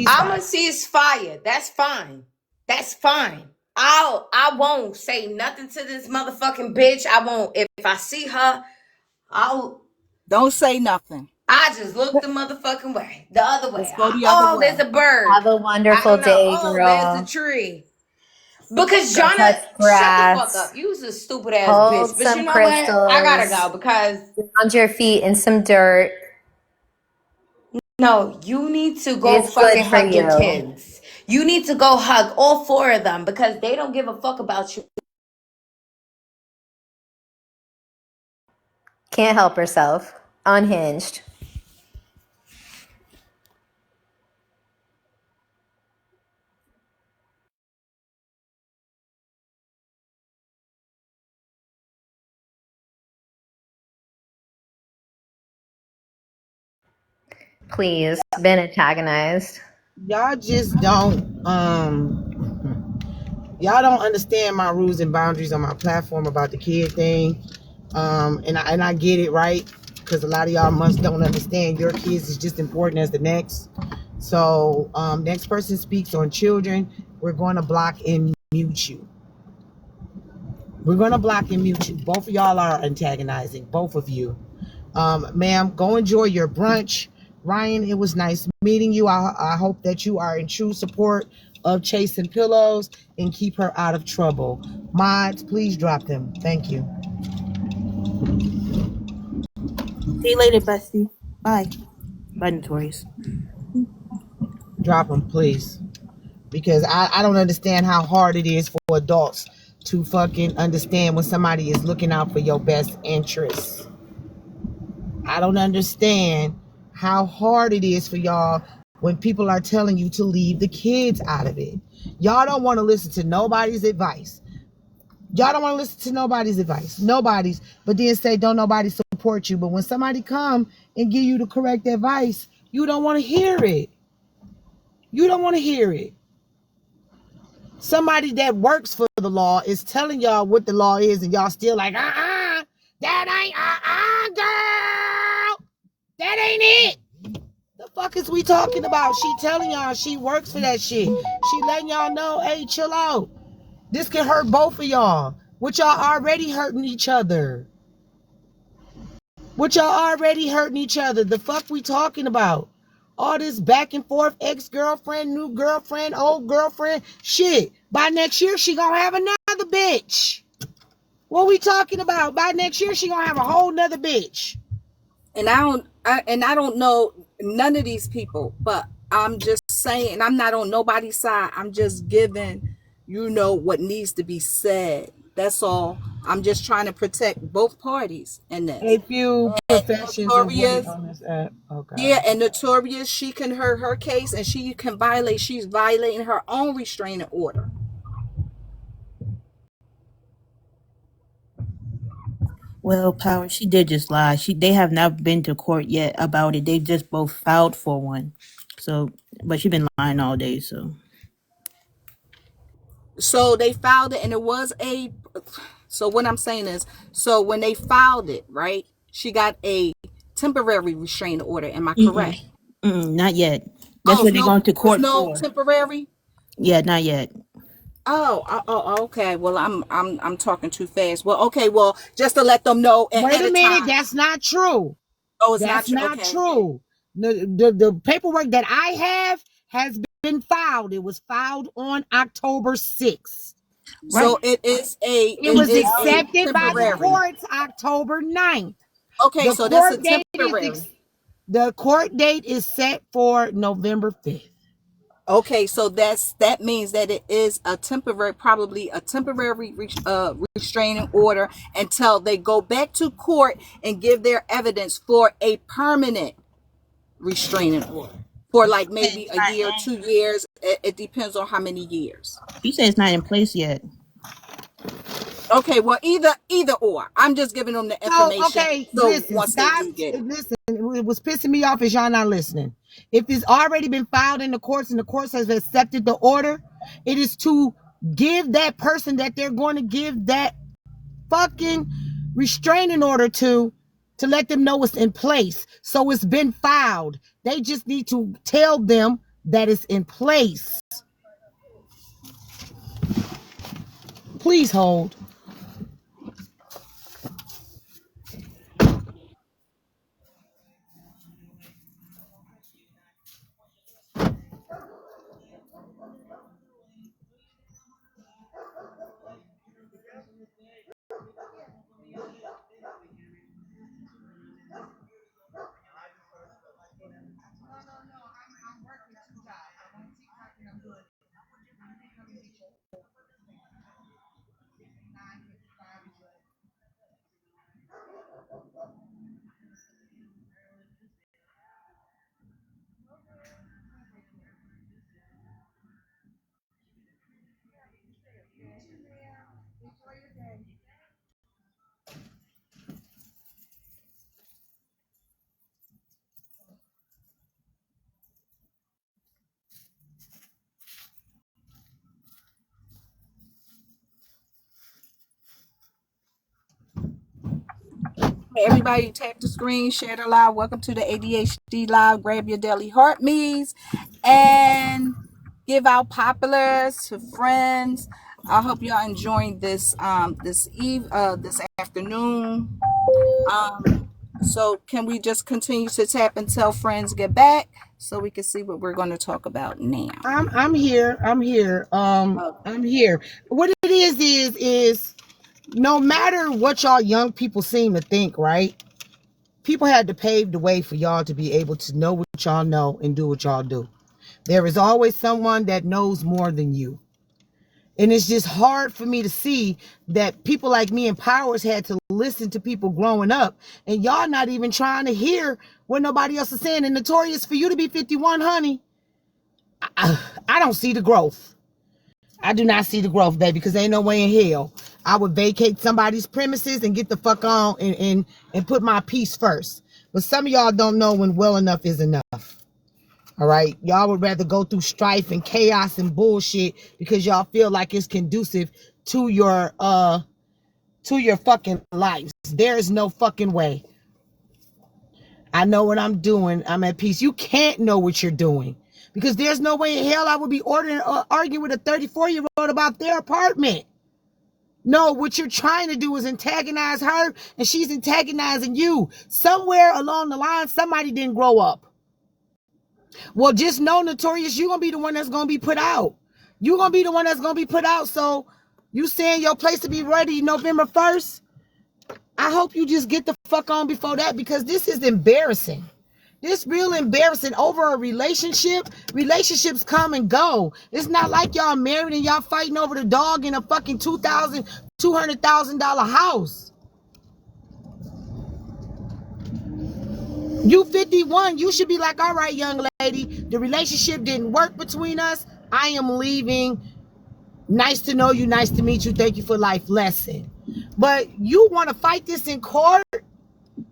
I'm a Ceasefire. ceasefire. That's fine. That's fine. I won't say nothing to this motherfucking bitch. I won't. If I see her, I'll Don't say nothing. I just look the motherfucking way, the other way. Just go the other Oh, there's way. a bird. Have a I wonderful don't know. day, Oh, there's a girl. tree. Because Go Jonna, touch shut the fuck grass. up. You was a stupid ass bitch. Hold But you some know what? I gotta crystals. go because Ground your feet in some dirt. no, you need to go It's good fucking for hug your you. kids. You need to go hug all four of them because they don't give a fuck about you. Can't help herself. Unhinged. Please, been antagonized. Y'all just don't y'all don't understand my rules and boundaries on my platform about the kid thing. And I get it, right? Because a lot of y'all must don't understand your kids is just important as the next. So next person speaks on children, we're going to block and mute you. We're going to block and mute you. Both of y'all are antagonizing, both of you. Ma'am, go enjoy your brunch. Ryan, it was nice meeting you. I hope that you are in true support of Chasing Pillows and keep her out of trouble. Mods, please drop them. Thank you. See you later, bestie. Bye. Bye, Notorious. Drop them, please. Because I don't understand how hard it is for adults to fucking understand when somebody is looking out for your best interests. I don't understand how hard it is for y'all when people are telling you to leave the kids out of it. Y'all don't want to listen to nobody's advice. Y'all don't want to listen to nobody's advice. Nobody's. But then say, don't nobody support you. But when somebody come and give you the correct advice, you don't want to hear it. You don't want to hear it. Somebody that works for the law is telling y'all what the law is, and y'all still like, that ain't, girl, that ain't it. The fuck is we talking about? She telling y'all she works for that shit. She letting y'all know, hey, chill out. This can hurt both of y'all. Which y'all already hurting each other. Which y'all already hurting each other. The fuck we talking about? All this back and forth, ex-girlfriend, new girlfriend, old girlfriend. Shit. By next year, she gonna have another bitch. What we talking about? By next year, she gonna have a whole nother bitch. And I don't know none of these people, but I'm just saying, and I'm not on nobody's side. I'm just giving, what needs to be said. That's all. I'm just trying to protect both parties in this. A few And professions avoided Notorious, on this app. Oh yeah, God. and Notorious, she can hurt her case, and she's violating her own restraining order. Well, Power, she did just lie. They have not been to court yet about it. They just both filed for one. So, but she been lying all day. So, So they filed it, and it was so what I'm saying is, so when they filed it, right, she got a temporary restraining order. Am I correct? not yet. That's Oh, what they're going to it's court no for. temporary. Yeah, not yet. Oh, okay. Well, I'm talking too fast. Well, okay. Well, just to let them know Wait ahead a of minute. time. That's not true. Oh, it's not That's true. not Okay. true. The paperwork that I have has been filed. It was filed on October 6th. Right. So It it was is a accepted by the temporary. courts October 9th. Okay, The so that's a court date temporary. is set for November 5th. Okay, so that means that it is a temporary, probably a temporary restraining order until they go back to court and give their evidence for a permanent restraining order for like maybe a year, 2 years. It depends on how many years. She said it's not in place yet. Okay, well, either or. I'm just giving them the So, information. okay, So listen, once they stop. do get it. Listen, it was pissing me off as y'all not listening. If it's already been filed in the courts and the courts has accepted the order, it is to give that person that they're going to give that fucking restraining order to let them know it's in place. So it's been filed. They just need to tell them that it's in place. Please hold. Hey, everybody, tap the screen, share the live. Welcome to the ADHD live. Grab your daily heart me's and give out populars to friends. I hope y'all enjoying this this afternoon. So can we just continue to tap until friends get back so we can see what we're going to talk about now? I'm here. I'm here. I'm here. What it is no matter what y'all young people seem to think, right? People had to pave the way for y'all to be able to know what y'all know and do what y'all do. There is always someone that knows more than you. And it's just hard for me to see that people like me in powers had to listen to people growing up, and y'all not even trying to hear what nobody else is saying. And Notorious, for you to be 51, honey, I don't see the growth. I do not see the growth, baby, because ain't no way in hell I would vacate somebody's premises and get the fuck on and put my peace first. But some of y'all don't know when well enough is enough. All right. Y'all would rather go through strife and chaos and bullshit because y'all feel like it's conducive to your fucking lives. There is no fucking way. I know what I'm doing. I'm at peace. You can't know what you're doing because there's no way in hell I would be arguing with a 34-year-old about their apartment. No, what you're trying to do is antagonize her and she's antagonizing you. Somewhere along the line, somebody didn't grow up. Well, just know, Notorious, you're going to be the one that's going to be put out. You're going to be the one that's going to be put out. So you saying your place to be ready November 1st? I hope you just get the fuck on before that, because this is embarrassing. This real embarrassing over a relationship. Relationships come and go. It's not like y'all married and y'all fighting over the dog in a fucking $200,000 house. You 51, you should be like, all right, young lady, the relationship didn't work between us. I am leaving. Nice to know you. Nice to meet you. Thank you for life lesson. But you want to fight this in court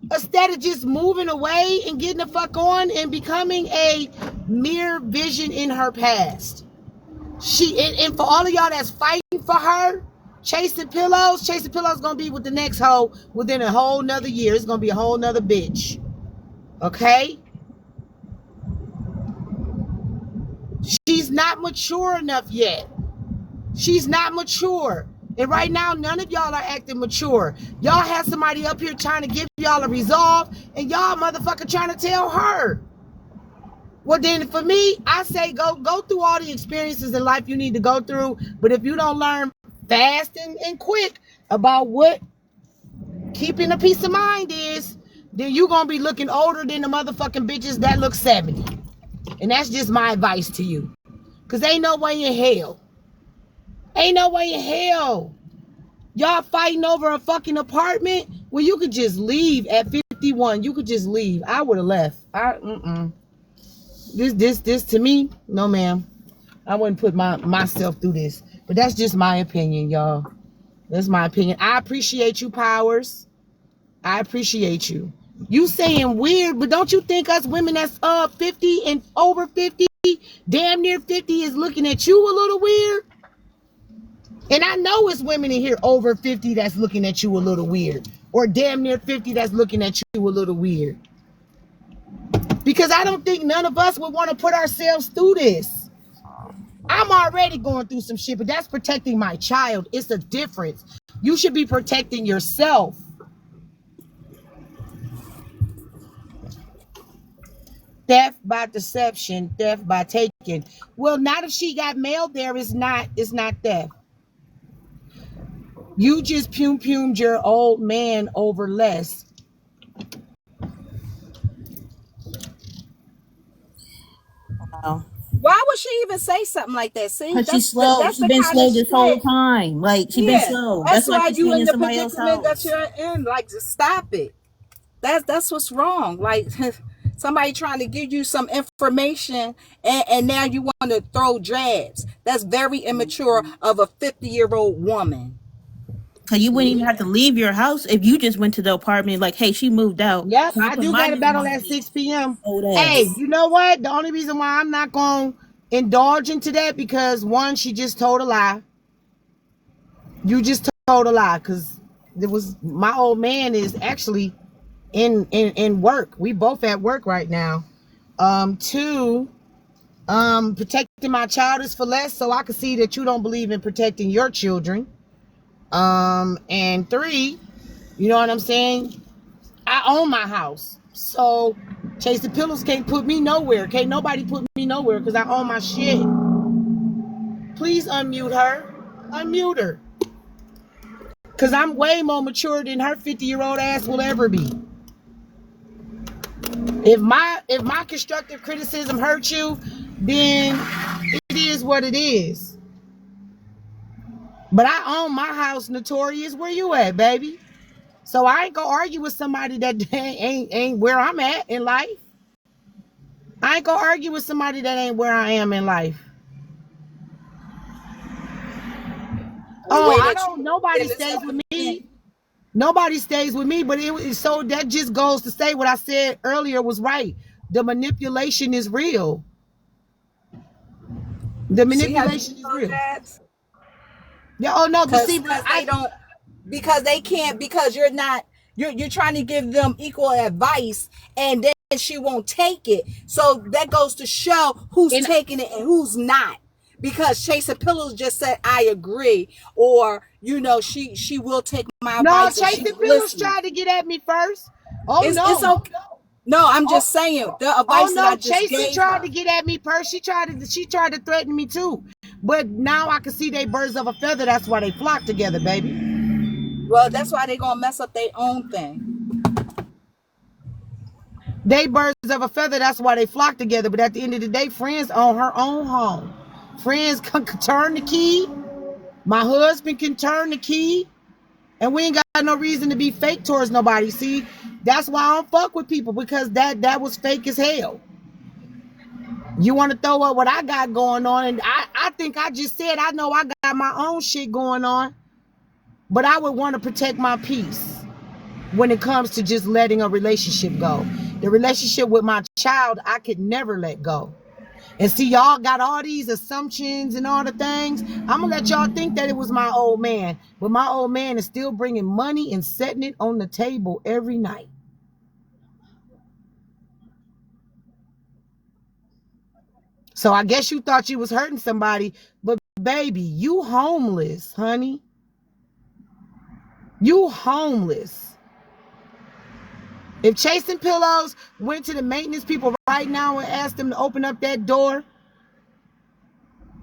instead of just moving away and getting the fuck on and becoming a mere vision in her past. And for all of y'all that's fighting for her, chasing pillows gonna be with the next hoe within a whole nother year. It's gonna be a whole nother bitch. Okay? She's not mature enough yet. She's not mature. And right now, none of y'all are acting mature. Y'all have somebody up here trying to give y'all a resolve, and y'all motherfucker trying to tell her. Well, then for me, I say go through all the experiences in life you need to go through. But if you don't learn fast and quick about what keeping a peace of mind is, then you're going to be looking older than the motherfucking bitches that look 70. And that's just my advice to you. Because ain't no way in hell. Ain't no way in hell. Y'all fighting over a fucking apartment? Well, you could just leave at 51. You could just leave. I would have left. This to me, no ma'am. I wouldn't put myself through this. But that's just my opinion, y'all. That's my opinion. I appreciate you, Powers. I appreciate you. You saying weird, but don't you think us women that's 50 and over 50, damn near 50, is looking at you a little weird? And I know it's women in here over 50 that's looking at you a little weird. Or damn near 50 that's looking at you a little weird. Because I don't think none of us would want to put ourselves through this. I'm already going through some shit, but that's protecting my child. It's a difference. You should be protecting yourself. Theft by deception, theft by taking. Well, not if she got mail there, it's not theft. You just pumed your old man over less. Wow. Why would she even say something like that? See, Because she's slow. that's She's the been kind of slow this whole shit. time. Like, she's been Yeah, slow. That's that's why why she's you staying in in the somebody else's predicament that house. you're in. Like, just stop it. That's what's wrong. Like, somebody trying to give you some information and now you want to throw jabs. That's very immature of a 50-year-old woman. Because you wouldn't even have to leave your house if you just went to the apartment like, hey, she moved out. Yep, So I I put do my got a name battle on at it. 6 p.m. Old Hey, ass. you know what? The only reason why I'm not going to indulge into that, because one, she just told a lie. You just told a lie, because my old man is actually in work. We both at work right now. Two, protecting my child is for less, so I can see that you don't believe in protecting your children. And three, you know what I'm saying? I own my house. So Chase the Pillows can't put me nowhere. Can't nobody put me nowhere because I own my shit. Please unmute her. Unmute her. Because I'm way more mature than her 50-year-old ass will ever be. If my constructive criticism hurts you, then it is what it is. But I own my house, Notorious. Where you at, baby? So I ain't gonna argue with somebody that ain't where I'm at in life. I ain't gonna argue with somebody that ain't where I am in life. The Oh, way I that don't. you Nobody feeling stays with self-defense. me. Nobody stays with me. But so that just goes to say what I said earlier was right. The manipulation is real. The See how you manipulation is real. apologize? Yeah. Oh no. But see, Cause but cause they don't because they can't because you're not you're trying to give them equal advice and then she won't take it. So that goes to show who's and taking it and who's not. Because Chasing Pillows just said I agree, or she will take my no, advice and Chasing she's Pillows listening. tried to get at me first. Oh It's no. okay. No, I'm Oh, just saying the oh advice that no, I just Chasing gave tried to her. get at me first. She tried to threaten me too. But now I can see they birds of a feather. That's why they flock together, baby. Well, that's why they're gonna mess up their own thing. They birds of a feather. That's why they flock together. But at the end of the day, friends own her own home. Friends can turn the key. My husband can turn the key. And we ain't got no reason to be fake towards nobody. See, that's why I don't fuck with people because that was fake as hell. You want to throw up what I got going on, and I think I just said I know I got my own shit going on, but I would want to protect my peace when it comes to just letting a relationship go. The relationship with my child, I could never let go. And see, y'all got all these assumptions and all the things. I'm gonna let y'all think that it was my old man, but my old man is still bringing money and setting it on the table every night. So I guess you thought you was hurting somebody, but baby, you homeless, honey. You homeless. If Chasing Pillows went to the maintenance people right now and asked them to open up that door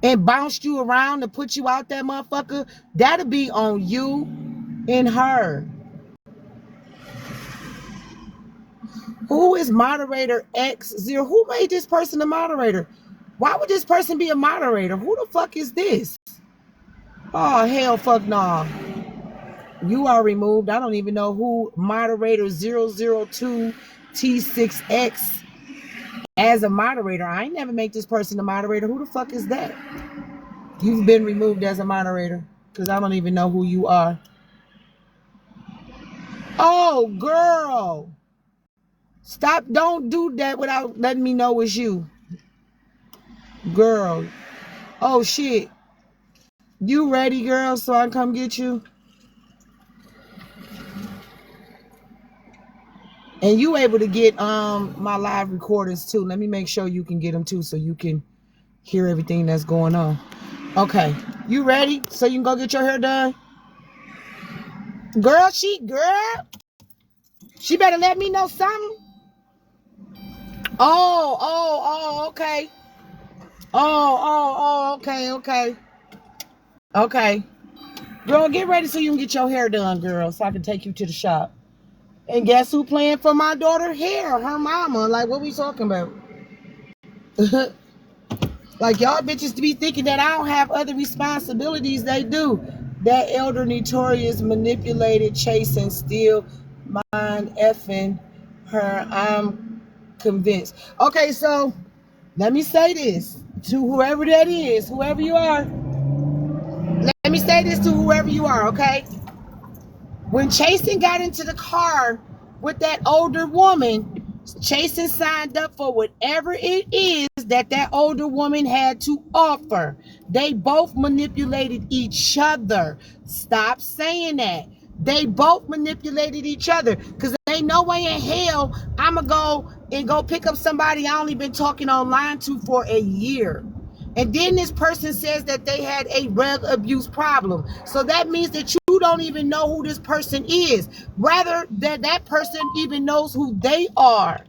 and bounced you around and put you out that motherfucker, that'll be on you and her. Who is moderator X0? Who made this person a moderator? Why would this person be a moderator? Who the fuck is this? Oh, hell fuck nah. You are removed. I don't even know who moderator 002T6X as a moderator. I ain't never make this person a moderator. Who the fuck is that? You've been removed as a moderator because I don't even know who you are. Oh, girl. Stop. Don't do that without letting me know it's you. Girl. Oh, shit. You ready, girl, so I can come get you? And you able to get my live recordings too. Let me make sure you can get them too so you can hear everything that's going on. Okay. You ready? So you can go get your hair done? Girl, she better let me know something. Okay. Okay. Okay. Girl, get ready so you can get your hair done, girl, so I can take you to the shop. And guess who playing for my daughter hair? Her mama. Like, what we talking about? Like, y'all bitches to be thinking that I don't have other responsibilities. They do. That elder notorious manipulated, chasing, steal, mind effing her. I'm convinced. Okay, so let me say this to whoever that is, whoever you are. Let me say this to whoever you are, okay? When Chasen got into the car with that older woman, Chasen signed up for whatever it is that older woman had to offer. They both manipulated each other. Stop saying that. They both manipulated each other, because ain't no way in hell I'ma go pick up somebody I only been talking online to for a year. And then this person says that they had a drug abuse problem. So that means that you don't even know who this person is. Rather that that person even knows who they are.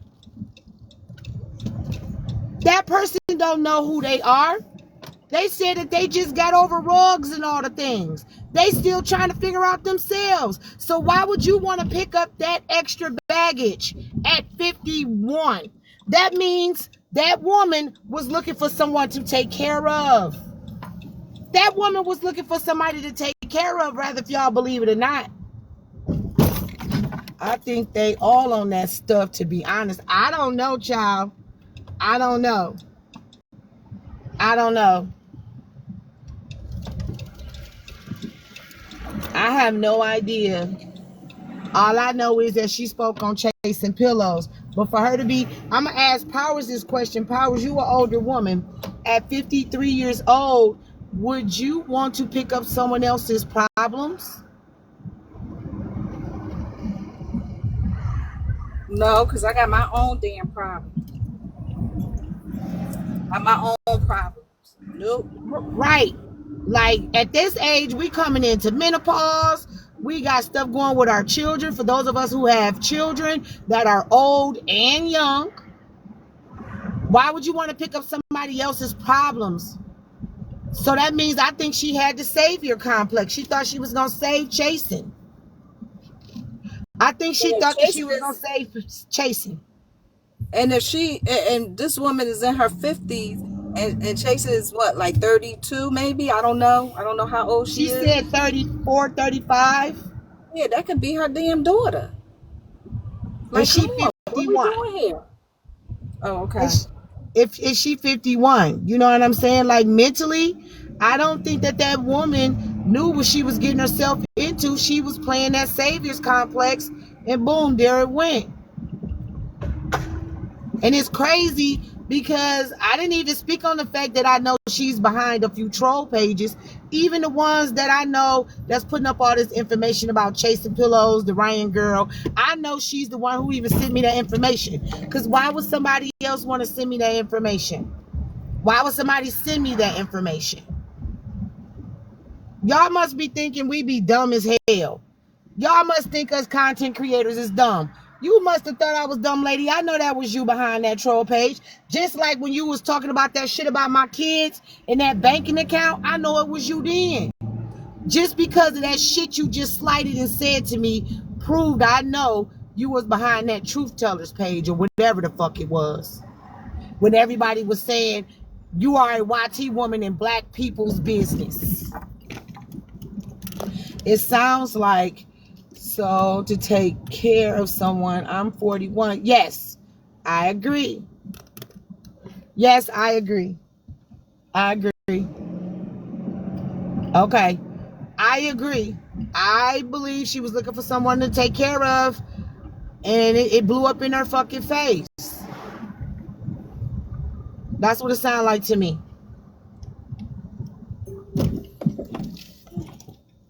That person don't know who they are. They said that they just got over rugs and all the things. They still trying to figure out themselves. So why would you want to pick up that extra baggage at 51? That means that woman was looking for someone to take care of. That woman was looking for somebody to take care of, rather, if y'all believe it or not. I think they all on that stuff, to be honest. I don't know, child. I don't know. I don't know. I have no idea. All I know is that she spoke on chasing pillows. But for her to be, I'm going to ask Powers this question. Powers, you an older woman. At 53 years old, would you want to pick up someone else's problems? No, because I got my own damn problem. I have my own problems. Nope. Right. Like, at this age, we coming into menopause. We got stuff going with our children. For those of us who have children that are old and young, why would you want to pick up somebody else's problems? So that means I think she had the savior complex. She thought she was going to save Chasen. I think she thought that she was going to save Chasen. And if she and this woman is in her 50s and Chase is what, like 32 maybe? I don't know how old she is. She said 34, 35. Yeah, that could be her damn daughter. Like, And she come on, what 51. we doing here? Oh, okay. If she 51, you know what I'm saying? Like, mentally, I don't think that woman knew what she was getting herself into. She was playing that savior's complex, and boom, there it went. And it's crazy because I didn't even speak on the fact that I know she's behind a few troll pages, even the ones that I know that's putting up all this information about chasing pillows, the Ryan girl. I know she's the one who even sent me that information. Because why would somebody else want to send me that information? Why would somebody send me that information? Y'all must be thinking we be dumb as hell. Y'all must think us content creators is dumb. You must have thought I was dumb, lady. I know that was you behind that troll page. Just like when you was talking about that shit about my kids and that banking account, I know it was you then. Just because of that shit you just slighted and said to me proved I know you was behind that truth tellers page or whatever the fuck it was. When everybody was saying you are a YT woman in black people's business. It sounds like, so to take care of someone, I'm 41. Yes, I agree. Yes, I agree. I agree. Okay, I agree. I believe she was looking for someone to take care of, and it blew up in her fucking face. That's what it sounded like to me.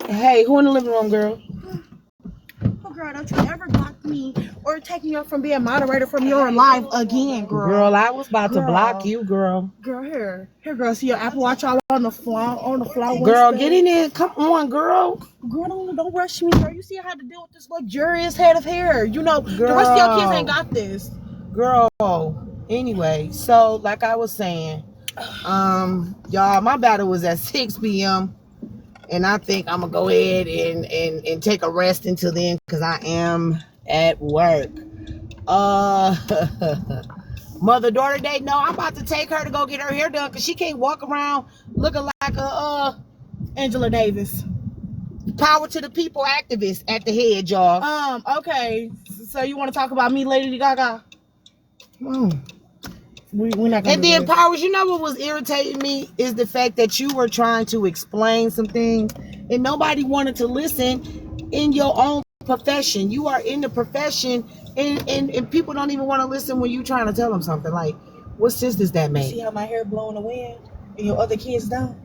Hey, who in the living room, girl? Oh, girl, don't you ever block me or take me off from being moderator from your live again, girl. Girl, I was about to block you, girl. Girl, here, girl. See your Apple Watch all on the floor, Girl, get in there. Come on, girl. Girl, don't rush me, girl. You see I had to deal with this luxurious head of hair. You know, girl, the rest of your kids ain't got this. Girl, anyway, so like I was saying, y'all, my battle was at 6 p.m. and I think I'm gonna go ahead and take a rest until then because I am at work. Mother-daughter date. No, I'm about to take her to go get her hair done because she can't walk around looking like a Angela Davis. Power to the people activist at the head, y'all. Okay. So you want to talk about me, Lady Gaga? We're not gonna. And then Powers, you know what was irritating me is the fact that you were trying to explain some things and nobody wanted to listen in your own profession. You are in the profession and people don't even want to listen when you trying to tell them something. Like, what sense does that make? See how my hair blow in the wind and your other kids don't?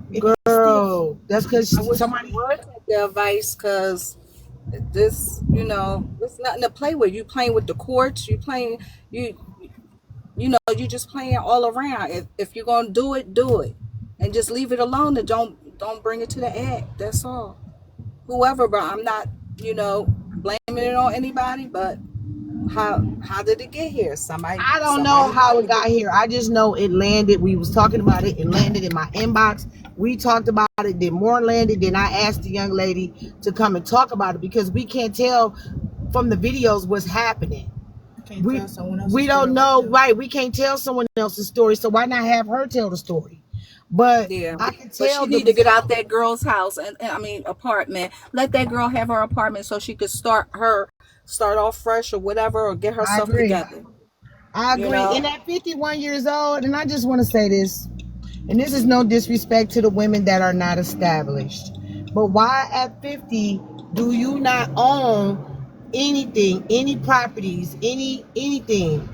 Girl, that's because somebody would take the advice because This, it's nothing to play with. You playing with the courts. You you just playing all around. If you're gonna do it, and just leave it alone. And don't bring it to the act. That's all. Whoever, but I'm not, blaming it on anybody. But how did it get here? I don't know Somebody how it lied. got here. I just know it landed. We was talking about it. It landed in my inbox. We talked about it. Then more landed. Then I asked the young lady to come and talk about it because we can't tell from the videos what's happening. We don't know, right? We can't tell someone else's story, so why not have her tell the story? But Yeah, I can but tell she the need to get out that girl's house and I mean apartment. Let that girl have her apartment so she could start off fresh or whatever, or get I herself agree. together. I You agree. know. And at 51 years old, and I just want to say this, and this is no disrespect to the women that are not established, but why at 50 do you not own anything, any properties, anything?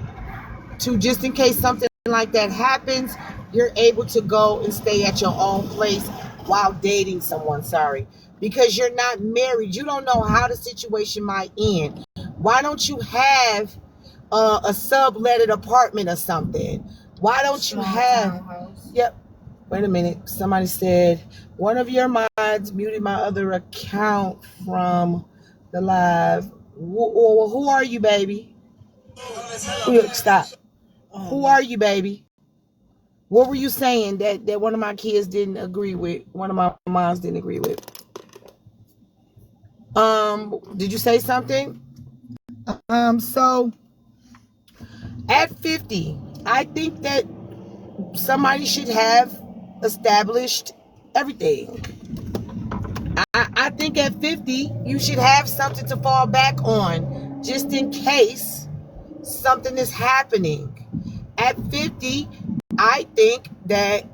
To just in case something like that happens, you're able to go and stay at your own place while dating someone. Sorry, because you're not married. You don't know how the situation might end. Why don't you have a subletted apartment or something? Why don't you have? Yep. Wait a minute. Somebody said one of your mods muted my other account from the live. Who are you, baby? Stop. Who are you, baby? What were you saying that one of my kids didn't agree with? One of my moms didn't agree with. Did you say something? So at 50, I think that somebody should have established everything. I think at 50, you should have something to fall back on just in case something is happening. At 50, I think that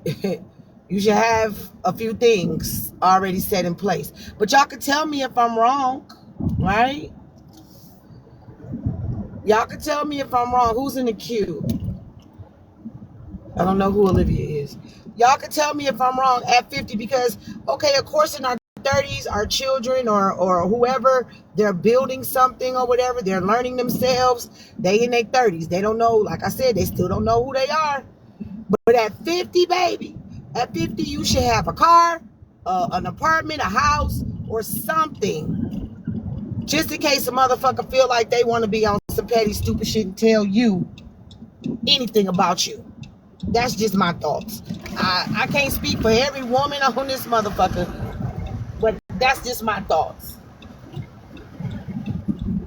you should have a few things already set in place. But y'all can tell me if I'm wrong, right? Y'all can tell me if I'm wrong. Who's in the queue? I don't know who Olivia is. Y'all can tell me if I'm wrong at 50 because, okay, of course, in our 30s, our children or whoever, they're building something or whatever. They're learning themselves. They in their 30s. They don't know, like I said, they still don't know who they are. But at 50, baby, at 50, you should have a car, an apartment, a house, or something. Just in case a motherfucker feel like they want to be on some petty, stupid shit and tell you anything about you. That's just my thoughts. I can't speak for every woman on this motherfucker, but that's just my thoughts.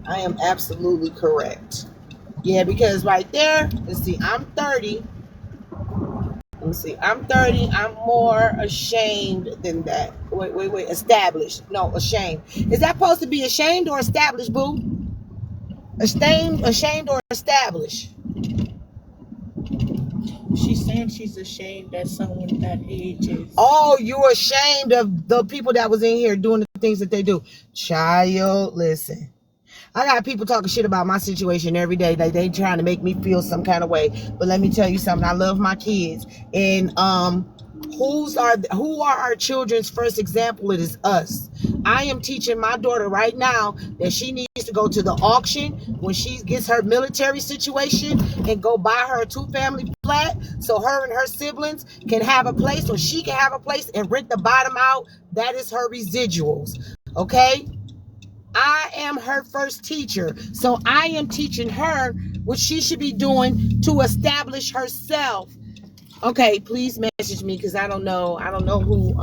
I am absolutely correct. Yeah, because right there, let's see, I'm 30. Let me see, I'm 30. I'm more ashamed than that. Wait. Established. No, ashamed. Is that supposed to be ashamed or established, boo? Ashamed or established? She's saying she's ashamed that someone that age is. Oh, you're ashamed of the people that was in here doing the things that they do. Child, listen. I got people talking shit about my situation every day. Like they trying to make me feel some kind of way. But let me tell you something. I love my kids. And who are our children's first example? It is us. I am teaching my daughter right now that she needs to go to the auction when she gets her military situation and go buy her a 2-family flat so her and her siblings can have a place or she can have a place and rent the bottom out. That is her residuals. Okay? I am her first teacher. So I am teaching her what she should be doing to establish herself. Okay, please message me because I don't know. I don't know who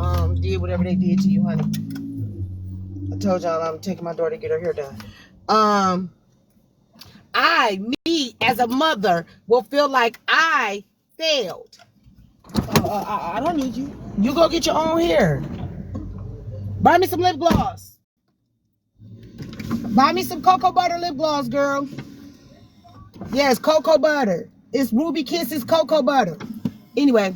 did whatever they did to you, honey. I told y'all I'm taking my daughter to get her hair done. Me as a mother will feel like I failed. I don't need you. You go get your own hair. Buy me some lip gloss. Buy me some cocoa butter lip gloss, girl. Yes, cocoa butter. It's Ruby Kisses cocoa butter. Anyway,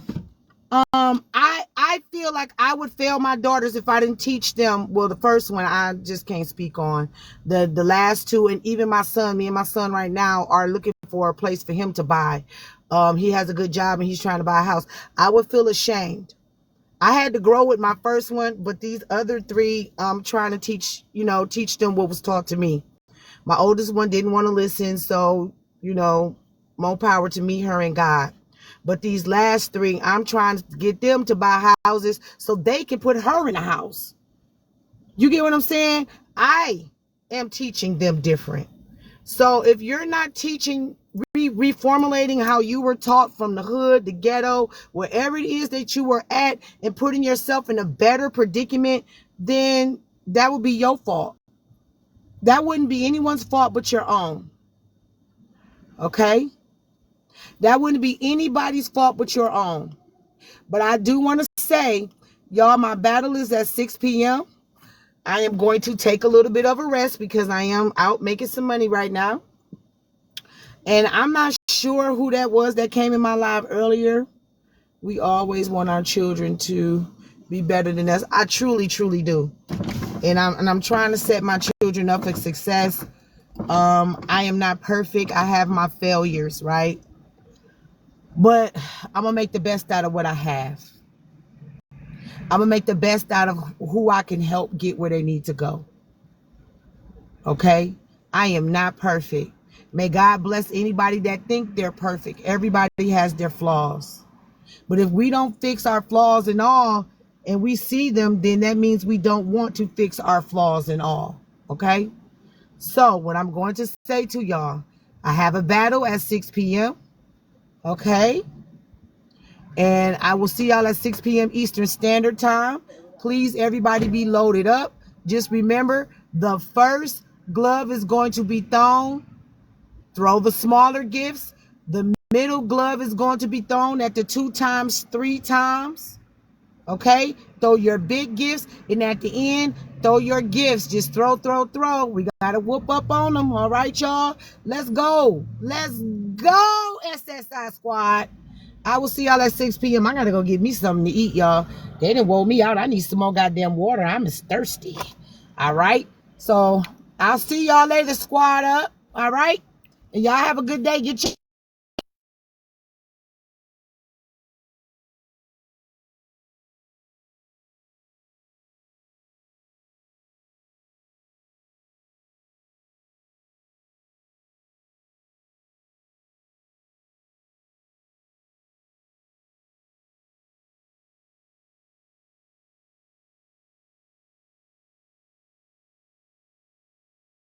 I feel like I would fail my daughters if I didn't teach them. Well, the first one I just can't speak on. The last two, and even my son. Me and my son right now are looking for a place for him to buy. He has a good job and he's trying to buy a house. I would feel ashamed I had to grow with my first one, but these other three, I'm trying to teach them what was taught to me. My oldest one didn't want to listen, so, more power to me, her, and God. But these last three, I'm trying to get them to buy houses so they can put her in a house. You get what I'm saying? I am teaching them different. So if you're not teaching, reformulating how you were taught from the hood, the ghetto, wherever it is that you were at, and putting yourself in a better predicament, then that would be your fault. That wouldn't be anyone's fault but your own. Okay? That wouldn't be anybody's fault but your own. But I do want to say, y'all, my battle is at 6 p.m. I am going to take a little bit of a rest because I am out making some money right now. And I'm not sure who that was that came in my live earlier. We always want our children to be better than us. I truly, truly do. And I'm trying to set my children up for success. I am not perfect. I have my failures, right? But I'm going to make the best out of what I have. I'm going to make the best out of who I can help get where they need to go. Okay? I am not perfect. May God bless anybody that think they're perfect. Everybody has their flaws. But if we don't fix our flaws and all, and we see them, then that means we don't want to fix our flaws and all. Okay? So what I'm going to say to y'all, I have a battle at 6 p.m. Okay? And I will see y'all at 6 p.m. Eastern Standard Time. Please, everybody be loaded up. Just remember, the first glove is going to be thrown. Throw the smaller gifts. The middle glove is going to be thrown at the 2 times, 3 times. Okay? Throw your big gifts. And at the end, throw your gifts. Just throw, throw, throw. We got to whoop up on them. All right, y'all? Let's go. Let's go, SSI Squad. I will see y'all at 6 p.m. I got to go get me something to eat, y'all. They done woke me out. I need some more goddamn water. I'm as thirsty. All right? So, I'll see y'all later, squad up. All right? And y'all have a good day. Get your